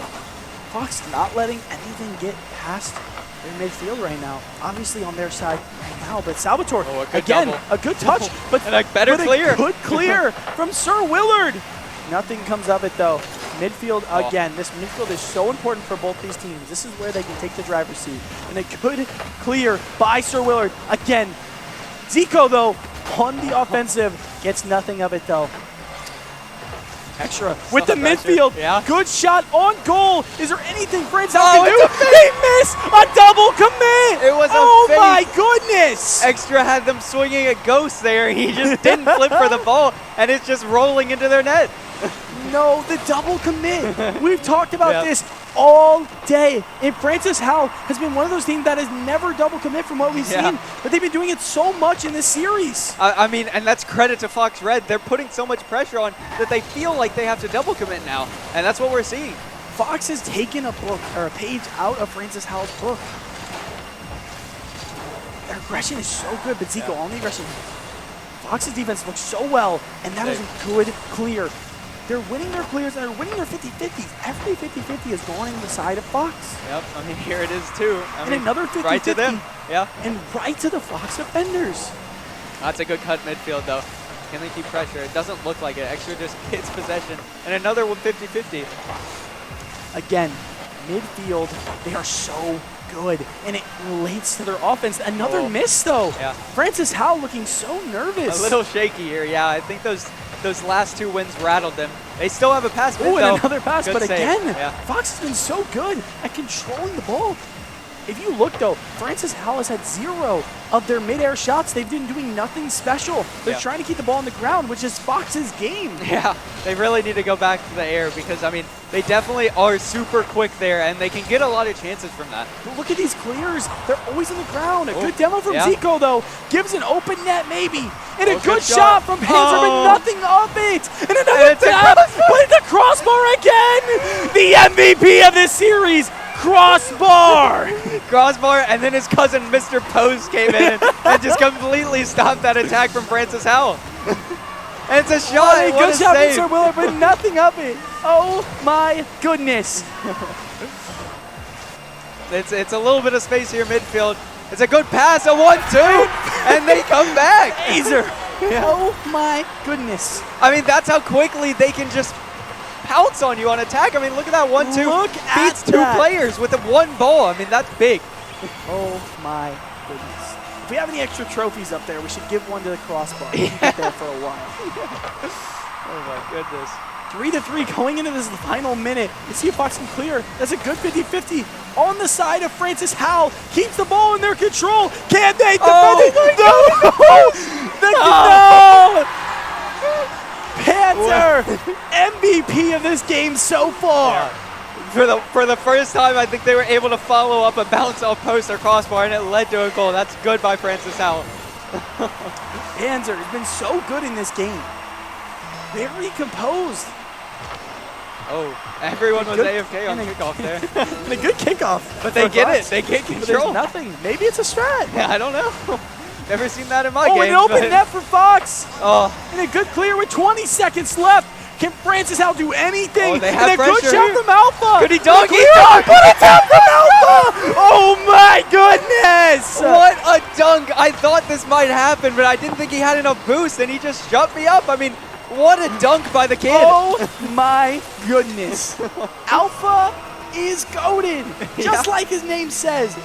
Fox not letting anything get past their midfield right now. Obviously on their side right now, but Salvatore, Oh, a good again, double. a good touch, but, And a better clear. A good clear from Sir Willard. Nothing comes of it, though. Midfield again. This midfield is so important for both these teams. This is where they can take the driver's seat. And a good clear by Sir Willard. Again, Zico, though, on the offensive, gets nothing of it, though. Extra with the pressure. midfield. Yeah. Good shot on goal. Is there anything France Oh, can do? it's a They miss a double commit. It was a oh fake. my goodness. Extra had them swinging a ghost there. He just didn't flip for the ball, and it's just rolling into their net. No, the double commit. We've talked about Yep. this all day. And Francis Howell has been one of those teams that has never double commit from what we've seen, but they've been doing it so much in this series. I mean, and that's credit to Fox Red. They're putting so much pressure on that they feel like they have to double commit now, and that's what we're seeing. Fox has taken a book or a page out of Francis Howell's book. Their aggression is so good, but Zico on the aggression. Fox's defense looks so well, and that is a good clear. They're winning their clears, and they're winning their 50-50s. Every 50-50 is going in the side of Fox. Yep, I mean, here it is too. I And mean, another 50-50. right to them. Yeah, And right to the Fox defenders. that's a good cut midfield though. Can they keep pressure? It doesn't look like it. Extra just gets possession, and another one 50-50. Again, midfield, they are so good, and it relates to their offense. Another miss, though. Yeah. Francis Howell looking so nervous. A little shaky here. Yeah, I think those last two wins rattled them. They still have a pass mid, Oh, though. and another pass, Good but save. again, Yeah. Fox has been so good at controlling the ball. If you look, though, Francis Howell has had 0 of their mid-air shots. They've been doing nothing special. They're trying to keep the ball on the ground, which is Fox's game. Yeah, they really need to go back to the air because, I mean, they definitely are super quick there, and they can get a lot of chances from that. But look at these clears. They're always on the ground. A good demo from yeah. Zico, though. Gives an open net, maybe. And a Oh, good good shot shot. from Panzer, but nothing of it. And another it's a tap. But the crossbar again. The MVP of this series. Crossbar. Crossbar, and then his cousin, Mr. Post, came in and just completely stopped that attack from Francis Howell. And it's a shot. Oh, What good a shot from save. Sir Willard, but nothing of it. Oh, my goodness. It's a little bit of space here midfield. It's a good pass, a 1-2, and they come back. Azer. Oh, my goodness. I mean, that's how quickly they can just pounce on you on attack. I mean, look at that 1-2. Look at Beats two that. players with one ball. I mean, that's big. Oh my goodness. If we have any extra trophies up there, we should give one to the crossbar. Keep it there for a while. Oh my goodness. 3-3 going into this final minute. Let's see if Fox can clear. That's a good 50-50 on the side of Francis Howell. Keeps the ball in their control. Can they defend it? No! Panther, MVP of this game so far. For the first time, I think they were able to follow up a bounce off post or crossbar, and it led to a goal. That's good by Francis Howell. Panzer has been so good in this game. Very composed. Oh, everyone was Good- AFK on and a- kickoff there. And a good kickoff. But they for get it. Fox. They get But control. there's nothing. Maybe it's a strat. Yeah, I don't know. Never seen that in my Oh, game. an open net for Fox. Oh, And a good clear with 20 seconds left. Can Francis Howell do anything? Oh, they have and a good pressure shot here. from Alpha. Could he dunk? He Clear. dunked. Put it down from Alpha. Oh my goodness. what a dunk. I thought this might happen, but I didn't think he had enough boost, and he just shut me up. I mean, what a dunk by the kid. Oh my goodness. Alpha is goated. Just like his name says.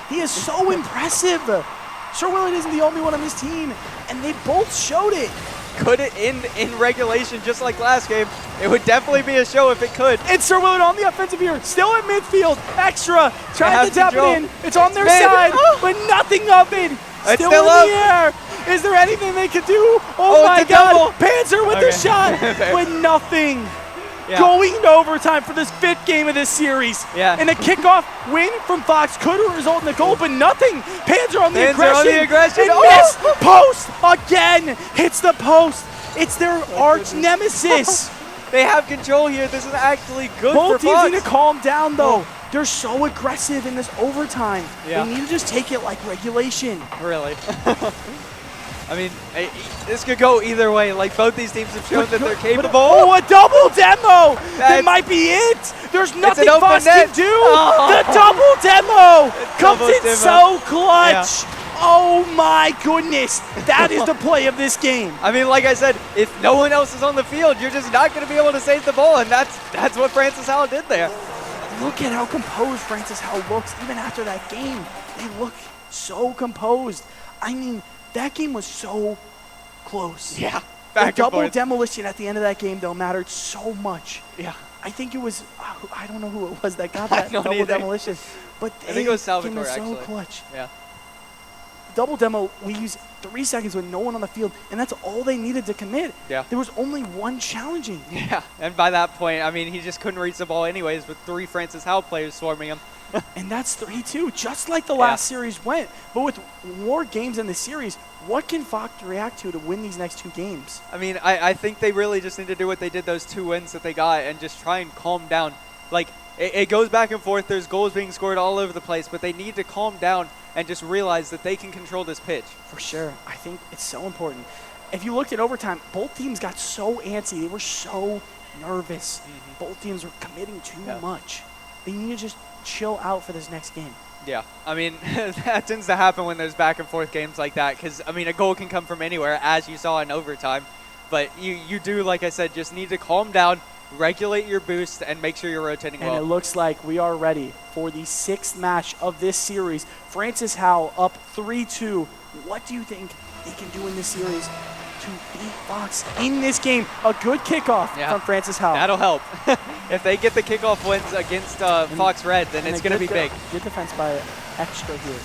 He is so impressive. Sir Willard isn't the only one on this team, and they both showed it. Could it end in regulation just like last game? It would definitely be a show if it could. And Sir Willard on the offensive here, still at midfield, extra, trying have to tap control. it in. It's on their mid. side, Oh. but nothing of it. It's Still still in up. the air. Is there anything they could do? Oh, my it's a God. double. Panzer with the Okay. shot, with nothing. Yeah. Going to overtime for this 5th game of this series. Yeah. And a kickoff win from Fox could result in a goal, but nothing. Panzer on the Panzer aggression. on the aggression. And Oh. missed. Post again. Hits the post. It's their arch nemesis. They have control here. This is actually good Both for teams Fox. need to calm down, though. They're so aggressive in this overtime. Yeah. They need to just take it like regulation. Really. I mean, this could go either way. Like, both these teams have shown that they're capable. Oh, a double demo! That That's- might be it. There's nothing open Fox net. can do. Oh. The double demo comes double in demo. so clutch. Oh my goodness! That is the play of this game. I mean, like I said, if no one else is on the field, you're just not going to be able to save the ball, and that's what Francis Howell did there. Look at how composed Francis Howell looks even after that game. They look so composed. I mean, that game was so close. Yeah, The back and double forth. demolition at the end of that game, though, mattered so much. Yeah. I think it was, I don't know who it was that got I that don't double either. demolition. But I think it was they came in Salvatore, so actually. clutch. Yeah. Double demo, we used 3 seconds with no one on the field, and that's all they needed to commit. Yeah. There was only one challenging. Yeah, and by that point, I mean, he just couldn't reach the ball anyways with 3 Francis Howell players swarming him. And that's 3-2, just like the last series went. But with more games in the series, what can Fox react to win these next 2 games? I mean, I think they really just need to do what they did those 2 wins that they got and just try and calm down. Like, it goes back and forth. There's goals being scored all over the place, but they need to calm down and just realize that they can control this pitch. For sure. I think it's so important. If you looked at overtime, both teams got so antsy. They were so nervous. Both teams were committing too much. They need to just chill out for this next game. Yeah, I mean, that tends to happen when there's back and forth games like that because, I mean, a goal can come from anywhere, as you saw in overtime. But you do, like I said, just need to calm down, regulate your boost, and make sure you're rotating And well. it looks like we are ready for the 6th match of this series. Francis Howell up 3-2. What do you think they can do in this series to beat Fox in this game? A good kickoff from Francis Howell. That'll help. If they get the kickoff wins against Fox Red, then it's going to be big. Good defense by Extra here.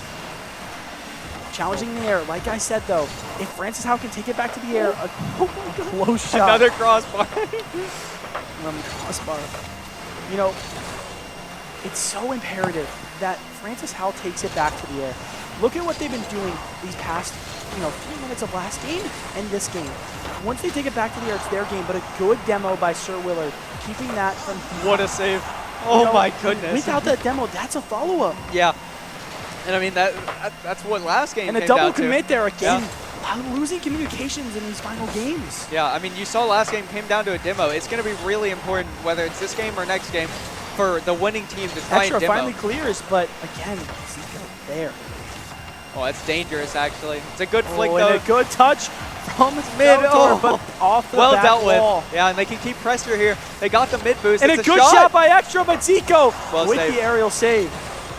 Challenging in the air. Like I said, though, if Francis Howell can take it back to the air, a close shot. Another crossbar. From crossbar. You know, it's so imperative that Francis Howell takes it back to the air. Look at what they've been doing these past, 3 minutes of last game and this game. Once they take it back to the air, it's their game, but a good demo by Sir Willard, keeping that from... What a save. Oh, my goodness. Without that demo, that's a follow-up. Yeah. And, I mean, that's what last game And a came double down to. commit there again. Losing communications in these final games. Yeah, I mean, you saw last game came down to a demo. It's going to be really important, whether it's this game or next game, for the winning team to try Extra and demo. finally clears, but again, Zico there. Oh, that's dangerous, actually. It's a good flick, And though. a good touch from Mid, Salvatore, but off the well back dealt wall. with. Yeah, and they can keep pressure here. They got the mid boost. And it's a good shot by Extra, but Zico Well with saved. the aerial save.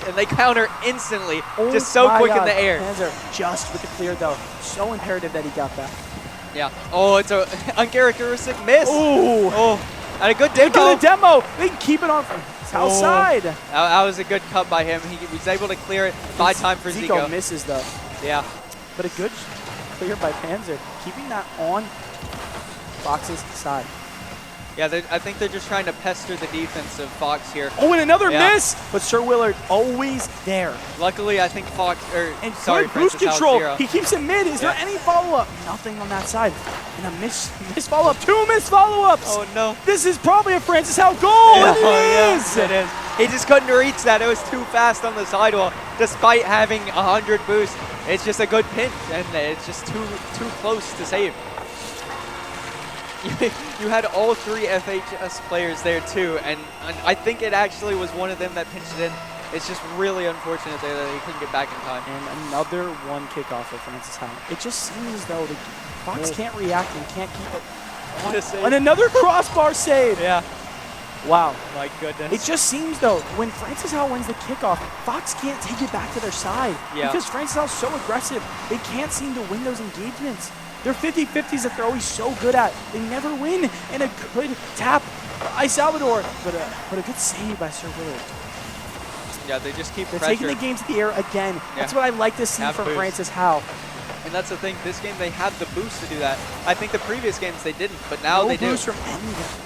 And they counter instantly, Oh just so my quick God. in the air. Panzer just with the clear, though. So imperative that he got that. Yeah. Oh, it's a uncharacteristic miss. Ooh. Oh, and a good Look demo. at the demo. They can keep it on from south side. That was a good cut by him. He was able to clear it by time for Zico. Misses, though. Yeah. But a good clear by Panzer, keeping that on Fox's side. Yeah, I think they're just trying to pester the defense of Fox here. Oh, and another Yeah. miss, but Sir Willard always there. Luckily, I think Fox, And sorry, good boost Francis Howe, control. 0. He keeps it mid. Is there Yeah. any follow-up? Nothing on that side. And a miss follow-up. 2 missed follow-ups. Oh, no. This is probably a Francis Howe goal. Yeah, And it is. It is. He just couldn't reach that. It was too fast on the sidewall, despite having 100 boost. It's just a good pinch, and it's just too close to save. You had all 3 FHS players there too, and I think it actually was one of them that pinched it in. It's just really unfortunate there that he couldn't get back in time. And another one kickoff for Francis Howe. It just seems as though the Fox can't react and can't keep it. And another crossbar save. Yeah. Wow. My goodness. It just seems, though, when Francis Howe wins the kickoff, Fox can't take it back to their side. Yeah. Because Francis Howe's so aggressive, they can't seem to win those engagements. They're 50-50s that they're always so good at. They never win. And a good tap by Salvador, but a good save by Sir Willard. Yeah, they just keep They're pressure. taking the game to the air again. That's Yeah. what I like to see Have from boost. Francis Howe. And that's the thing. This game, they have the boost to do that. I think the previous games they didn't, but now No they do. boost from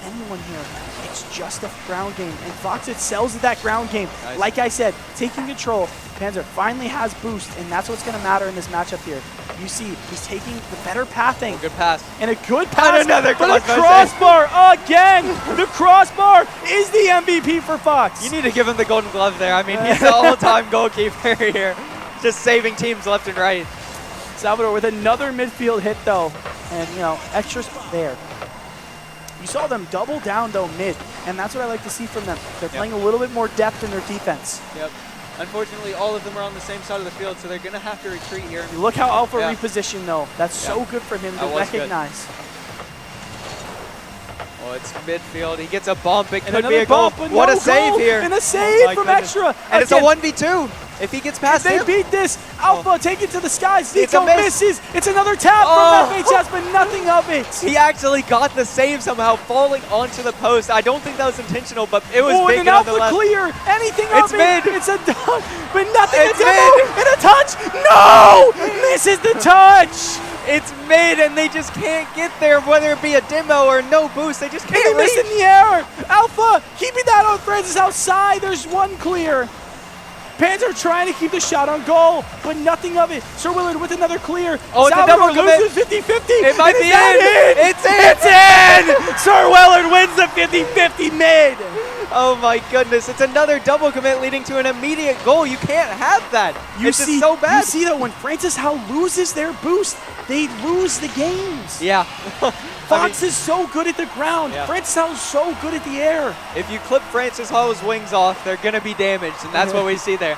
anyone here. It's just a ground game. And Fox excels at that ground game. Nice. Like I said, taking control. Panzer finally has boost, and that's what's going to matter in this matchup here. You see, he's taking the better pathing. Good pass. And a good pass. another but a crossbar crossbar again. The crossbar is the MVP for Fox. You need to give him the golden glove there. I mean, he's the all-time goalkeeper here, just saving teams left and right. Salvador with another midfield hit, though. And, you know, extras there. You saw them double down, though, mid. And that's what I like to see from them. They're playing a little bit more depth in their defense. Yep. Unfortunately, all of them are on the same side of the field, so they're going to have to retreat here. Look how Alpha Yeah. repositioned, though. That's so good for him to That was good. recognize. Oh, it's midfield. He gets a bump. It And could be another a goal. bump, but What no a save goal. here. And a save my from goodness. extra. And it's a Again, 1v2. If he gets past They him. beat this. Alpha take it to the skies. It's a Zico miss. misses. It's another tap Oh. from FHS, but nothing of it. He actually got the save somehow, falling onto the post. I don't think that was intentional, but it was Oh, big and an Alpha nonetheless. clear. Anything It's of it. mid. It's a dunk, but nothing. It's a demo mid. and a touch. No! Misses the touch. It's mid, and they just can't get there, whether it be a demo or no boost. They just And he can't missed reach. in the air. Alpha keeping that on Francis outside. There's one clear. Panzer trying to keep the shot on goal, but nothing of it. Sir Willard with another clear. Oh, it's a Salvador double commit. loses 50-50. It might And be is that in. it? It's in. It's in. Sir Willard wins the 50-50 mid. Oh my goodness, it's another double commit leading to an immediate goal. You can't have that. It's just so bad. You see that when Francis Howe loses their boost, they lose the games. Yeah. Fox is so good at the ground. Yeah. Francis Howe's so good at the air. If you clip Francis Howe's wings off, they're going to be damaged, and that's what we see there.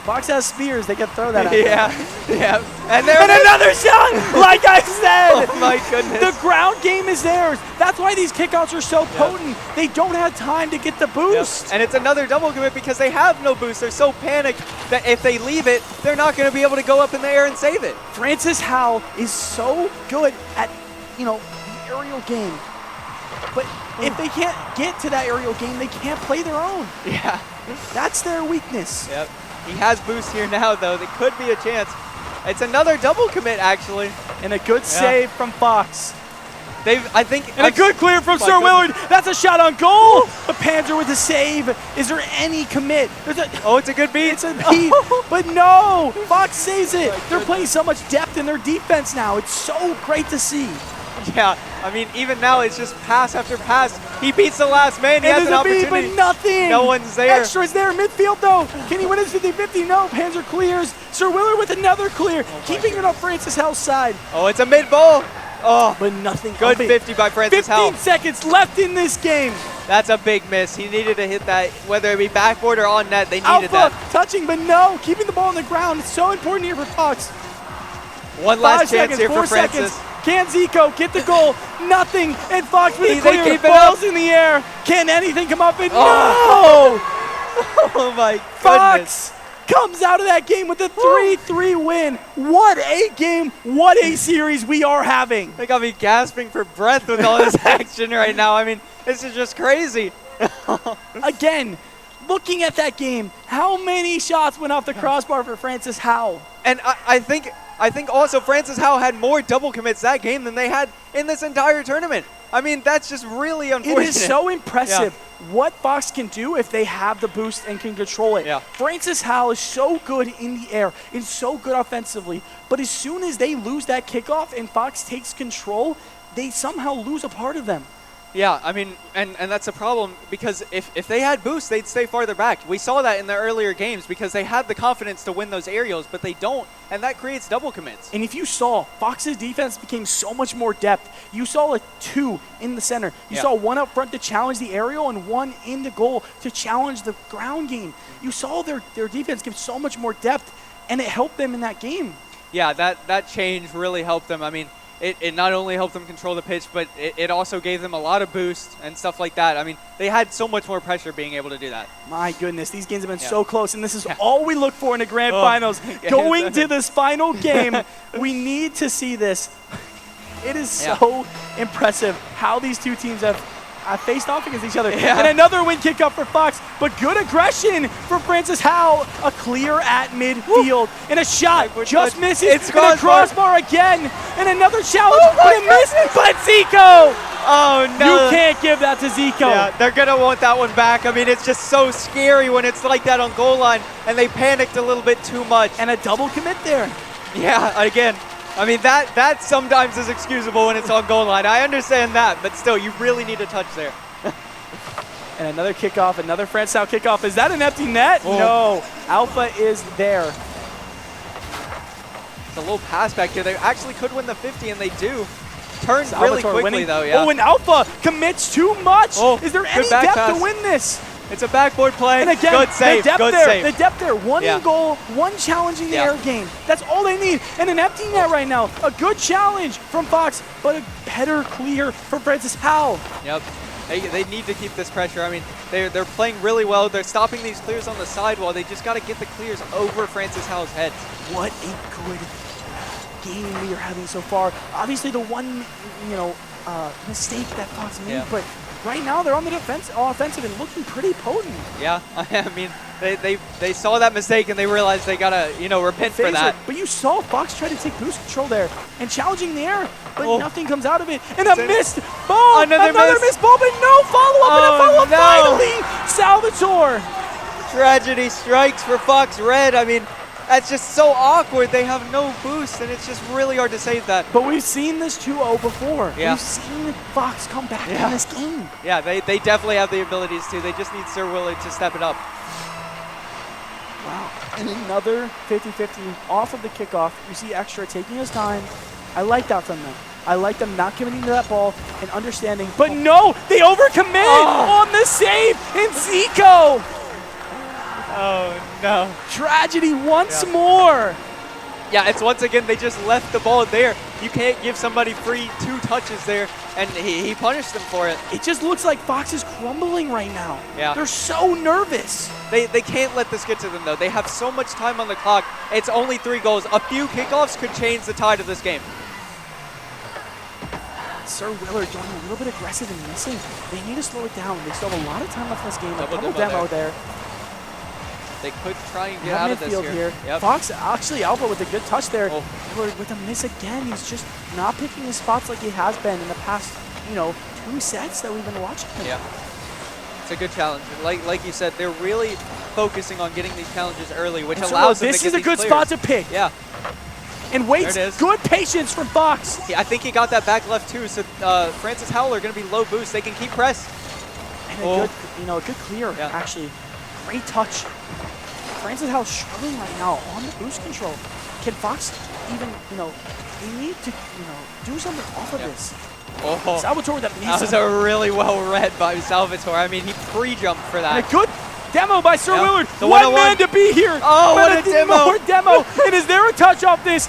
Fox has spears. They can throw that at Yeah, yeah. And there And it is. another shot, like I said. Oh my goodness. The ground game is theirs. That's why these kickouts are so potent. They don't have time to get the Yep. boost. And it's another double commit because they have no boost. They're so panicked that if they leave it, they're not going to be able to go up in the air and save it. Francis Howe is so good at, you know, the aerial game. But if they can't get to that aerial game, they can't play their own. Yeah. That's their weakness. Yep. He has boost here now, though. There could be a chance. It's another double commit, actually. And a good save from Fox. I think. And a good clear from My Sir goodness. Willard. That's a shot on goal. But Panzer with a save. Is there any commit? Oh, it's a good beat. It's a beat. But no. Fox saves it. They're playing so much depth in their defense now. It's so great to see. Yeah, I mean, even now it's just pass after pass. He beats the last man. He And has an there's a beat, opportunity. but nothing. No one's there. Extra's there. Midfield, though. Can he win his 50-50? No. Panzer clears. Sir Willard with another clear. Keeping it on Francis Howe's side. Oh, it's a mid ball. Oh, But nothing. good of it. 50 by Francis 15 Howe. seconds left in this game. That's a big miss. He needed to hit that, whether it be backboard or on net. They needed Alpha that. touching, but no. Keeping the ball on the ground. It's so important here for Fox. One 5 last chance seconds, here 4 for Francis. seconds. Can Zico get the goal? Nothing. And Fox with the They clear. keep it Balls in the air. Can anything come up? And Oh. no! Oh my goodness. Fox comes out of that game with a 3-3 win. What a game. What a series we are having. They got me gasping for breath with all this action right now. I mean, this is just crazy. Again, looking at that game, how many shots went off the crossbar for Francis Howe? And I think also Francis Howe had more double commits that game than they had in this entire tournament. I mean, that's just really unfortunate. It is so impressive what Fox can do if they have the boost and can control it. Yeah. Francis Howell is so good in the air and so good offensively, but as soon as they lose that kickoff and Fox takes control, they somehow lose a part of them. Yeah, I mean, and that's a problem because if they had boost, they'd stay farther back. We saw that in the earlier games because they had the confidence to win those aerials, but they don't, and that creates double commits. And if you saw, Fox's defense became so much more depth. You saw a 2 in the center. You saw one up front to challenge the aerial and one in the goal to challenge the ground game. You saw their defense give so much more depth, and it helped them in that game. Yeah, that change really helped them. I mean, it not only helped them control the pitch, but it also gave them a lot of boost and stuff like that. I mean, they had so much more pressure being able to do that. My goodness, these games have been so close, and this is all we look for in the grand finals. Going to this final game, we need to see this. It is so impressive how these two teams have faced off against each other. And another win kickoff for Fox, but good aggression from Francis Howell. A clear at midfield, and a shot just misses. It's a crossbar again, and another challenge, but it missed. But Zico! Oh, no. You can't give that to Zico. Yeah, they're going to want that one back. I mean, it's just so scary when it's like that on goal line, and they panicked a little bit too much. And a double commit there. Yeah, again. I mean, that sometimes is excusable when it's on goal line. I understand that, but still, you really need a touch there. And another kickoff, another Francis Howell kickoff. Is that an empty net? Oh. No. Alpha is there. It's a little pass back here. They actually could win the 50, and they do. Turn really quickly, winning. though, yeah. Oh, and Alpha commits too much. Oh, is there any depth to win this? It's a backboard play. And again, good save. The depth good there. save. The depth there. One in goal, one challenging the air game. That's all they need. And an empty net right now. A good challenge from Fox, but a better clear from Francis Howell. Yep. They need to keep this pressure. I mean, they're playing really well. They're stopping these clears on the sidewall. They just got to get the clears over Francis Howell's head. What a good game we are having so far. Obviously, the one, mistake that Fox made, but right now they're on the offensive and looking pretty potent. Yeah, I mean, they saw that mistake and they realized they gotta, repent for that. But you saw Fox try to take boost control there and challenging the air, but nothing comes out of it. And a missed ball, another missed ball, but no follow-up, and a follow-up finally. Salvatore. Tragedy strikes for Fox Red. I mean, that's just so awkward. They have no boost, and it's just really hard to save that. But we've seen this 2-0 before. Yeah. We've seen Fox come back in this game. Yeah, they definitely have the abilities to. They just need Sir Willard to step it up. Wow. And another 50-50 off of the kickoff. You see Extra taking his time. I like that from them. I like them not committing to that ball and understanding. But no, they overcommit on the save, and Zico. Oh, no. Tragedy once more. Yeah, it's once again, they just left the ball there. You can't give somebody free 2 touches there, and he punished them for it. It just looks like Fox is crumbling right now. Yeah. They're so nervous. They can't let this get to them, though. They have so much time on the clock. It's only 3 goals. A few kickoffs could change the tide of this game. Sir Willard going a little bit aggressive and missing. They need to slow it down. They still have a lot of time left in this game. Double demo there. They could try and get out of this here. Yep. Fox, actually, Alpha with a good touch there. Willard with a miss again. He's just not picking his spots like he has been in the past, 2 sets that we've been watching. Yeah. It's a good challenge. Like you said, they're really focusing on getting these challenges early, which allows them to get This is a good spot to pick. Yeah. And waits. Good patience from Fox. Yeah, I think he got that back left too. So Francis Howell are going to be low boost. They can keep press. And a good clear, actually. Great touch. Francis Howell struggling right now on the boost control. Can Fox even, they need to, do something off of this. Salvatore with a miss. That was a really well read by Salvatore. I mean, he pre-jumped for that. And a good demo by Sir Willard. The one man to be here. Oh, what a demo. And is there a touch off this?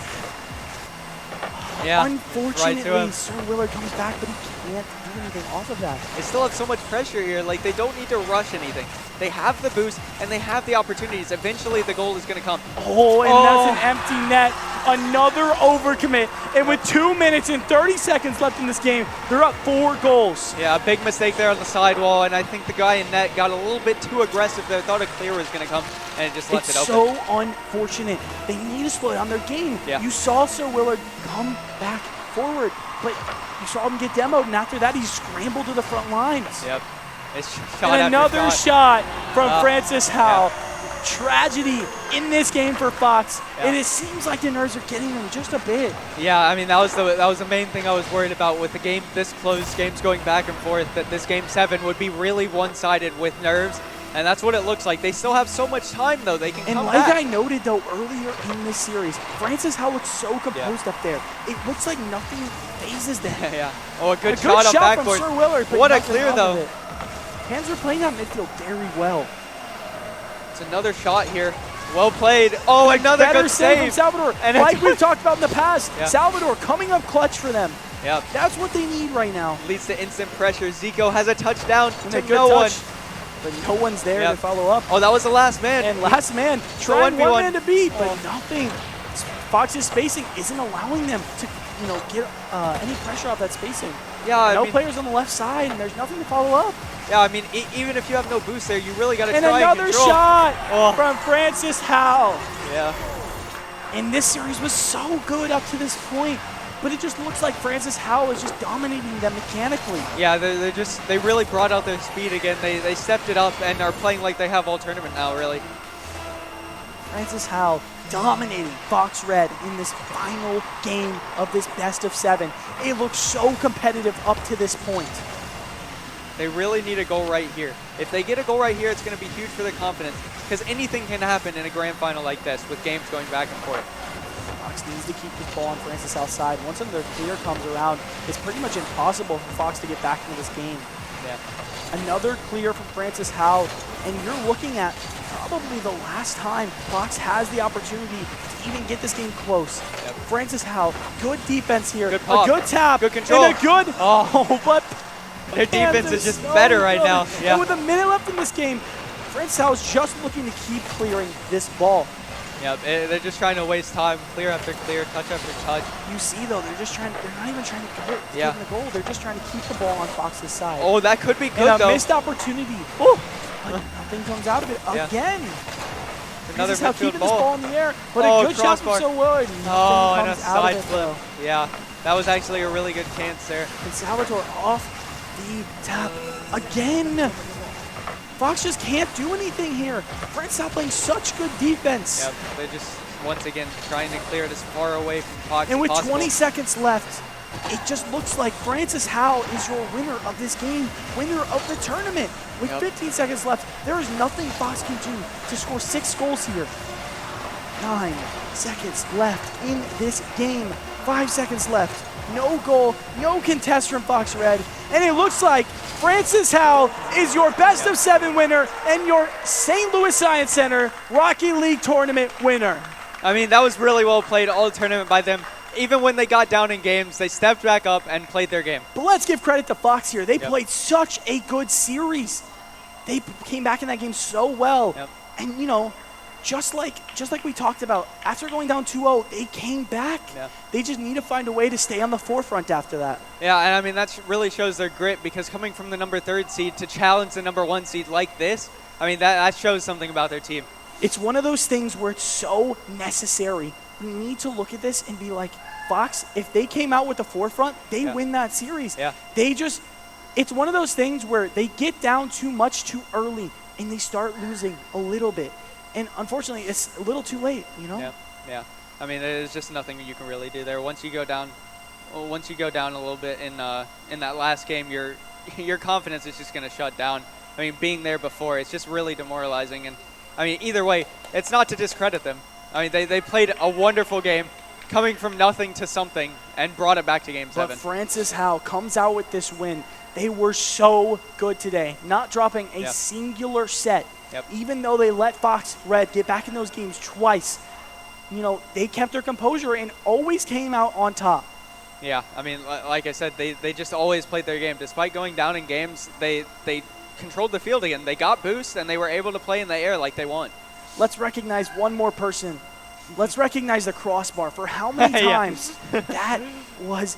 Yeah. Unfortunately, Sir Willard comes back, but he can't do anything off of that. They still have so much pressure here. Like, they don't need to rush anything. They have the boost, and they have the opportunities. Eventually, the goal is going to come. Oh, and that's an empty net. Another overcommit. And with 2 minutes and 30 seconds left in this game, they're up 4 goals. Yeah, a big mistake there on the sidewall, and I think the guy in net got a little bit too aggressive there. Thought a clear was going to come, and it just left it open. It's so unfortunate. They need to slow down their game. Yeah. You saw Sir Willard come back forward, but you saw him get demoed, and after that, he scrambled to the front lines. Yep. It's shot And after another shot from Francis Howell. Tragedy in this game for Fox, and it seems like the nerves are getting them just a bit. Yeah, I mean, that was the main thing I was worried about with the game this close, games going back and forth, that this Game 7 would be really one-sided with nerves, and that's what it looks like. They still have so much time, though. They can come back. And like I noted, though, earlier in this series, Francis Howell looks so composed up there. It looks like nothing phases them. Yeah. Oh, a good shot up backboard. from Sir Willard, but what a nothing clear, out of though. it. Hands are playing out midfield very well. It's another shot here. Well played. Oh, another Better good save from save. Salvador. And like we've talked about in the past, Yeah. Salvador coming up clutch for them. Yep. That's what they need right now. Leads to instant pressure. Zico has a touchdown And to a good no one. touch, but no one's there Yep. to follow up. Oh, that was the last man. And last man trying 1v1. one man to beat, but nothing. Fox's spacing isn't allowing them to, get any pressure off that spacing. Yeah, No I mean, players on the left side, and there's nothing to follow up. yeah, I mean, even if you have no boost there, you really got to And try and another control. shot Oh. from Francis Howell. Yeah. And this series was so good up to this point, but it just looks like Francis Howell is just dominating them mechanically. Yeah, they really brought out their speed again. They stepped it up and are playing like they have all tournament now, really. Francis Howell dominating Fox Red in this final game of this best of 7. It looks so competitive up to this point. They really need a goal right here. If they get a goal right here, it's going to be huge for their confidence, because anything can happen in a grand final like this with games going back and forth. Fox needs to keep this ball on Francis Howell's side. Once another clear comes around, it's pretty much impossible for Fox to get back into this game. Yeah. Another clear from Francis Howell, and you're looking at probably the last time Fox has the opportunity to even get this game close. Yep. Francis Howell, good defense here, Good pop. a good tap, Good control. and a good, but Their defense Kansas is just so better right good. now. Yeah. And with a minute left in this game, Francis Howell's just looking to keep clearing this ball. Yep, they're just trying to waste time, clear after clear, touch after touch. You see though, they're not even trying to go Yeah. get the goal. They're just trying to keep the ball on Fox's side. Oh, that could be good, and a though. missed opportunity. Oh, but nothing comes out of it Yeah. again. Another This is how midfield keeping this ball. ball in the air, but Oh, a good shot from crossbar. So Willard. Oh, Nothing and a comes out side of it, flip. though. Yeah, that was actually a really good chance there. And Salvatore off the tap again. Fox just can't do anything here. Francis Howell playing such good defense. Yep, they're just, once again, trying to clear it as far away from Fox And as with possible. 20 seconds left, it just looks like Francis Howell is your winner of this game, winner of the tournament. With Yep. 15 seconds left, there is nothing Fox can do to score 6 goals here. 9 seconds left in this game. 5 seconds left. No goal, no contest from Fox Red. And it looks like Francis Howell is your best of 7 winner and your St. Louis Science Center Rocky League tournament winner. I mean, that was really well played all the tournament by them. Even when they got down in games, they stepped back up and played their game. But let's give credit to Fox here. They Yep. played such a good series. They came back in that game so well. Yep. And just like we talked about, after going down 2-0, they came back. Yeah. They just need to find a way to stay on the forefront after that. Yeah, and I mean, that really shows their grit, because coming from the number 3rd seed to challenge the number 1 seed like this, I mean, that shows something about their team. It's one of those things where it's so necessary. We need to look at this and be like, Fox, if they came out with the forefront, they Yeah. win that series. Yeah. It's one of those things where they get down too much too early and they start losing a little bit. And unfortunately, it's a little too late, Yeah, yeah. I mean, there's just nothing you can really do there. Once you go down a little bit in that last game, your confidence is just going to shut down. I mean, being there before, it's just really demoralizing. And I mean, either way, it's not to discredit them. I mean, they played a wonderful game, coming from nothing to something, and brought it back to Game 7. But Francis Howell comes out with this win. They were so good today, not dropping a Yep. singular set. Yep. Even though they let Fox Red get back in those games twice, they kept their composure and always came out on top. Yeah, I mean, like I said, they just always played their game. Despite going down in games, they controlled the field again. They got boosts, and they were able to play in the air like they want. Let's recognize one more person. Let's recognize the crossbar for how many Yeah. times that was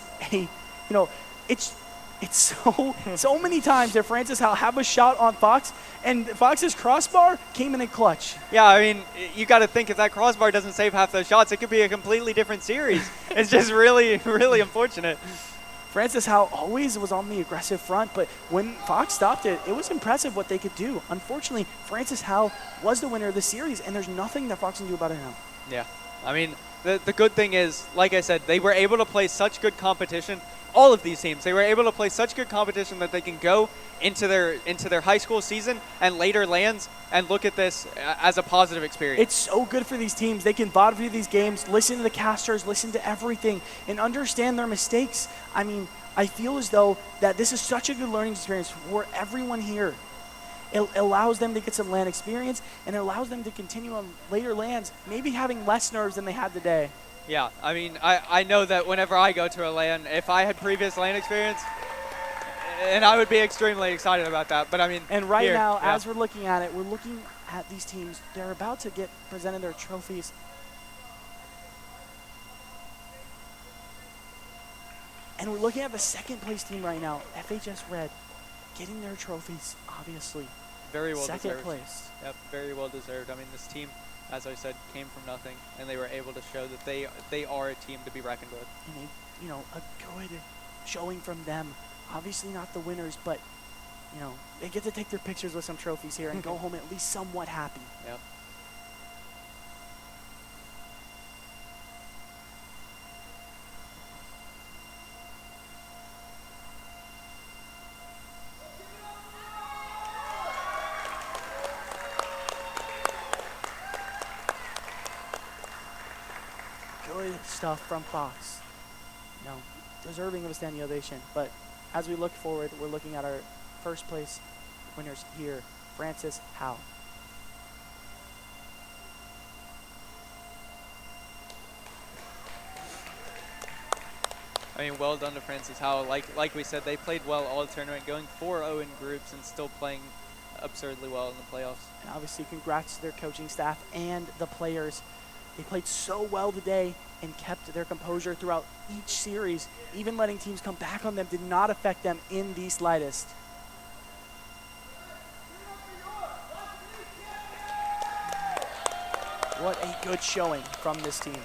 it's It's so many times that Francis Howell have a shot on Fox, and Fox's crossbar came in clutch. Yeah, I mean, you got to think if that crossbar doesn't save half those shots, it could be a completely different series. It's just really, really unfortunate. Francis Howell always was on the aggressive front, but when Fox stopped it, it was impressive what they could do. Unfortunately, Francis Howell was the winner of the series, and there's nothing that Fox can do about it now. Yeah, I mean, the good thing is, like I said, they were able to play such good competition. All of these teams, they were able to play such good competition that they can go into their high school season and later lands and look at this as a positive experience. It's so good for these teams. They can bottom through these games, listen to the casters, listen to everything, and understand their mistakes. I mean, I feel as though that this is such a good learning experience for everyone here. It allows them to get some land experience, and it allows them to continue on later lands, maybe having less nerves than they had today. Yeah, I mean, I know that whenever I go to a LAN, if I had previous LAN experience, and I would be extremely excited about that. But I mean, and right here, now, yeah. as we're looking at it, we're looking at these teams. They're about to get presented their trophies. And we're looking at the second place team right now, FHS Red, getting their trophies, obviously. Very well second deserved. Place. Yep, very well deserved. I mean, this team, as I said, came from nothing, and they were able to show that they are a team to be reckoned with. And a good showing from them. Obviously not the winners, but they get to take their pictures with some trophies here and go home at least somewhat happy. Yep. Good stuff from Fox. Deserving of a standing ovation. But as we look forward, we're looking at our first place winners here, Francis Howell. I mean, well done to Francis Howell. Like we said, they played well all tournament, going 4-0 in groups and still playing absurdly well in the playoffs. And obviously, congrats to their coaching staff and the players. They played so well today and kept their composure throughout each series. Even letting teams come back on them did not affect them in the slightest. What a good showing from this team.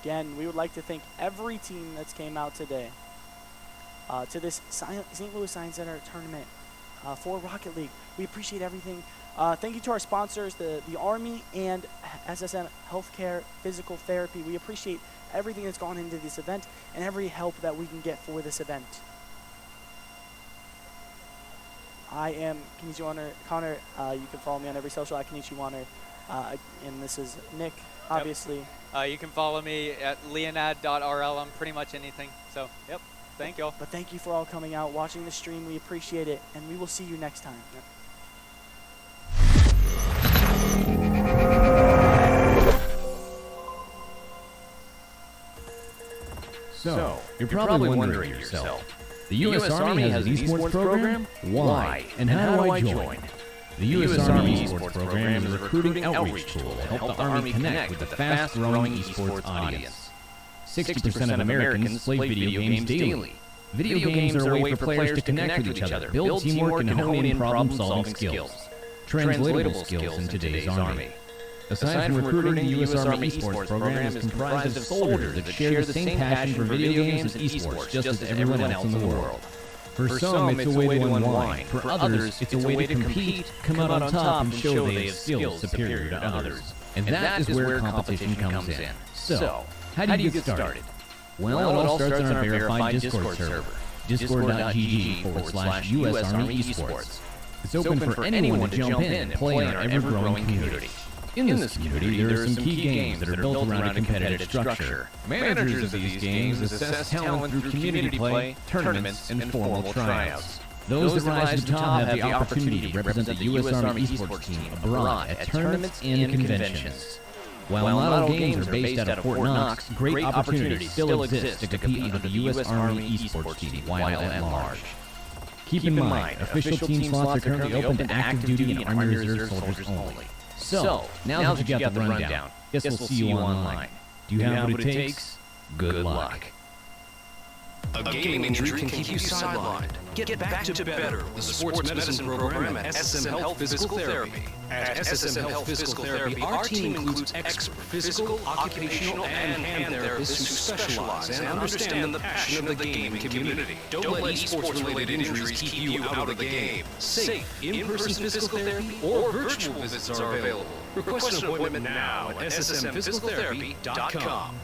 Again, we would like to thank every team that's came out today to this St. Louis Science Center tournament for Rocket League. We appreciate everything. Thank you to our sponsors, the Army and SSM Healthcare Physical Therapy. We appreciate everything that's gone into this event and every help that we can get for this event. I am Kenichi Warner. Connor, you can follow me on every social at Kenichi Warner. And this is Nick, obviously. Yep. You can follow me at leonad.rl on pretty much anything. So, yep. Thank you all. But thank you for all coming out, watching the stream. We appreciate it, and we will see you next time. Yep. So, you're probably wondering to yourself, The U.S. Army has an esports program? Why? And how do I join? The U.S. Army esports program is a recruiting outreach tool to help the Army connect with the fast-growing esports audience. 60% of Americans play video games daily. Video games are a way for players to connect with each other, build teamwork, and hone in problem-solving skills. Translatable skills in today's Army. Aside from recruiting, the U.S. Army esports program is comprised of soldiers that share the same passion for video games and esports just as everyone else in the world. For some, it's a way to unwind. For others, it's a way to compete, come out on top, and show they have skills superior to others. And that is where competition comes in. So, how do you get started? Well, it all starts on our verified Discord server, discord.gg/US Army Esports. It's open for anyone to jump in and play in our ever-growing community. In this community, there are some key games that are built around a competitive structure. Managers of these games assess talent through community play, tournaments, and formal tryouts. Those that rise to the top have the opportunity to represent the U.S. Army esports team abroad at tournaments and conventions. While not all games are based out of Fort Knox, great opportunities still exist to compete under the U.S. Army esports team while at large. Keep in mind, official team slots are currently open to active duty and Army Reserve soldiers only. So, now that you got the rundown, guess we'll see you online. Do you have what it takes? Good luck. A gaming injury can keep you sidelined. Get back to better with the sports medicine program at SSM Health Physical Therapy. At SSM Health Physical Therapy, our team includes expert physical, occupational, and hand therapists who specialize and understand the passion of the gaming community. Don't let esports-related injuries keep you out of the game. Safe, in-person physical therapy or virtual visits are available. Request an appointment now at ssmphysicaltherapy.com.